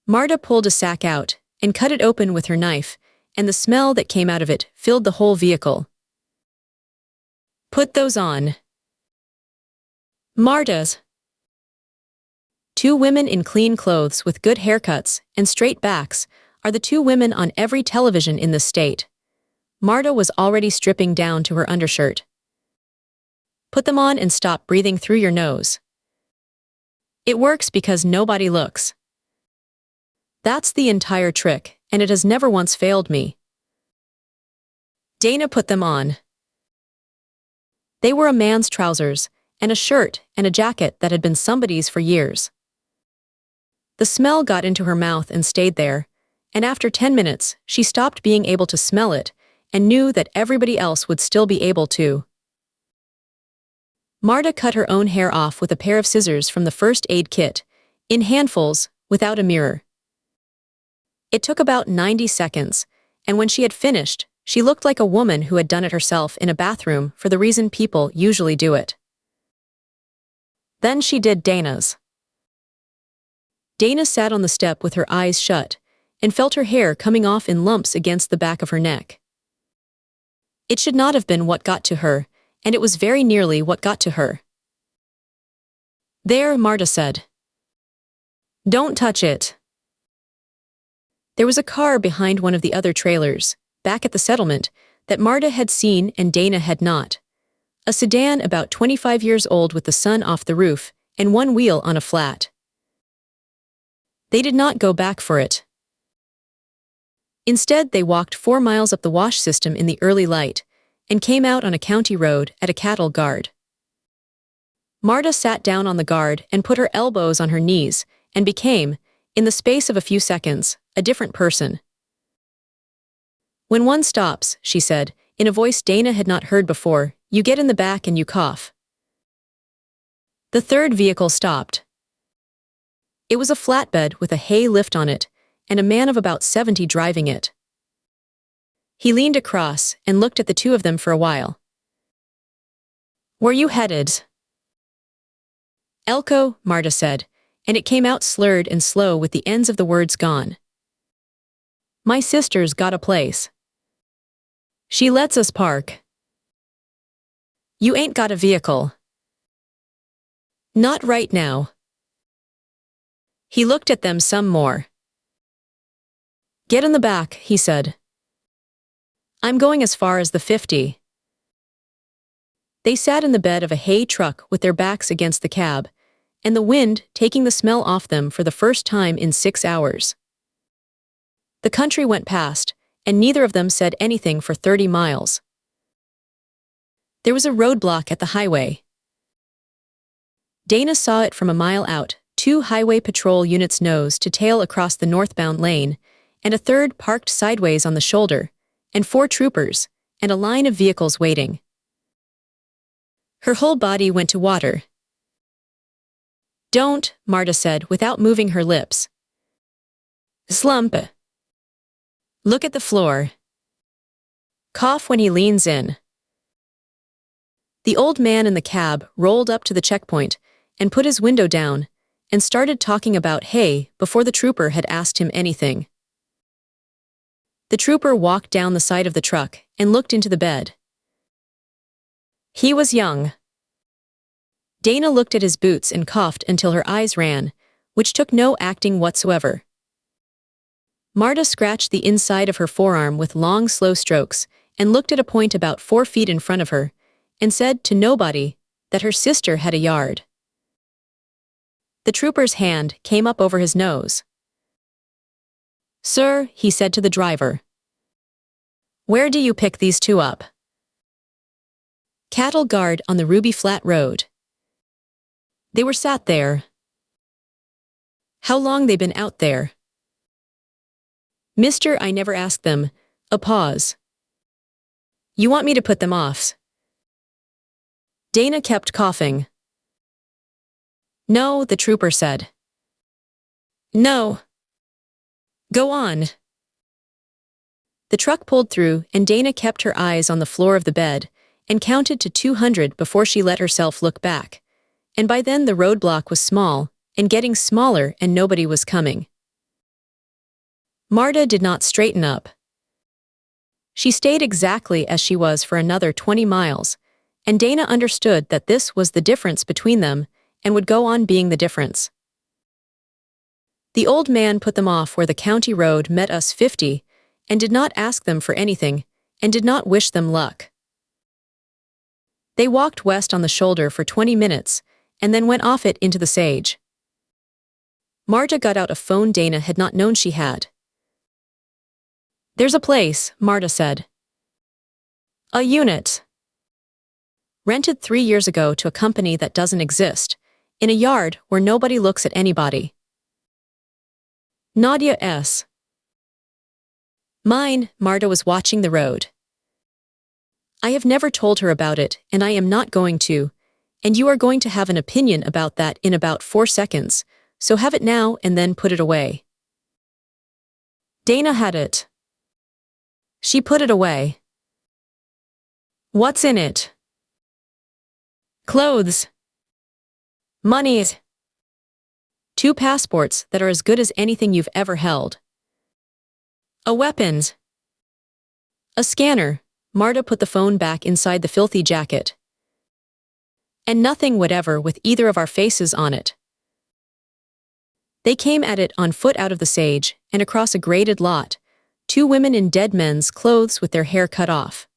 Marta pulled a sack out and cut it open with her knife, and the smell that came out of it filled the whole vehicle. Put those on. Marta's. 2 women in clean clothes with good haircuts and straight backs are the 2 women on every television in the state. Marta was already stripping down to her undershirt. Put them on and stop breathing through your nose. It works because nobody looks. That's the entire trick, and it has never once failed me. Dana put them on. They were a man's trousers, and a shirt and a jacket that had been somebody's for years. The smell got into her mouth and stayed there, and after 10 minutes, she stopped being able to smell it and knew that everybody else would still be able to. Marta cut her own hair off with a pair of scissors from the first aid kit, in handfuls, without a mirror. It took about 90 seconds, and when she had finished, she looked like a woman who had done it herself in a bathroom for the reason people usually do it. Then she did Dana's. Dana sat on the step with her eyes shut, and felt her hair coming off in lumps against the back of her neck. It should not have been what got to her, and it was very nearly what got to her. There, Marta said. Don't touch it. There was a car behind one of the other trailers, back at the settlement, that Marta had seen and Dana had not. A sedan about 25 years old with the sun off the roof and 1 wheel on a flat. They did not go back for it. Instead, they walked 4 miles up the wash system in the early light and came out on a county road at a cattle guard. Marta sat down on the guard and put her elbows on her knees and became, in the space of a few seconds, a different person. When one stops, she said, in a voice Dana had not heard before, you get in the back and you cough. The 3rd vehicle stopped. It was a flatbed with a hay lift on it, and a man of about 70 driving it. He leaned across and looked at the 2 of them for a while. Where you headed? Elko, Marta said, and it came out slurred and slow with the ends of the words gone. My sister's got a place. She lets us park. You ain't got a vehicle. Not right now. He looked at them some more. Get in the back, he said. I'm going as far as the 50. They sat in the bed of a hay truck with their backs against the cab, and the wind taking the smell off them for the first time in 6 hours. The country went past, and neither of them said anything for 30 miles. There was a roadblock at the highway. Dana saw it from a mile out, 2 highway patrol units nose to tail across the northbound lane, and a third parked sideways on the shoulder, and 4 troopers, and a line of vehicles waiting. Her whole body went to water. "Don't," Marta said without moving her lips. "Slump. Look at the floor. Cough when he leans in." The old man in the cab rolled up to the checkpoint and put his window down and started talking about hay before the trooper had asked him anything. The trooper walked down the side of the truck and looked into the bed. He was young. Dana looked at his boots and coughed until her eyes ran, which took no acting whatsoever. Marta scratched the inside of her forearm with long, slow strokes and looked at a point about 4 feet in front of her and said to nobody that her sister had a yard. The trooper's hand came up over his nose. "Sir," he said to the driver, "where do you pick these 2 up?" "Cattle guard on the Ruby Flat Road." "They were sat there." "How long they been out there?" "Mister, I never asked them." A pause. "You want me to put them off?" Dana kept coughing. "No," the trooper said. "No. Go on." The truck pulled through and Dana kept her eyes on the floor of the bed and counted to 200 before she let herself look back, and by then the roadblock was small and getting smaller and nobody was coming. Marta did not straighten up. She stayed exactly as she was for another 20 miles, and Dana understood that this was the difference between them and would go on being the difference. The old man put them off where the county road met us 50 and did not ask them for anything and did not wish them luck. They walked west on the shoulder for 20 minutes and then went off it into the sage. Marta got out a phone Dana had not known she had. "There's a place," Marta said. "A unit. Rented 3 years ago to a company that doesn't exist, in a yard where nobody looks at anybody. Nadia S. Mine." Marta was watching the road. "I have never told her about it, and I am not going to, and you are going to have an opinion about that in about 4 seconds, so have it now and then put it away." Dana had it. She put it away. "What's in it?" "Clothes. Money. 2 passports that are as good as anything you've ever held. A weapons. A scanner." Marta put the phone back inside the filthy jacket. "And nothing whatever with either of our faces on it." They came at it on foot out of the sage and across a graded lot, 2 women in dead men's clothes with their hair cut off.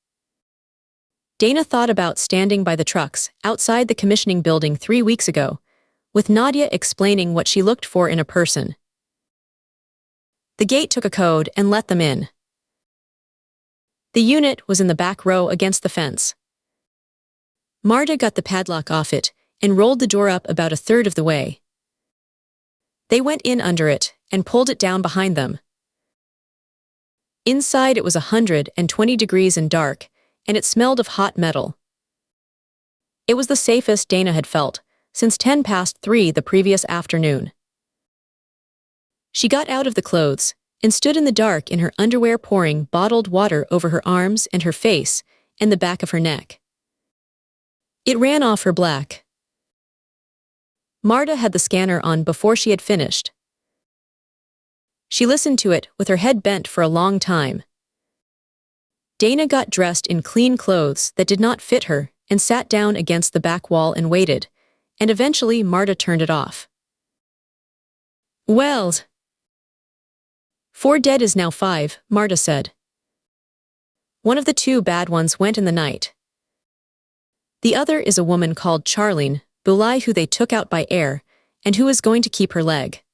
Dana thought about standing by the trucks outside the commissioning building 3 weeks ago, with Nadia explaining what she looked for in a person. The gate took a code and let them in. The unit was in the back row against the fence. Marta got the padlock off it and rolled the door up about a third of the way. They went in under it and pulled it down behind them. Inside it was 120 degrees and dark, and it smelled of hot metal. It was the safest Dana had felt since 3:10 the previous afternoon. She got out of the clothes and stood in the dark in her underwear, pouring bottled water over her arms and her face and the back of her neck. It ran off her black. Marta had the scanner on before she had finished. She listened to it with her head bent for a long time. Dana got dressed in clean clothes that did not fit her and sat down against the back wall and waited, and eventually Marta turned it off. "Well, 4 dead is now 5, Marta said. One of the 2 bad ones went in the night. The other is a woman called Charlene Bulai who they took out by air and who is going to keep her leg."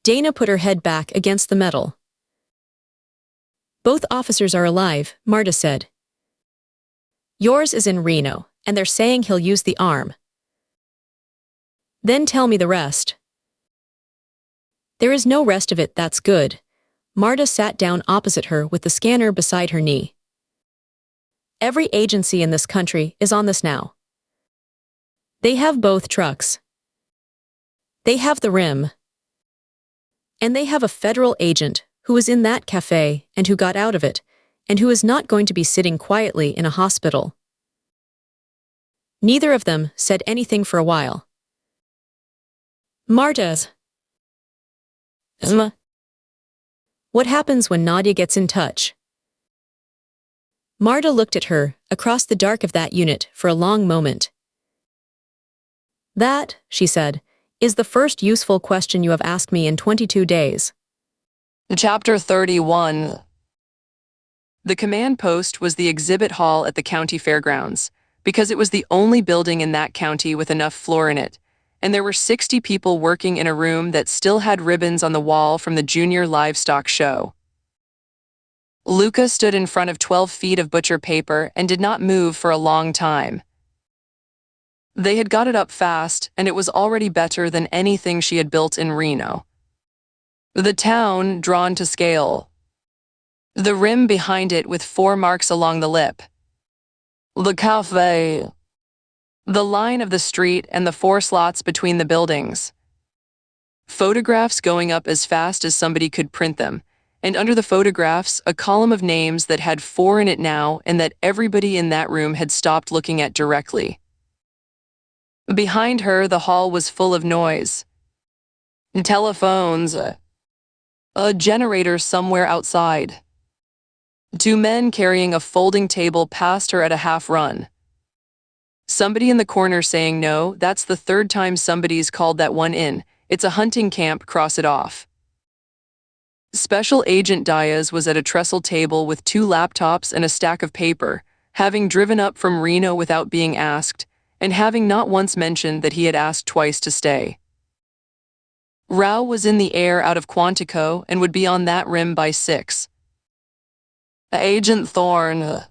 Dana put her head back against the metal. "Both officers are alive," Marta said. "Yours is in Reno, and they're saying he'll use the arm." Then tell me the rest. There is no rest of it that's good. Marta sat down opposite her with the scanner beside her knee. Every agency in this country is on this now. They have both trucks. They have the rim. And they have a federal agent who was in that cafe and who got out of it, and who is not going to be sitting quietly in a hospital. Neither of them said anything for a while. Marta's. What happens when Nadia gets in touch? Marta looked at her, across the dark of that unit, for a long moment. That, she said, is the first useful question you have asked me in 22 days. Chapter 31. The command post was the exhibit hall at the county fairgrounds, because it was the only building in that county with enough floor in it, and there were 60 people working in a room that still had ribbons on the wall from the junior livestock show. Luca stood in front of 12 feet of butcher paper and did not move for a long time. They had got it up fast, and it was already better than anything she had built in Reno. The town drawn to scale. The rim behind it with 4 marks along the lip. The cafe. The line of the street and the 4 slots between the buildings. Photographs going up as fast as somebody could print them, and under the photographs, a column of names that had 4 in it now and that everybody in that room had stopped looking at directly. Behind her, the hall was full of noise. Telephones. A generator somewhere outside. 2 men carrying a folding table passed her at a half run. Somebody in the corner saying, "No, that's the 3rd time somebody's called that one in. It's a hunting camp, cross it off." Special Agent Diaz was at a trestle table with 2 laptops and a stack of paper, having driven up from Reno without being asked, and having not once mentioned that he had asked twice to stay. Rao was in the air out of Quantico and would be on that rim by 6. Agent Thorne.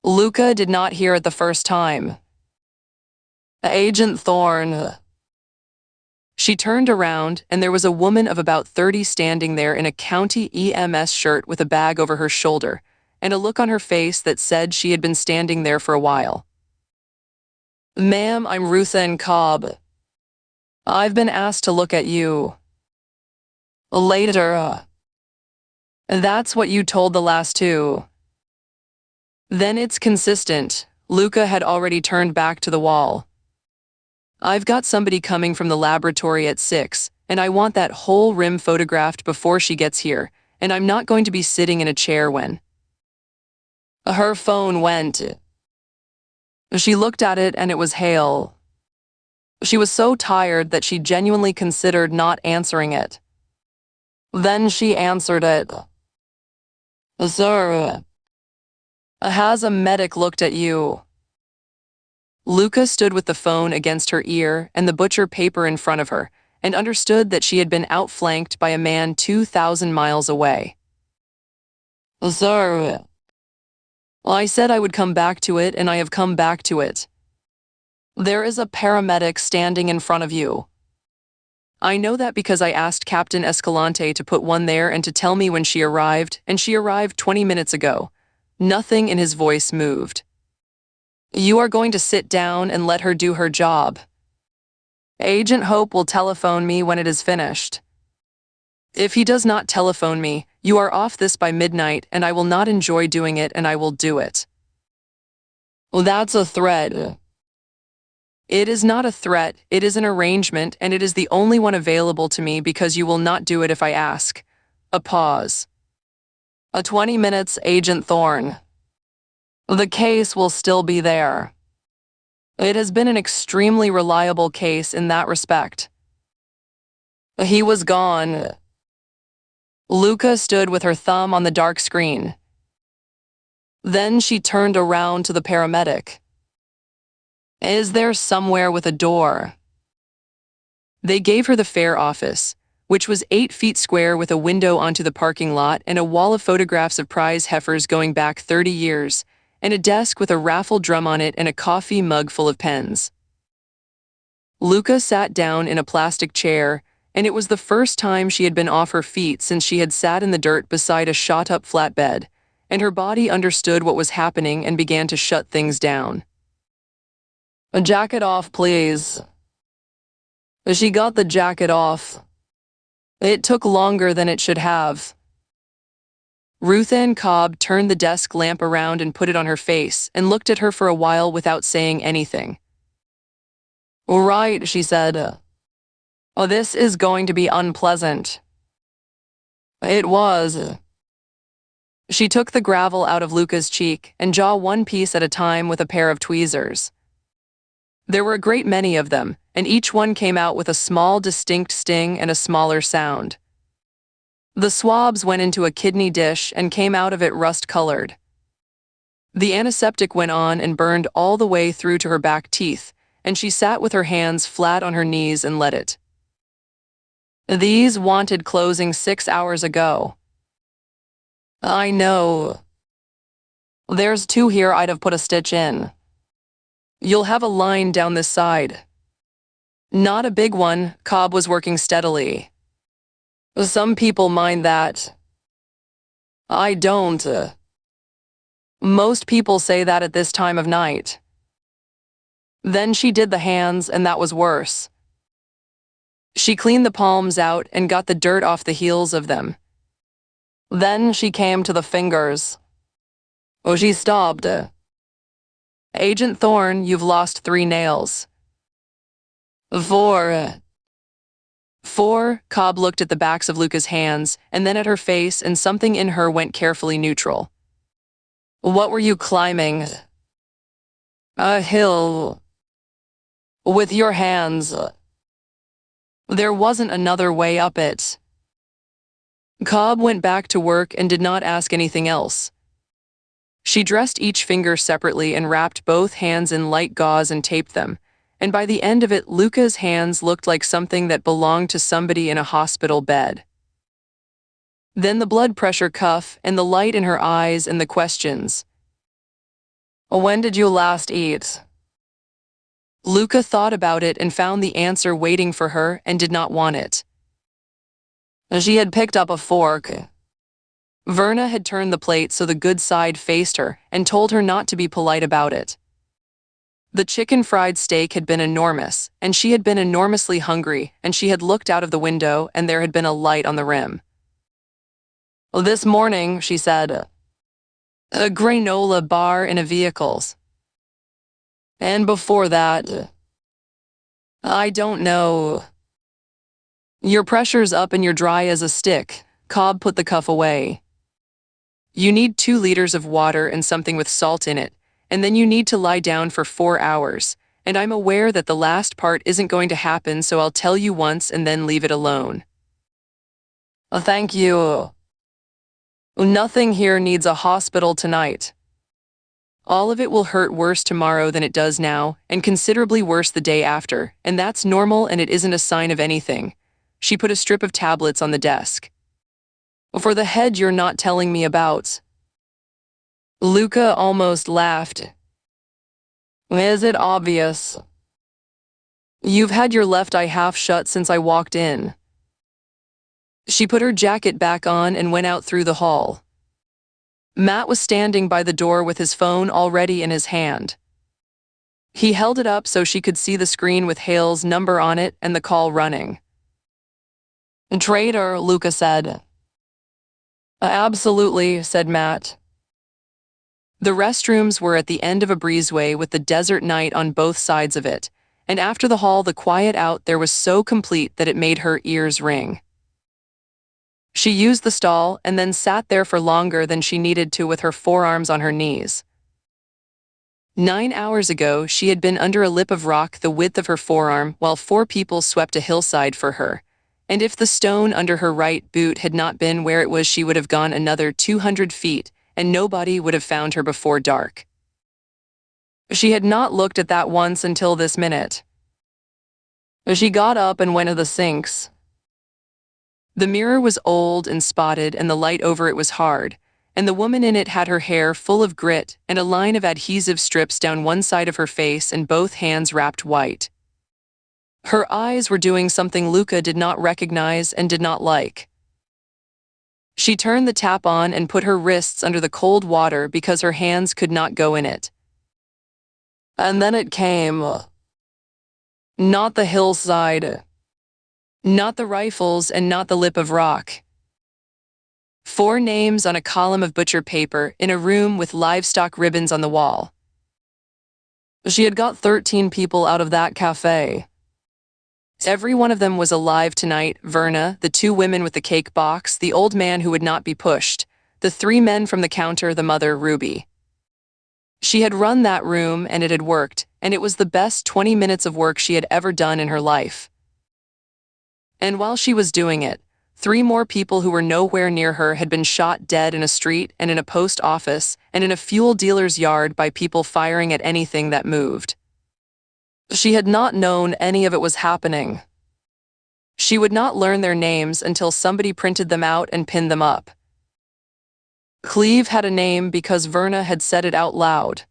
Luca did not hear it the first time. Agent Thorne. She turned around, and there was a woman of about 30 standing there in a county EMS shirt with a bag over her shoulder, and a look on her face that said she had been standing there for a while. "Ma'am, I'm Rutha and Cobb. I've been asked to look at you." Later. That's what you told the last 2. Then it's consistent. Luca had already turned back to the wall. "I've got somebody coming from the laboratory at 6, and I want that whole rim photographed before she gets here, and I'm not going to be sitting in a chair when..." Her phone went. She looked at it, and it was Hale. She was so tired that she genuinely considered not answering it. Then she answered it. "Sir, has a medic looked at you?" Luca stood with the phone against her ear and the butcher paper in front of her, and understood that she had been outflanked by a man 2,000 miles away. "Sir, I said I would come back to it, and I have come back to it. There is a paramedic standing in front of you. I know that because I asked Captain Escalante to put one there and to tell me when she arrived, and she arrived 20 minutes ago." Nothing in his voice moved. "You are going to sit down and let her do her job. Agent Hope will telephone me when it is finished. If he does not telephone me, you are off this by midnight, and I will not enjoy doing it, and I will do it." "Well, that's a threat." "It is not a threat, it is an arrangement, and it is the only one available to me because you will not do it if I ask." A pause. 20 minutes, Agent Thorne. "The case will still be there. It has been an extremely reliable case in that respect." He was gone. Luca stood with her thumb on the dark screen. Then she turned around to the paramedic. "Is there somewhere with a door?" They gave her the fair office, which was 8 feet square with a window onto the parking lot and a wall of photographs of prize heifers going back 30 years, and a desk with a raffle drum on it and a coffee mug full of pens. Luca sat down in a plastic chair, and it was the first time she had been off her feet since she had sat in the dirt beside a shot-up flatbed, and her body understood what was happening and began to shut things down. "A jacket off, please." She got the jacket off. It took longer than it should have. Ruth Ann Cobb turned the desk lamp around and put it on her face and looked at her for a while without saying anything. "Right," she said. "Oh, this is going to be unpleasant." It was. She took the gravel out of Luca's cheek and jaw one piece at a time with a pair of tweezers. There were a great many of them, and each one came out with a small, distinct sting and a smaller sound. The swabs went into a kidney dish and came out of it rust-colored. The antiseptic went on and burned all the way through to her back teeth, and she sat with her hands flat on her knees and let it. "These wanted closing 6 hours ago." "I know. There's 2 here I'd have put a stitch in. You'll have a line down this side." "Not a big one," Cobb was working steadily. "Some people mind that." "I don't. Most people say that at this time of night." Then she did the hands, and that was worse. She cleaned the palms out and got the dirt off the heels of them. Then she came to the fingers. She stopped. "Agent Thorne, you've lost 3 nails." "4. 4, Cobb looked at the backs of Luca's hands and then at her face, and something in her went carefully neutral. "What were you climbing?" "A hill." "With your hands?" "There wasn't another way up it." Cobb went back to work and did not ask anything else. She dressed each finger separately and wrapped both hands in light gauze and taped them, and by the end of it, Luca's hands looked like something that belonged to somebody in a hospital bed. Then the blood pressure cuff and the light in her eyes and the questions. "When did you last eat?" Luca thought about it and found the answer waiting for her and did not want it. She had picked up a fork. Verna had turned the plate so the good side faced her and told her not to be polite about it. The chicken fried steak had been enormous, and she had been enormously hungry, and she had looked out of the window and there had been a light on the rim. "This morning," she said, "a granola bar in a vehicles. And before that, I don't know." "Your pressure's up and you're dry as a stick." Cobb put the cuff away. "You need 2 liters of water and something with salt in it, and then you need to lie down for 4 hours, and I'm aware that the last part isn't going to happen, so I'll tell you once and then leave it alone." "Thank you. Nothing here needs a hospital tonight. All of it will hurt worse tomorrow than it does now, and considerably worse the day after, and that's normal and it isn't a sign of anything." She put a strip of tablets on the desk. "For the head you're not telling me about." Luca almost laughed. "Is it obvious? You've had your left eye half shut since I walked in." She put her jacket back on and went out through the hall. Matt was standing by the door with his phone already in his hand. He held it up so she could see the screen with Hale's number on it and the call running. "Traitor," Luca said. "Absolutely," said Matt. The restrooms were at the end of a breezeway with the desert night on both sides of it, and after the hall the quiet out there was so complete that it made her ears ring. She used the stall and then sat there for longer than she needed to with her forearms on her knees. 9 hours ago, she had been under a lip of rock the width of her forearm while 4 people swept a hillside for her, and if the stone under her right boot had not been where it was, she would have gone another 200 feet, and nobody would have found her before dark. She had not looked at that once until this minute. She got up and went to the sinks. The mirror was old and spotted, and the light over it was hard, and the woman in it had her hair full of grit and a line of adhesive strips down one side of her face and both hands wrapped white. Her eyes were doing something Luca did not recognize and did not like. She turned the tap on and put her wrists under the cold water because her hands could not go in it. And then it came. Not the hillside. Not the rifles and not the lip of rock. 4 names on a column of butcher paper in a room with livestock ribbons on the wall. She had got 13 people out of that cafe. Every one of them was alive tonight: Verna, the 2 women with the cake box, the old man who would not be pushed, the 3 men from the counter, the mother, Ruby. She had run that room and it had worked, and it was the best 20 minutes of work she had ever done in her life. And while she was doing it, 3 more people who were nowhere near her had been shot dead in a street and in a post office and in a fuel dealer's yard by people firing at anything that moved. She had not known any of it was happening. She would not learn their names until somebody printed them out and pinned them up. Cleve had a name because Verna had said it out loud.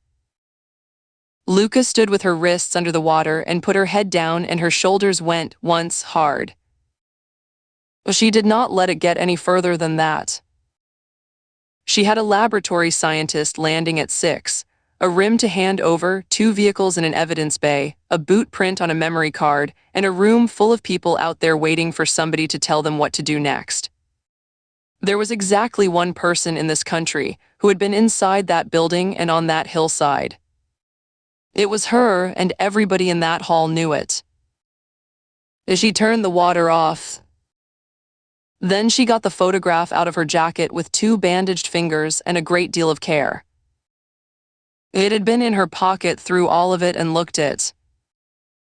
Luca stood with her wrists under the water and put her head down, and her shoulders went once hard. She did not let it get any further than that. She had a laboratory scientist landing at 6, a rim to hand over, 2 vehicles in an evidence bay, a boot print on a memory card, and a room full of people out there waiting for somebody to tell them what to do next. There was exactly one person in this country who had been inside that building and on that hillside. It was her, and everybody in that hall knew it. She turned the water off. Then she got the photograph out of her jacket with 2 bandaged fingers and a great deal of care. It had been in her pocket through all of it and looked it.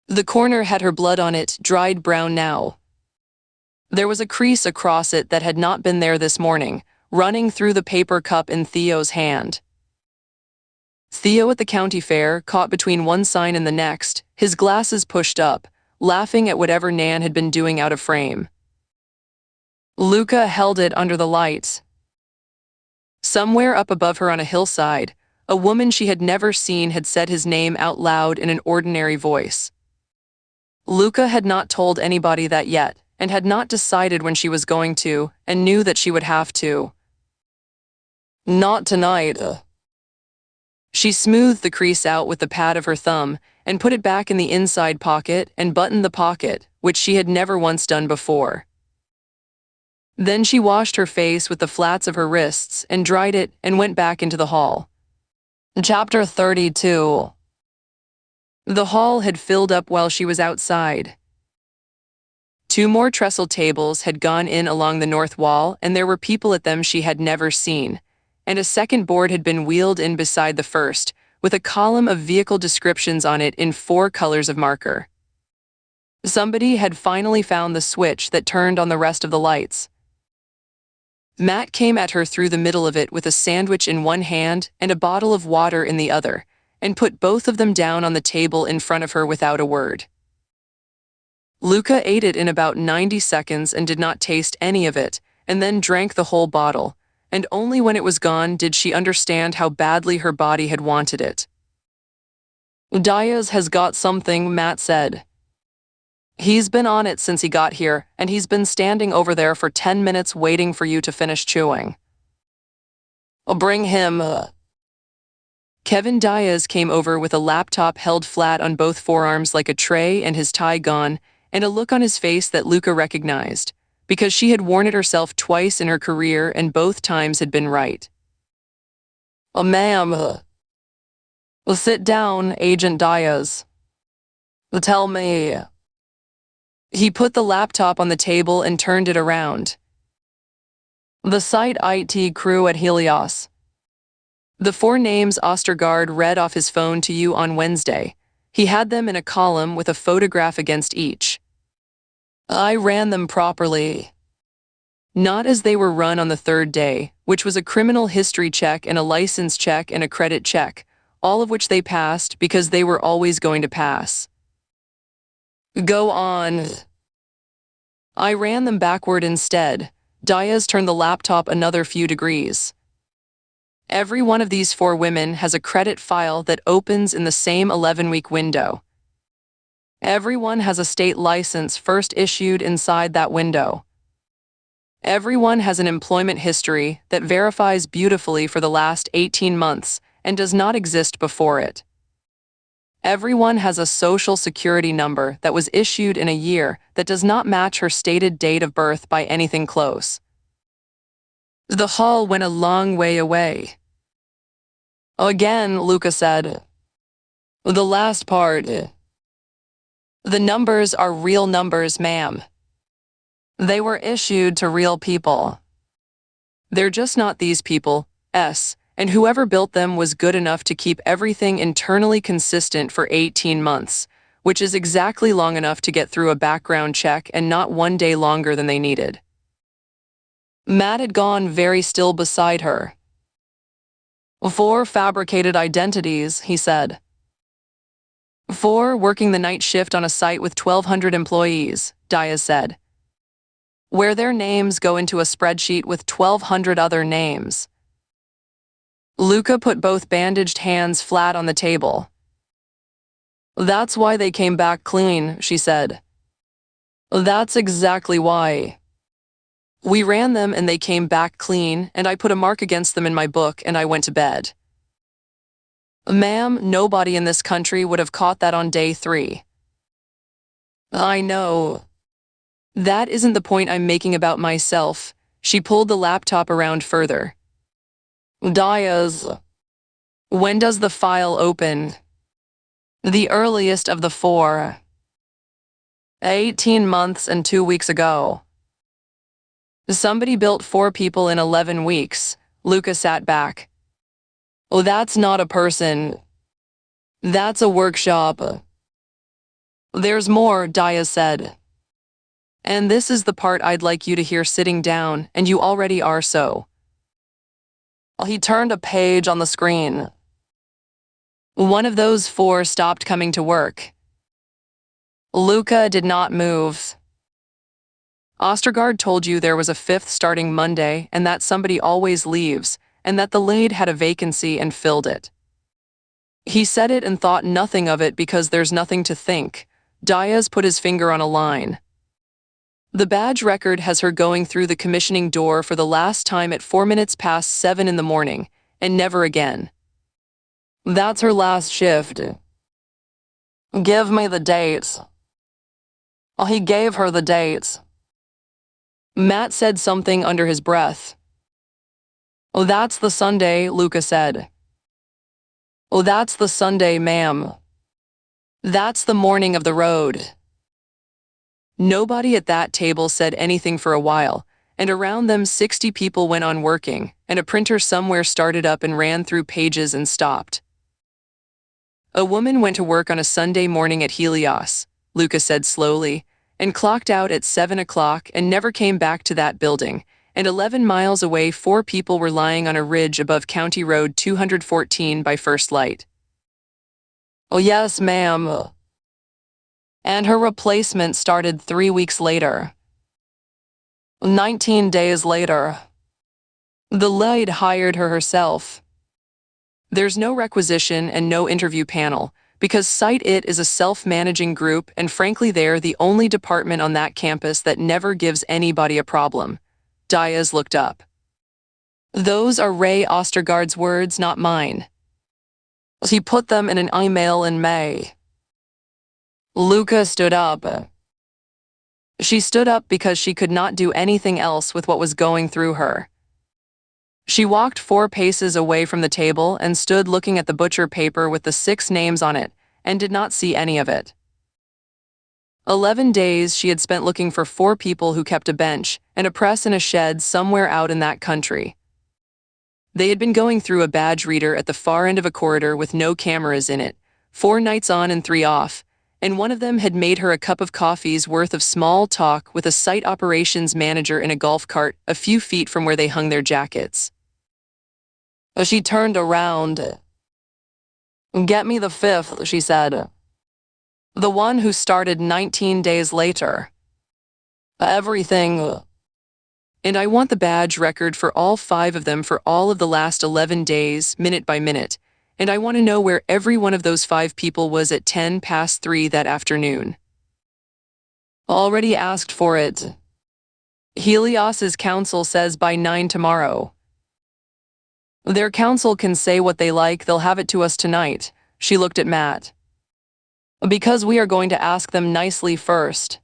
The corner had her blood on it, dried brown now. There was a crease across it that had not been there this morning, running through the paper cup in Theo's hand. Theo at the county fair, caught between one sign and the next, his glasses pushed up, laughing at whatever Nan had been doing out of frame. Luca held it under the light. Somewhere up above her on a hillside, a woman she had never seen had said his name out loud in an ordinary voice. Luca had not told anybody that yet, and had not decided when she was going to, and knew that she would have to. Not tonight. She smoothed the crease out with the pad of her thumb, and put it back in the inside pocket and buttoned the pocket, which she had never once done before. Then she washed her face with the flats of her wrists and dried it and went back into the hall. Chapter 32. The hall had filled up while she was outside. 2 more trestle tables had gone in along the north wall, and there were people at them she had never seen, and a second board had been wheeled in beside the first, with a column of vehicle descriptions on it in 4 colors of marker. Somebody had finally found the switch that turned on the rest of the lights. Matt came at her through the middle of it with a sandwich in one hand and a bottle of water in the other, and put both of them down on the table in front of her without a word. Luca ate it in about 90 seconds and did not taste any of it, and then drank the whole bottle, and only when it was gone did she understand how badly her body had wanted it. Diaz has got something, Matt said. He's been on it since he got here, and he's been standing over there for 10 minutes waiting for you to finish chewing. I'll bring him. Kevin Diaz came over with a laptop held flat on both forearms like a tray and his tie gone, and a look on his face that Luca recognized, because she had worn it herself twice in her career and both times had been right. Ma'am. Sit down, Agent Diaz. Tell me. He put the laptop on the table and turned it around. The site IT crew at Helios. The 4 names Ostergaard read off his phone to you on Wednesday. He had them in a column with a photograph against each. I ran them properly. Not as they were run on the 3rd day, which was a criminal history check and a license check and a credit check, all of which they passed because they were always going to pass. Go on. I ran them backward instead. Diaz turned the laptop another few degrees. Every one of these 4 women has a credit file that opens in the same 11-week window. Everyone has a state license first issued inside that window. Everyone has an employment history that verifies beautifully for the last 18 months and does not exist before it. Everyone has a social security number that was issued in a year that does not match her stated date of birth by anything close. The hall went a long way away. Again, Luca said. The last part. The numbers are real numbers, ma'am. They were issued to real people. They're just not these people, and whoever built them was good enough to keep everything internally consistent for 18 months, which is exactly long enough to get through a background check and not 1 day longer than they needed. Matt had gone very still beside her. 4 fabricated identities, he said. 4 working the night shift on a site with 1,200 employees, Diaz said, where their names go into a spreadsheet with 1,200 other names. Luca put both bandaged hands flat on the table. That's why they came back clean, she said. That's exactly why. We ran them and they came back clean, and I put a mark against them in my book and I went to bed. Ma'am, nobody in this country would have caught that on day 3. I know. That isn't the point I'm making about myself. She pulled the laptop around further. Diaz. When does the file open? The earliest of the 4. 18 months and 2 weeks ago. Somebody built 4 people in 11 weeks. Luca sat back. Oh, that's not a person. That's a workshop. There's more, Diaz said. And this is the part I'd like you to hear sitting down, and you already are so. He turned a page on the screen. One of those 4 stopped coming to work. Luca did not move. Ostergaard told you there was a 5th starting Monday and that somebody always leaves, and that the Lade had a vacancy and filled it. He said it and thought nothing of it because there's nothing to think. Diaz put his finger on a line. The badge record has her going through the commissioning door for the last time at 4 minutes past 7 in the morning, and never again. That's her last shift. Give me the dates. Oh, he gave her the dates. Matt said something under his breath. Oh, that's the Sunday, Luca said. Oh, that's the Sunday, ma'am. That's the morning of the road. Nobody at that table said anything for a while, and around them 60 people went on working, and a printer somewhere started up and ran through pages and stopped. A woman went to work on a Sunday morning at Helios, Luca said slowly, and clocked out at 7 o'clock and never came back to that building, and 11 miles away 4 people were lying on a ridge above County Road 214 by First Light. Oh yes, ma'am. And her replacement started 3 weeks later. 19 days later. The Lade hired her herself. There's no requisition and no interview panel, because Site It is a self-managing group, and frankly they're the only department on that campus that never gives anybody a problem. Diaz looked up. Those are Ray Ostergaard's words, not mine. He put them in an email in May. Luca stood up. She stood up because she could not do anything else with what was going through her. She walked 4 paces away from the table and stood looking at the butcher paper with the 6 names on it, and did not see any of it. 11 days she had spent looking for 4 people who kept a bench and a press in a shed somewhere out in that country. They had been going through a badge reader at the far end of a corridor with no cameras in it, 4 nights on and 3 off, and one of them had made her a cup of coffee's worth of small talk with a site operations manager in a golf cart a few feet from where they hung their jackets. She turned around. Get me the 5th, she said. The one who started 19 days later. Everything. And I want the badge record for all 5 of them for all of the last 11 days, minute by minute, and I want to know where every one of those 5 people was at 3:10 that afternoon. Already asked for it. Helios's counsel says by 9 tomorrow. Their counsel can say what they like, they'll have it to us tonight. She looked at Matt. Because we are going to ask them nicely first.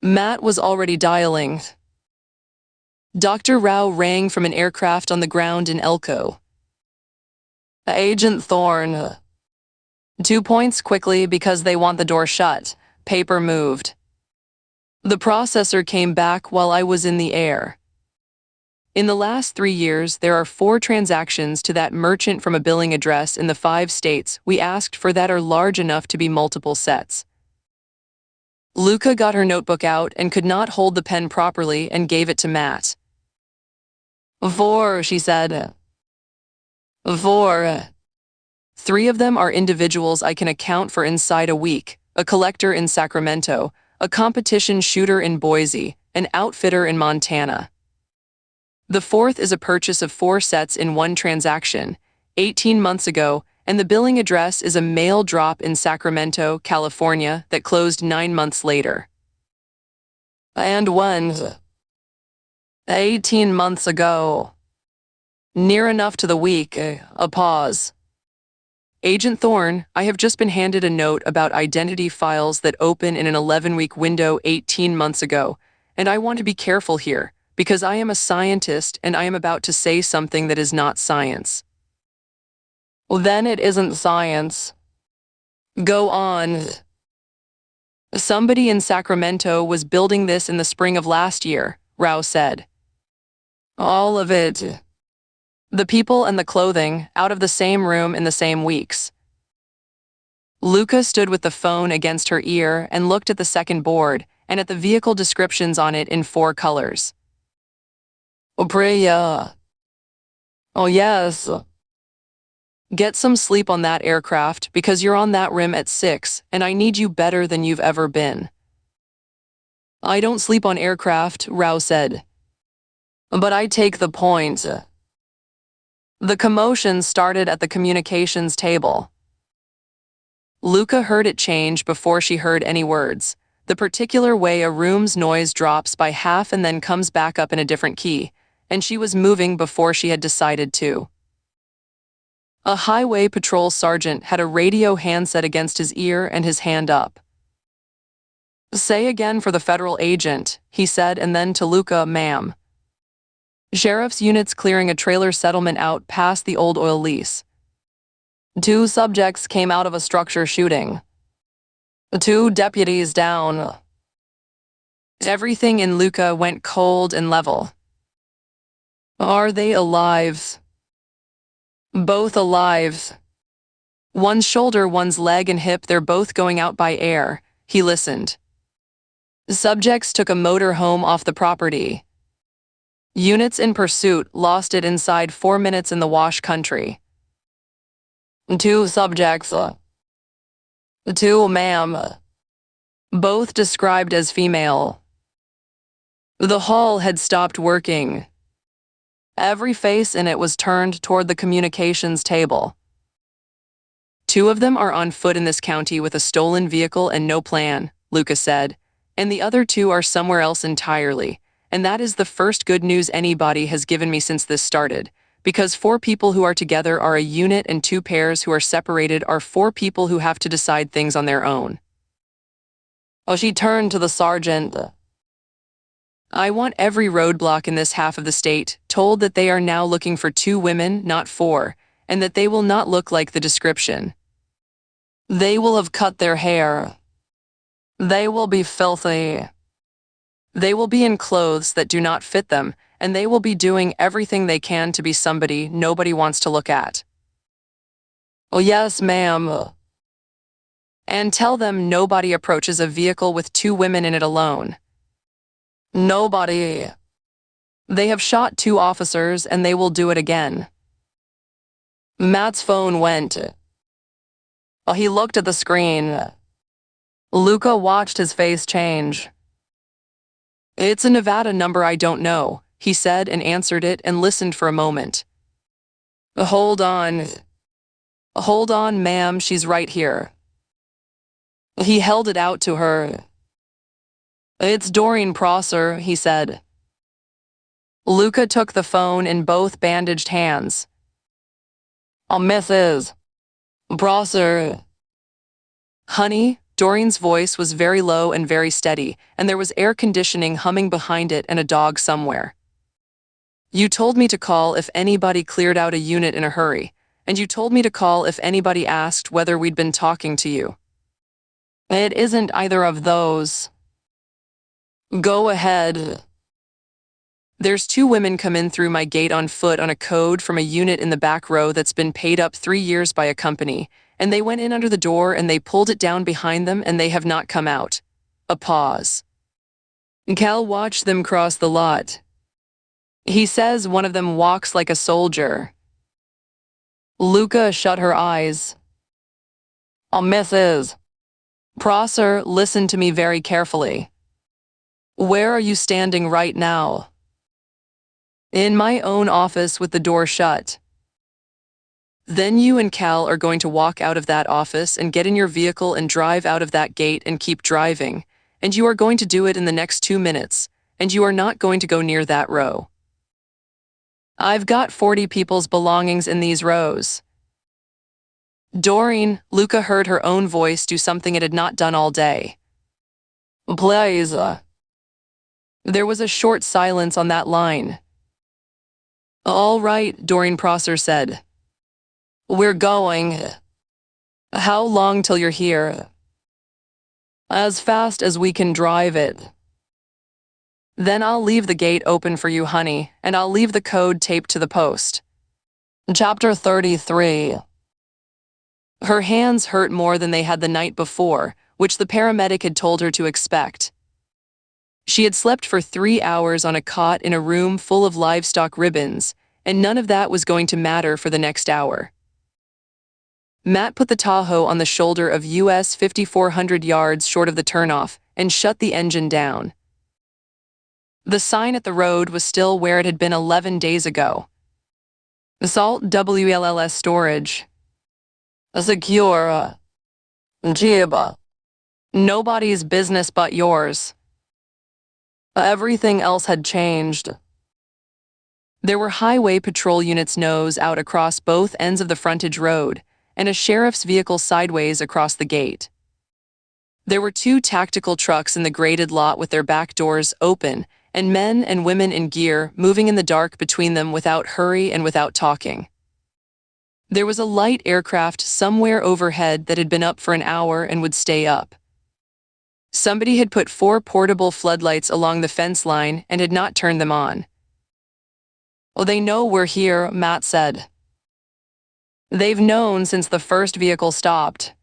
Matt was already dialing. Dr. Rao rang from an aircraft on the ground in Elko. Agent Thorne. 2 points quickly because they want the door shut. Paper moved. The processor came back while I was in the air. In the last 3 years, there are 4 transactions to that merchant from a billing address in the 5 states we asked for that are large enough to be multiple sets. Luca got her notebook out and could not hold the pen properly and gave it to Matt. 4, she said. 4. 3 of them are individuals I can account for inside a week, a collector in Sacramento, a competition shooter in Boise, an outfitter in Montana. The 4th is a purchase of 4 sets in 1 transaction, 18 months ago, and the billing address is a mail drop in Sacramento, California, that closed 9 months later. And when? 18 months ago. Near enough to the week, a pause. Agent Thorne, I have just been handed a note about identity files that open in an 11-week window 18 months ago, and I want to be careful here, because I am a scientist and I am about to say something that is not science. Well, then it isn't science. Go on. Somebody in Sacramento was building this in the spring of last year, Rao said. All of it. The people and the clothing, out of the same room in the same weeks. Luca stood with the phone against her ear and looked at the second board and at the vehicle descriptions on it in 4 colors. Priya. Oh, yes. Get some sleep on that aircraft because you're on that rim at 6 and I need you better than you've ever been. I don't sleep on aircraft, Rao said. But I take the point. The commotion started at the communications table. Luca heard it change before she heard any words, the particular way a room's noise drops by half and then comes back up in a different key, and she was moving before she had decided to. A highway patrol sergeant had a radio handset against his ear and his hand up. Say again for the federal agent, he said, and then to Luca, ma'am. Sheriff's units clearing a trailer settlement out past the old oil lease. 2 subjects came out of a structure shooting. 2 deputies down. Everything in Luca went cold and level. Are they alive? Both alive. One's shoulder, one's leg and hip, they're both going out by air. He listened. Subjects took a motor home off the property. Units in pursuit lost it inside 4 minutes in the Wash country. 2 subjects. 2, ma'am. Both described as female. The hall had stopped working. Every face in it was turned toward the communications table. 2 of them are on foot in this county with a stolen vehicle and no plan, Luca said, and the other 2 are somewhere else entirely. And that is the first good news anybody has given me since this started, because 4 people who are together are a unit and 2 pairs who are separated are 4 people who have to decide things on their own. Oh, she turned to the sergeant. I want every roadblock in this half of the state told that they are now looking for 2 women, not 4, and that they will not look like the description. They will have cut their hair. They will be filthy. They will be in clothes that do not fit them, and they will be doing everything they can to be somebody nobody wants to look at. Oh, yes, ma'am. And tell them nobody approaches a vehicle with 2 women in it alone. Nobody. They have shot 2 officers, and they will do it again. Matt's phone went. Oh, he looked at the screen. Luca watched his face change. It's a Nevada number I don't know, he said and answered it and listened for a moment. Hold on. Hold on, ma'am, she's right here. He held it out to her. It's Doreen Prosser, he said. Luca took the phone in both bandaged hands. Mrs. Prosser. Honey, Doreen's voice was very low and very steady, and there was air conditioning humming behind it and a dog somewhere. You told me to call if anybody cleared out a unit in a hurry, and you told me to call if anybody asked whether we'd been talking to you. It isn't either of those. Go ahead. There's 2 women come in through my gate on foot on a code from a unit in the back row that's been paid up 3 years by a company, and they went in under the door and they pulled it down behind them and they have not come out. A pause. Cal watched them cross the lot. He says one of them walks like a soldier. Luca shut her eyes. Mrs. Prosser, listen to me very carefully. Where are you standing right now? In my own office with the door shut. Then you and Cal are going to walk out of that office and get in your vehicle and drive out of that gate and keep driving, and you are going to do it in the next 2 minutes, and you are not going to go near that row. I've got 40 people's belongings in these rows. Doreen, Luca heard her own voice do something it had not done all day. Please. There was a short silence on that line. All right, Doreen Prosser said. We're going. How long till you're here? As fast as we can drive it. Then I'll leave the gate open for you, honey, and I'll leave the code taped to the post. Chapter 33. Her hands hurt more than they had the night before, which the paramedic had told her to expect. She had slept for 3 hours on a cot in a room full of livestock ribbons, and none of that was going to matter for the next hour. Matt put the Tahoe on the shoulder of US 5,400 yards short of the turnoff and shut the engine down. The sign at the road was still where it had been 11 days ago. Salt WLLS storage. Secure. Jiba. Nobody's business but yours. Everything else had changed. There were highway patrol units' nose out across both ends of the frontage road, and a sheriff's vehicle sideways across the gate. There were 2 tactical trucks in the graded lot with their back doors open, and men and women in gear moving in the dark between them without hurry and without talking. There was a light aircraft somewhere overhead that had been up for an hour and would stay up. Somebody had put 4 portable floodlights along the fence line and had not turned them on. Well, they know we're here, Matt said. They've known since the first vehicle stopped.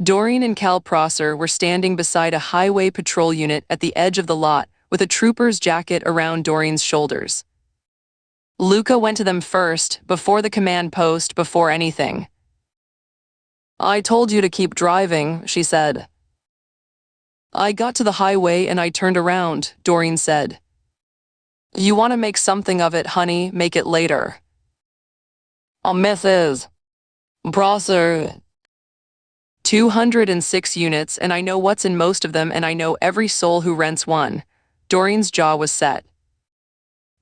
Doreen and Cal Prosser were standing beside a highway patrol unit at the edge of the lot with a trooper's jacket around Doreen's shoulders. Luca went to them first, before the command post, before anything. I told you to keep driving, she said. I got to the highway and I turned around, Doreen said. You want to make something of it, honey, make it later. Mrs. Prosser. 206 units, and I know what's in most of them, and I know every soul who rents one. Doreen's jaw was set.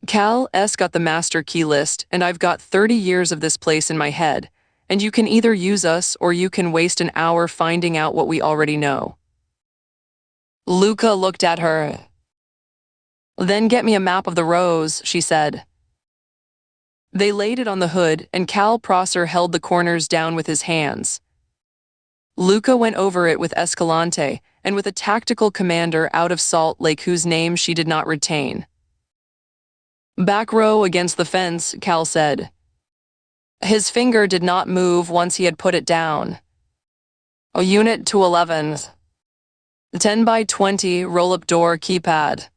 Cal S. got the master key list, and I've got 30 years of this place in my head, and you can either use us or you can waste an hour finding out what we already know. Luca looked at her. Then get me a map of the rows, she said. They laid it on the hood, and Cal Prosser held the corners down with his hands. Luca went over it with Escalante and with a tactical commander out of Salt Lake whose name she did not retain. Back row against the fence, Cal said. His finger did not move once he had put it down. A unit 211. 10 by 20 roll-up door keypad.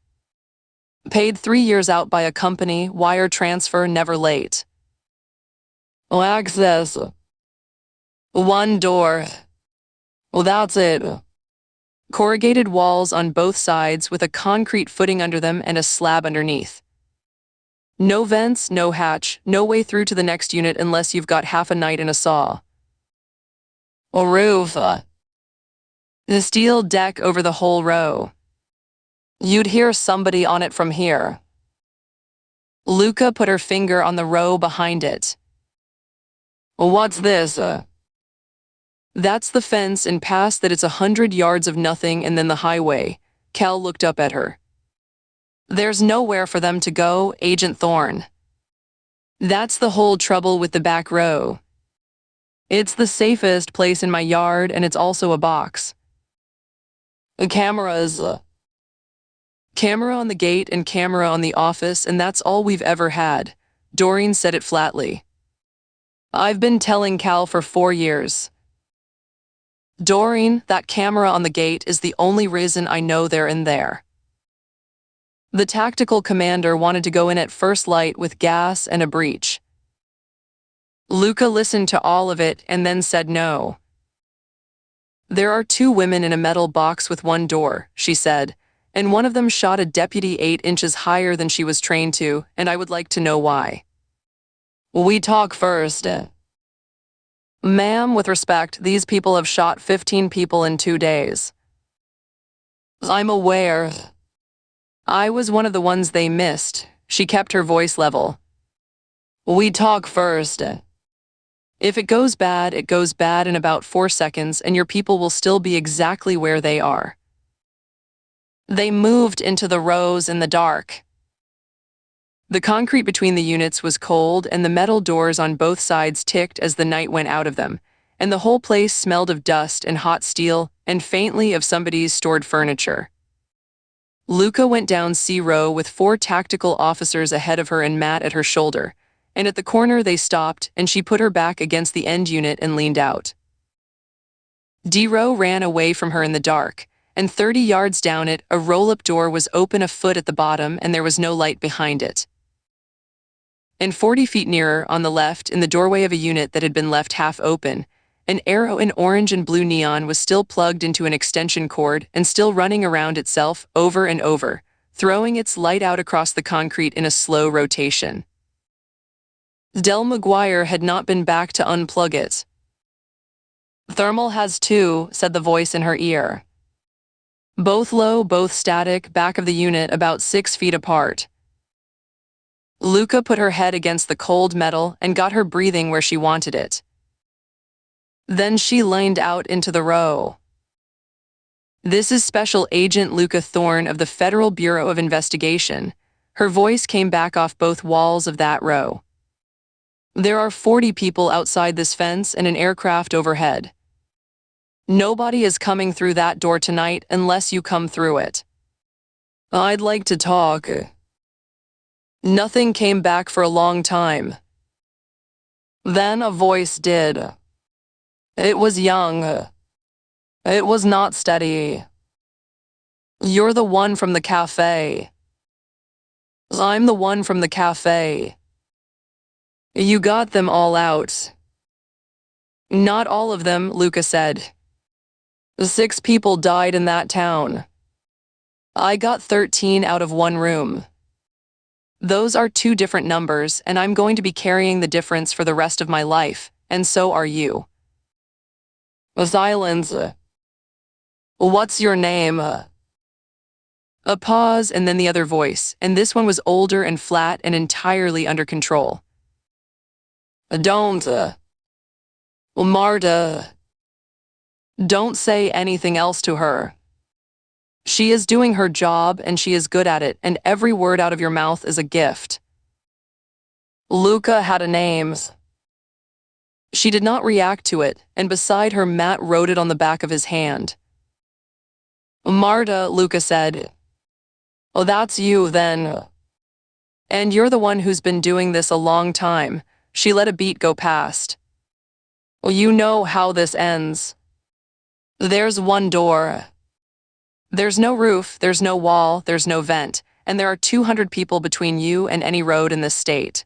Paid 3 years out by a company, wire transfer, never late. Access. 1 door. That's it. Corrugated walls on both sides with a concrete footing under them and a slab underneath. No vents, no hatch, no way through to the next unit unless you've got half a night in a saw. A roof. The steel deck over the whole row. You'd hear somebody on it from here. Luca put her finger on the row behind it. What's this? That's the fence and past that it's 100 yards of nothing and then the highway. Cal looked up at her. There's nowhere for them to go, Agent Thorne. That's the whole trouble with the back row. It's the safest place in my yard and it's also a box. Cameras. Camera on the gate and camera on the office, and that's all we've ever had. Doreen said it flatly. I've been telling Cal for 4 years. Doreen, that camera on the gate is the only reason I know they're in there. The tactical commander wanted to go in at first light with gas and a breach. Luca listened to all of it and then said no. There are 2 women in a metal box with 1 door, she said, and one of them shot a deputy 8 inches higher than she was trained to, and I would like to know why. We talk first. Ma'am, with respect, these people have shot 15 people in 2 days. I'm aware. I was one of the ones they missed. She kept her voice level. We talk first. If it goes bad in about 4 seconds, and your people will still be exactly where they are. They moved into the rows in the dark. The concrete between the units was cold, and the metal doors on both sides ticked as the night went out of them, and the whole place smelled of dust and hot steel and faintly of somebody's stored furniture. Luca went down C row with 4 tactical officers ahead of her and Matt at her shoulder, and at the corner they stopped and she put her back against the end unit and leaned out. D row ran away from her in the dark, and 30 yards down it, a roll-up door was open a foot at the bottom and there was no light behind it. And 40 feet nearer, on the left, in the doorway of a unit that had been left half open, an arrow in orange and blue neon was still plugged into an extension cord and still running around itself over and over, throwing its light out across the concrete in a slow rotation. Del McGuire had not been back to unplug it. Thermal has 2, said the voice in her ear. Both low, both static, back of the unit about 6 feet apart. Luca put her head against the cold metal and got her breathing where she wanted it. Then she leaned out into the row. This is Special Agent Luca Thorne of the Federal Bureau of Investigation. Her voice came back off both walls of that row. There are 40 people outside this fence and an aircraft overhead. Nobody is coming through that door tonight unless you come through it. I'd like to talk. Nothing came back for a long time. Then a voice did. It was young. It was not steady. You're the one from the cafe. I'm the one from the cafe. You got them all out. Not all of them, Luca said. 6 people died in that town. I got 13 out of 1 room. Those are 2 different numbers, and I'm going to be carrying the difference for the rest of my life, and so are you. Silence. What's your name? A pause, and then the other voice, and this one was older and flat and entirely under control. Don't. Marta. Don't say anything else to her. She is doing her job, and she is good at it, and every word out of your mouth is a gift. Luca had a name. She did not react to it, and beside her Matt wrote it on the back of his hand. Marta, Luca said. Oh, that's you, then. And you're the one who's been doing this a long time. She let a beat go past. Well, you know how this ends. There's 1 door. There's no roof, there's no wall, there's no vent, and there are 200 people between you and any road in this state.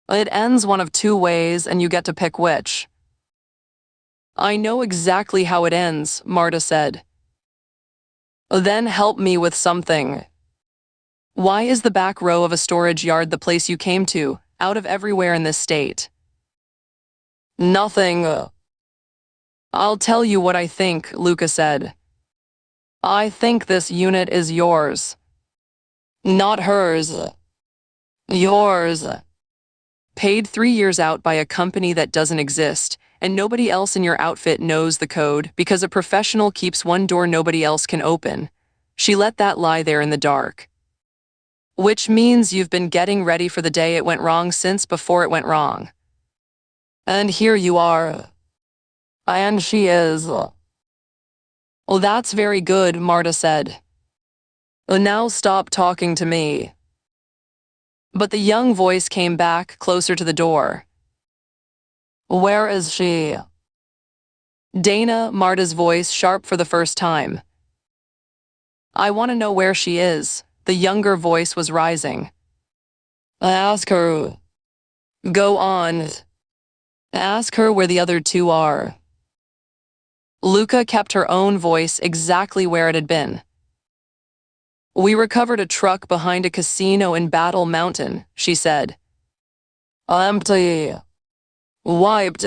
It ends one of 2 ways, and you get to pick which. I know exactly how it ends, Marta said. Then help me with something. Why is the back row of a storage yard the place you came to, out of everywhere in this state? Nothing. I'll tell you what I think, Luca said. I think this unit is yours. Not hers. Yours. Paid 3 years out by a company that doesn't exist, and nobody else in your outfit knows the code because a professional keeps one door nobody else can open. She let that lie there in the dark. Which means you've been getting ready for the day it went wrong since before it went wrong. And here you are. And she is. Well, that's very good, Marta said. Now stop talking to me. But the young voice came back closer to the door. Where is she? Dana, Marta's voice sharp for the first time. I want to know where she is. The younger voice was rising. Ask her. Go on. Ask her where the other two are. Luca kept her own voice exactly where it had been. We recovered a truck behind a casino in Battle Mountain, she said. Empty. Wiped.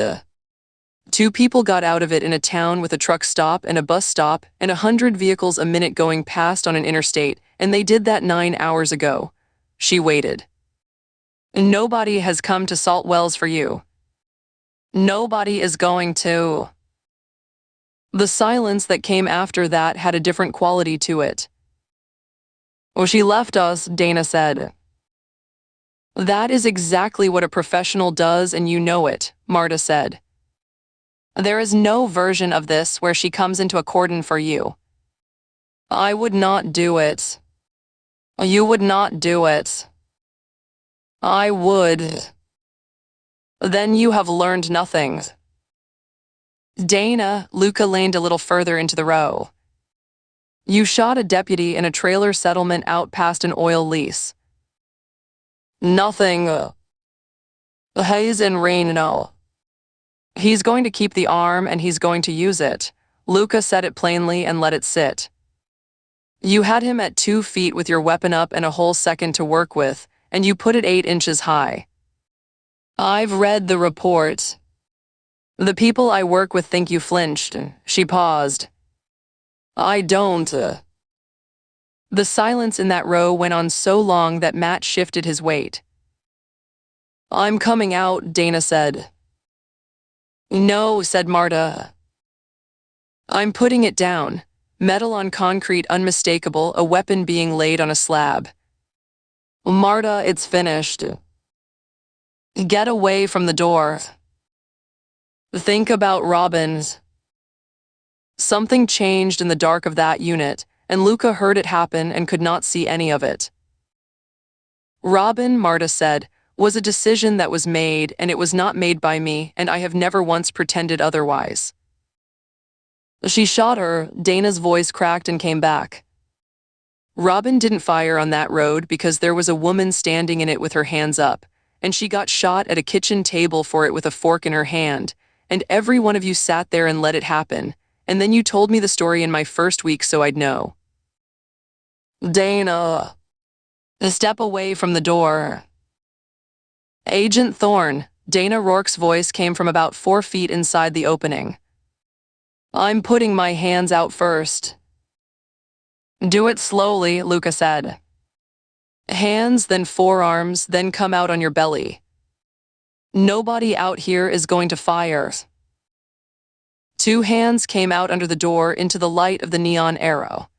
2 people got out of it in a town with a truck stop and a bus stop and 100 vehicles a minute going past on an interstate, and they did that 9 hours ago. She waited. Nobody has come to Salt Wells for you. Nobody is going to. The silence that came after that had a different quality to it. Well, she left us, Dana said. That is exactly what a professional does, and you know it, Marta said. There is no version of this where she comes into a cordon for you. I would not do it. You would not do it. I would. Then you have learned nothing. Dana, Luca leaned a little further into the row. You shot a deputy in a trailer settlement out past an oil lease. Nothing. He's in Reno. He's going to keep the arm and he's going to use it. Luca said it plainly and let it sit. You had him at 2 feet with your weapon up and a whole second to work with, and you put it 8 inches high. I've read the report. The people I work with think you flinched. She paused. I don't. The silence in that row went on so long that Matt shifted his weight. I'm coming out, Dana said. No, said Marta. I'm putting it down. Metal on concrete unmistakable, a weapon being laid on a slab. Marta, it's finished. Get away from the door. Think about Robin's. Something changed in the dark of that unit, and Luca heard it happen and could not see any of it. Robin, Marta said, was a decision that was made, and it was not made by me, and I have never once pretended otherwise. She shot her, Dana's voice cracked and came back. Robin didn't fire on that road because there was a woman standing in it with her hands up, and she got shot at a kitchen table for it with a fork in her hand, and every one of you sat there and let it happen, and then you told me the story in my first week so I'd know. Dana, step away from the door. Agent Thorne, Dana Rourke's voice came from about 4 feet inside the opening. I'm putting my hands out first. Do it slowly, Luca said. Hands, then forearms, then come out on your belly. Nobody out here is going to fire. 2 hands came out under the door into the light of the neon arrow.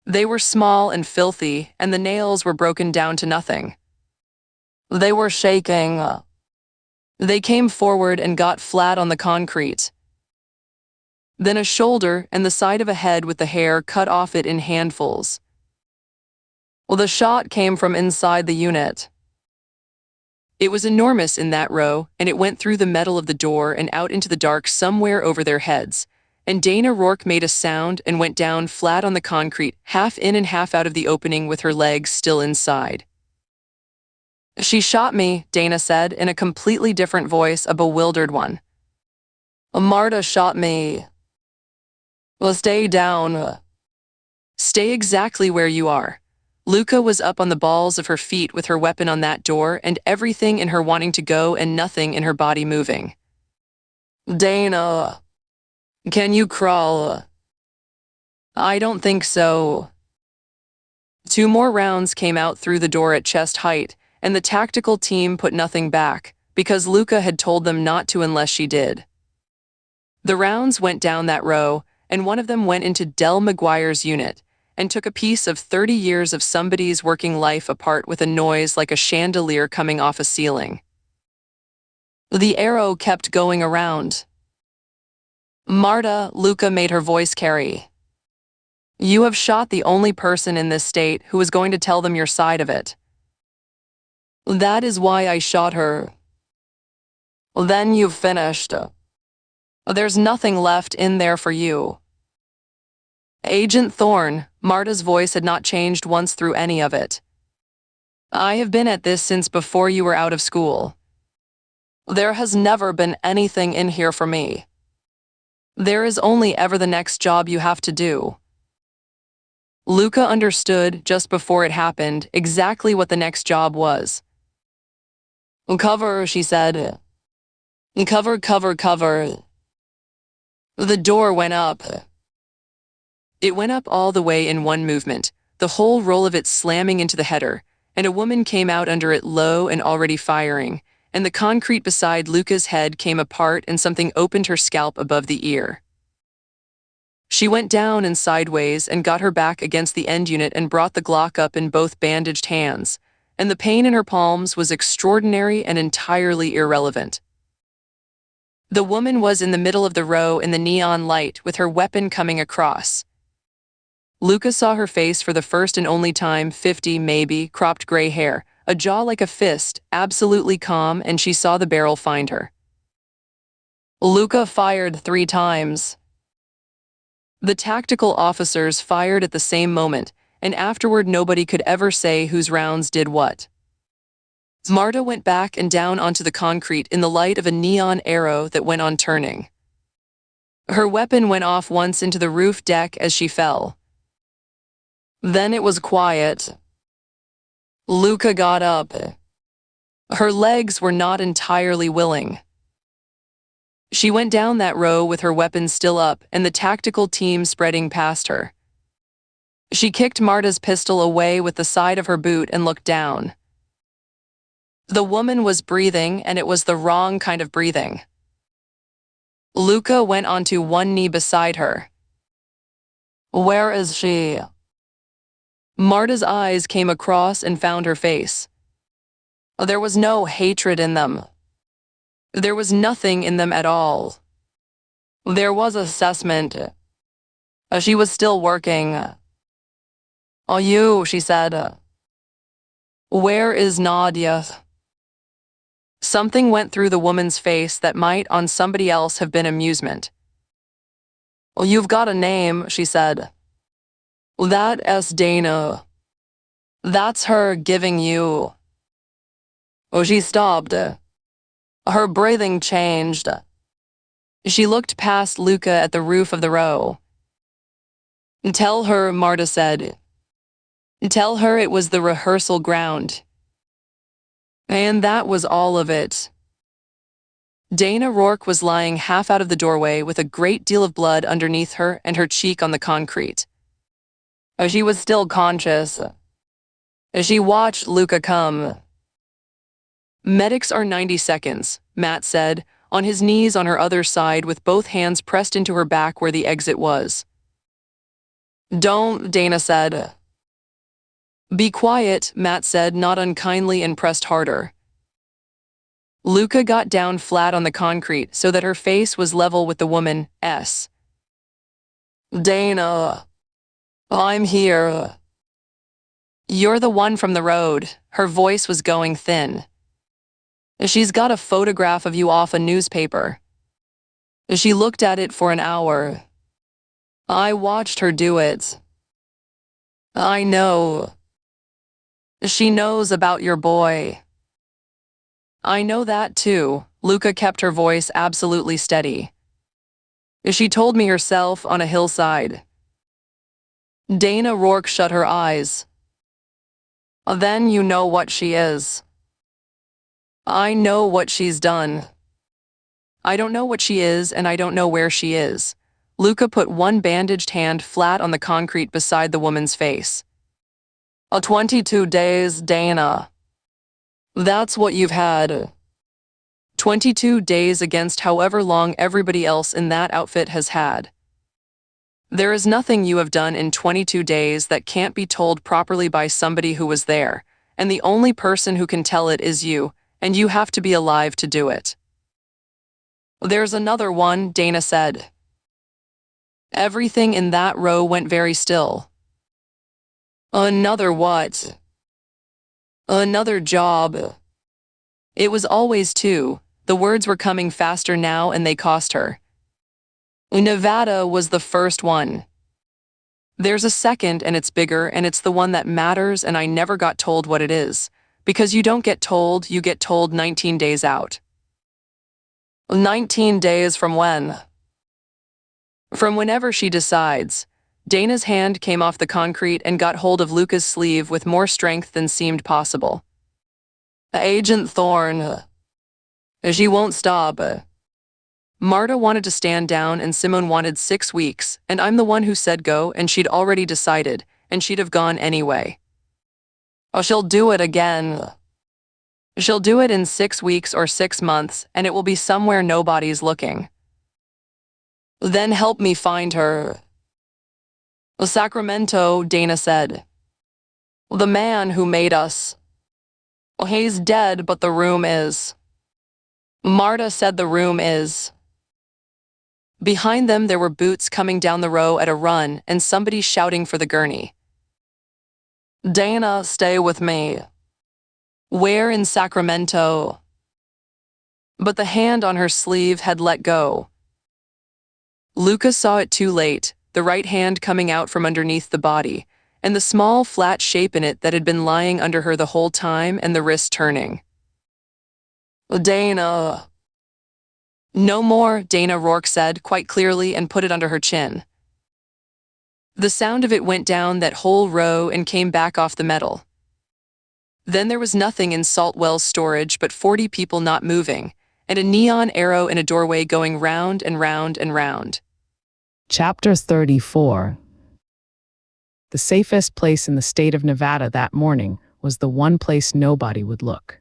They were small and filthy, and the nails were broken down to nothing. They were shaking. They came forward and got flat on the concrete. Then a shoulder and the side of a head with the hair cut off it in handfuls. Well, the shot came from inside the unit. It was enormous in that row, and it went through the metal of the door and out into the dark somewhere over their heads, and Dana Rourke made a sound and went down flat on the concrete, half in and half out of the opening with her legs still inside. She shot me, Dana said, in a completely different voice, a bewildered one. Marta shot me. Well, stay down. Stay exactly where you are. Luca was up on the balls of her feet with her weapon on that door and everything in her wanting to go and nothing in her body moving. Dana, can you crawl? I don't think so. 2 more rounds came out through the door at chest height, and the tactical team put nothing back, because Luca had told them not to unless she did. The rounds went down that row, and one of them went into Del McGuire's unit, and took a piece of 30 years of somebody's working life apart with a noise like a chandelier coming off a ceiling. The arrow kept going around. Marta, Luca made her voice carry. You have shot the only person in this state who is going to tell them your side of it. That is why I shot her. Then you've finished. There's nothing left in there for you. Agent Thorne, Marta's voice had not changed once through any of it. I have been at this since before you were out of school. There has never been anything in here for me. There is only ever the next job you have to do. Luca understood, just before it happened, exactly what the next job was. Cover, she said. Cover, cover, cover. The door went up. It went up all the way in one movement, the whole roll of it slamming into the header, and a woman came out under it low and already firing, and the concrete beside Luca's head came apart and something opened her scalp above the ear. She went down and sideways and got her back against the end unit and brought the Glock up in both bandaged hands, and the pain in her palms was extraordinary and entirely irrelevant. The woman was in the middle of the row in the neon light with her weapon coming across. Luca saw her face for the first and only time, 50 maybe, cropped gray hair, a jaw like a fist, absolutely calm, and she saw the barrel find her. Luca fired 3 times. The tactical officers fired at the same moment, and afterward nobody could ever say whose rounds did what. Marta went back and down onto the concrete in the light of a neon arrow that went on turning. Her weapon went off once into the roof deck as she fell. Then it was quiet. Luca got up. Her legs were not entirely willing. She went down that row with her weapon still up and the tactical team spreading past her. She kicked Marta's pistol away with the side of her boot and looked down. The woman was breathing, and it was the wrong kind of breathing. Luca went onto one knee beside her. Where is she? Marta's eyes came across and found her face. There was no hatred in them. There was nothing in them at all. There was assessment. She was still working. Oh, you, she said. Where is Nadia? Something went through the woman's face that might on somebody else have been amusement. Well, you've got a name, she said. That's Dana. That's her giving you. Oh, she stopped. Her breathing changed. She looked past Luca at the roof of the row. Tell her, Marta said. Tell her it was the rehearsal ground. And that was all of it. Dana Rourke was lying half out of the doorway with a great deal of blood underneath her and her cheek on the concrete. She was still conscious. She watched Luca come. Medics are 90 seconds, Matt said, on his knees on her other side with both hands pressed into her back where the exit was. Don't, Dana said. Be quiet, Matt said, not unkindly, and pressed harder. Luca got down flat on the concrete so that her face was level with the woman's. Dana, I'm here. You're the one from the road. Her voice was going thin. She's got a photograph of you off a newspaper. She looked at it for an hour. I watched her do it. I know. She knows about your boy. I know that too. Luca kept her voice absolutely steady. She told me herself on a hillside. Dana Rourke shut her eyes. Then you know what she is. I know what she's done. I don't know what she is, and I don't know where she is. Luca put one bandaged hand flat on the concrete beside the woman's face. 22 days, Dana. That's what you've had. 22 days against however long everybody else in that outfit has had. There is nothing you have done in 22 days that can't be told properly by somebody who was there, and the only person who can tell it is you, and you have to be alive to do it. There's another one, Dana said. Everything in that row went very still. Another what? Another job. It was always two. The words were coming faster now and they cost her. Nevada was the first one. There's a second and it's bigger and it's the one that matters and I never got told what it is. Because you don't get told, you get told 19 days out. 19 days from when? From whenever she decides. Dana's hand came off the concrete and got hold of Luca's sleeve with more strength than seemed possible. Agent Thorne. She won't stop. Marta wanted to stand down and Simone wanted 6 weeks, and I'm the one who said go and she'd already decided, and she'd have gone anyway. Oh, she'll do it again. She'll do it in 6 weeks or 6 months, and it will be somewhere nobody's looking. Then help me find her. Sacramento, Dana said. The man who made us. He's dead, but the room is. Marta said the room is. Behind them there were boots coming down the row at a run and somebody shouting for the gurney. Dana, stay with me. Where in Sacramento? But the hand on her sleeve had let go. Luca saw it too late, the right hand coming out from underneath the body, and the small, flat shape in it that had been lying under her the whole time and the wrist turning. Dana. No more, Dana Rourke said quite clearly and put it under her chin. The sound of it went down that whole row and came back off the metal. Then there was nothing in Saltwell's storage but 40 people not moving, and a neon arrow in a doorway going round and round and round. Chapter 34. The safest place in the state of Nevada that morning was the one place nobody would look.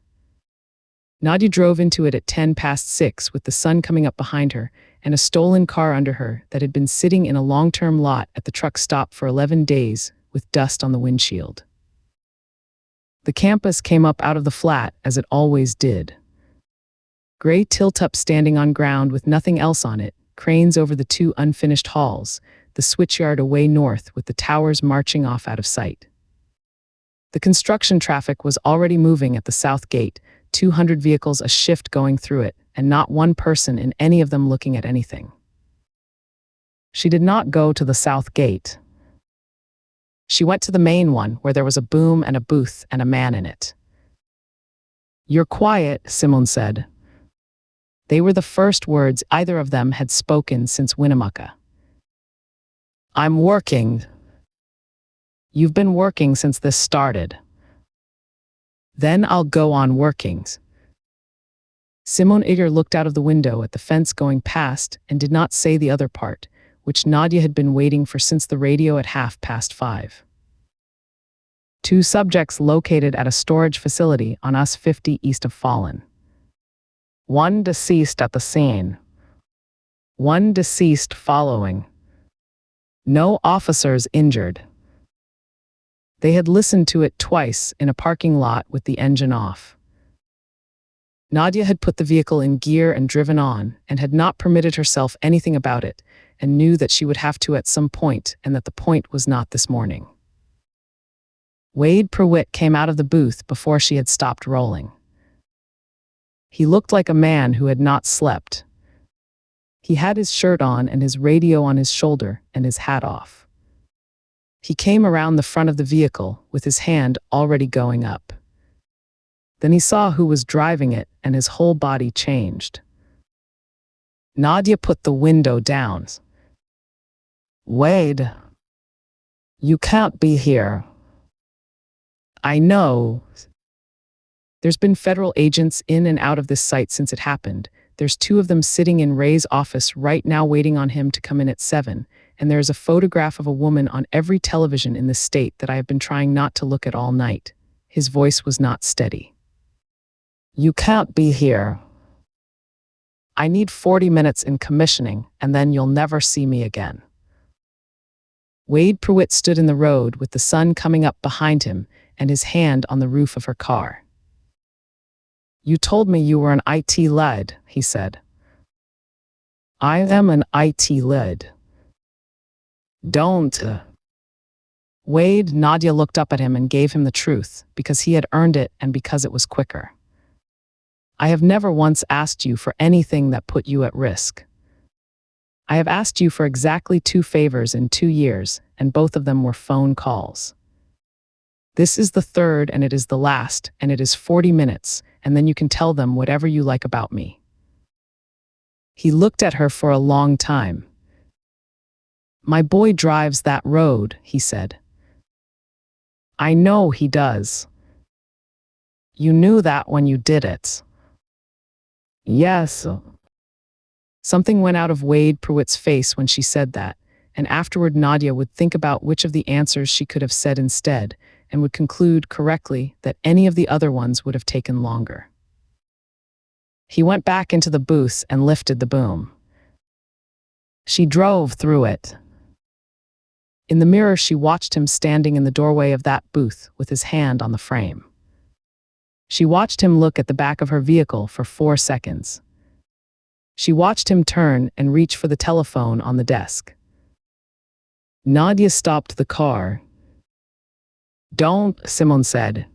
Nadia drove into it at 6:10 with the sun coming up behind her and a stolen car under her that had been sitting in a long-term lot at the truck stop for 11 days with dust on the windshield. The campus came up out of the flat as it always did. Gray tilt-up standing on ground with nothing else on it, cranes over the 2 unfinished halls, the switchyard away north with the towers marching off out of sight. The construction traffic was already moving at the south gate, 200 vehicles a shift going through it, and not one person in any of them looking at anything. She did not go to the south gate. She went to the main one where there was a boom and a booth and a man in it. You're quiet, Simone said. They were the first words either of them had spoken since Winnemucca. I'm working. You've been working since this started. Then I'll go on working. Simone Igor looked out of the window at the fence going past and did not say the other part, which Nadia had been waiting for since the radio at 5:30. 2 subjects located at a storage facility on US 50 east of Fallen. 1 deceased at the scene. 1 deceased following. No officers injured. They had listened to it twice in a parking lot with the engine off. Nadia had put the vehicle in gear and driven on, and had not permitted herself anything about it, and knew that she would have to at some point, and that the point was not this morning. Wade Prewitt came out of the booth before she had stopped rolling. He looked like a man who had not slept. He had his shirt on and his radio on his shoulder and his hat off. He came around the front of the vehicle with his hand already going up. Then he saw who was driving it and his whole body changed. Nadia put the window down. Wade, you can't be here. I know. There's been federal agents in and out of this site since it happened. There's 2 of them sitting in Ray's office right now waiting on him to come in at 7, and there is a photograph of a woman on every television in this state that I have been trying not to look at all night. His voice was not steady. You can't be here. I need 40 minutes in commissioning, and then you'll never see me again. Wade Pruitt stood in the road with the sun coming up behind him and his hand on the roof of her car. You told me you were an IT lead, he said. I am an IT lead. Don't. Wade, Nadia looked up at him and gave him the truth, because he had earned it and because it was quicker. I have never once asked you for anything that put you at risk. I have asked you for exactly 2 favors in 2 years, and both of them were phone calls. This is the 3rd, and it is the last, and it is 40 minutes, and then you can tell them whatever you like about me. He looked at her for a long time. My boy drives that road, he said. I know he does. You knew that when you did it. Yes. Something went out of Wade Pruitt's face when she said that, and afterward Nadia would think about which of the answers she could have said instead, and would conclude correctly that any of the other ones would have taken longer. He went back into the booth and lifted the boom. She drove through it. In the mirror, she watched him standing in the doorway of that booth with his hand on the frame. She watched him look at the back of her vehicle for 4 seconds. She watched him turn and reach for the telephone on the desk. Nadia stopped the car. Don't, Simone said.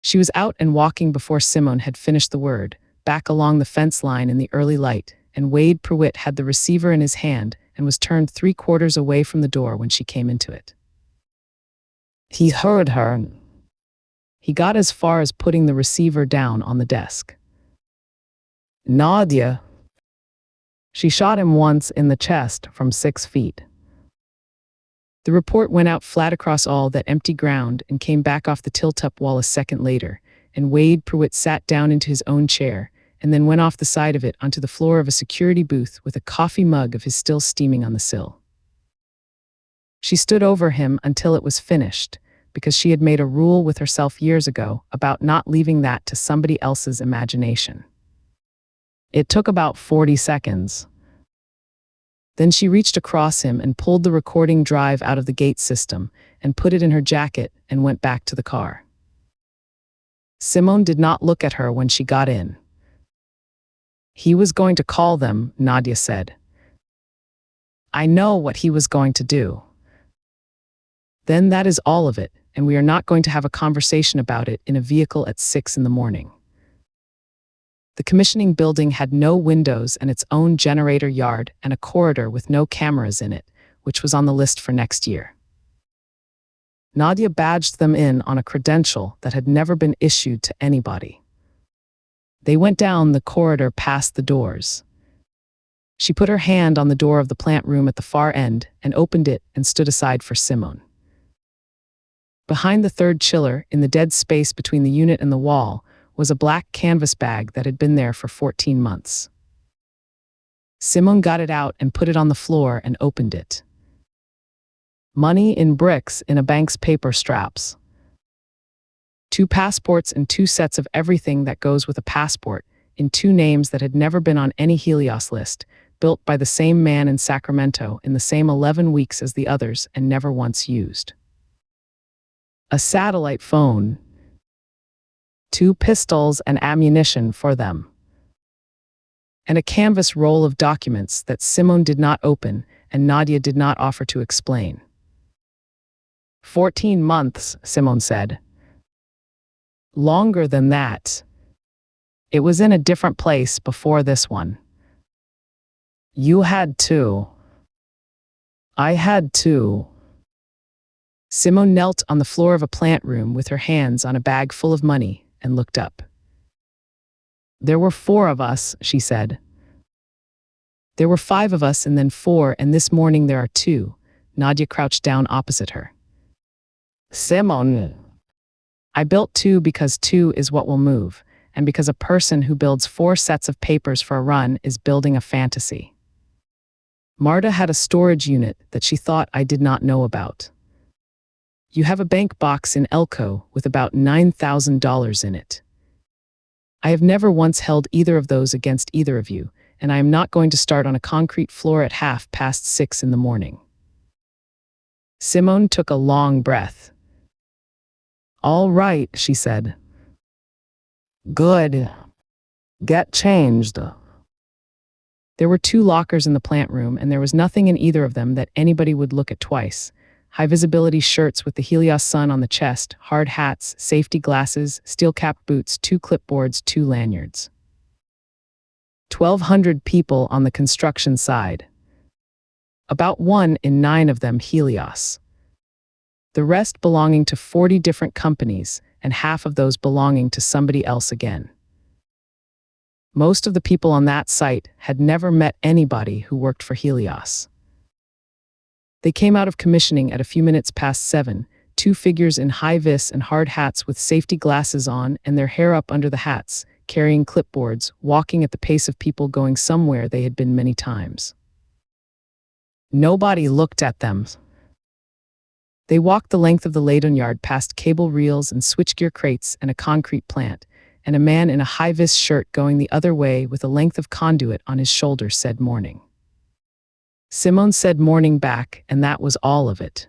She was out and walking before Simone had finished the word, back along the fence line in the early light, and Wade Pruitt had the receiver in his hand and was turned 3/4 away from the door when she came into it. He heard her. He got as far as putting the receiver down on the desk. Nadia. She shot him once in the chest from 6 feet. The report went out flat across all that empty ground and came back off the tilt-up wall a second later, and Wade Pruitt sat down into his own chair and then went off the side of it onto the floor of a security booth with a coffee mug of his still steaming on the sill. She stood over him until it was finished, because she had made a rule with herself years ago about not leaving that to somebody else's imagination. It took about 40 seconds. Then she reached across him and pulled the recording drive out of the gate system and put it in her jacket and went back to the car. Simone did not look at her when she got in. He was going to call them, Nadia said. I know what he was going to do. Then that is all of it, and we are not going to have a conversation about it in a vehicle at 6 in the morning. The commissioning building had no windows and its own generator yard and a corridor with no cameras in it, which was on the list for next year. Nadia badged them in on a credential that had never been issued to anybody. They went down the corridor past the doors. She put her hand on the door of the plant room at the far end and opened it and stood aside for Simone. Behind the third chiller, in the dead space between the unit and the wall, was a black canvas bag that had been there for 14 months. Simone got it out and put it on the floor and opened it. Money in bricks in a bank's paper straps. 2 passports and 2 sets of everything that goes with a passport, in 2 names that had never been on any Helios list, built by the same man in Sacramento in the same 11 weeks as the others and never once used. A satellite phone. 2 pistols and ammunition for them. And a canvas roll of documents that Simone did not open and Nadia did not offer to explain. 14 months, Simone said. Longer than that. It was in a different place before this one. You had to. I had to. Simone knelt on the floor of a plant room with her hands on a bag full of money and looked up. There were 4 of us, she said. There were 5 of us and then 4, and this morning there are 2. Nadia crouched down opposite her. Simone. I built 2 because 2 is what will move, and because a person who builds 4 sets of papers for a run is building a fantasy. Marta had a storage unit that she thought I did not know about. You have a bank box in Elko with about $9,000 in it. I have never once held either of those against either of you, and I am not going to start on a concrete floor at 6:30 in the morning. Simone took a long breath. All right, she said. Good. Get changed. There were 2 lockers in the plant room, and there was nothing in either of them that anybody would look at twice. High-visibility shirts with the Helios sun on the chest, hard hats, safety glasses, steel-capped boots, 2 clipboards, 2 lanyards. 1,200 people on the construction side. About 1 in 9 of them Helios. The rest belonging to 40 different companies, and half of those belonging to somebody else again. Most of the people on that site had never met anybody who worked for Helios. They came out of commissioning at a few minutes past 7, 2 figures in high-vis and hard hats with safety glasses on and their hair up under the hats, carrying clipboards, walking at the pace of people going somewhere they had been many times. Nobody looked at them. They walked the length of the ladon yard past cable reels and switchgear crates and a concrete plant, and a man in a high-vis shirt going the other way with a length of conduit on his shoulder said morning. Simone said morning back, and that was all of it.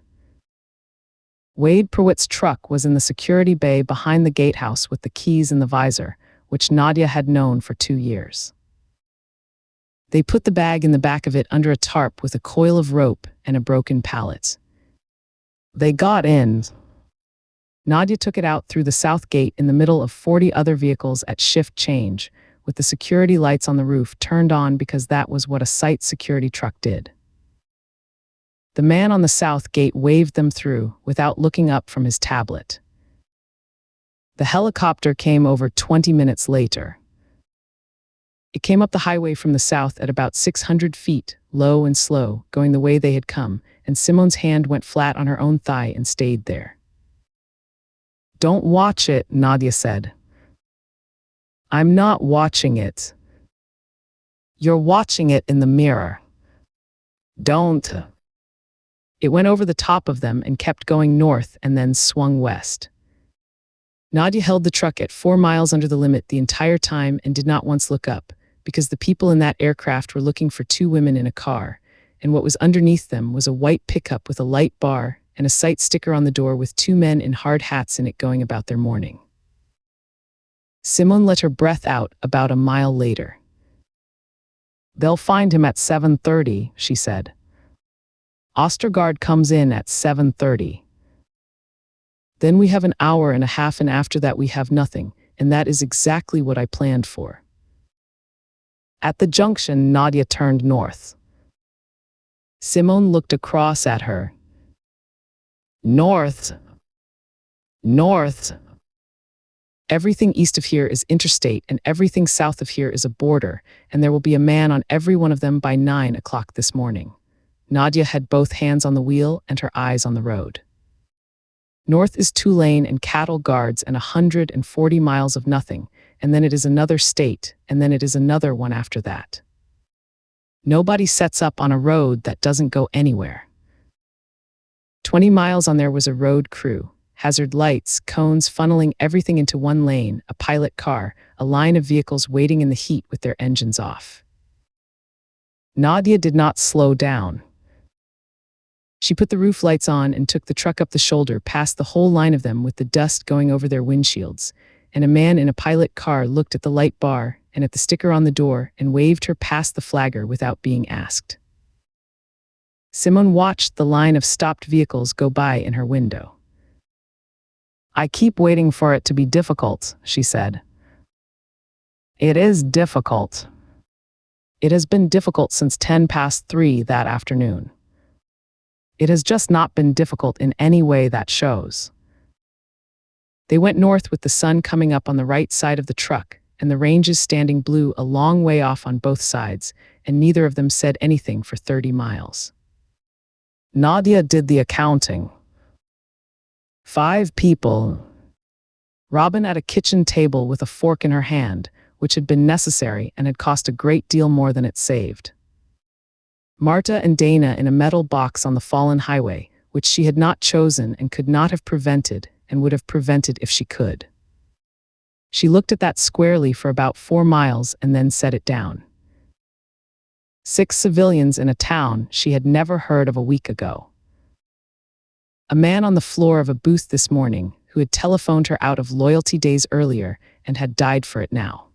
Wade Prewitt's truck was in the security bay behind the gatehouse with the keys in the visor, which Nadia had known for 2 years. They put the bag in the back of it under a tarp with a coil of rope and a broken pallet. They got in. Nadia took it out through the south gate in the middle of 40 other vehicles at shift change, with the security lights on the roof turned on because that was what a site security truck did. The man on the south gate waved them through without looking up from his tablet. The helicopter came over 20 minutes later. It came up the highway from the south at about 600 feet, low and slow, going the way they had come, and Simone's hand went flat on her own thigh and stayed there. Don't watch it, Nadia said. I'm not watching it. You're watching it in the mirror. Don't. It went over the top of them and kept going north and then swung west. Nadia held the truck at 4 miles under the limit the entire time and did not once look up, because the people in that aircraft were looking for 2 women in a car, and what was underneath them was a white pickup with a light bar and a site sticker on the door with 2 men in hard hats in it going about their morning. Simone let her breath out about a mile later. They'll find him at 7:30, she said. Ostergaard comes in at 7:30. Then we have an hour and a half, and after that we have nothing, and that is exactly what I planned for. At the junction, Nadia turned north. Simone looked across at her. North. North. Everything east of here is interstate, and everything south of here is a border, and there will be a man on every one of them by 9 o'clock this morning. Nadia had both hands on the wheel and her eyes on the road. North is Tulane and cattle guards and 140 miles of nothing, and then it is another state, and then it is another one after that. Nobody sets up on a road that doesn't go anywhere. 20 miles on there was a road crew, hazard lights, cones funneling everything into one lane, a pilot car, a line of vehicles waiting in the heat with their engines off. Nadia did not slow down. She put the roof lights on and took the truck up the shoulder past the whole line of them with the dust going over their windshields, and a man in a pilot car looked at the light bar and at the sticker on the door and waved her past the flagger without being asked. Simone watched the line of stopped vehicles go by in her window. I keep waiting for it to be difficult, she said. It is difficult. It has been difficult since 3:10 that afternoon. It has just not been difficult in any way that shows. They went north with the sun coming up on the right side of the truck, and the ranges standing blue a long way off on both sides, and neither of them said anything for 30 miles. Nadia did the accounting. 5 people. Robin at a kitchen table with a fork in her hand, which had been necessary and had cost a great deal more than it saved. Marta and Dana in a metal box on the fallen highway, which she had not chosen and could not have prevented and would have prevented if she could. She looked at that squarely for about 4 miles and then set it down. 6 civilians in a town she had never heard of a week ago. A man on the floor of a booth this morning who had telephoned her out of loyalty days earlier and had died for it now.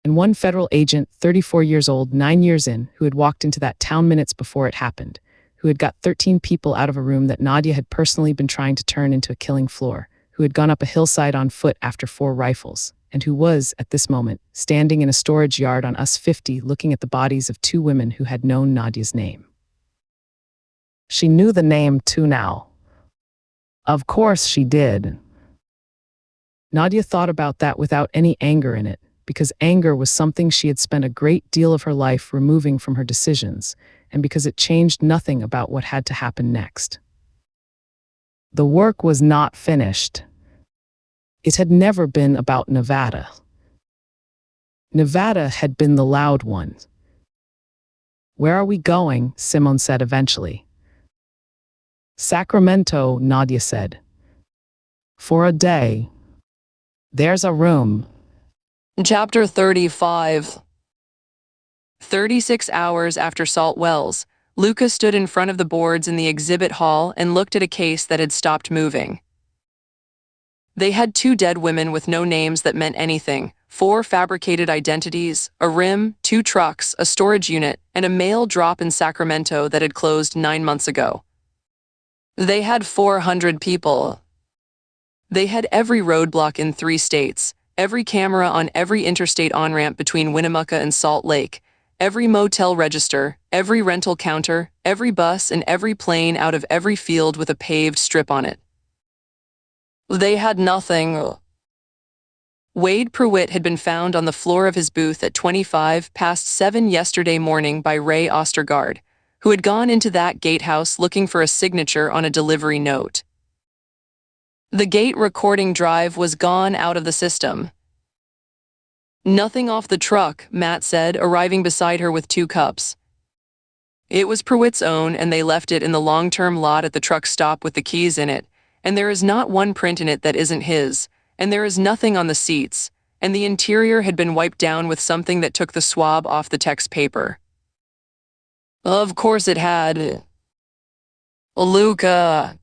And one federal agent, 34 years old, 9 years in, who had walked into that town minutes before it happened, who had got 13 people out of a room that Nadia had personally been trying to turn into a killing floor, who had gone up a hillside on foot after 4 rifles, and who was, at this moment, standing in a storage yard on US 50 looking at the bodies of 2 women who had known Nadia's name. She knew the name too now. Of course she did. Nadia thought about that without any anger in it, because anger was something she had spent a great deal of her life removing from her decisions, and because it changed nothing about what had to happen next. The work was not finished. It had never been about Nevada. Nevada had been the loud one. "Where are we going?" Simone said eventually. "Sacramento," Nadia said. "For a day. There's a room." Chapter 35. 36 hours after Salt Wells, Luca stood in front of the boards in the exhibit hall and looked at a case that had stopped moving. They had 2 dead women with no names that meant anything, 4 fabricated identities, a rim, 2 trucks, a storage unit, and a mail drop in Sacramento that had closed 9 months ago. They had 400 people. They had every roadblock in 3 states, every camera on every interstate on-ramp between Winnemucca and Salt Lake, every motel register, every rental counter, every bus, and every plane out of every field with a paved strip on it. They had nothing. Wade Pruitt had been found on the floor of his booth at 7:25 yesterday morning by Ray Ostergaard, who had gone into that gatehouse looking for a signature on a delivery note. The gate recording drive was gone out of the system. "Nothing off the truck," Matt said, arriving beside her with 2 cups. "It was Pruitt's own, and they left it in the long-term lot at the truck stop with the keys in it, and there is not one print in it that isn't his, and there is nothing on the seats, and the interior had been wiped down with something that took the swab off the text paper." "Of course it had. Luca.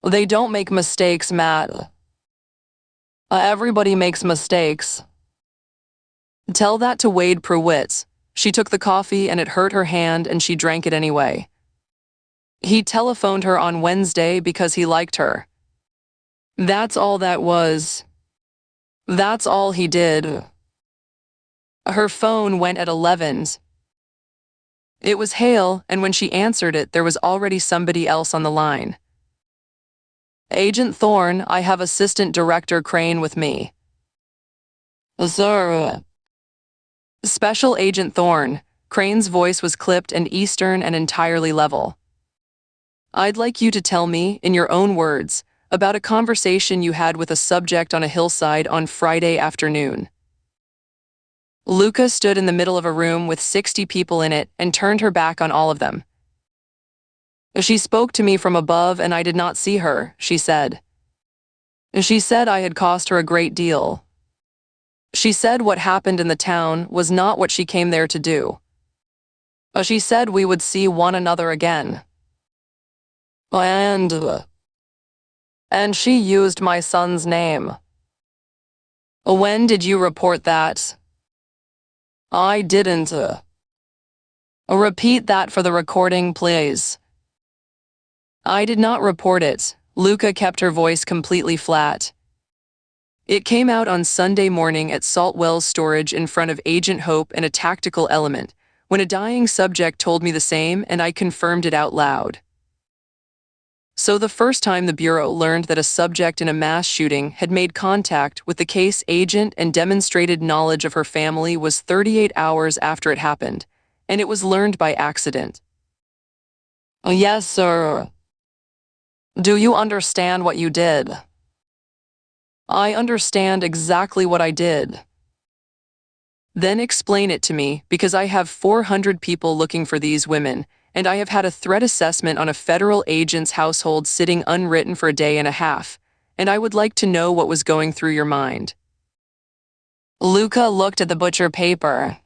They don't make mistakes, Matt. Everybody makes mistakes." "Tell that to Wade Pruitt. She took the coffee and it hurt her hand and she drank it anyway. He telephoned her on Wednesday because he liked her. That's all that was. That's all he did. Her phone went at 11. It was Hale, and when she answered it, there was already somebody else on the line. "Agent Thorne, I have Assistant Director Crane with me." "Sir." "Special Agent Thorne." Crane's voice was clipped and eastern and entirely level. "I'd like you to tell me, in your own words, about a conversation you had with a subject on a hillside on Friday afternoon." Luca stood in the middle of a room with 60 people in it and turned her back on all of them. "She spoke to me from above and I did not see her," she said. "She said I had cost her a great deal. She said what happened in the town was not what she came there to do. She said we would see one another again. And she used my son's name." "When did you report that?" "I didn't. Repeat that for the recording, please." "I did not report it." Luca kept her voice completely flat. "It came out on Sunday morning at Salt Wells Storage in front of Agent Hope and a tactical element, when a dying subject told me the same and I confirmed it out loud. So the first time the Bureau learned that a subject in a mass shooting had made contact with the case agent and demonstrated knowledge of her family was 38 hours after it happened, and it was learned by accident." "Yes, sir." "Do you understand what you did?" I understand exactly what I did. Then explain it to me, because I have 400 people looking for these women, and I have had a threat assessment on a federal agent's household sitting unwritten for a day and a half, and I would like to know what was going through your mind. Luca looked at the butcher paper.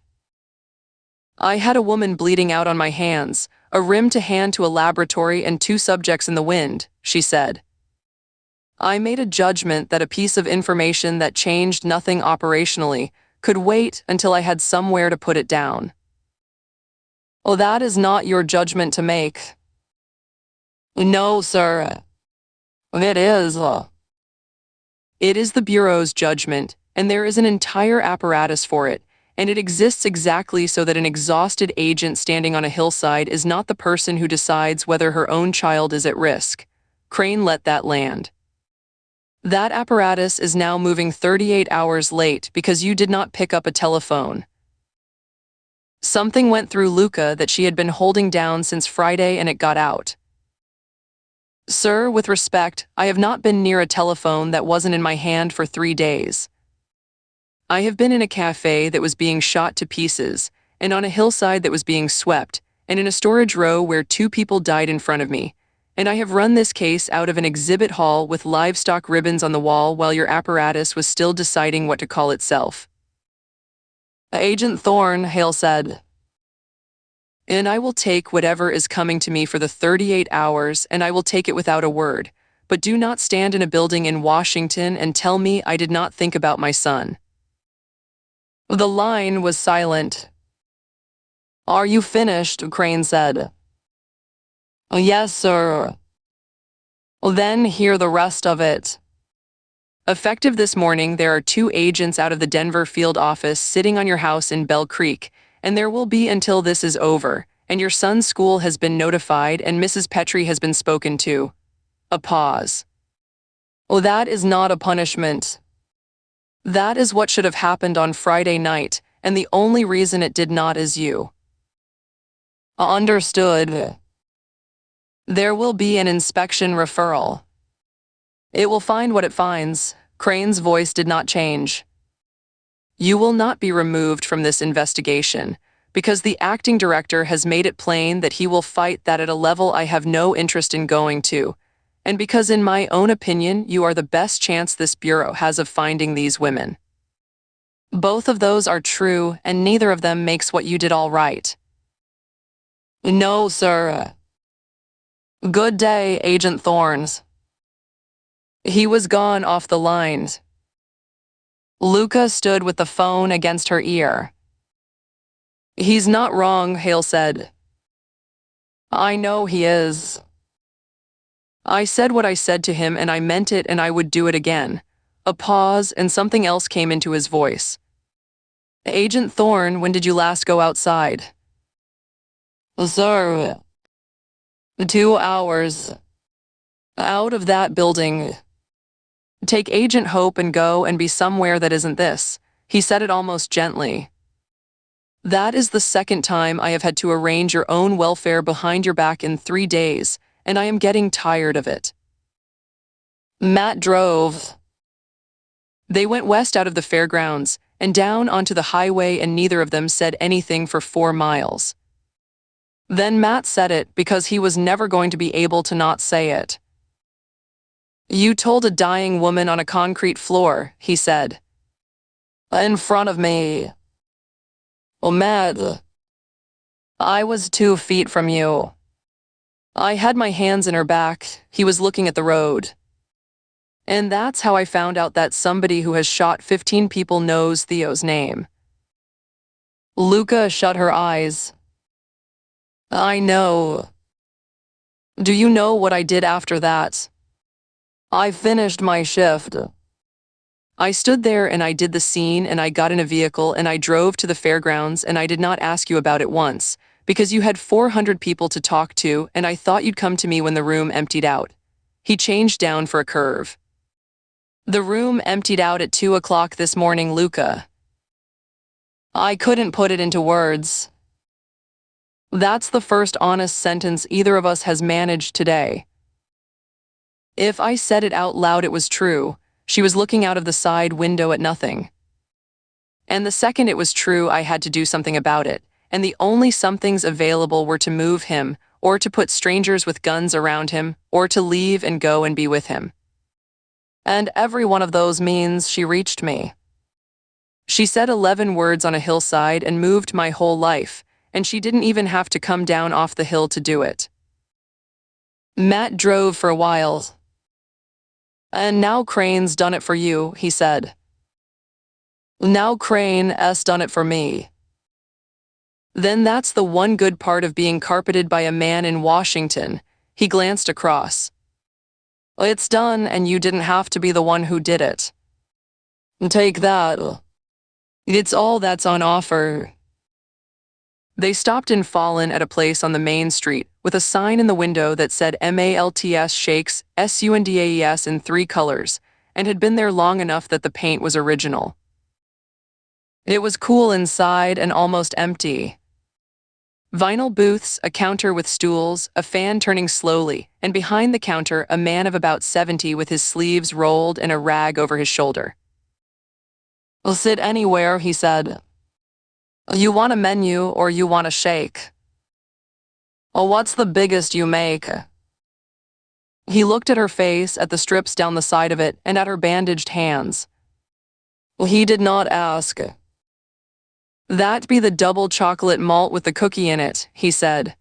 I had a woman bleeding out on my hands, a rim to hand to a laboratory, and 2 subjects in the wind, she said. I made a judgment that a piece of information that changed nothing operationally could wait until I had somewhere to put it down. Oh, that is not your judgment to make. No, sir. It is. It is the Bureau's judgment, and there is an entire apparatus for it, and it exists exactly so that an exhausted agent standing on a hillside is not the person who decides whether her own child is at risk. Crane let that land. That apparatus is now moving 38 hours late because you did not pick up a telephone. Something went through Luca that she had been holding down since Friday, and it got out. Sir, with respect, I have not been near a telephone that wasn't in my hand for 3 days. I have been in a cafe that was being shot to pieces, and on a hillside that was being swept, and in a storage row where 2 people died in front of me, and I have run this case out of an exhibit hall with livestock ribbons on the wall while your apparatus was still deciding what to call itself. Agent Thorne, Hale said. And I will take whatever is coming to me for the 38 hours, and I will take it without a word, but do not stand in a building in Washington and tell me I did not think about my son. The line was silent. Are you finished? Crane said. Yes, sir. Then hear the rest of it. Effective this morning, there are 2 agents out of the Denver field office sitting on your house in Bell Creek, and there will be until this is over, and your son's school has been notified and Mrs. Petrie has been spoken to. A pause. Oh, that is not a punishment. That is what should have happened on Friday night, and the only reason it did not is you. Understood. There will be an inspection referral. It will find what it finds. Crane's voice did not change. You will not be removed from this investigation, because the acting director has made it plain that he will fight that at a level I have no interest in going to, and because in my own opinion you are the best chance this Bureau has of finding these women. Both of those are true, and neither of them makes what you did all right. No, sir. Good day, Agent Thorns. He was gone off the lines. Luca stood with the phone against her ear. He's not wrong, Hale said. I know he is. I said what I said to him, and I meant it, and I would do it again. A pause, and something else came into his voice. Agent Thorne, when did you last go outside? Sir, 2 hours. Out of that building. Take Agent Hope and go and be somewhere that isn't this. He said it almost gently. That is the 2nd time I have had to arrange your own welfare behind your back in 3 days, and I am getting tired of it. Matt drove. They went west out of the fairgrounds and down onto the highway, and neither of them said anything for 4 miles. Then Matt said it because he was never going to be able to not say it. You told a dying woman on a concrete floor, he said. In front of me. Oh, Matt. I was 2 feet from you. I had my hands in her back. He was looking at the road. And that's how I found out that somebody who has shot 15 people knows Theo's name. Luca shut her eyes. I know. Do you know what I did after that? I finished my shift. I stood there and I did the scene, and I got in a vehicle and I drove to the fairgrounds, and I did not ask you about it once, because you had 400 people to talk to, and I thought you'd come to me when the room emptied out. He changed down for a curve. The room emptied out at 2 o'clock this morning, Luca. I couldn't put it into words. That's the first honest sentence either of us has managed today. If I said it out loud, it was true. She was looking out of the side window at nothing. And the second it was true, I had to do something about it, and the only somethings available were to move him, or to put strangers with guns around him, or to leave and go and be with him. And every one of those means she reached me. She said 11 words on a hillside and moved my whole life, and she didn't even have to come down off the hill to do it. Matt drove for a while. And now Crane's done it for you, he said. Now Crane's done it for me. Then that's the one good part of being carpeted by a man in Washington. He glanced across. It's done, and you didn't have to be the one who did it. Take that. It's all that's on offer. They stopped in Fallon at a place on the main street with a sign in the window that said MALTS Shakes SUNDAES in 3 colors, and had been there long enough that the paint was original. It was cool inside and almost empty. Vinyl booths, a counter with stools, a fan turning slowly, and behind the counter a man of about 70 with his sleeves rolled and a rag over his shoulder. "I'll sit anywhere," he said. "You want a menu or you want a shake? Oh, what's the biggest you make?" He looked at her face, at the strips down the side of it, and at her bandaged hands. He did not ask. "That be the double chocolate malt with the cookie in it," he said.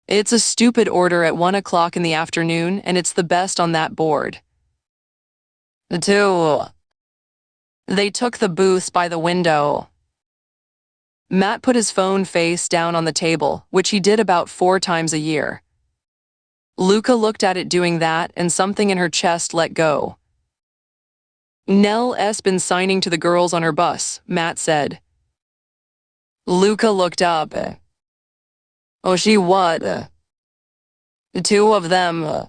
"It's a stupid order at 1 o'clock in the afternoon, and it's the best on that board." Two. They took the booths by the window. Matt put his phone face down on the table, which he did about 4 times a year. Luca looked at it doing that, and something in her chest let go. "Nell's been signing to the girls on her bus," Matt said. Luca looked up. "Oh, she what?" "2 of them.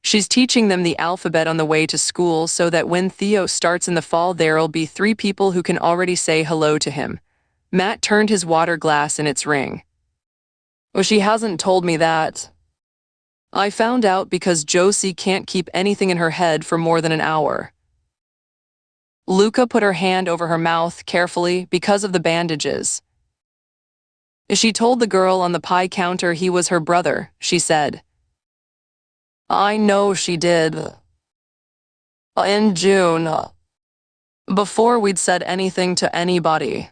She's teaching them the alphabet on the way to school so that when Theo starts in the fall there'll be 3 people who can already say hello to him." Matt turned his water glass in its ring. "Oh, she hasn't told me that. I found out because Josie can't keep anything in her head for more than an hour." Luca put her hand over her mouth carefully because of the bandages. "She told the girl on the pie counter he was her brother," she said. "I know she did. In June. Before we'd said anything to anybody."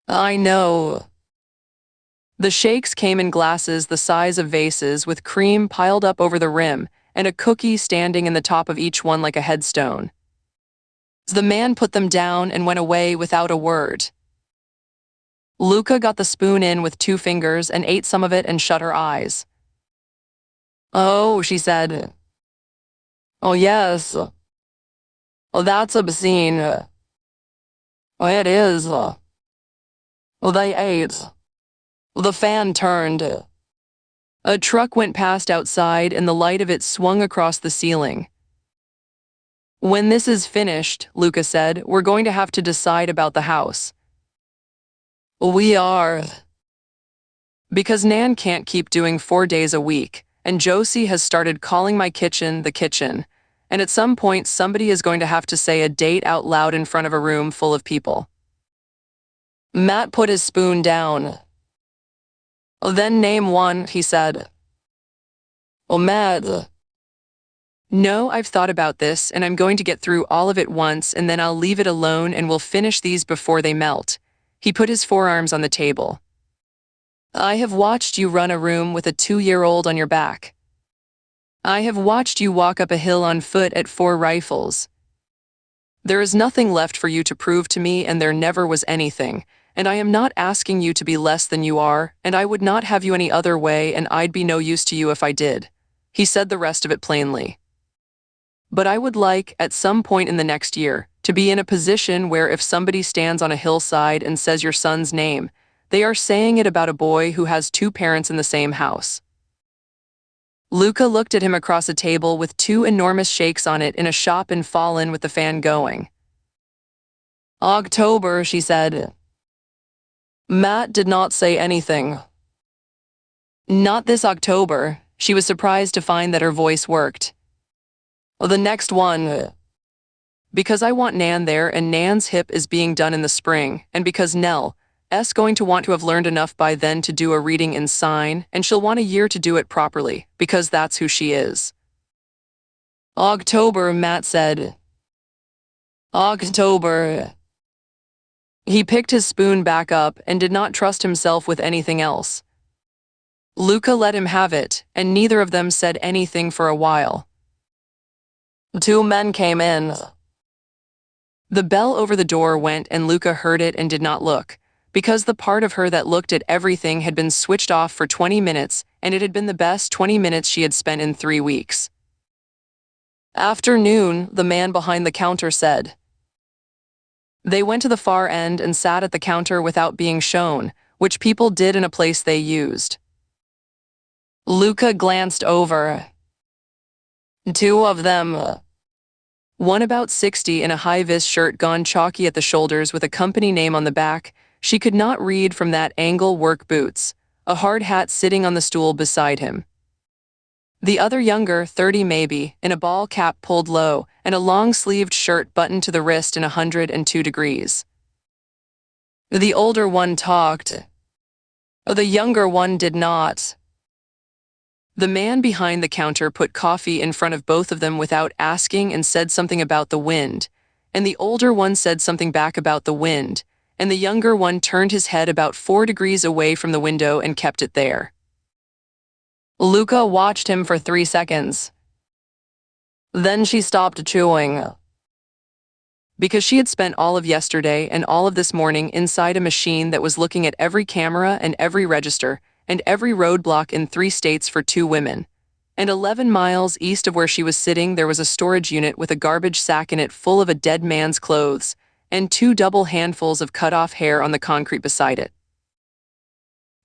"I know." The shakes came in glasses the size of vases with cream piled up over the rim and a cookie standing in the top of each one like a headstone. The man put them down and went away without a word. Luca got the spoon in with 2 fingers and ate some of it and shut her eyes. "Oh," she said. "Oh, yes. Oh, that's obscene. Oh, it is. Oh, they ate." The fan turned. A truck went past outside and the light of it swung across the ceiling. "When this is finished," Luca said, "we're going to have to decide about the house." "We are." Because Nan can't keep doing 4 days a week, and Josie has started calling my kitchen the kitchen, and at some point somebody is going to have to say a date out loud in front of a room full of people. Matt put his spoon down. "Then name one," he said. "Oh, Matt." "No, I've thought about this, and I'm going to get through all of it once, and then I'll leave it alone and we'll finish these before they melt." He put his forearms on the table. "I have watched you run a room with a 2-year-old on your back. I have watched you walk up a hill on foot at 4 rifles. There is nothing left for you to prove to me, and there never was anything, and I am not asking you to be less than you are, and I would not have you any other way, and I'd be no use to you if I did." He said the rest of it plainly. "But I would like, at some point in the next year, to be in a position where if somebody stands on a hillside and says your son's name, they are saying it about a boy who has 2 parents in the same house." Luca looked at him across a table with 2 enormous shakes on it in a shop in Fallon with the fan going. "October," she said. Matt did not say anything. "Not this October." She was surprised to find that her voice worked. The next one. Because I want Nan there and Nan's hip is being done in the spring, and because Nell's going to want to have learned enough by then to do a reading in sign, and she'll want a year to do it properly, because that's who she is. October, Matt said. October. He picked his spoon back up and did not trust himself with anything else. Luca let him have it, and neither of them said anything for a while. 2 men came in. The bell over the door went and Luca heard it and did not look, because the part of her that looked at everything had been switched off for 20 minutes, and it had been the best 20 minutes she had spent in 3 weeks. After noon, the man behind the counter said. They went to the far end and sat at the counter without being shown, which people did in a place they used. Luca glanced over. 2 of them. One about 60 in a high-vis shirt gone chalky at the shoulders with a company name on the back. She could not read from that angle work boots, a hard hat sitting on the stool beside him. The other younger, 30 maybe, in a ball cap pulled low and a long-sleeved shirt buttoned to the wrist in 102 degrees. The older one talked. The younger one did not. The man behind the counter put coffee in front of both of them without asking and said something about the wind, and the older one said something back about the wind, and the younger one turned his head about 4 degrees away from the window and kept it there. Luca watched him for 3 seconds. Then she stopped chewing. Because she had spent all of yesterday and all of this morning inside a machine that was looking at every camera and every register and every roadblock in 3 states for 2 women. And 11 miles east of where she was sitting, there was a storage unit with a garbage sack in it full of a dead man's clothes, and 2 double handfuls of cut-off hair on the concrete beside it.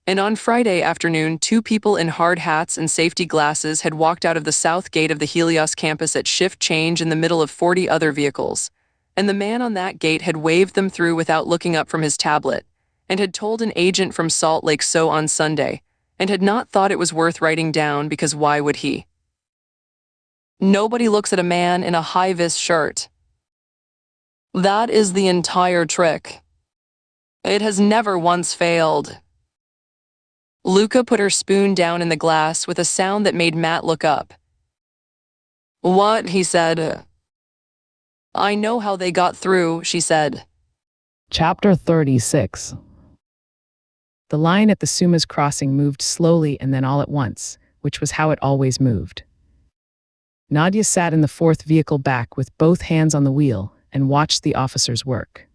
And on Friday afternoon, 2 people in hard hats and safety glasses had walked out of the south gate of the Helios campus at shift change in the middle of 40 other vehicles, and the man on that gate had waved them through without looking up from his tablet, and had told an agent from Salt Lake so on Sunday, and had not thought it was worth writing down because why would he? Nobody looks at a man in a high-vis shirt. That is the entire trick. It has never once failed. Luca put her spoon down in the glass with a sound that made Matt look up. What? He said. I know how they got through, she said. Chapter 36. The line at the Sumas crossing moved slowly and then all at once, which was how it always moved. Nadia sat in the 4th vehicle back with both hands on the wheel and watched the officers work.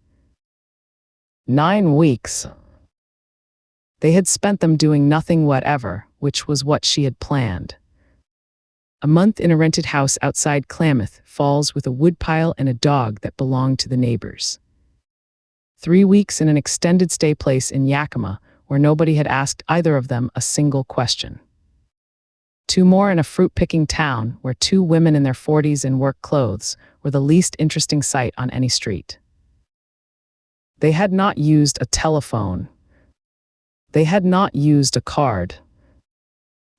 9 weeks. They had spent them doing nothing whatever, which was what she had planned. A month in a rented house outside Klamath Falls with a woodpile and a dog that belonged to the neighbors. 3 weeks in an extended stay place in Yakima, where nobody had asked either of them a single question. 2 more in a fruit-picking town where 2 women in their 40s in work clothes were the least interesting sight on any street. They had not used a telephone. They had not used a card.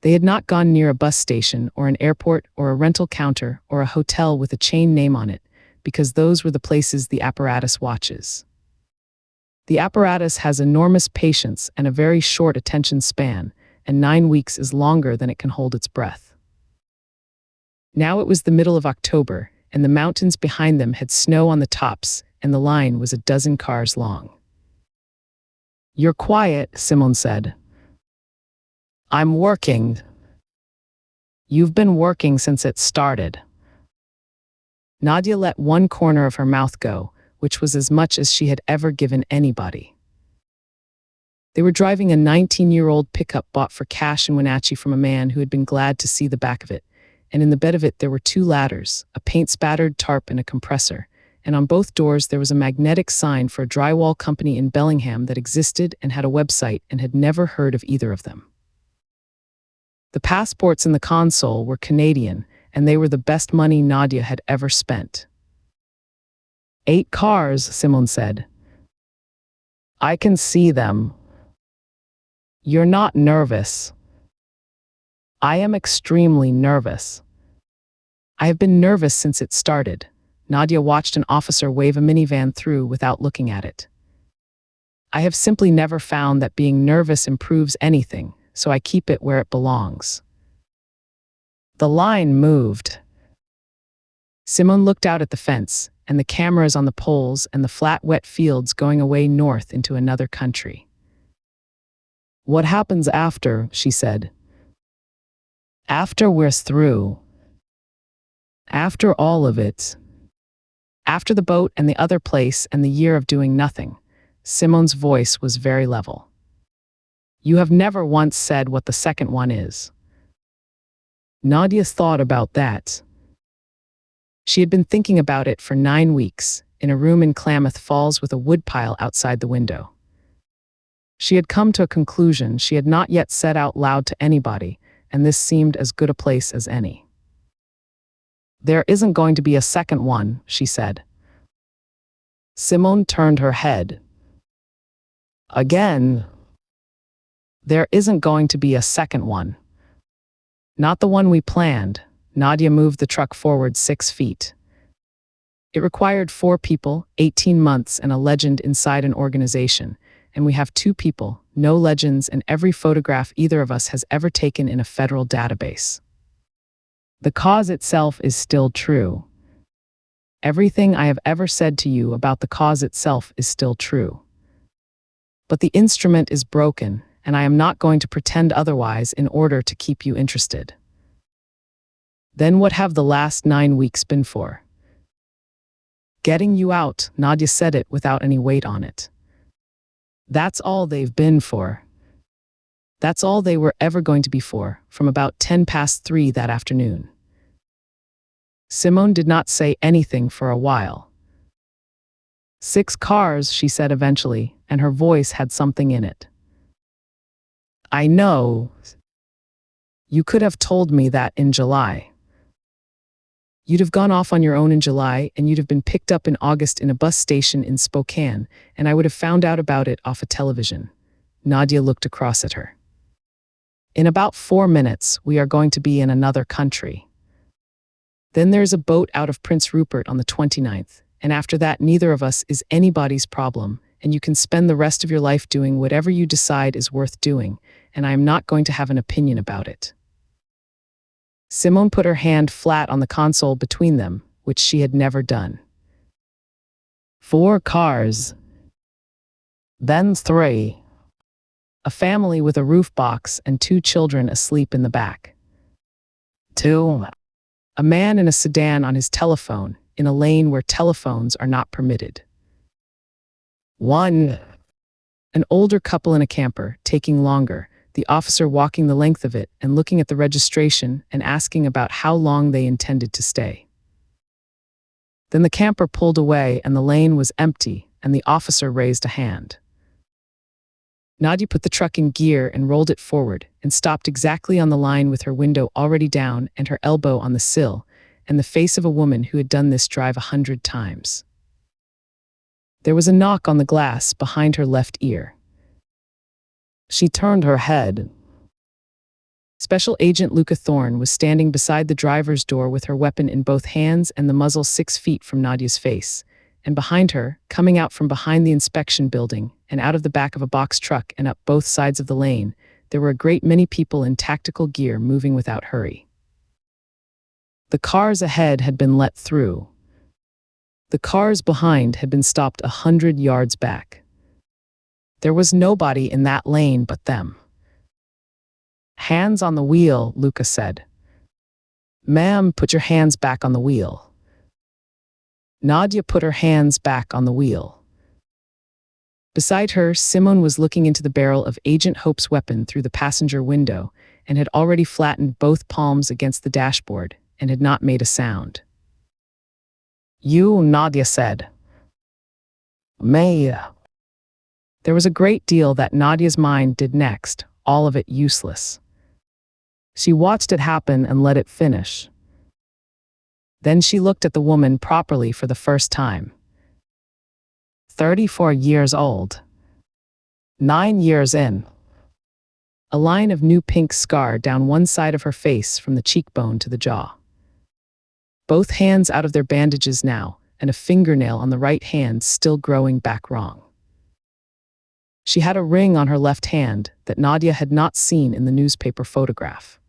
They had not gone near a bus station or an airport or a rental counter or a hotel with a chain name on it, because those were the places the apparatus watches. The apparatus has enormous patience and a very short attention span, and 9 weeks is longer than it can hold its breath. Now it was the middle of October, and the mountains behind them had snow on the tops, and the line was a dozen cars long. You're quiet, Simone said. I'm working. You've been working since it started. Nadia let one corner of her mouth go, which was as much as she had ever given anybody. They were driving a 19-year-old pickup bought for cash in Wenatchee from a man who had been glad to see the back of it, and in the bed of it there were 2 ladders, a paint-spattered tarp and a compressor, and on both doors there was a magnetic sign for a drywall company in Bellingham that existed and had a website and had never heard of either of them. The passports in the console were Canadian, and they were the best money Nadia had ever spent. 8 cars, Simone said. I can see them. You're not nervous. I am extremely nervous. I have been nervous since it started. Nadia watched an officer wave a minivan through without looking at it. I have simply never found that being nervous improves anything, so I keep it where it belongs. The line moved. Simone looked out at the fence, and the cameras on the poles and the flat, wet fields going away north into another country. What happens after, she said. After we're through. After all of it. After the boat and the other place and the year of doing nothing. Simone's voice was very level. You have never once said what the second one is. Nadia thought about that. She had been thinking about it for 9 weeks, in a room in Klamath Falls with a woodpile outside the window. She had come to a conclusion she had not yet said out loud to anybody, and this seemed as good a place as any. There isn't going to be a second one, she said. Simone turned her head. Again. There isn't going to be a second one. Not the one we planned. Nadia moved the truck forward 6 feet. It required 4 people, 18 months, and a legend inside an organization, and we have 2 people, no legends, and every photograph either of us has ever taken in a federal database. The cause itself is still true. Everything I have ever said to you about the cause itself is still true. But the instrument is broken, and I am not going to pretend otherwise in order to keep you interested. Then what have the last 9 weeks been for? Getting you out, Nadia said it without any weight on it. That's all they've been for. That's all they were ever going to be for, from about 3:10 that afternoon. Simone did not say anything for a while. 6 cars, she said eventually, and her voice had something in it. I know. You could have told me that in July. You'd have gone off on your own in July, and you'd have been picked up in August in a bus station in Spokane, and I would have found out about it off a television. Nadia looked across at her. In about 4 minutes, we are going to be in another country. Then there's a boat out of Prince Rupert on the 29th, and after that neither of us is anybody's problem, and you can spend the rest of your life doing whatever you decide is worth doing, and I am not going to have an opinion about it. Simone put her hand flat on the console between them, which she had never done. 4 cars. Then 3. A family with a roof box and 2 children asleep in the back. 2. A man in a sedan on his telephone, in a lane where telephones are not permitted. 1. An older couple in a camper, taking longer, the officer walking the length of it and looking at the registration and asking about how long they intended to stay. Then the camper pulled away and the lane was empty, and the officer raised a hand. Nadia put the truck in gear and rolled it forward and stopped exactly on the line with her window already down and her elbow on the sill, and the face of a woman who had done this drive 100 times. There was a knock on the glass behind her left ear. She turned her head. Special Agent Luca Thorne was standing beside the driver's door with her weapon in both hands and the muzzle 6 feet from Nadia's face, and behind her, coming out from behind the inspection building and out of the back of a box truck and up both sides of the lane, there were a great many people in tactical gear moving without hurry. The cars ahead had been let through. The cars behind had been stopped 100 yards back. There was nobody in that lane but them. Hands on the wheel, Luca said. Ma'am, put your hands back on the wheel. Nadia put her hands back on the wheel. Beside her, Simone was looking into the barrel of Agent Hope's weapon through the passenger window and had already flattened both palms against the dashboard and had not made a sound. You, Nadia said. May. There was a great deal that Nadia's mind did next, all of it useless. She watched it happen and let it finish. Then she looked at the woman properly for the first time. 34 years old. 9 years in. A line of new pink scar down one side of her face from the cheekbone to the jaw. both hands out of their bandages now, and a fingernail on the right hand still growing back wrong. She had a ring on her left hand that Nadia had not seen in the newspaper photograph.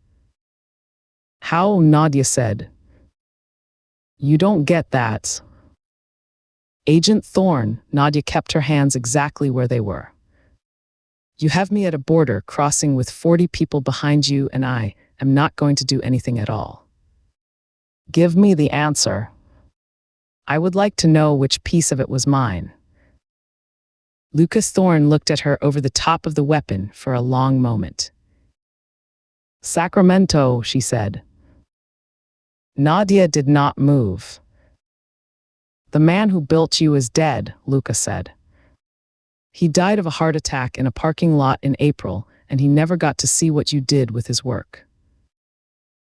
"How?" Nadia said. "You don't get that." "Agent Thorne," Nadia kept her hands exactly where they were. "You have me at a border crossing with 40 people behind you, and I am not going to do anything at all. Give me the answer. I would like to know which piece of it was mine." Lucas Thorne looked at her over the top of the weapon for a long moment. "Sacramento," she said. Nadia did not move. "The man who built you is dead," Luca said. "He died of a heart attack in a parking lot in April, and he never got to see what you did with his work.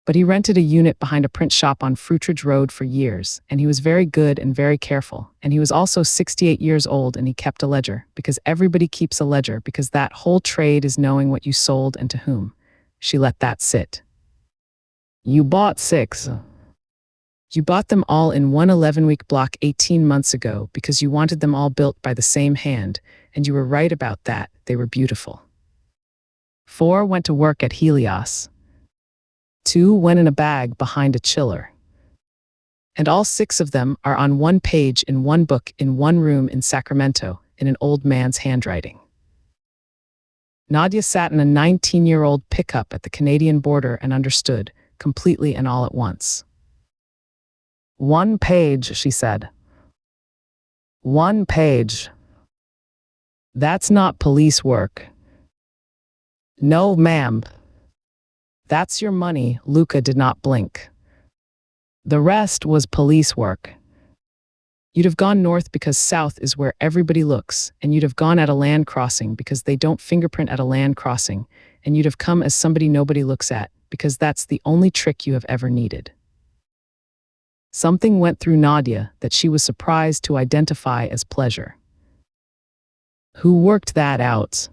But he rented a unit behind a print shop on Fruitridge Road for years, and he was very good and very careful, and he was also 68 years old, and he kept a ledger, because everybody keeps a ledger, because that whole trade is knowing what you sold and to whom." She let that sit. "You bought 6. You bought them all in one 11-week block 18 months ago because you wanted them all built by the same hand, and you were right about that. They were beautiful. 4 went to work at Helios. 2 went in a bag behind a chiller. And all 6 of them are on one page in one book in one room in Sacramento in an old man's handwriting." Nadia sat in a 19-year-old pickup at the Canadian border and understood, completely and all at once. "1 page," she said. "1 page. That's not police work." "No, ma'am. That's your money." Luca did not blink. "The rest was police work. You'd have gone north because south is where everybody looks, and you'd have gone at a land crossing because they don't fingerprint at a land crossing, and you'd have come as somebody nobody looks at because that's the only trick you have ever needed." Something went through Nadia that she was surprised to identify as pleasure. "Who worked that out?"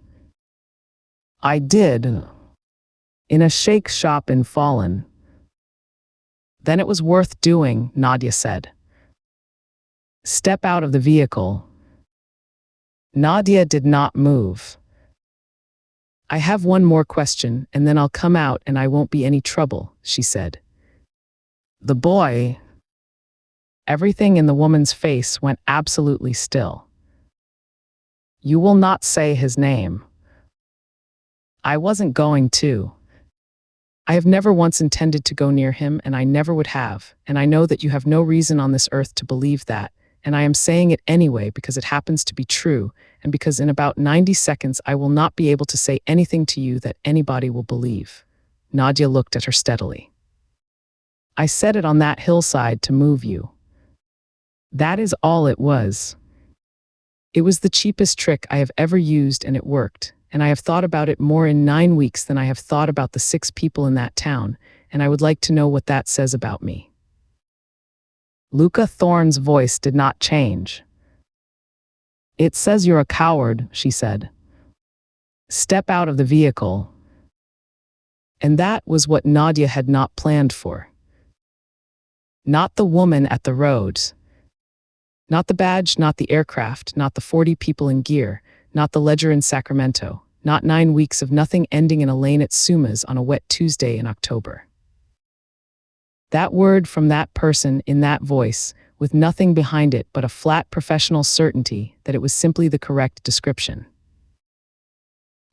"I did. In a shake shop in Fallen." "Then it was worth doing," Nadia said. "Step out of the vehicle." Nadia did not move. "I have one more question, and then I'll come out and I won't be any trouble," she said. "The boy..." Everything in the woman's face went absolutely still. "You will not say his name." "I wasn't going to. I have never once intended to go near him, and I never would have, and I know that you have no reason on this earth to believe that, and I am saying it anyway because it happens to be true, and because in about 90 seconds I will not be able to say anything to you that anybody will believe." Nadia looked at her steadily. "I said it on that hillside to move you. That is all it was. It was the cheapest trick I have ever used, and it worked. And I have thought about it more in 9 weeks than I have thought about the 6 people in that town, and I would like to know what that says about me." Luca Thorne's voice did not change. "It says you're a coward," she said. "Step out of the vehicle." And that was what Nadia had not planned for. Not the woman at the roads. Not the badge, not the aircraft, not the 40 people in gear, not the ledger in Sacramento, not 9 weeks of nothing ending in a lane at Suma's on a wet Tuesday in October. That word from that person in that voice, with nothing behind it but a flat professional certainty that it was simply the correct description.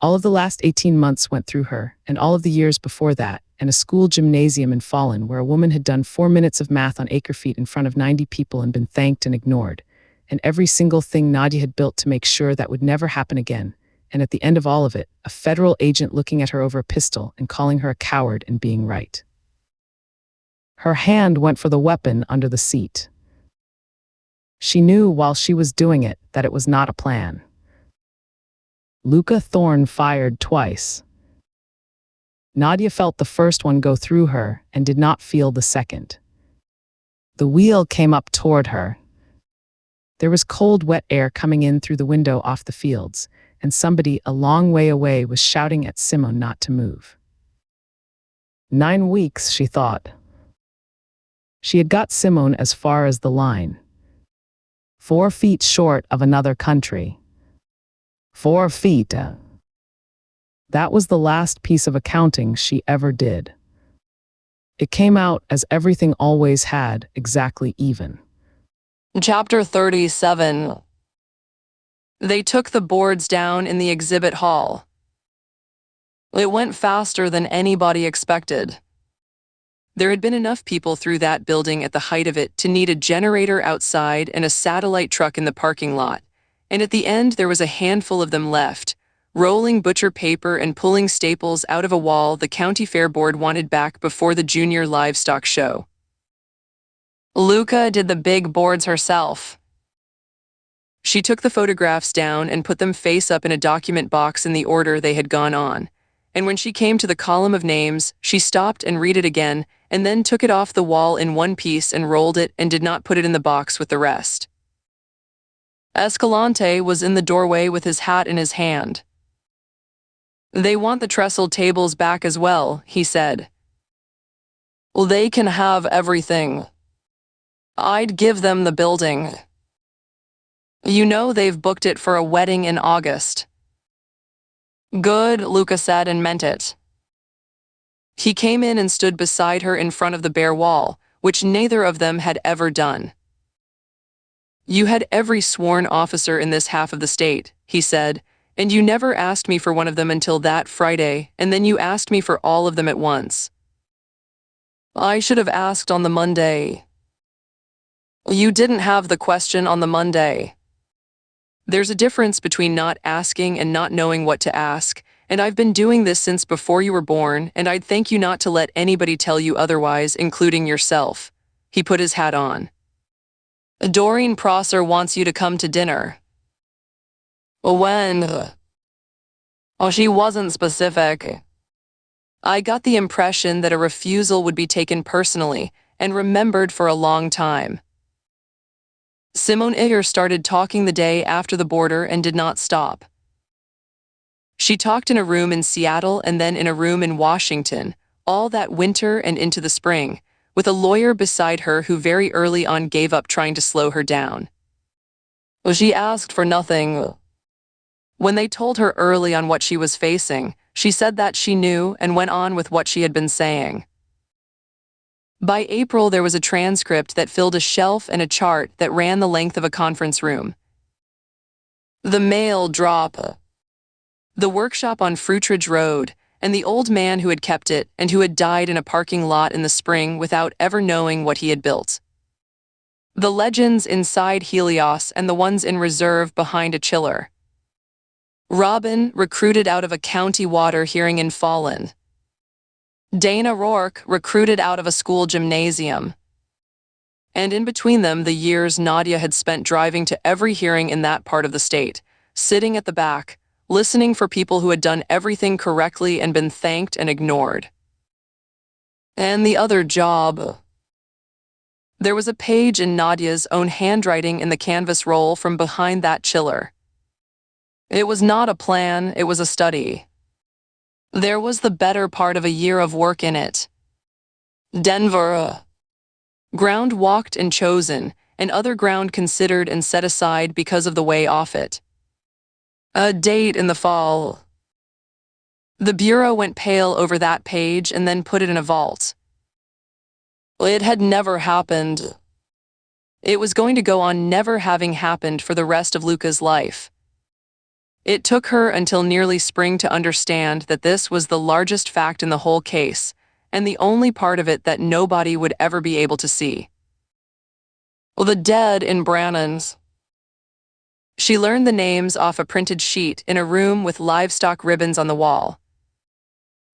All of the last 18 months went through her, and all of the years before that, and a school gymnasium in Fallen where a woman had done 4 minutes of math on acre feet in front of 90 people and been thanked and ignored, and every single thing Nadia had built to make sure that would never happen again, and at the end of all of it, a federal agent looking at her over a pistol and calling her a coward and being right. Her hand went for the weapon under the seat. She knew while she was doing it that it was not a plan. Luca Thorne fired twice. Nadia felt the first one go through her and did not feel the second. The wheel came up toward her. There was cold, wet air coming in through the window off the fields, and somebody a long way away was shouting at Simone not to move. 9 weeks, she thought. She had got Simone as far as the line. 4 feet short of another country. 4 feet. That was the last piece of accounting she ever did. It came out as everything always had, exactly even. Chapter 37. They took the boards down in the exhibit hall. It went faster than anybody expected. There had been enough people through that building at the height of it to need a generator outside and a satellite truck in the parking lot, and at the end there was a handful of them left, rolling butcher paper and pulling staples out of a wall the county fair board wanted back before the junior livestock show. Luca did the big boards herself. She took the photographs down and put them face up in a document box in the order they had gone on, and when she came to the column of names, she stopped and read it again, and then took it off the wall in one piece and rolled it and did not put it in the box with the rest. Escalante was in the doorway with his hat in his hand. "They want the trestled tables back as well," he said. "Well, they can have everything. I'd give them the building. You know they've booked it for a wedding in August." "Good," Luca said and meant it. He came in and stood beside her in front of the bare wall, which neither of them had ever done. "You had every sworn officer in this half of the state," he said, "and you never asked me for one of them until that Friday, and then you asked me for all of them at once." "I should have asked on the Monday." "You didn't have the question on the Monday." There's a difference between not asking and not knowing what to ask, and I've been doing this since before you were born, and I'd thank you not to let anybody tell you otherwise, including yourself. He put his hat on. "Doreen Prosser wants you to come to dinner." "When?" "Oh, she wasn't specific." I got the impression that a refusal would be taken personally and remembered for a long time. Simone Iyer started talking the day after the border and did not stop. She talked in a room in Seattle and then in a room in Washington, all that winter and into the spring, with a lawyer beside her who very early on gave up trying to slow her down. She asked for nothing. When they told her early on what she was facing, she said that she knew and went on with what she had been saying. By April, there was a transcript that filled a shelf and a chart that ran the length of a conference room. The mail drop. The workshop on Fruitridge Road, and the old man who had kept it and who had died in a parking lot in the spring without ever knowing what he had built. The legends inside Helios and the ones in reserve behind a chiller. Robin, recruited out of a county water hearing in Fallen. Dana Rourke, recruited out of a school gymnasium. And in between them, the years Nadia had spent driving to every hearing in that part of the state, sitting at the back, listening for people who had done everything correctly and been thanked and ignored. And the other job. There was a page in Nadia's own handwriting in the canvas roll from behind that chiller. It was not a plan, it was a study. There was the better part of a year of work in it. Denver. Ground walked and chosen, and other ground considered and set aside because of the way off it. A date in the fall. The bureau went pale over that page and then put it in a vault. It had never happened. It was going to go on never having happened for the rest of Luca's life. It took her until nearly spring to understand that this was the largest fact in the whole case, and the only part of it that nobody would ever be able to see. The dead in Brannan's. She learned the names off a printed sheet in a room with livestock ribbons on the wall.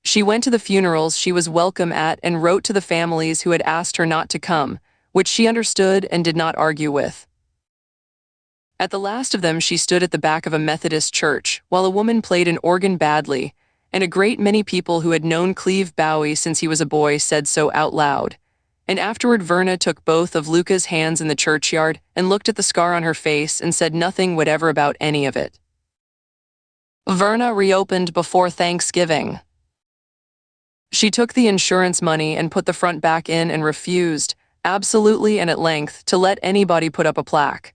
She went to the funerals she was welcome at and wrote to the families who had asked her not to come, which she understood and did not argue with. At the last of them, she stood at the back of a Methodist church while a woman played an organ badly, and a great many people who had known Cleve Bowie since he was a boy said so out loud. And afterward, Verna took both of Luca's hands in the churchyard and looked at the scar on her face and said nothing whatever about any of it. Verna reopened before Thanksgiving. She took the insurance money and put the front back in and refused, absolutely and at length, to let anybody put up a plaque.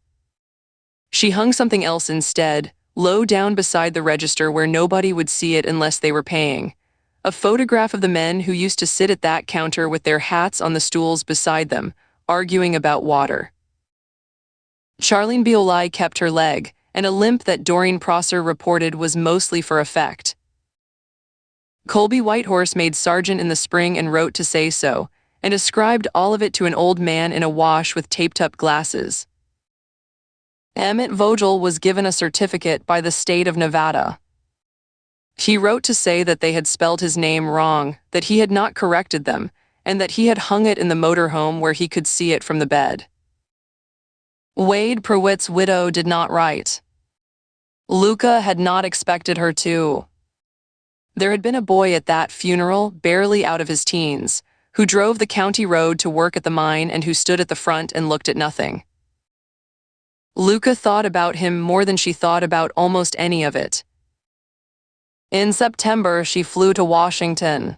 She hung something else instead, low down beside the register where nobody would see it unless they were paying. A photograph of the men who used to sit at that counter with their hats on the stools beside them, arguing about water. Charlene Biolai kept her leg, and a limp that Doreen Prosser reported was mostly for effect. Colby Whitehorse made sergeant in the spring and wrote to say so, and ascribed all of it to an old man in a wash with taped-up glasses. Emmett Vogel was given a certificate by the state of Nevada. He wrote to say that they had spelled his name wrong, that he had not corrected them, and that he had hung it in the motorhome where he could see it from the bed. Wade Prewitt's widow did not write. Luca had not expected her to. There had been a boy at that funeral, barely out of his teens, who drove the county road to work at the mine and who stood at the front and looked at nothing. Luca thought about him more than she thought about almost any of it. In September, she flew to Washington.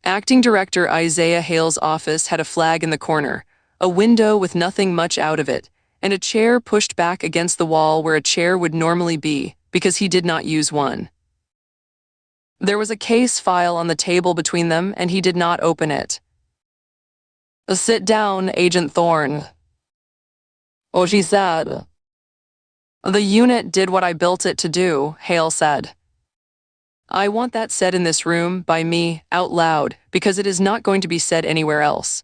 Acting Director Isaiah Hale's office had a flag in the corner, a window with nothing much out of it, and a chair pushed back against the wall where a chair would normally be, because he did not use one. There was a case file on the table between them, and he did not open it. "Sit down, Agent Thorne." "Oh," she said. "The unit did what I built it to do," Hale said. "I want that said in this room, by me, out loud, because it is not going to be said anywhere else.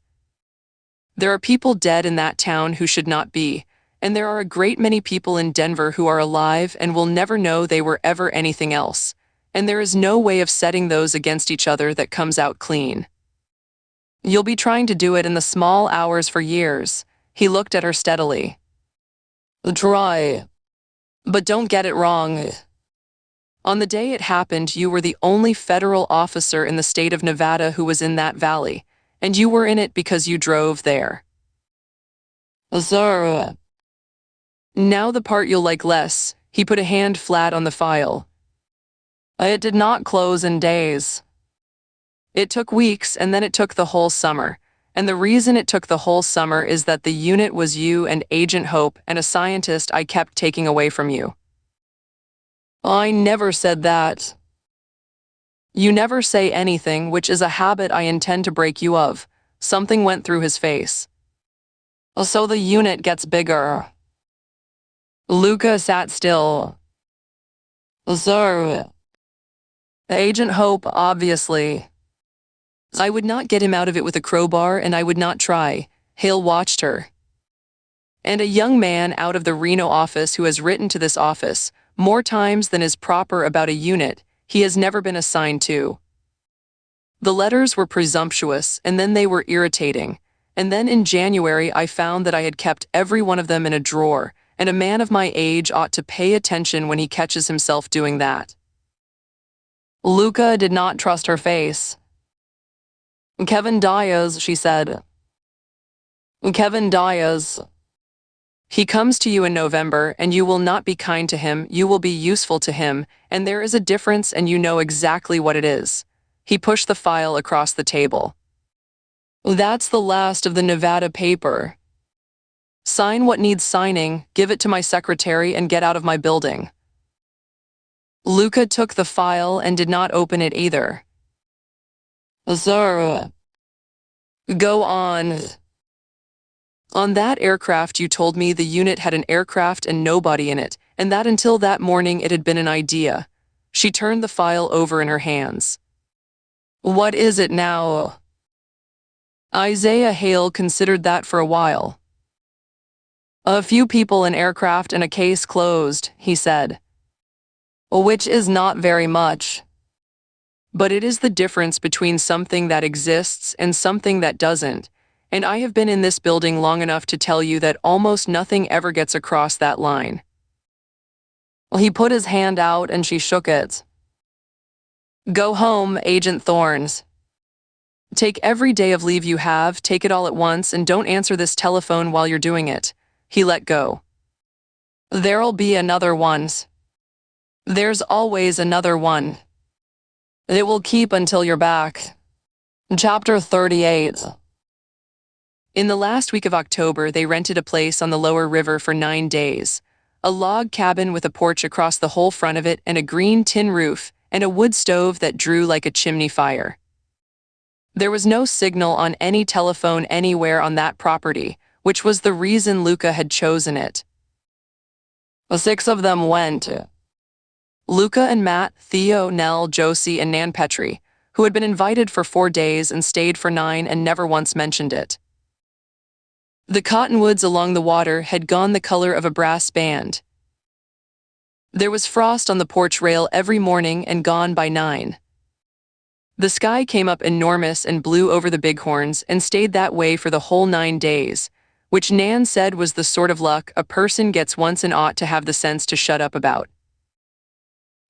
There are people dead in that town who should not be, and there are a great many people in Denver who are alive and will never know they were ever anything else, and there is no way of setting those against each other that comes out clean. You'll be trying to do it in the small hours for years." He looked at her steadily. "Try. But don't get it wrong. On the day it happened, you were the only federal officer in the state of Nevada who was in that valley, and you were in it because you drove there." "Sir." "Now the part you'll like less." He put a hand flat on the file. "It did not close in days. It took weeks, and then it took the whole summer. And the reason it took the whole summer is that the unit was you and Agent Hope and a scientist I kept taking away from you." "I never said that." "You never say anything, which is a habit I intend to break you of." Something went through his face. "So the unit gets bigger." Luca sat still. "Sir." "Agent Hope, obviously. I would not get him out of it with a crowbar, and I would not try." Hale watched her. "And a young man out of the Reno office who has written to this office more times than is proper about a unit he has never been assigned to. The letters were presumptuous, and then they were irritating, and then in January I found that I had kept every one of them in a drawer, and a man of my age ought to pay attention when he catches himself doing that." Luca did not trust her face. "Kevin Diaz," she said. "Kevin Diaz. He comes to you in November, and you will not be kind to him, you will be useful to him, and there is a difference, and you know exactly what it is." He pushed the file across the table. "That's the last of the Nevada paper. Sign what needs signing, give it to my secretary, and get out of my building." Luca took the file and did not open it either. "Sir." "Go on." "On that aircraft you told me the unit had an aircraft and nobody in it, and that until that morning it had been an idea." She turned the file over in her hands. "What is it now?" Isaiah Hale considered that for a while. "A few people, an aircraft, and a case closed," he said. "Which is not very much. But it is the difference between something that exists and something that doesn't, and I have been in this building long enough to tell you that almost nothing ever gets across that line." He put his hand out and she shook it. "Go home, Agent Thorns. Take every day of leave you have, take it all at once, and don't answer this telephone while you're doing it." He let go. "There'll be another one. There's always another one. It will keep until you're back." Chapter 38. In the last week of October, they rented a place on the lower river for 9 days. A log cabin with a porch across the whole front of it and a green tin roof and a wood stove that drew like a chimney fire. There was no signal on any telephone anywhere on that property, which was the reason Luca had chosen it. The 6 of them went. Luca and Matt, Theo, Nell, Josie, and Nan Petrie, who had been invited for 4 days and stayed for 9 and never once mentioned it. The cottonwoods along the water had gone the color of a brass band. There was frost on the porch rail every morning and gone by 9. The sky came up enormous and blew over the bighorns and stayed that way for the whole 9 days, which Nan said was the sort of luck a person gets once and ought to have the sense to shut up about.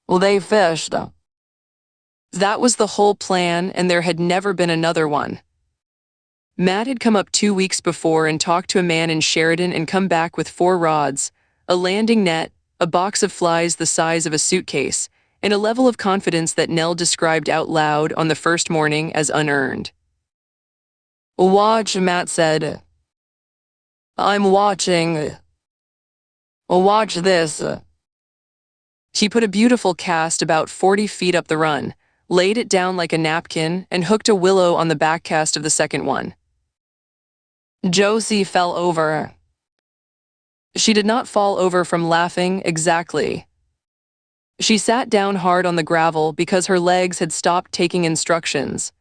Well, they fished. That was the whole plan, and there had never been another one. Matt had come up 2 weeks before and talked to a man in Sheridan and come back with 4 rods, a landing net, a box of flies the size of a suitcase, and a level of confidence that Nell described out loud on the first morning as unearned. Watch, Matt said. I'm watching. Watch this. He put a beautiful cast about 40 feet up the run, laid it down like a napkin, and hooked a willow on the back cast of the second one. Josie fell over. She did not fall over from laughing, exactly. She sat down hard on the gravel because her legs had stopped taking instructions.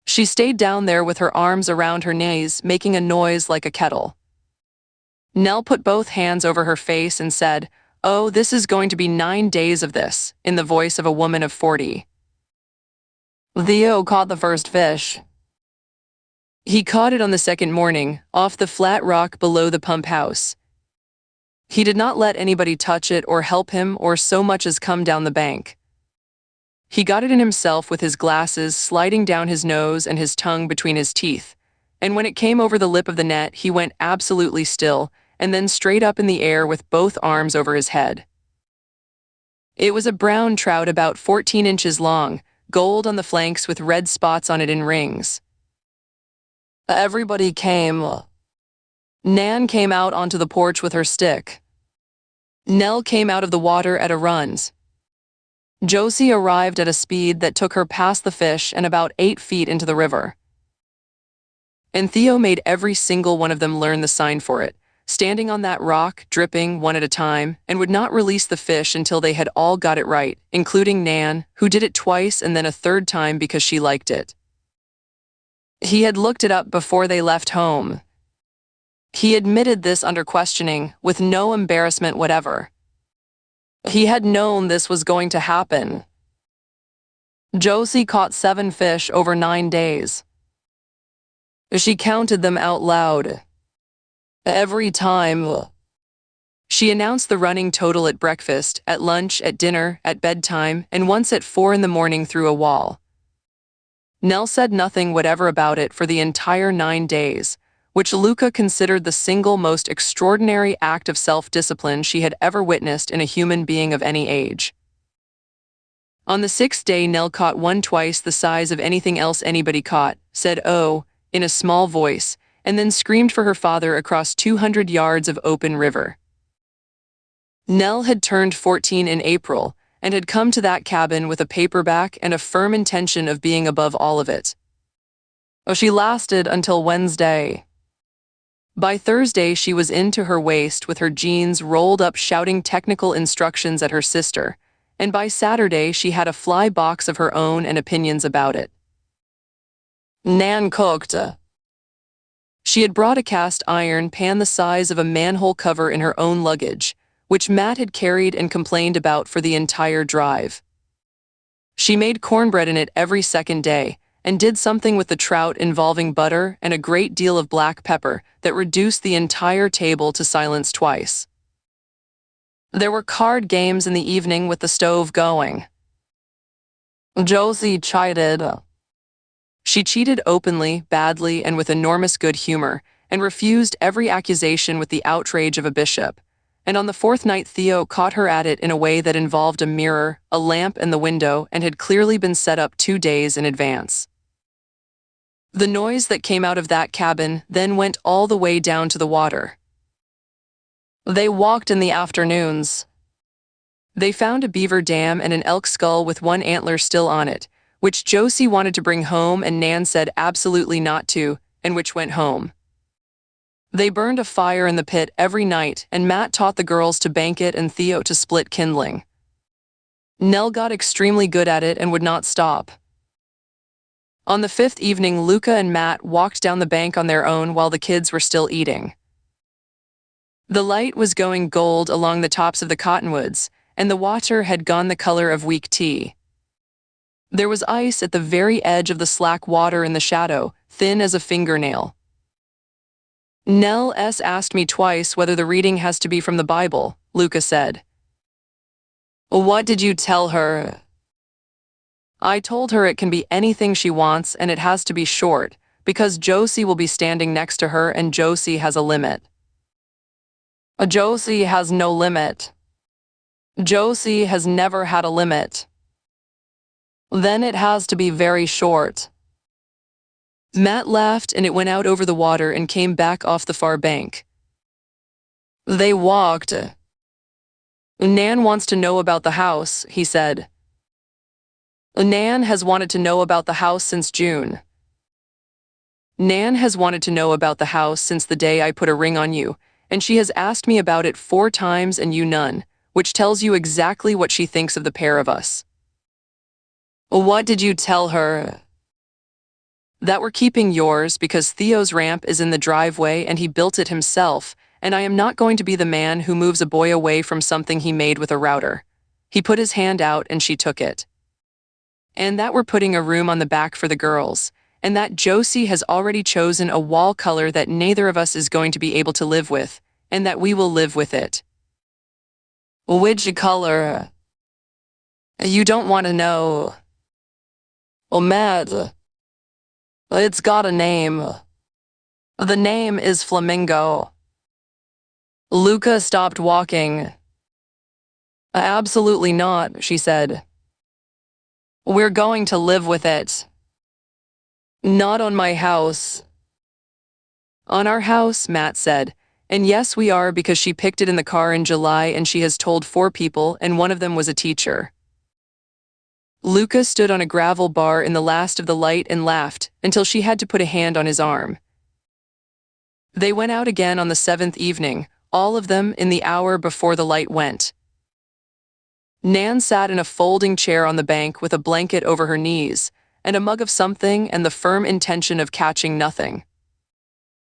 She stayed down there with her arms around her knees, making a noise like a kettle. Nell put both hands over her face and said, "Oh, this is going to be 9 days of this," in the voice of a woman of 40. Theo caught the first fish. He caught it on the second morning, off the flat rock below the pump house. He did not let anybody touch it or help him or so much as come down the bank. He got it in himself with his glasses sliding down his nose and his tongue between his teeth, and when it came over the lip of the net, he went absolutely still and then straight up in the air with both arms over his head. It was a brown trout about 14 inches long, gold on the flanks with red spots on it in rings. Everybody came. Nan came out onto the porch with her stick. Nell came out of the water at a run. Josie arrived at a speed that took her past the fish and about 8 feet into the river. And Theo made every single one of them learn the sign for it, standing on that rock, dripping one at a time, and would not release the fish until they had all got it right, including Nan, who did it twice and then a third time because she liked it. He had looked it up before they left home. He admitted this under questioning, with no embarrassment whatever. He had known this was going to happen. Josie caught 7 fish over 9 days. She counted them out loud. Every time. She announced the running total at breakfast, at lunch, at dinner, at bedtime, and once at 4 in the morning through a wall. Nell said nothing whatever about it for the entire 9 days, which Luca considered the single most extraordinary act of self-discipline she had ever witnessed in a human being of any age. On the 6th day, Nell caught one twice the size of anything else anybody caught, said "oh" in a small voice, and then screamed for her father across 200 yards of open river. Nell had turned 14 in April, and had come to that cabin with a paperback and a firm intention of being above all of it. She lasted until Wednesday. By Thursday, she was into her waist with her jeans rolled up shouting technical instructions at her sister, and by Saturday she had a fly box of her own and opinions about it. Nan cooked. She had brought a cast iron pan the size of a manhole cover in her own luggage, which Matt had carried and complained about for the entire drive. She made cornbread in it every second day, and did something with the trout involving butter and a great deal of black pepper that reduced the entire table to silence twice. There were card games in the evening with the stove going. Josie chided. She cheated openly, badly, and with enormous good humor, and refused every accusation with the outrage of a bishop. And on the 4th night Theo caught her at it in a way that involved a mirror, a lamp, and the window, and had clearly been set up 2 days in advance. The noise that came out of that cabin then went all the way down to the water. They walked in the afternoons. They found a beaver dam and an elk skull with one antler still on it, which Josie wanted to bring home and Nan said absolutely not to, and which went home. They burned a fire in the pit every night, and Matt taught the girls to bank it and Theo to split kindling. Nell got extremely good at it and would not stop. On the fifth evening, Luca and Matt walked down the bank on their own while the kids were still eating. The light was going gold along the tops of the cottonwoods, and the water had gone the color of weak tea. There was ice at the very edge of the slack water in the shadow, thin as a fingernail. Nell S. asked me twice whether the reading has to be from the Bible, Luca said. What did you tell her? I told her it can be anything she wants and it has to be short, because Josie will be standing next to her and Josie has a limit. Josie has no limit. Josie has never had a limit. Then it has to be very short. Matt laughed and it went out over the water and came back off the far bank. They walked. Nan wants to know about the house, he said. Nan has wanted to know about the house since June. Nan has wanted to know about the house since the day I put a ring on you, and she has asked me about it 4 times and you none, which tells you exactly what she thinks of the pair of us. What did you tell her? That we're keeping yours because Theo's ramp is in the driveway and he built it himself, and I am not going to be the man who moves a boy away from something he made with a router. He put his hand out and she took it. And that we're putting a room on the back for the girls, and that Josie has already chosen a wall color that neither of us is going to be able to live with, and that we will live with it. Which color? You don't want to know. Oh, Matt. It's got a name. The name is Flamingo. Luca stopped walking. Absolutely not, she said. We're going to live with it. Not on my house. On our house, Matt said. And yes, we are, because she picked it in the car in July and she has told 4 people and one of them was a teacher. Luca stood on a gravel bar in the last of the light and laughed until she had to put a hand on his arm. They went out again on the 7th evening, all of them in the hour before the light went. Nan sat in a folding chair on the bank with a blanket over her knees and a mug of something and the firm intention of catching nothing.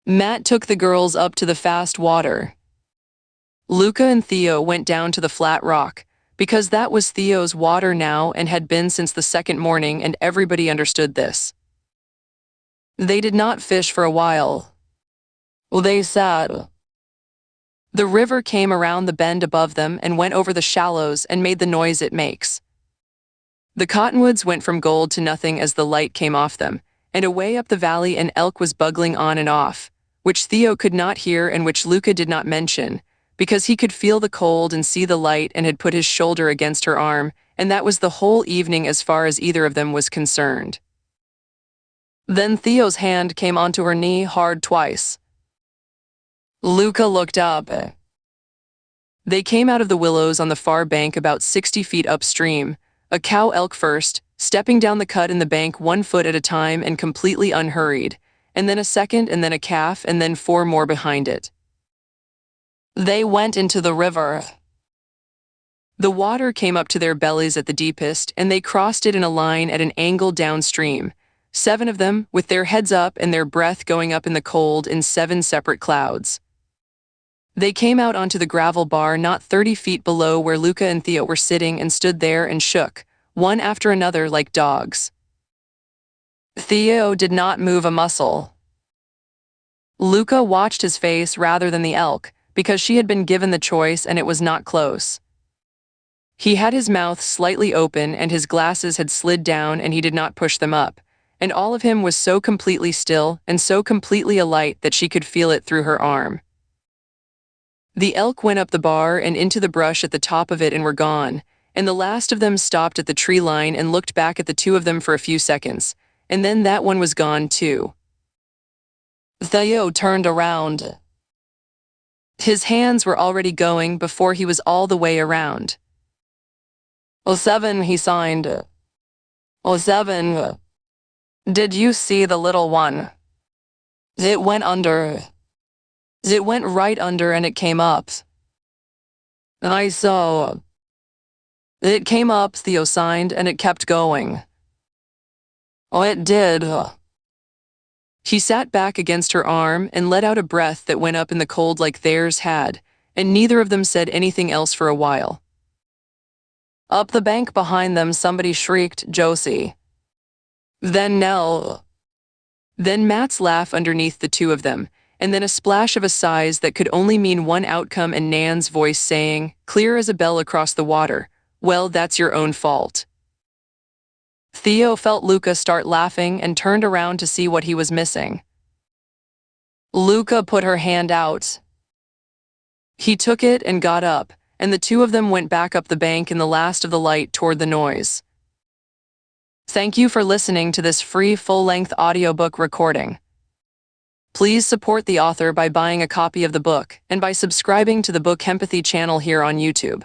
Matt took the girls up to the fast water. Luca and Theo went down to the flat rock, because that was Theo's water now and had been since the 2nd morning, and everybody understood this. They did not fish for a while. They sat. The river came around the bend above them and went over the shallows and made the noise it makes. The cottonwoods went from gold to nothing as the light came off them, and away up the valley an elk was bugling on and off, which Theo could not hear and which Luca did not mention, because he could feel the cold and see the light and had put his shoulder against her arm, and that was the whole evening as far as either of them was concerned. Then Theo's hand came onto her knee hard twice. Luca looked up. They came out of the willows on the far bank about 60 feet upstream, a cow elk first, stepping down the cut in the bank 1 foot at a time and completely unhurried, and then a second and then a calf and then 4 more behind it. They went into the river. The water came up to their bellies at the deepest, and they crossed it in a line at an angle downstream, 7 of them, with their heads up and their breath going up in the cold in 7 separate clouds. They came out onto the gravel bar not 30 feet below where Luca and Theo were sitting and stood there and shook, one after another like dogs. Theo did not move a muscle. Luca watched his face rather than the elk, because she had been given the choice and it was not close. He had his mouth slightly open and his glasses had slid down and he did not push them up, and all of him was so completely still and so completely alight that she could feel it through her arm. The elk went up the bar and into the brush at the top of it and were gone, and the last of them stopped at the tree line and looked back at the 2 of them for a few seconds, and then that one was gone too. Theo turned around. His hands were already going before he was all the way around. 07, he signed. 07. Did you see the little one? It went under. It went right under and it came up. I saw. It came up, Theo signed, and it kept going. Oh, it did. He sat back against her arm and let out a breath that went up in the cold like theirs had, and neither of them said anything else for a while. Up the bank behind them, somebody shrieked, Josie. Then Nell. Then Matt's laugh underneath the two of them, and then a splash of a sighs that could only mean one outcome, and Nan's voice saying, clear as a bell across the water, well, that's your own fault. Theo felt Luca start laughing and turned around to see what he was missing. Luca put her hand out. He took it and got up, and the two of them went back up the bank in the last of the light toward the noise. Thank you for listening to this free full-length audiobook recording. Please support the author by buying a copy of the book and by subscribing to the BookEmpathy channel here on YouTube.